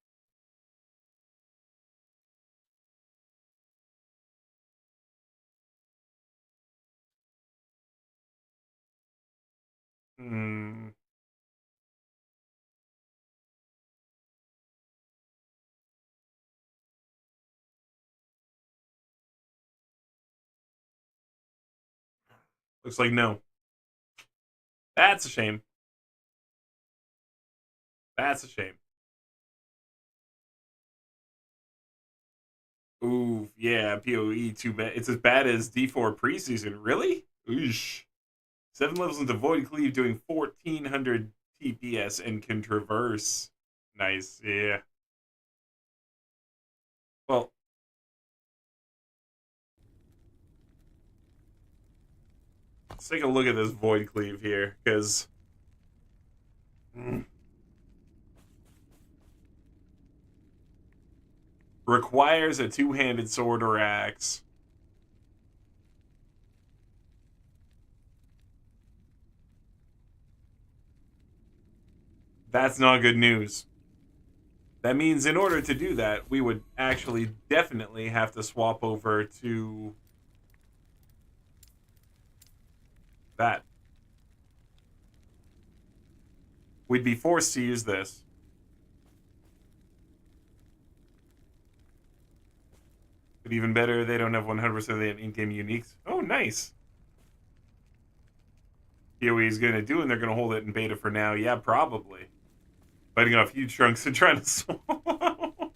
Looks like no. That's a shame. That's a shame. Ooh, yeah, PoE too bad. It's as bad as D4 preseason. Really? Oosh. 7 levels into Void Cleave doing 1400 TPS and can traverse. Nice, yeah. Well, let's take a look at this Void Cleave here, because requires a two-handed sword or axe. That's not good news. That means in order to do that, we would actually definitely have to swap over to that. We'd be forced to use this. But even better, they don't have 100% of the in-game uniques. Oh, nice. PoE is going to do, and they're going to hold it in beta for now. Yeah, probably. Biting off huge chunks and trying to swallow.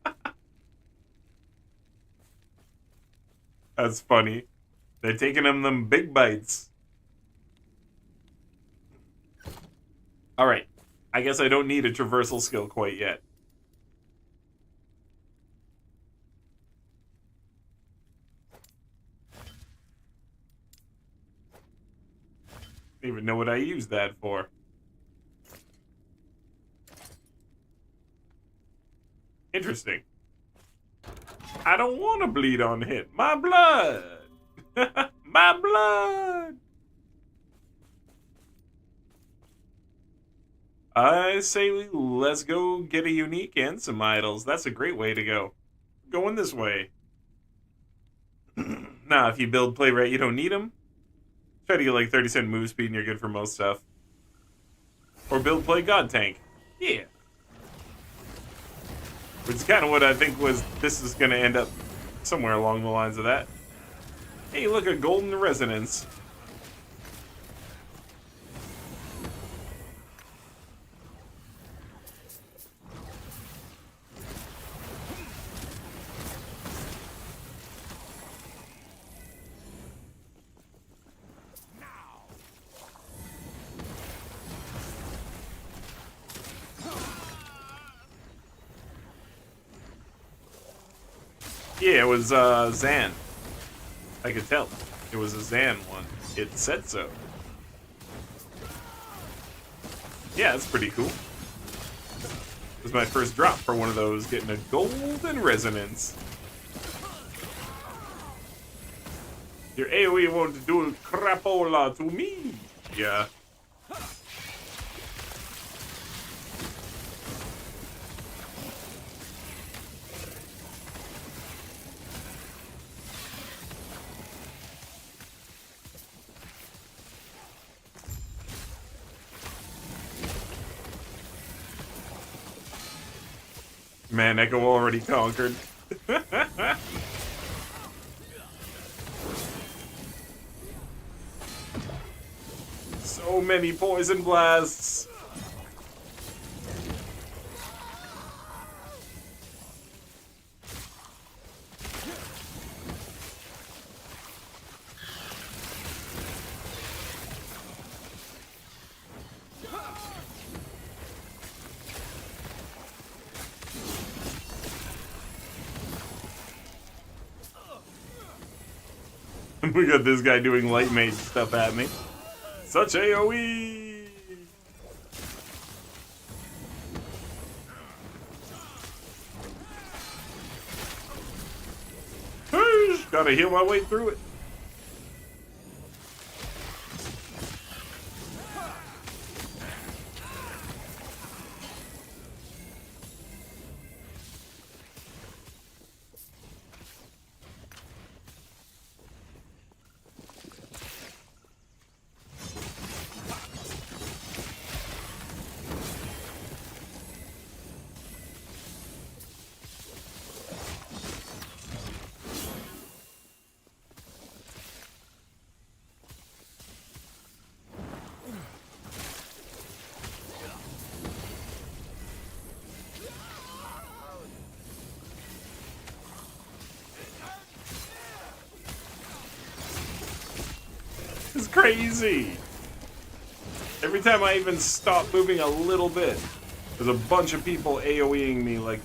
That's funny. They're taking them big bites. Alright. I guess I don't need a traversal skill quite yet. Don't even know what I used that for. Interesting. I don't want to bleed on hit. My blood! My blood! I say let's go get a unique and some idols. That's a great way to go. Going this way. Nah, if you build play right, you don't need them. Try to get like 30% move speed and you're good for most stuff. Or build play God Tank. Yeah. Which is kind of what I think this is going to end up somewhere along the lines of that. Hey, look, a golden resonance. Yeah, it was Zan. I could tell. It was a Zan one. It said so. Yeah, that's pretty cool. This is my first drop for one of those, getting a golden resonance. Your AoE won't do crapola to me. Yeah. Man, Echo already conquered. So many poison blasts. We got this guy doing light mage stuff at me. Such AoE! Gotta heal my way through it. It's crazy. Every time I even stop moving a little bit, there's a bunch of people AoEing me like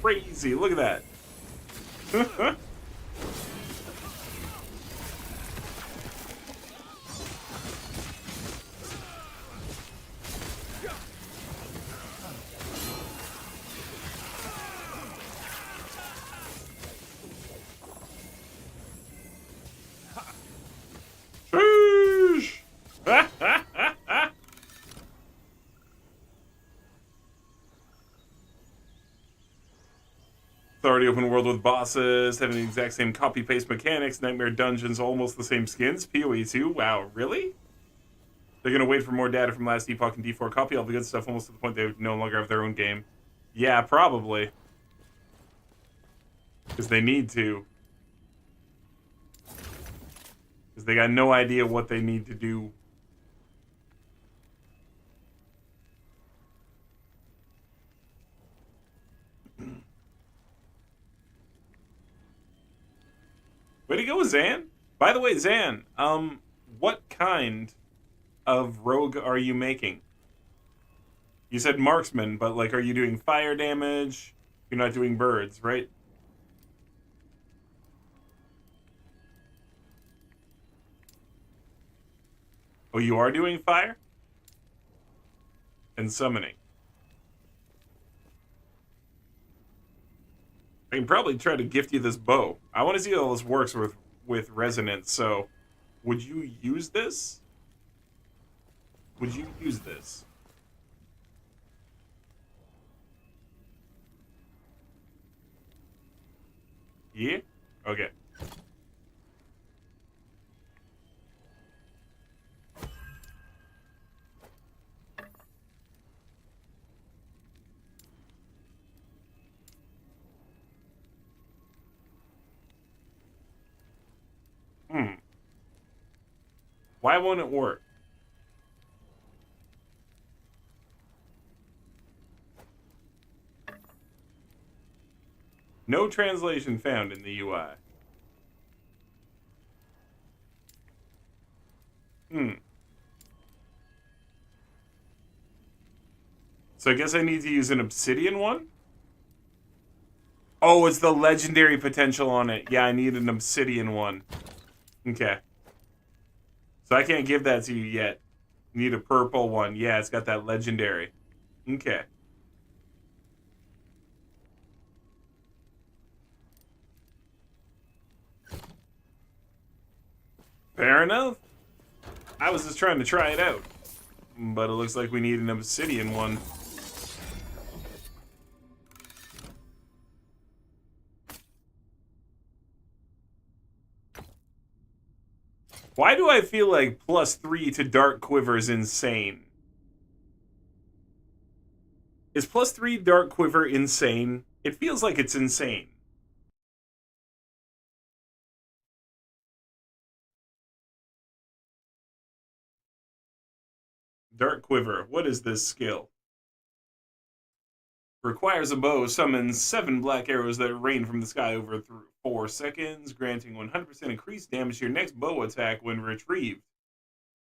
crazy. Look at that. Already open world with bosses, having the exact same copy-paste mechanics, nightmare dungeons, almost the same skins, PoE 2, wow, really? They're gonna wait for more data from last Epoch and D4 copy all the good stuff almost to the point they no longer have their own game. Yeah, probably. Because they need to. Because they got no idea what they need to do. Way to go, Zan. By the way, Zan, what kind of rogue are you making? You said marksman, but like, are you doing fire damage? You're not doing birds, right? Oh, you are doing fire? And summoning. I can probably try to gift you this bow. I want to see how this works with resonance, so would you use this? Would you use this? Yeah? Okay. Why won't it work? No translation found in the UI. So I guess I need to use an obsidian one? Oh, it's the legendary potential on it. Yeah, I need an obsidian one. Okay. So I can't give that to you yet. Need a purple one. Yeah, it's got that legendary. Okay. Fair enough. I was just trying to try it out. But it looks like we need an obsidian one. Why do I feel like +3 to Dark Quiver is insane? Is +3 Dark Quiver insane? It feels like it's insane. Dark Quiver, what is this skill? Requires a bow, summons 7 black arrows that rain from the sky over 4 seconds, granting 100% increased damage to your next bow attack when retrieved.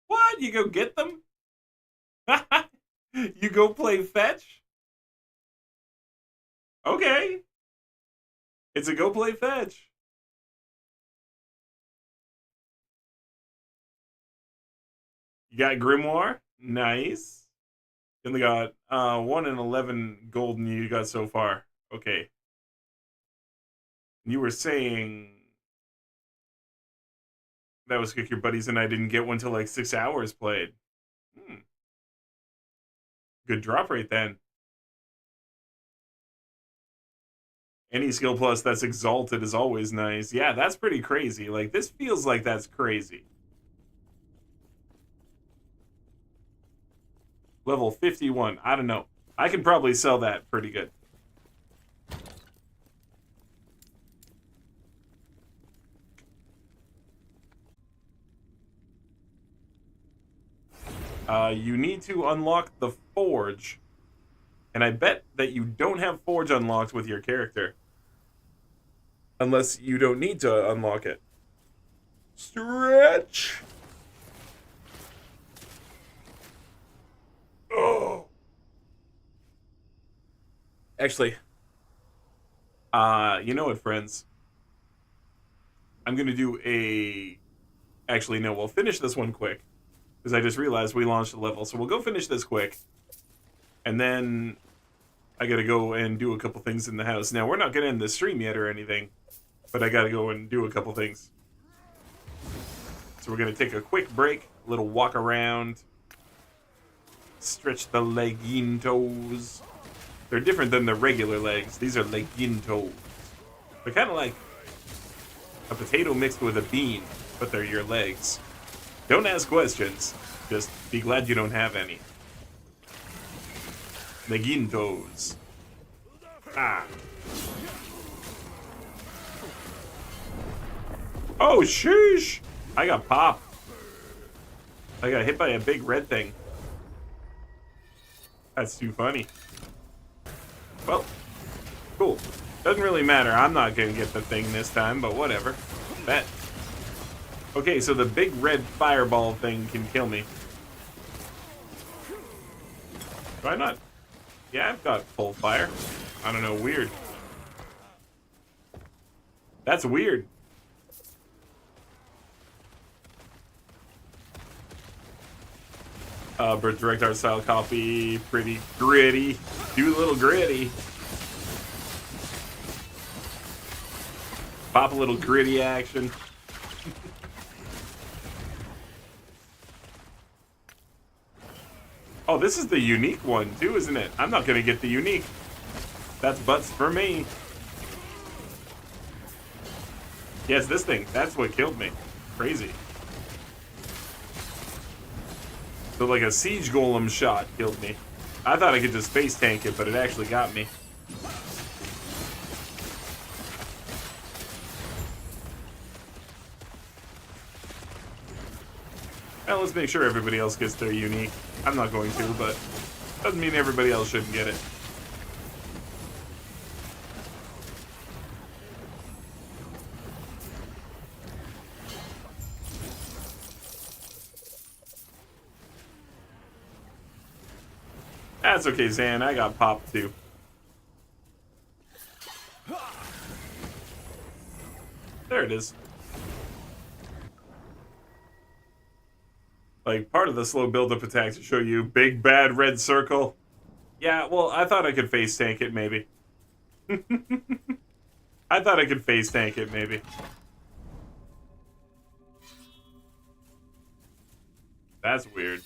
What? You go get them? You go play fetch? Okay. It's a go play fetch. You got Grimoire? Nice. You only got 1 in 11 golden you got so far. Okay. You were saying that was Kick Your Buddies and I didn't get one till like 6 hours played. Good drop rate then. Any skill plus that's exalted is always nice. Yeah, that's pretty crazy. Like, this feels like that's crazy. Level 51. I don't know. I can probably sell that pretty good. You need to unlock the Forge. And I bet that you don't have Forge unlocked with your character. Unless you don't need to unlock it. Stretch! Oh! Actually, you know what, friends? I'm gonna do a... Actually, no, we'll finish this one quick. Because I just realized we launched a level. So we'll go finish this quick. And then I gotta go and do a couple things in the house. Now, we're not gonna end the stream yet or anything. But I gotta go and do a couple things. So we're gonna take a quick break. A little walk around. Stretch the legintos. They're different than the regular legs. These are legintos. They're kind of like a potato mixed with a bean, but they're your legs. Don't ask questions. Just be glad you don't have any. Legintos. Ah. Oh, sheesh! I got popped. I got hit by a big red thing. That's too funny. Well, cool. Doesn't really matter. I'm not going to get the thing this time, but whatever. Bet. Okay, so the big red fireball thing can kill me. Do I not? Yeah, I've got full fire. I don't know, weird. That's weird. But direct art style copy, pretty gritty. Do a little gritty. Pop a little gritty action. Oh, this is the unique one too, isn't it? I'm not gonna get the unique. That's butts for me. Yes, this thing. That's what killed me. Crazy. So like a siege golem shot killed me. I thought I could just face tank it, but it actually got me. Well, let's make sure everybody else gets their unique. I'm not going to, but doesn't mean everybody else shouldn't get it. That's okay, Zan. I got popped too. There it is. Like, part of the slow build-up attack to show you big bad red circle. Yeah, well, I thought I could face tank it, maybe. I thought I could face tank it, maybe. That's weird.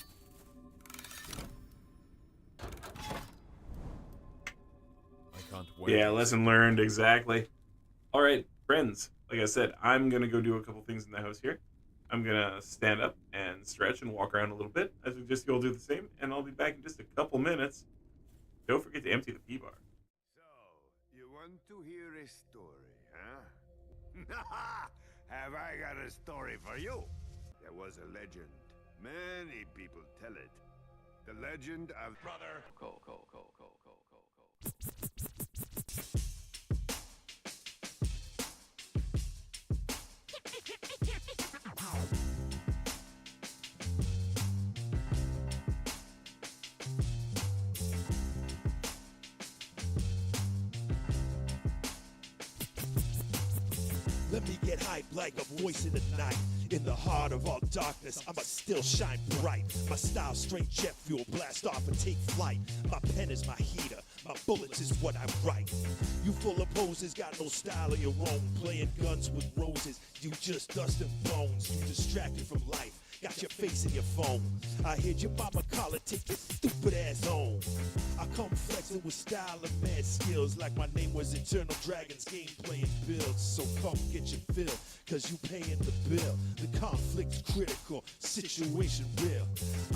I can't wait. Yeah, lesson learned, exactly. Alright, friends. Like I said, I'm gonna go do a couple things in the house here. I'm gonna stand up and stretch and walk around a little bit. I suggest you all do the same, and I'll be back in just a couple minutes. Don't forget to empty the P-bar. So, you want to hear a story, huh? Have I got a story for you? There was a legend. Many people tell it. The legend of Brother Go. Let me get hype like a voice in the night. In the heart of all darkness, I'ma still shine bright. My style straight jet fuel, blast off and take flight. My pen is my heater, my bullets is what I write. You full of poses, got no style of your own. Playing guns with roses, you just dust and bones. You distracted from life, got your face in your phone. I heard your mama call it, take your stupid ass home. I come flexing with style and mad skills, like my name was Eternal Dragons, game playing builds. So come get your fill, cause you paying the bill. The conflict's critical, situation real.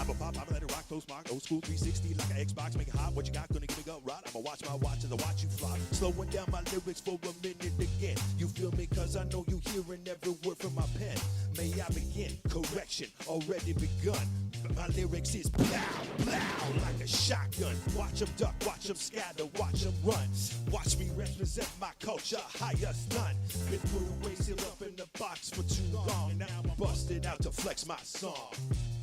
I'm a pop, I'm let it rock, close mark, old school 360 like an Xbox, make it hot. What you got, gonna give me go right? I'ma watch my watch as I watch you fly. Slowing down my lyrics for a minute again. You feel me, cause I know you hearing every word from my pen. May I begin? Correction already begun. My lyrics is plow, plow like a shotgun. Watch them duck, watch them scatter, watch them run. Watch me represent my culture, highest none. Been put away, sealed up in the box for too long, and now I'm busted out to flex my song.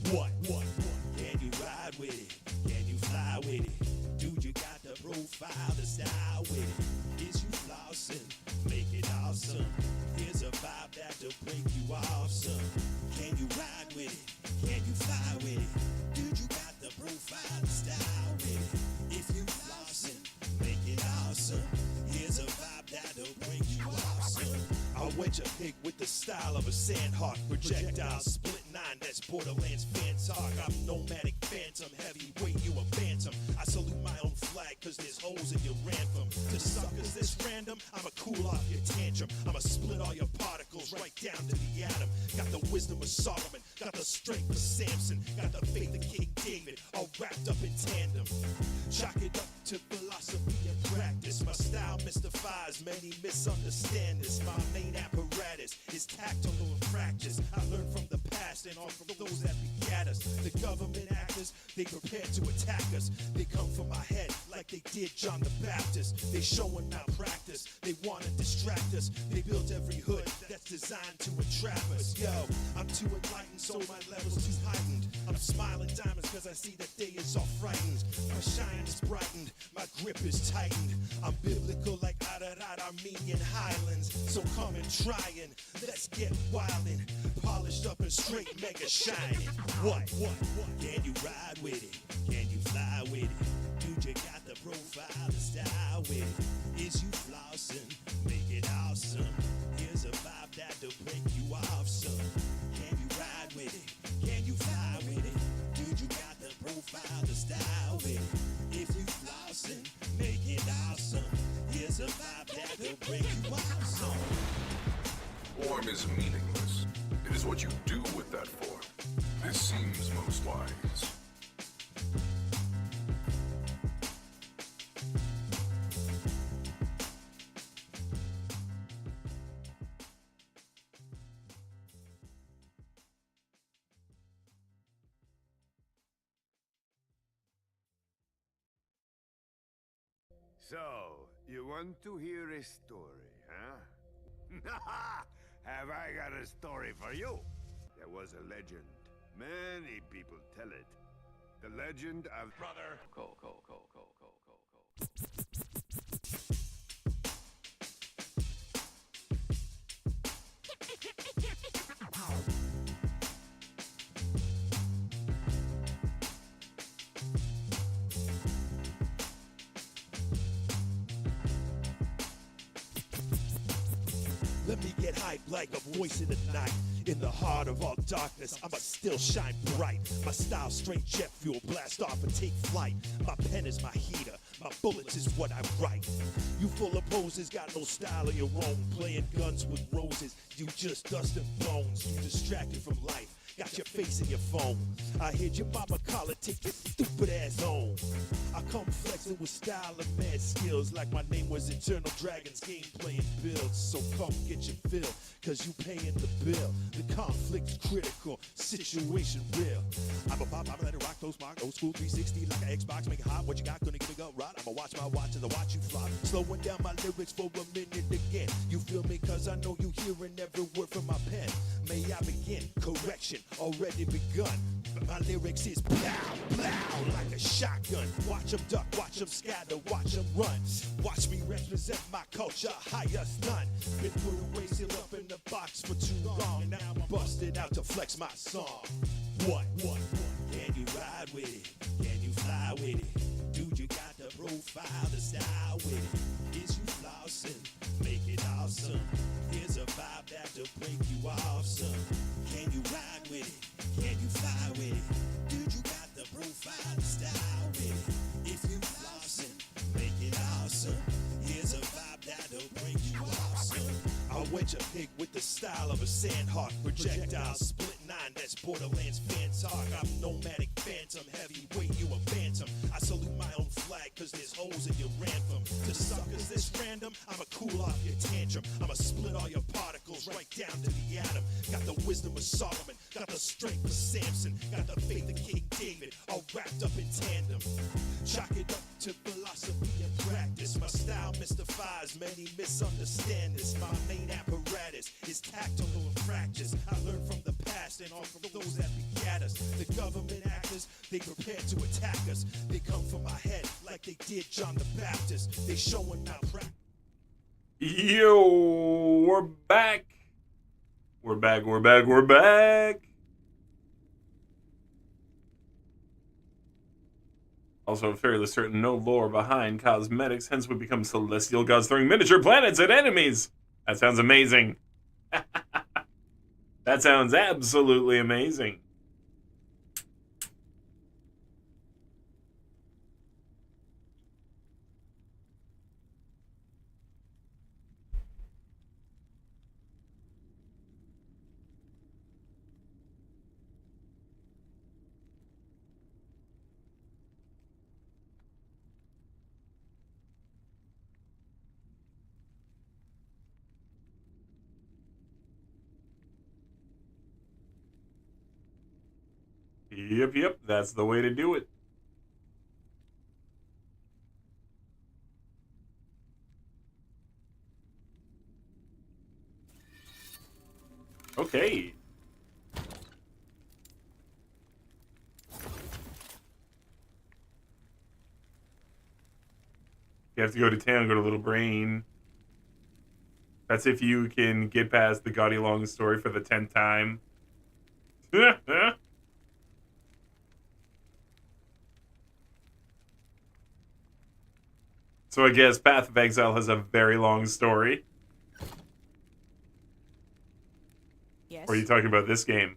What? Can you ride with it? Can you fly with it? Dude, you got the profile, the style with it. Is you flossing? Make it awesome. Here's a vibe that'll break you off, son. Can you ride with it? Can you fly with it? Dude, you got the profile, the style with it. If you flossing, make it awesome. Here's a vibe that'll break you off, son. I went your pig with the style of a sandhawk. Projectile split 9, that's Borderlands fan talk. I'm nomadic phantom, heavyweight, you a phantom. I salute my own flag, cause there's holes in your ransom. To suckers this random, I'ma cool off your tantrum. I'ma split all your particles right down to the atom. Got the wisdom of Solomon, got the strength of Samson, got the faith of King David, all wrapped up in tandem. Chalk it up to philosophy and practice. My style mystifies, many misunderstand this. My main apparatus is tactile and practice. I learned from the past and all from those that begat us. The government actors, they prepare to attack us. They come for my head like they did John the Baptist. They showing malpractice, they wanna distract us. They built every hood that's designed to entrap us. Yo, I'm too enlightened, so my level's too heightened. I'm smiling diamonds cause I see that day is all frightened. My shine is brightened, my grip is tightened. I'm biblical like Ararat Armenian Highlands. So come and try and let's get wildin'. Polished up and straight, mega shining. What? Can you ride with it? Can you fly with it? Dude, you got the profile, the style with it. Is you flossing? Make it awesome. Here's a vibe that'll break you off, son. Can you ride with it? Can you fly with it? Dude, you got the profile, the style with it. If you flossing, make it awesome. Here's a vibe that'll break you off, son. Form is meaningless. It is what you do with that form. This seems most wise. So, you want to hear a story, huh? Have I got a story for you? There was a legend. Many people tell it. The legend of Brother. Let me get hyped like a voice in the night. In the heart of all darkness, I'ma still shine bright. My style straight jet fuel, blast off and take flight. My pen is my heater, my bullets is what I write. You full of poses, got no style of your own. Playing guns with roses, you just dust and bones. You distracted from life, got your face in your phone. I heard your mama call it, take your stupid ass home. I come flexing with style and mad skills, like my name was Eternal Dragons, game playing builds. So come get your fill, cause you paying the bill. The conflict's critical, situation real. I'm a pop, I'm let it rock, those mark, old school 360 like an Xbox, make it hot. What you got, gonna give me go right? I'ma watch my watch as I watch you fly. Slowing down my lyrics for a minute again. You feel me, cause I know you hearing every word from my pen. May I begin? Correction already begun. My lyrics is plow, plow like a shotgun. Watch them duck, watch them scatter, watch them run. Watch me represent my culture, highest none. Been put away, sealed up in the box for too long. Now I'm busted out to flex my song. What? Can you ride with it? Can you fly with it? Dude, you got the profile, the style with it. Is you flossing? Make it awesome. Here's a vibe that'll break you off some. Can you ride with it? Can you fly with it? Dude, you got the profile, the style with it. If you flossing, make it awesome. Here's a vibe that'll break you off some. I went your pig with the style of a sandhawk. Projectile split 9, that's Borderlands fan talk. I'm nomadic phantom, heavyweight, you a phantom. I salute my own flag, cause there's holes in your ransom. To suckers this random, I'ma cool off your tantrum. I'ma split all your particles right down to the atom. Got the wisdom of Solomon, got the strength of Samson, got the faith of King David, all wrapped up in tandem. Chalk it up to philosophy and practice. My style mystifies many misunderstandings. My main apparatus is tactile and fractures. I learned from the past and on from those that begat us. The government actors, they prepare to attack us. They come for my head like they did John the Baptist. They showing malpractice. Yo, we're back. We're back. Also fairly certain no lore behind cosmetics, hence we become celestial gods throwing miniature planets at enemies. That sounds amazing. That sounds absolutely amazing. Yep, that's the way to do it. Okay. You have to go to town, go to Little Brain. That's if you can get past the gaudy long story for the 10th time. So I guess Path of Exile has a very long story. Yes. Or are you talking about this game?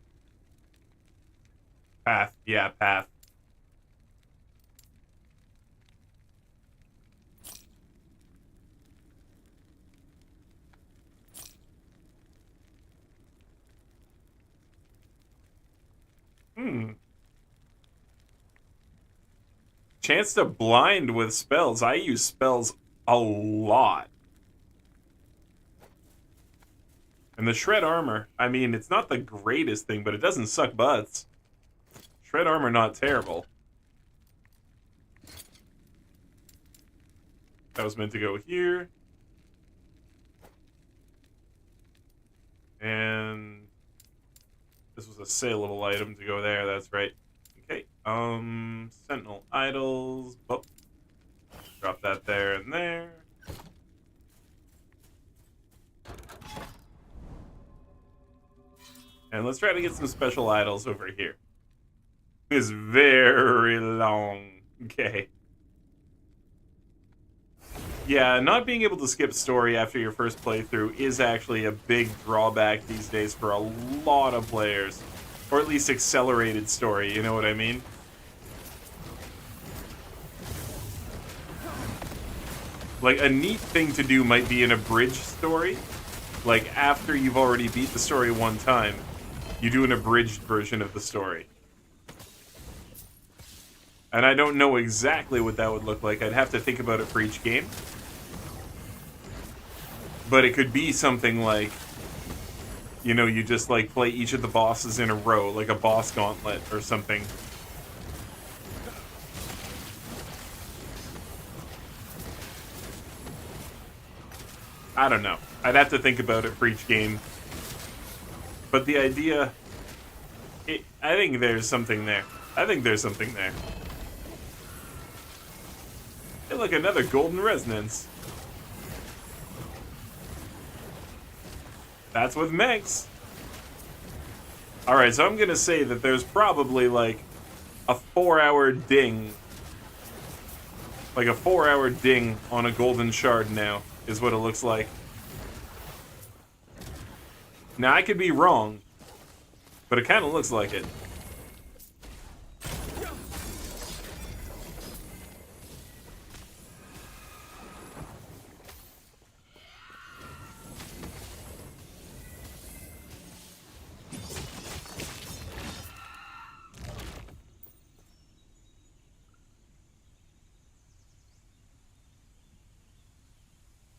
Path. Yeah, Path. Chance to blind with spells. I use spells a lot. And the shred armor, I mean, it's not the greatest thing, but it doesn't suck butts. Shred armor, not terrible. That was meant to go here. And this was a saleable item to go there, that's right. Okay, Sentinel Idols. Oh, drop that there and there. And let's try to get some special idols over here. It's very long. Okay. Yeah, not being able to skip story after your first playthrough is actually a big drawback these days for a lot of players. Or at least accelerated story, you know what I mean? Like, a neat thing to do might be an abridged story. Like, after you've already beat the story one time, you do an abridged version of the story. And I don't know exactly what that would look like. I'd have to think about it for each game. But it could be something like, you know, you just like play each of the bosses in a row, like a boss gauntlet or something. I don't know. I'd have to think about it for each game. But the idea, I think there's something there. I think there's something there. Hey, look, another golden resonance. That's with mechs. Alright, so I'm gonna say that there's probably like a 4-hour ding. Like a 4-hour ding on a golden shard now, is what it looks like. Now, I could be wrong, but it kind of looks like it.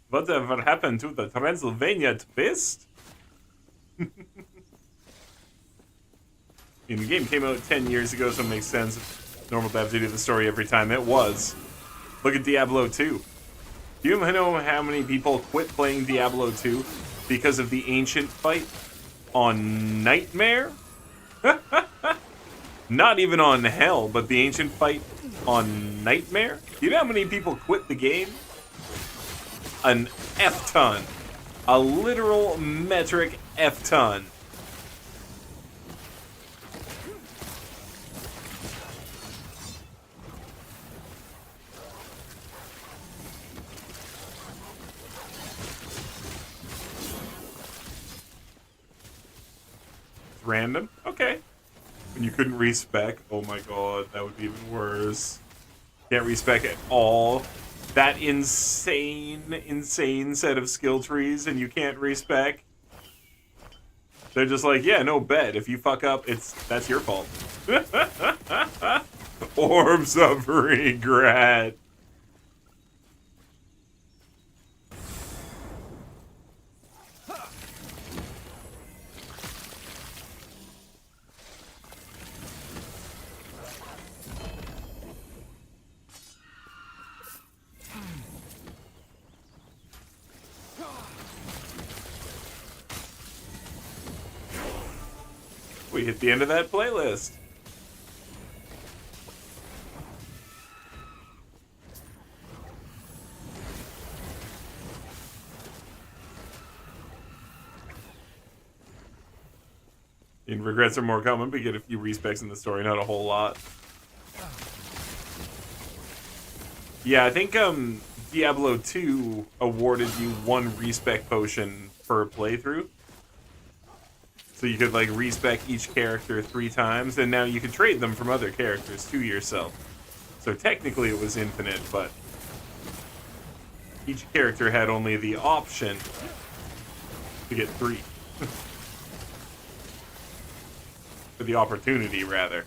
Whatever happened to the Transylvania twist? The game came out 10 years ago, so it makes sense. Normal devs do the story every time. It was. Look at Diablo 2. Do you know how many people quit playing Diablo 2 because of the ancient fight on Nightmare? Not even on Hell, but the ancient fight on Nightmare? Do you know how many people quit the game? An F-ton. A literal metric F-ton. Random? Okay. And you couldn't respec. Oh my god, that would be even worse. Can't respec at all. That insane set of skill trees and you can't respec. They're just like, yeah, no bet. If you fuck up, that's your fault. Orbs of regret. We hit the end of that playlist. And regrets are more common, but you get a few respecs in the story, not a whole lot. Yeah, I think Diablo 2 awarded you 1 respec potion per playthrough. So you could like respec each character 3 times, and now you can trade them from other characters to yourself. So technically it was infinite, but each character had only the option to get 3. For the opportunity, rather.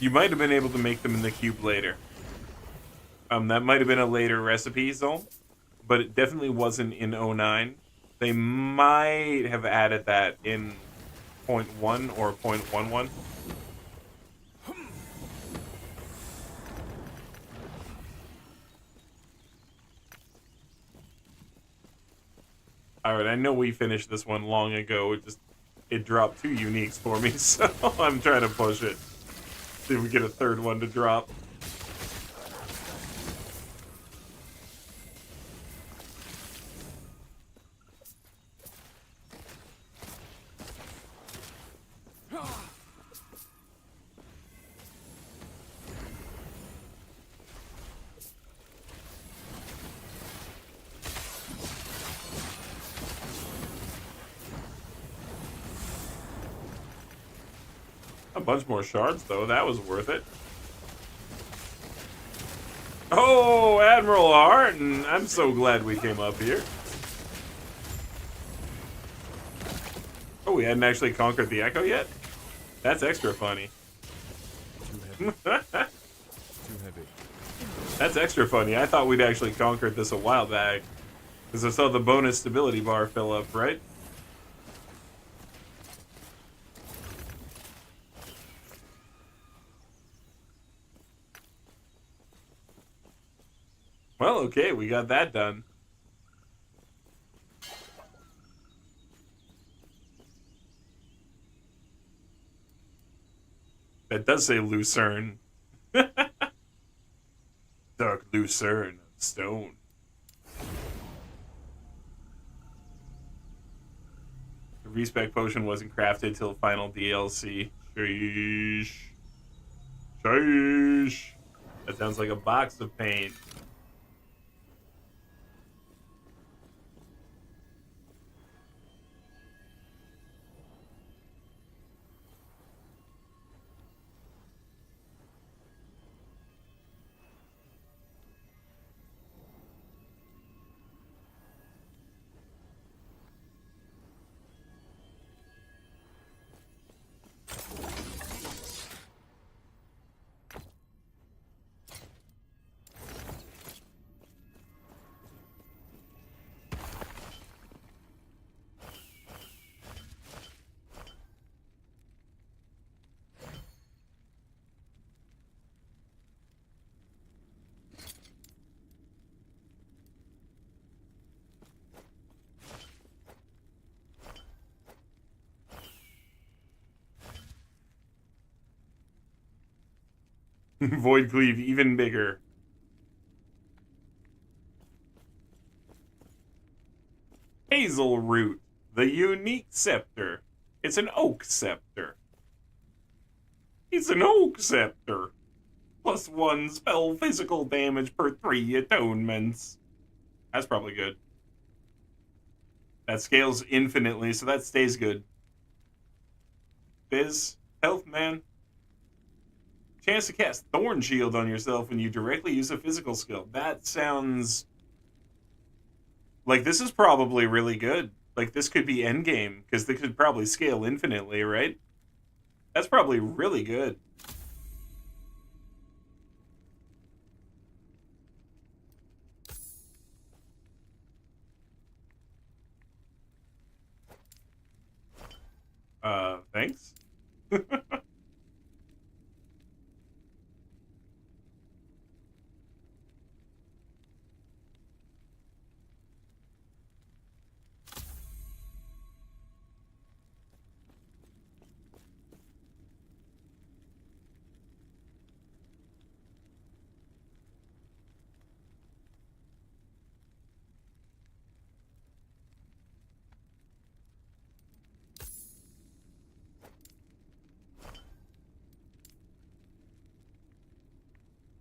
You might have been able to make them in the cube later. That might have been a later recipe zone, but it definitely wasn't in 09. They might have added that in 0.1 or 0.11. Alright, I know we finished this one long ago. It dropped 2 uniques for me, so I'm trying to push it. See if we get a third one to drop. A bunch more shards, though. That was worth it. Oh, Admiral Harton! I'm so glad we came up here. Oh, we hadn't actually conquered the Echo yet? That's extra funny. Too heavy. Too heavy. That's extra funny. I thought we'd actually conquered this a while back. Because I saw the bonus stability bar fill up, right? Well, okay, we got that done. That does say Lucerne. Dark Lucerne of stone. The respec potion wasn't crafted till final DLC. Sheesh. Sheesh. That sounds like a box of pain. Void Cleave even bigger. Hazel Root, the unique scepter. It's an oak scepter. It's an oak scepter. +1 spell physical damage per 3 atonements. That's probably good. That scales infinitely, so that stays good. Biz, health, man. Chance to cast Thorn Shield on yourself when you directly use a physical skill. That sounds... like, this is probably really good. Like, this could be endgame, because they could probably scale infinitely, right? That's probably really good. Thanks?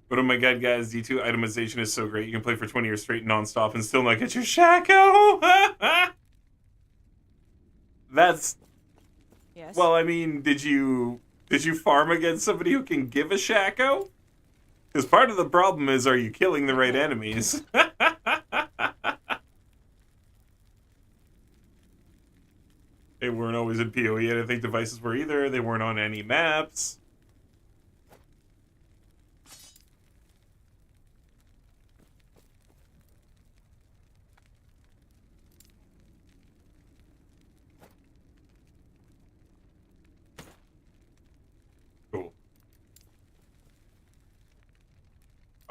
But oh my god, guys, D2 itemization is so great. You can play for 20 years straight non-stop and still not get your Shaco! That's... Yes. Well, I mean, did you farm against somebody who can give a Shaco? Because part of the problem is, are you killing the right enemies? They weren't always in PoE, I don't think devices were either. They weren't on any maps.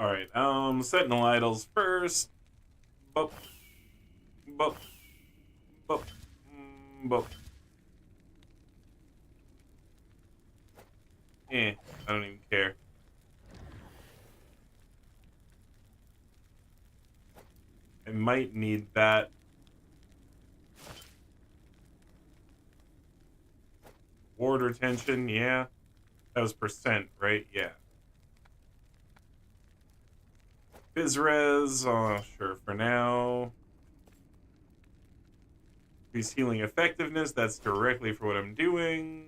Alright, Sentinel Idols first. Bup. Bup. Bup. Bup. I don't even care. I might need that. Ward retention, yeah. That was percent, right? Yeah. Bizres, sure for now. Increase healing effectiveness, that's directly for what I'm doing.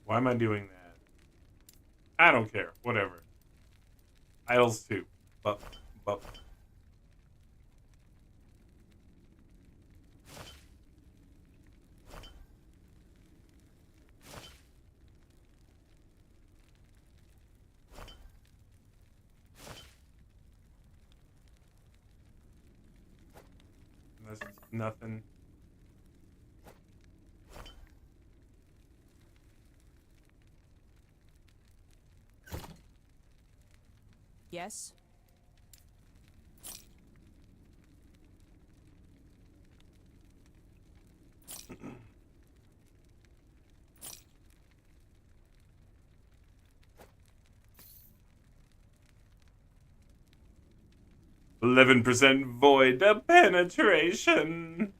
Why am I doing that? I don't care. Whatever. Idols 2. Bup. Bup. That's nothing. Yes. %11 void penetration.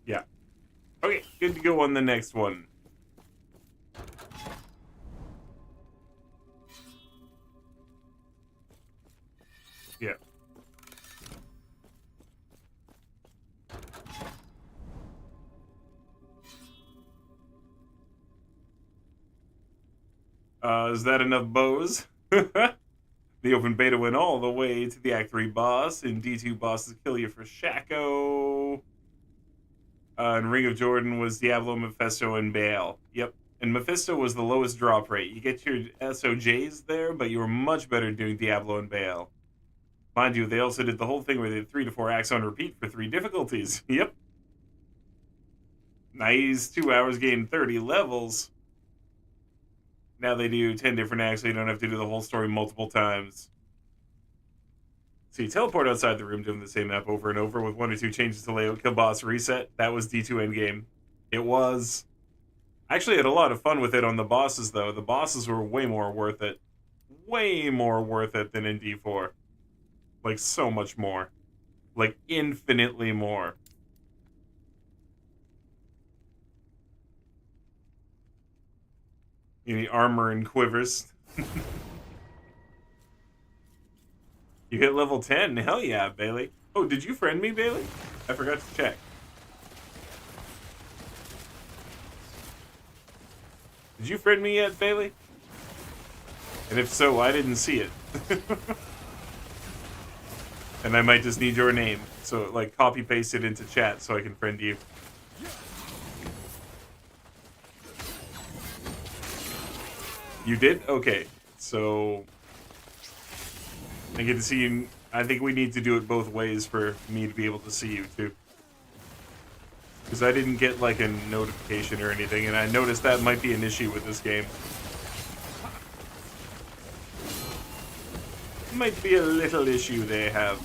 Yeah. Okay, good to go on the next one. Yeah. Is that enough bows? The open beta went all the way to the Act 3 boss, and D2 bosses kill you for Shaco. And Ring of Jordan was Diablo, Mephisto, and Baal. Yep. And Mephisto was the lowest drop rate. You get your SOJs there, but you were much better doing Diablo and Baal. Mind you, they also did the whole thing where they did 3 to 4 acts on repeat for 3 difficulties. Yep. Nice. 2 hours gained 30 levels. Now they do 10 different acts, so you don't have to do the whole story multiple times. So you teleport outside the room doing the same map over and over with 1 or 2 changes to layout, kill boss, reset. That was D2 endgame. It was. I actually had a lot of fun with it on the bosses, though. The bosses were way more worth it. Way more worth it than in D4. Like, so much more. Like, infinitely more. You need armor and quivers. You hit level 10. Hell yeah, Bailey. Oh, did you friend me, Bailey? I forgot to check. Did you friend me yet, Bailey? And if so, I didn't see it. And I might just need your name. So, like, copy-paste it into chat so I can friend you. You did? Okay. So, I get to see you. I think we need to do it both ways for me to be able to see you, too. Because I didn't get, like, a notification or anything, and I noticed that might be an issue with this game. Might be a little issue they have.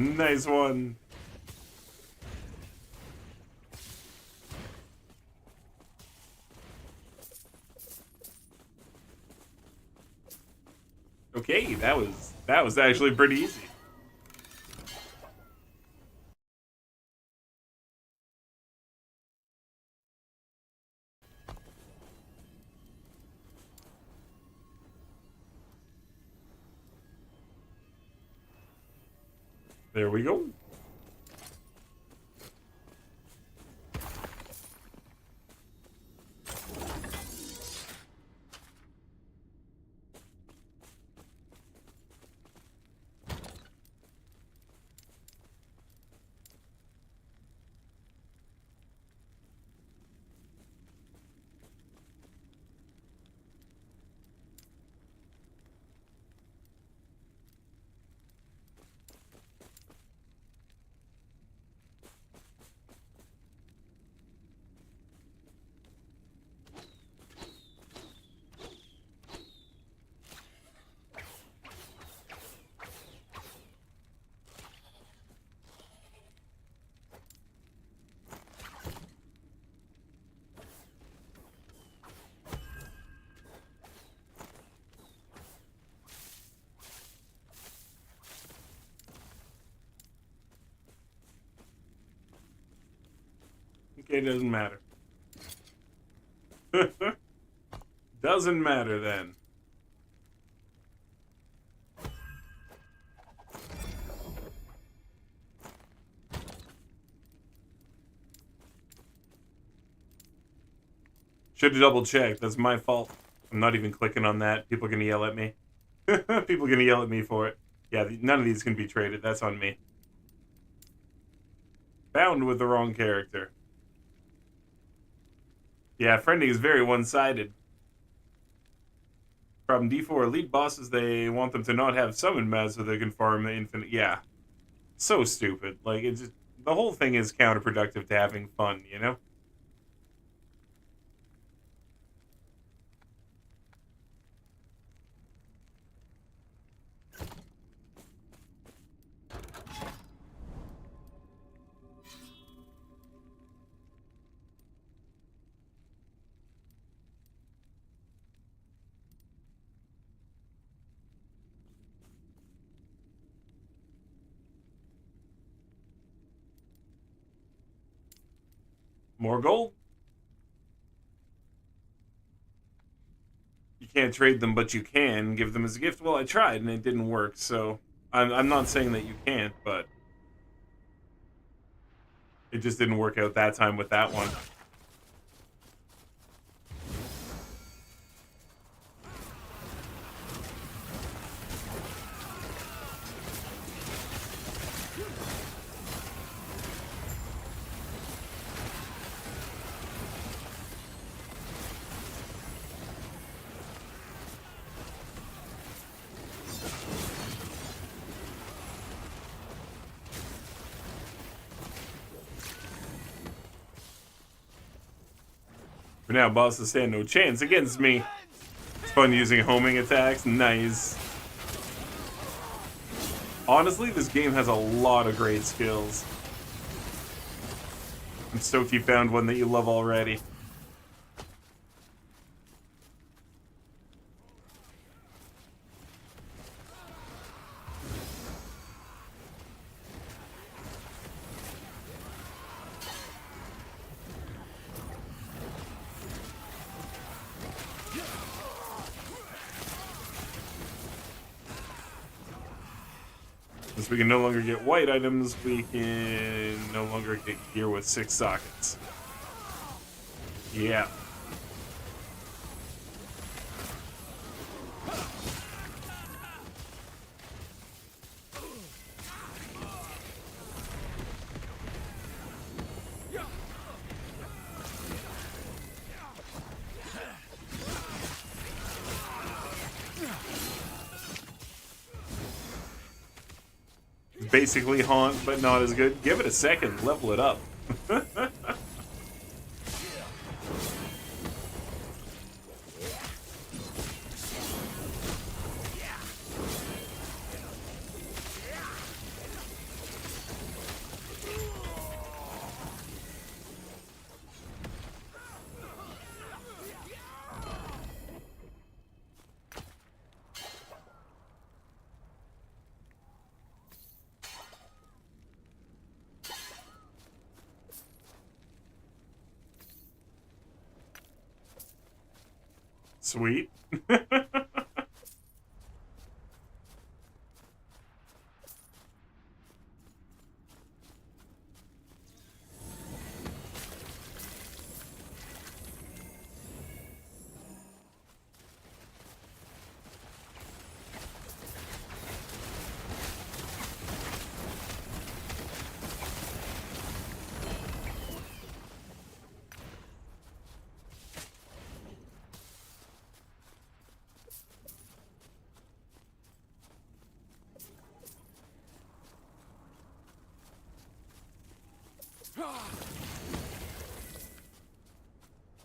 Nice one. Okay, that was actually pretty easy. There we go. Okay, doesn't matter. Doesn't matter then. Should have double checked. That's my fault. I'm not even clicking on that. People are gonna yell at me. People are gonna yell at me for it. Yeah, none of these can be traded. That's on me. Bound with the wrong character. Yeah, friending is very one-sided. Problem D4, elite bosses, they want them to not have summon mods so they can farm the infinite. Yeah. So stupid. Like, it's just, the whole thing is counterproductive to having fun, you know? More gold. You can't trade them, but you can give them as a gift. Well, I tried, and it didn't work, so I'm not saying that you can't, but it just didn't work out that time with that one. For now, bosses stand no chance against me. It's fun using homing attacks. Nice. Honestly, this game has a lot of great skills. I'm stoked you found one that you love already. Since we can no longer get white items, we can no longer get gear with 6 sockets. Yeah. Basically Haunt, but not as good. Give it a second, level it up. Sweet.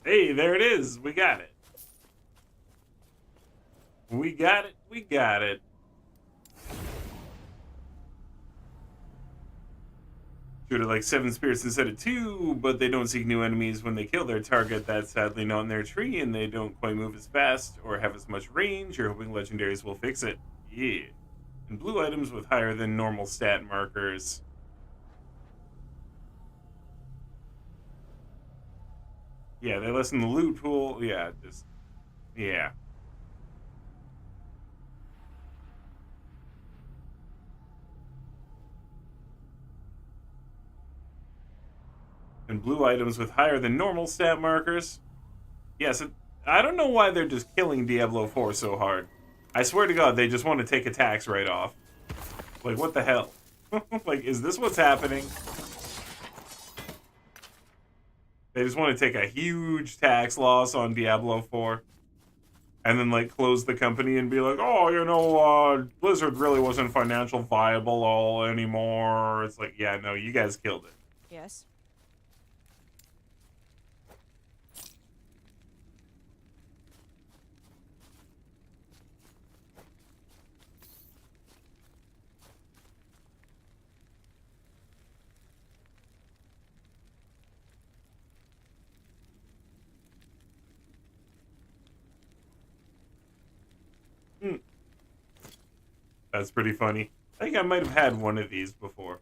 Hey, there it is. We got it. We got it. We got it. Shoot it like 7 spirits instead of 2, but they don't seek new enemies when they kill their target. That's sadly not in their tree, and they don't quite move as fast or have as much range. You're hoping legendaries will fix it. Yeah. And blue items with higher than normal stat markers. Yeah, they lessen the loot pool. Yeah, just... yeah. And blue items with higher than normal stat markers. Yes, I don't know why they're just killing Diablo 4 so hard. I swear to God, they just want to take attacks right off. Like, what the hell? Like, is this what's happening? They just want to take a huge tax loss on Diablo 4. And then, like, close the company and be like, oh, you know, Blizzard really wasn't financial viable all anymore. It's like, yeah, no, you guys killed it. Yes. That's pretty funny. I think I might have had one of these before.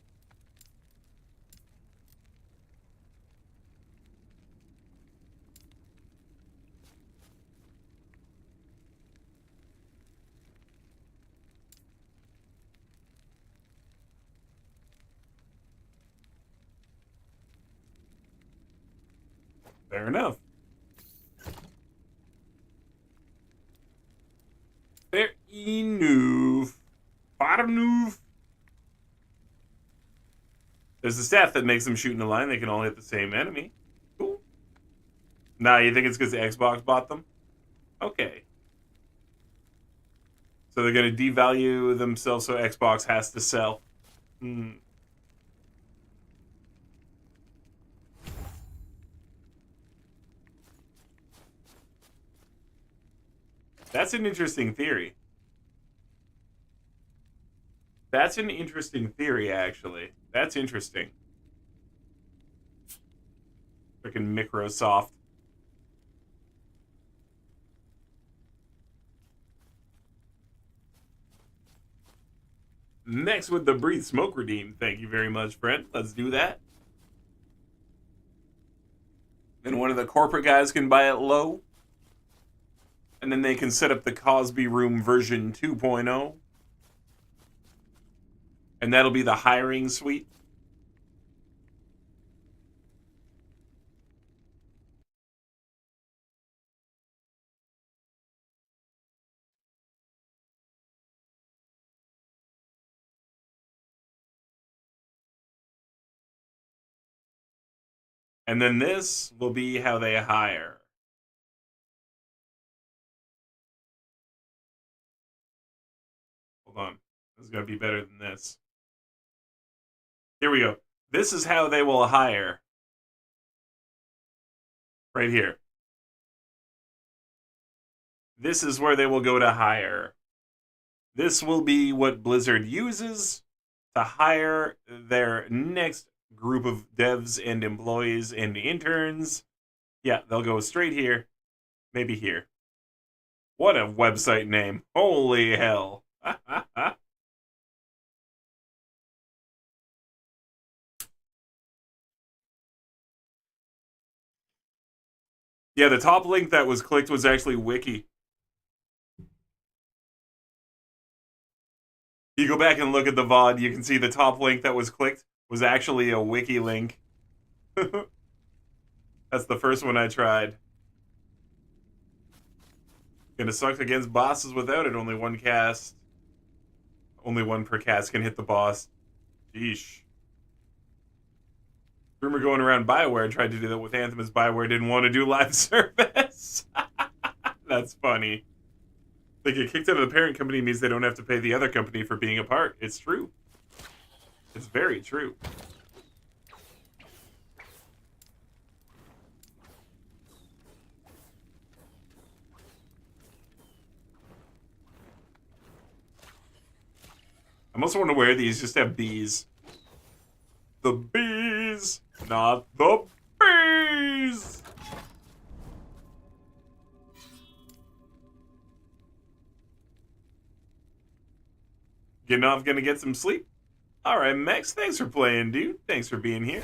Fair enough. Fair enough. Fair enough. There's a staff that makes them shoot in a line. They can all hit the same enemy. Cool. Nah, you think it's because the Xbox bought them? Okay. So they're going to devalue themselves so Xbox has to sell. That's an interesting theory. That's an interesting theory, actually. That's interesting. Freaking Microsoft. Next with the Breathe Smoke Redeem. Thank you very much, friend. Let's do that. And one of the corporate guys can buy it low. And then they can set up the Cosby Room version 2.0. And that'll be the hiring suite. And then this will be how they hire. Hold on. This is going to be better than this. Here we go. This is how they will hire. Right here. This is where they will go to hire. This will be what Blizzard uses to hire their next group of devs and employees and interns. Yeah, they'll go straight here. Maybe here. What a website name. Holy hell. Yeah, the top link that was clicked was actually Wiki. You go back and look at the VOD, you can see the top link that was clicked was actually a wiki link. That's the first one I tried. Gonna suck against bosses without it. Only one cast. Only one per cast can hit the boss. Sheesh. Rumor going around BioWare tried to do that with Anthem as BioWare didn't want to do live service. That's funny. They get kicked out of the parent company means they don't have to pay the other company for being a part. It's true. It's very true. I'm also wondering where these just have bees. The bees, not the bees. Getting off, gonna get some sleep. All right, Max, thanks for playing, dude. Thanks for being here.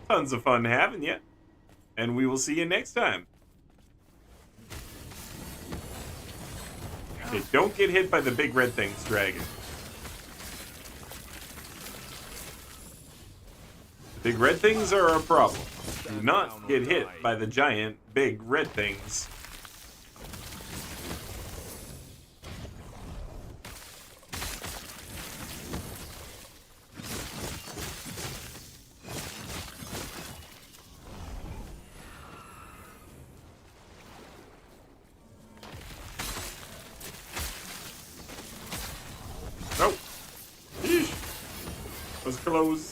Tons of fun having you. And we will see you next time. Okay, don't get hit by the big red things, Dragon. The big red things are a problem. Do not get hit by the giant big red things. Nope. Eesh. That was close.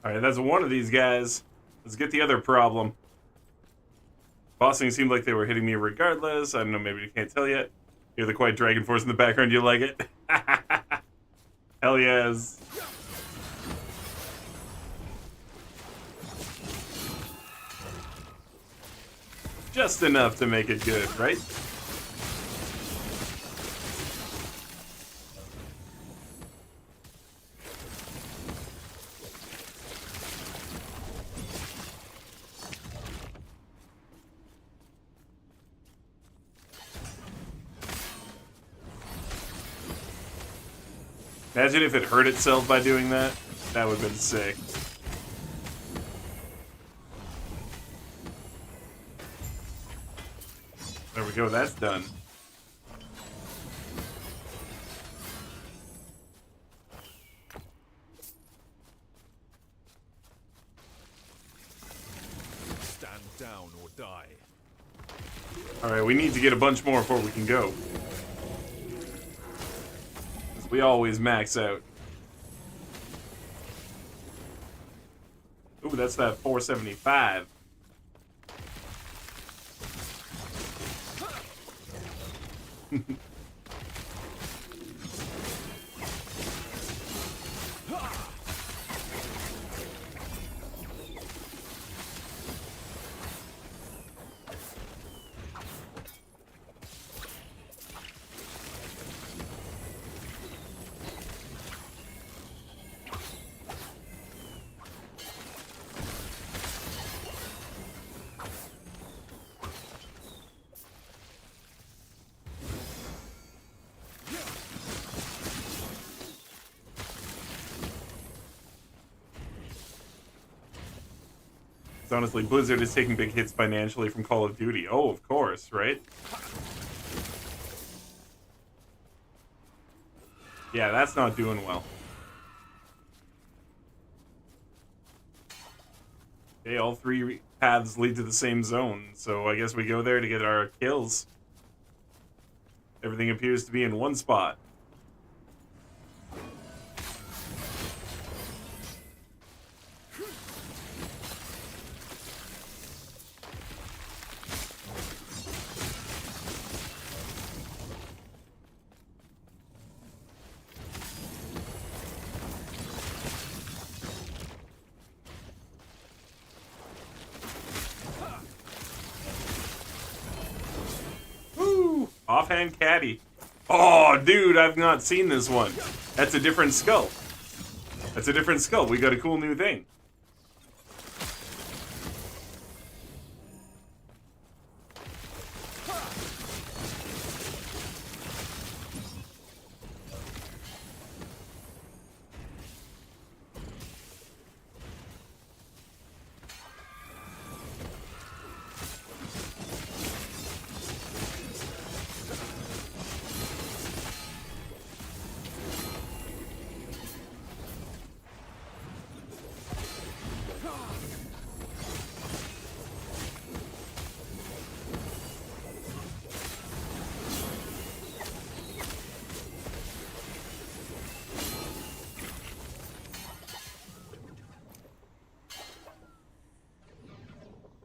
Alright, that's one of these guys. Let's get the other problem. Bossing seemed like they were hitting me regardless. I don't know, maybe you can't tell yet. Hear the quiet dragon force in the background, you like it? Hell yes. Just enough to make it good, right? Imagine if it hurt itself by doing that. That would have been sick. There we go, that's done. Stand down or die. Alright, we need to get a bunch more before we can go. We always max out. Ooh, that's that 475. It's honestly, Blizzard is taking big hits financially from Call of Duty. Oh, of course, right? Yeah, that's not doing well. Okay, all three paths lead to the same zone, so I guess we go there to get our kills. Everything appears to be in one spot. Offhand caddy. Oh, dude, I've not seen this one. That's a different skull. That's a different skull. We got a cool new thing.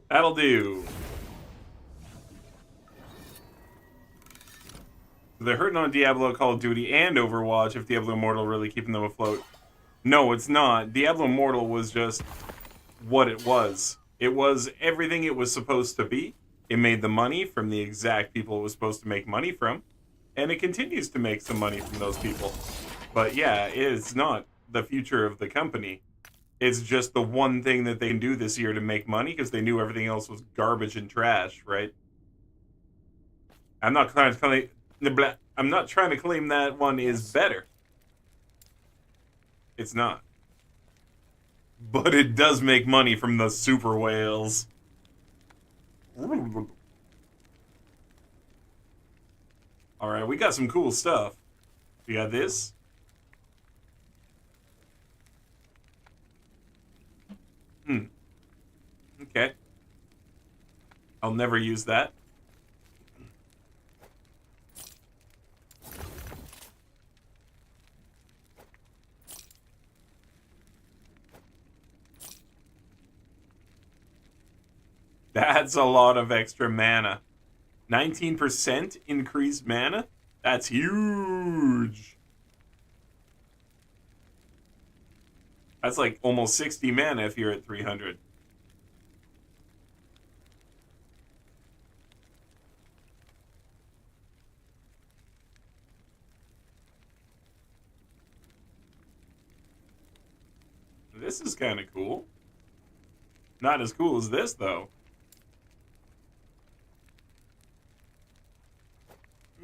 That'll do. They're hurting on Diablo, Call of Duty, and Overwatch if Diablo Immortal really keeping them afloat. No, it's not. Diablo Immortal was just what it was. It was everything it was supposed to be. It made the money from the exact people it was supposed to make money from. And it continues to make some money from those people. But yeah, it's not the future of the company. It's just the one thing that they can do this year to make money because they knew everything else was garbage and trash, right? I'm not trying to claim that one is better. It's not. But it does make money from the super whales. Alright, we got some cool stuff. We got this. Okay. I'll never use that. That's a lot of extra mana. 19% increased mana? That's huge. That's like almost 60 mana if you're at 300. This is kind of cool. Not as cool as this, though.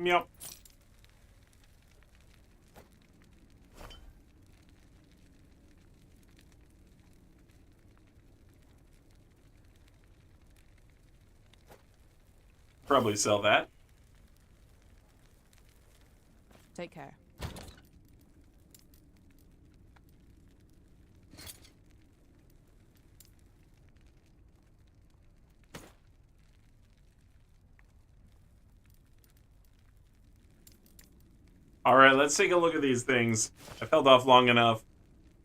Yep. Probably sell that. Take care. All right, let's take a look at these things. I've held off long enough.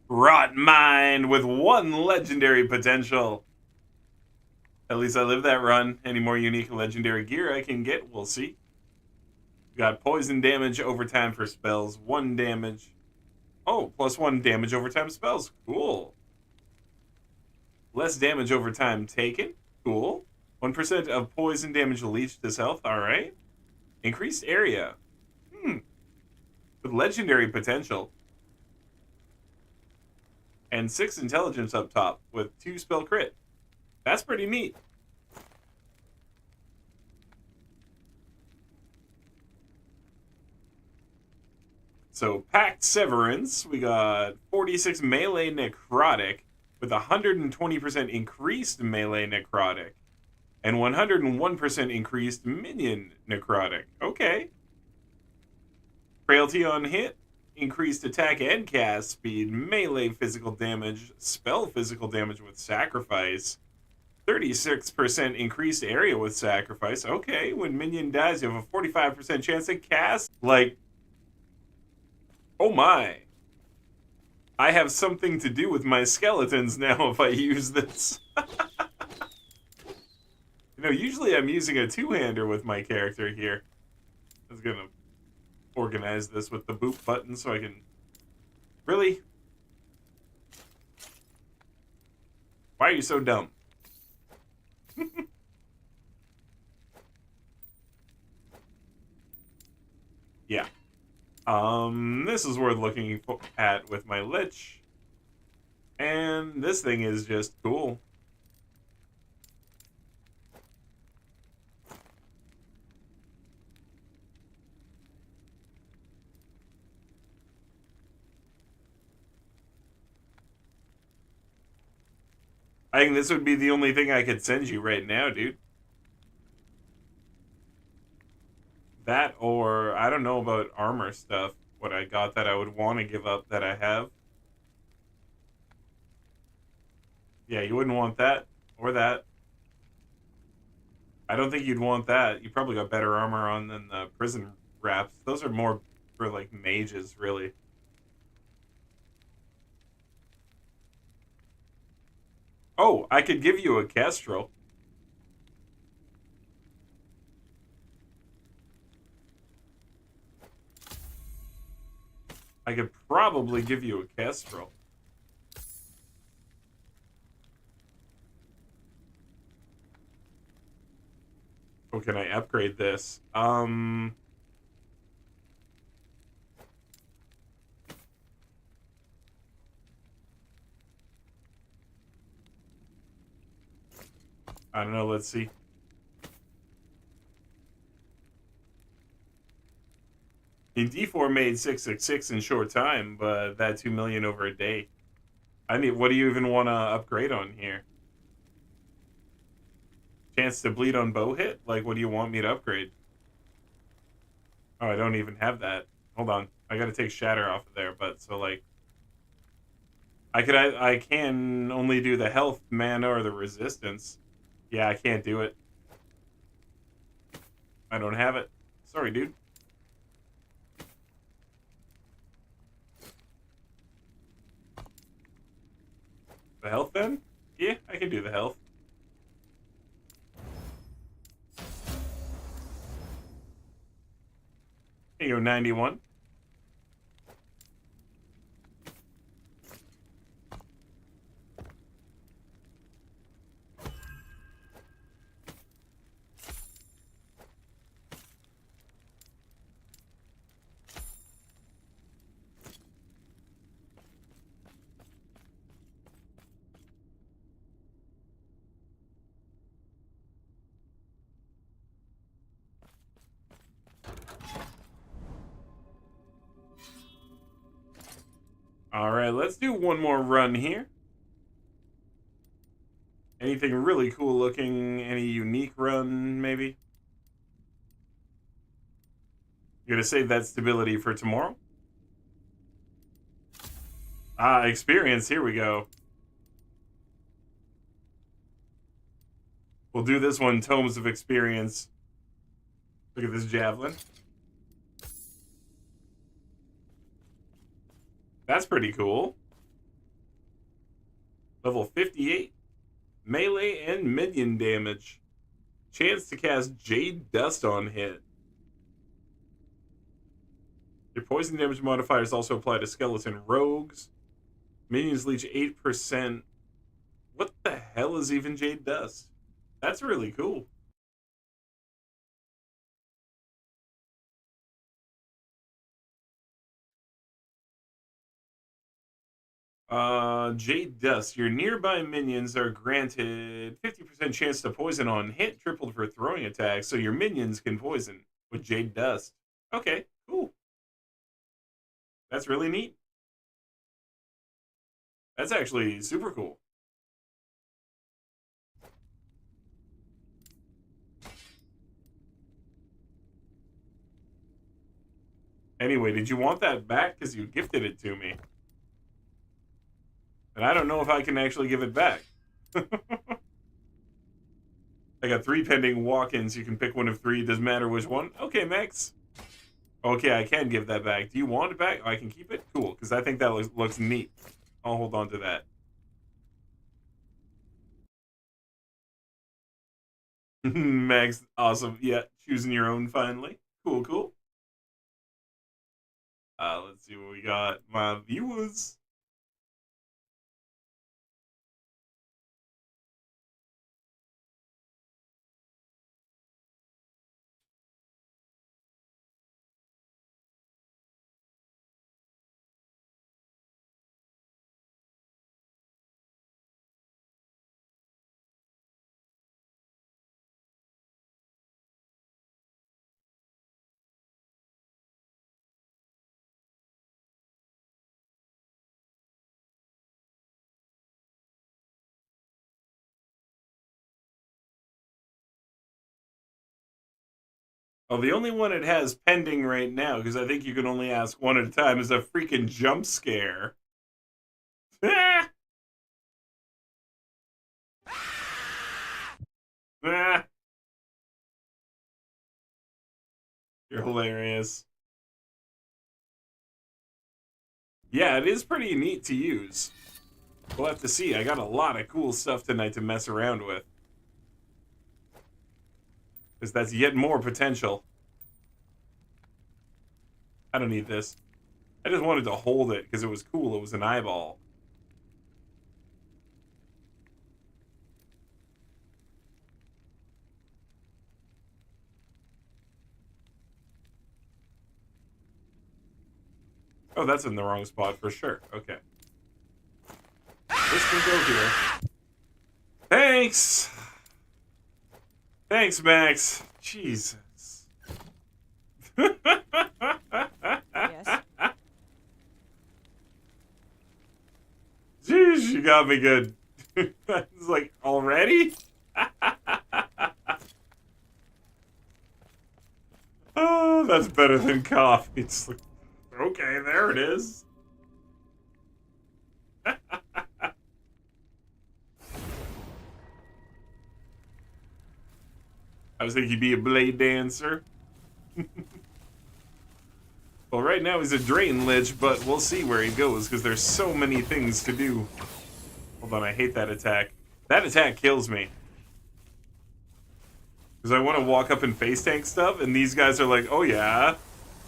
Rot Mind with 1 legendary potential. At least I lived that run. Any more unique legendary gear I can get, we'll see. Got poison damage over time for spells. 1 damage. Oh, plus 1 damage over time spells. Cool. Less damage over time taken. Cool. 1% of poison damage leached this health. All right. Increased area. With legendary potential. And 6 intelligence up top with 2 spell crit. That's pretty neat. So, Pact Severance. We got 46 melee necrotic. with 120% increased melee necrotic and 101% increased minion necrotic. Okay. Frailty on hit, increased attack and cast speed, melee physical damage, spell physical damage with sacrifice, 36% increased area with sacrifice. Okay, when minion dies, you have a 45% chance to cast. Like, oh my. I have something to do with my skeletons now if I use this. You know, usually I'm using a two-hander with my character here. I was gonna organize this with the boop button so I can... Really? Why are you so dumb? Yeah. This is worth looking at with my Lich. And this thing is just cool. I think this would be the only thing I could send you right now, dude. That or, I don't know about armor stuff. What I got that I would want to give up that I have. Yeah, you wouldn't want that. Or that. I don't think you'd want that. You probably got better armor on than the prison wraps. Those are more for, like, mages, really. Oh, I could give you a Kestrel. I could probably give you a Kestrel. Oh, can I upgrade this? I don't know, let's see. In D4 made 666 in short time, but that 2 million over a day. I mean, what do you even want to upgrade on here? Chance to bleed on bow hit? Like, what do you want me to upgrade? Oh, I don't even have that. Hold on. I gotta take Shatter off of there, but so, like... I can only do the health, mana, or the resistance. Yeah, I can't do it. I don't have it. Sorry, dude. The health, then? Yeah, I can do the health. Here you go, 91. Alright, let's do one more run here. Anything really cool looking? Any unique run, maybe? You're gonna save that stability for tomorrow? Ah, experience, here we go. We'll do this one, Tomes of Experience. Look at this javelin. That's pretty cool. Level 58. Melee and minion damage. Chance to cast Jade Dust on hit. Your poison damage modifiers also apply to skeleton rogues. Minions leech 8%. What the hell is even Jade Dust? That's really cool. Jade Dust. Your nearby minions are granted 50% chance to poison on hit, tripled for throwing attacks, so your minions can poison with Jade Dust. Okay, cool. That's really neat. That's actually super cool. Anyway, did you want that back? Because you gifted it to me. And I don't know if I can actually give it back. I got 3 pending walk-ins. You can pick one of 3. Doesn't matter which one. Okay, Max. Okay, I can give that back. Do you want it back? Oh, I can keep it? Cool, because I think that looks neat. I'll hold on to that. Max, awesome. Yeah, choosing your own finally. Cool, cool. Let's see what we got. My viewers. Oh, the only one it has pending right now, because I think you can only ask one at a time, is a freaking jump scare. Ah! Ah! You're hilarious. Yeah, it is pretty neat to use. We'll have to see. I got a lot of cool stuff tonight to mess around with. Because that's yet more potential. I don't need this. I just wanted to hold it because it was cool. It was an eyeball. Oh, that's in the wrong spot for sure. Okay. This can go here. Thanks! Thanks, Max. Jesus. Yes. Jeez, you got me good. It's like, already? Oh, that's better than coffee. It's like, okay, there it is. I was thinking he'd be a blade dancer. Well, right now he's a Drain Lich, but we'll see where he goes, because there's so many things to do. Hold on, I hate that attack. That attack kills me. Because I want to walk up and face tank stuff, and these guys are like, oh yeah,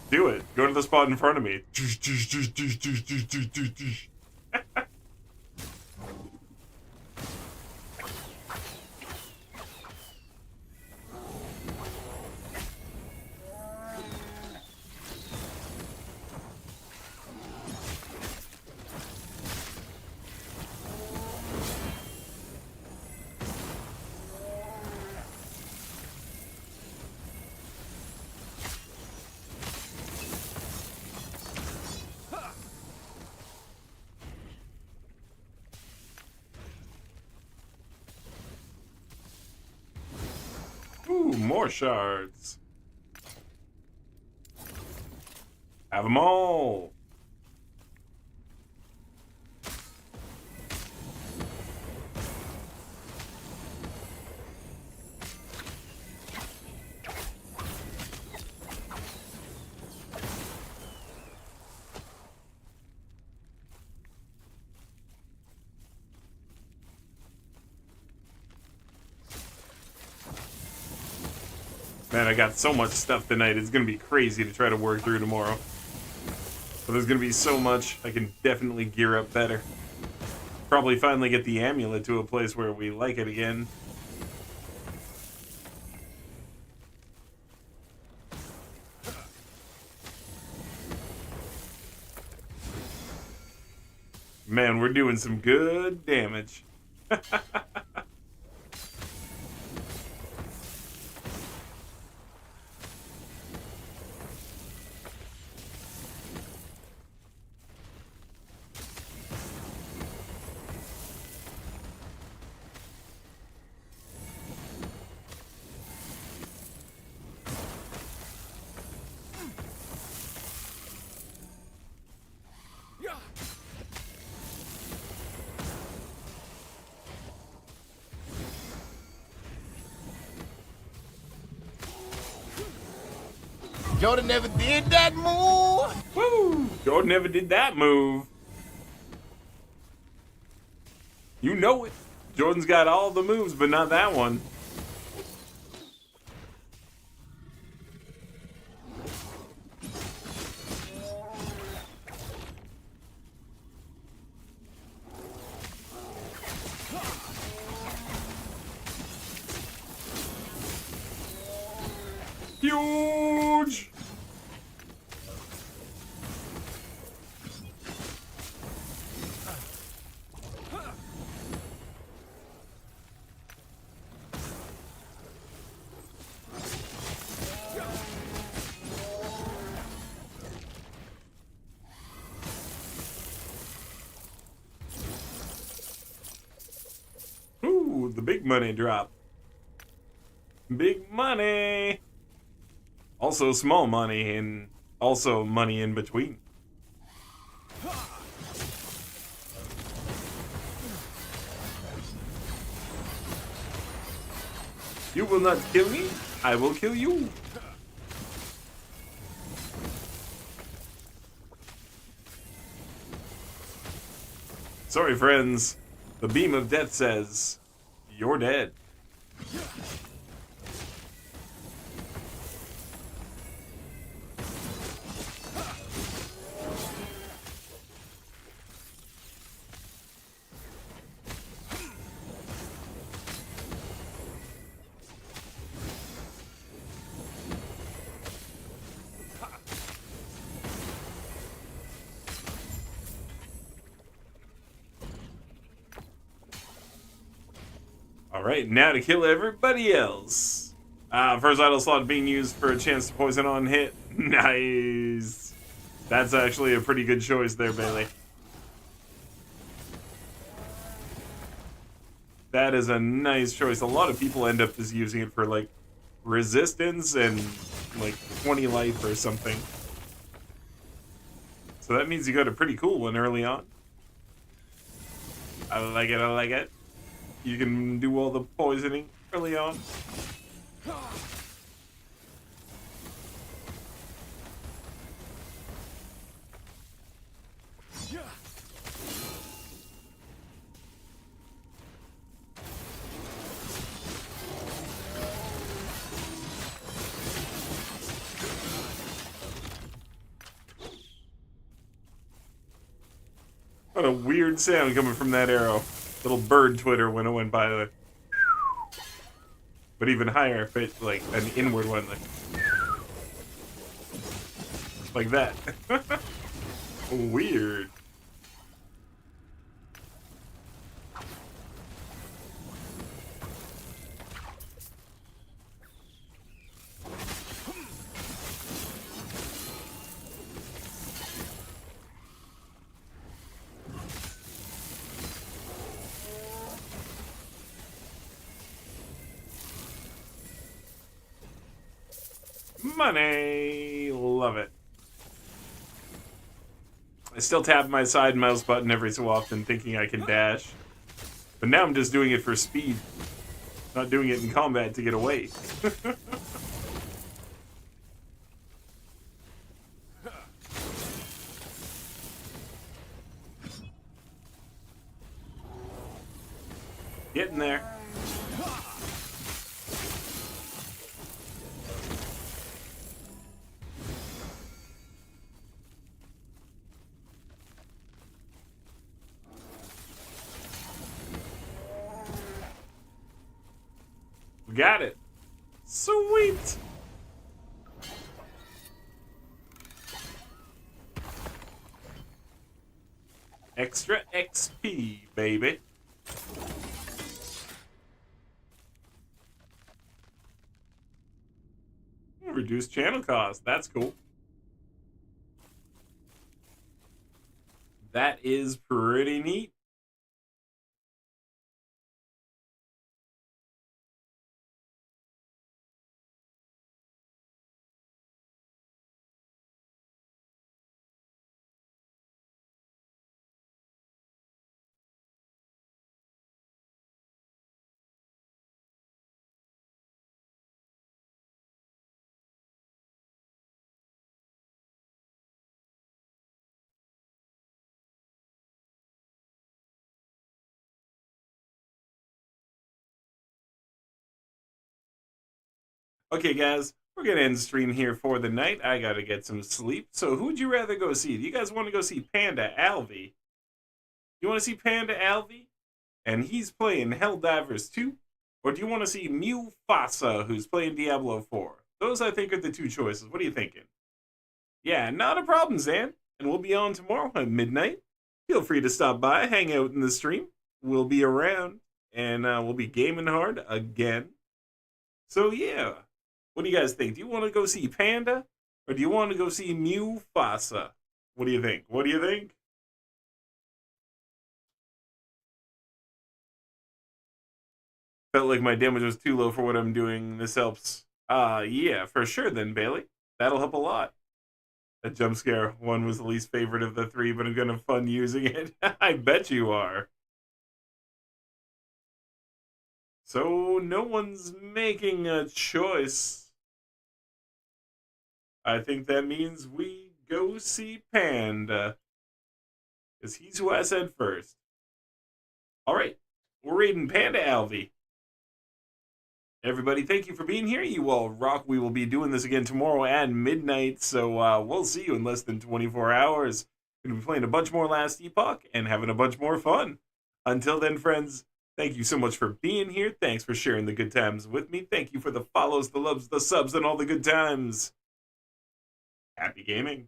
do it. Go to the spot in front of me. Ooh, more shards. Have them all. Man, I got so much stuff tonight. It's going to be crazy to try to work through tomorrow. But there's going to be so much. I can definitely gear up better. Probably finally get the amulet to a place where we like it again. Man, we're doing some good damage. Jordan never did that move. Woo! Jordan never did that move. You know it. Jordan's got all the moves, but not that one. Huge! Ooh, the big money drop. Big money! Also small money, and also money in between. You will not kill me, I will kill you. Sorry, friends. The beam of death says, you're dead. Alright, now to kill everybody else. First idle slot being used for a chance to poison on hit. Nice. That's actually a pretty good choice there, Bailey. That is a nice choice. A lot of people end up just using it for, like, resistance and, like, 20 life or something. So that means you got a pretty cool one early on. I like it, I like it. You can do all the poisoning early on. What a weird sound coming from that arrow. Little bird twitter when it went by there. But even higher if it's like an inward one, like that. Weird. Money! Love it. I still tap my side mouse button every so often thinking I can dash. But now I'm just doing it for speed. Not doing it in combat to get away. Getting there. Got it. Sweet. Extra XP, baby. Reduced channel cost. That's cool. That is pretty neat. Okay, guys, we're going to end the stream here for the night. I got to get some sleep. So who would you rather go see? Do you guys want to go see Panda Alvey? You want to see Panda Alvey? And he's playing Helldivers 2? Or do you want to see Mufasa, who's playing Diablo 4? Those, I think, are the two choices. What are you thinking? Yeah, not a problem, Zan. And we'll be on tomorrow at midnight. Feel free to stop by, hang out in the stream. We'll be around, and we'll be gaming hard again. So, yeah. What do you guys think? Do you want to go see Panda? Or do you want to go see Mufasa? What do you think? What do you think? Felt like my damage was too low for what I'm doing. This helps. Yeah, for sure then, Bailey. That'll help a lot. That jump scare one was the least favorite of the three, but I'm gonna have fun using it. I bet you are. So no one's making a choice. I think that means we go see Panda. Because he's who I said first. Alright, we're reading Panda Alvey. Everybody, thank you for being here. You all rock. We will be doing this again tomorrow at midnight, so we'll see you in less than 24 hours. We're going to be playing a bunch more Last Epoch and having a bunch more fun. Until then, friends, thank you so much for being here. Thanks for sharing the good times with me. Thank you for the follows, the loves, the subs, and all the good times. Happy gaming.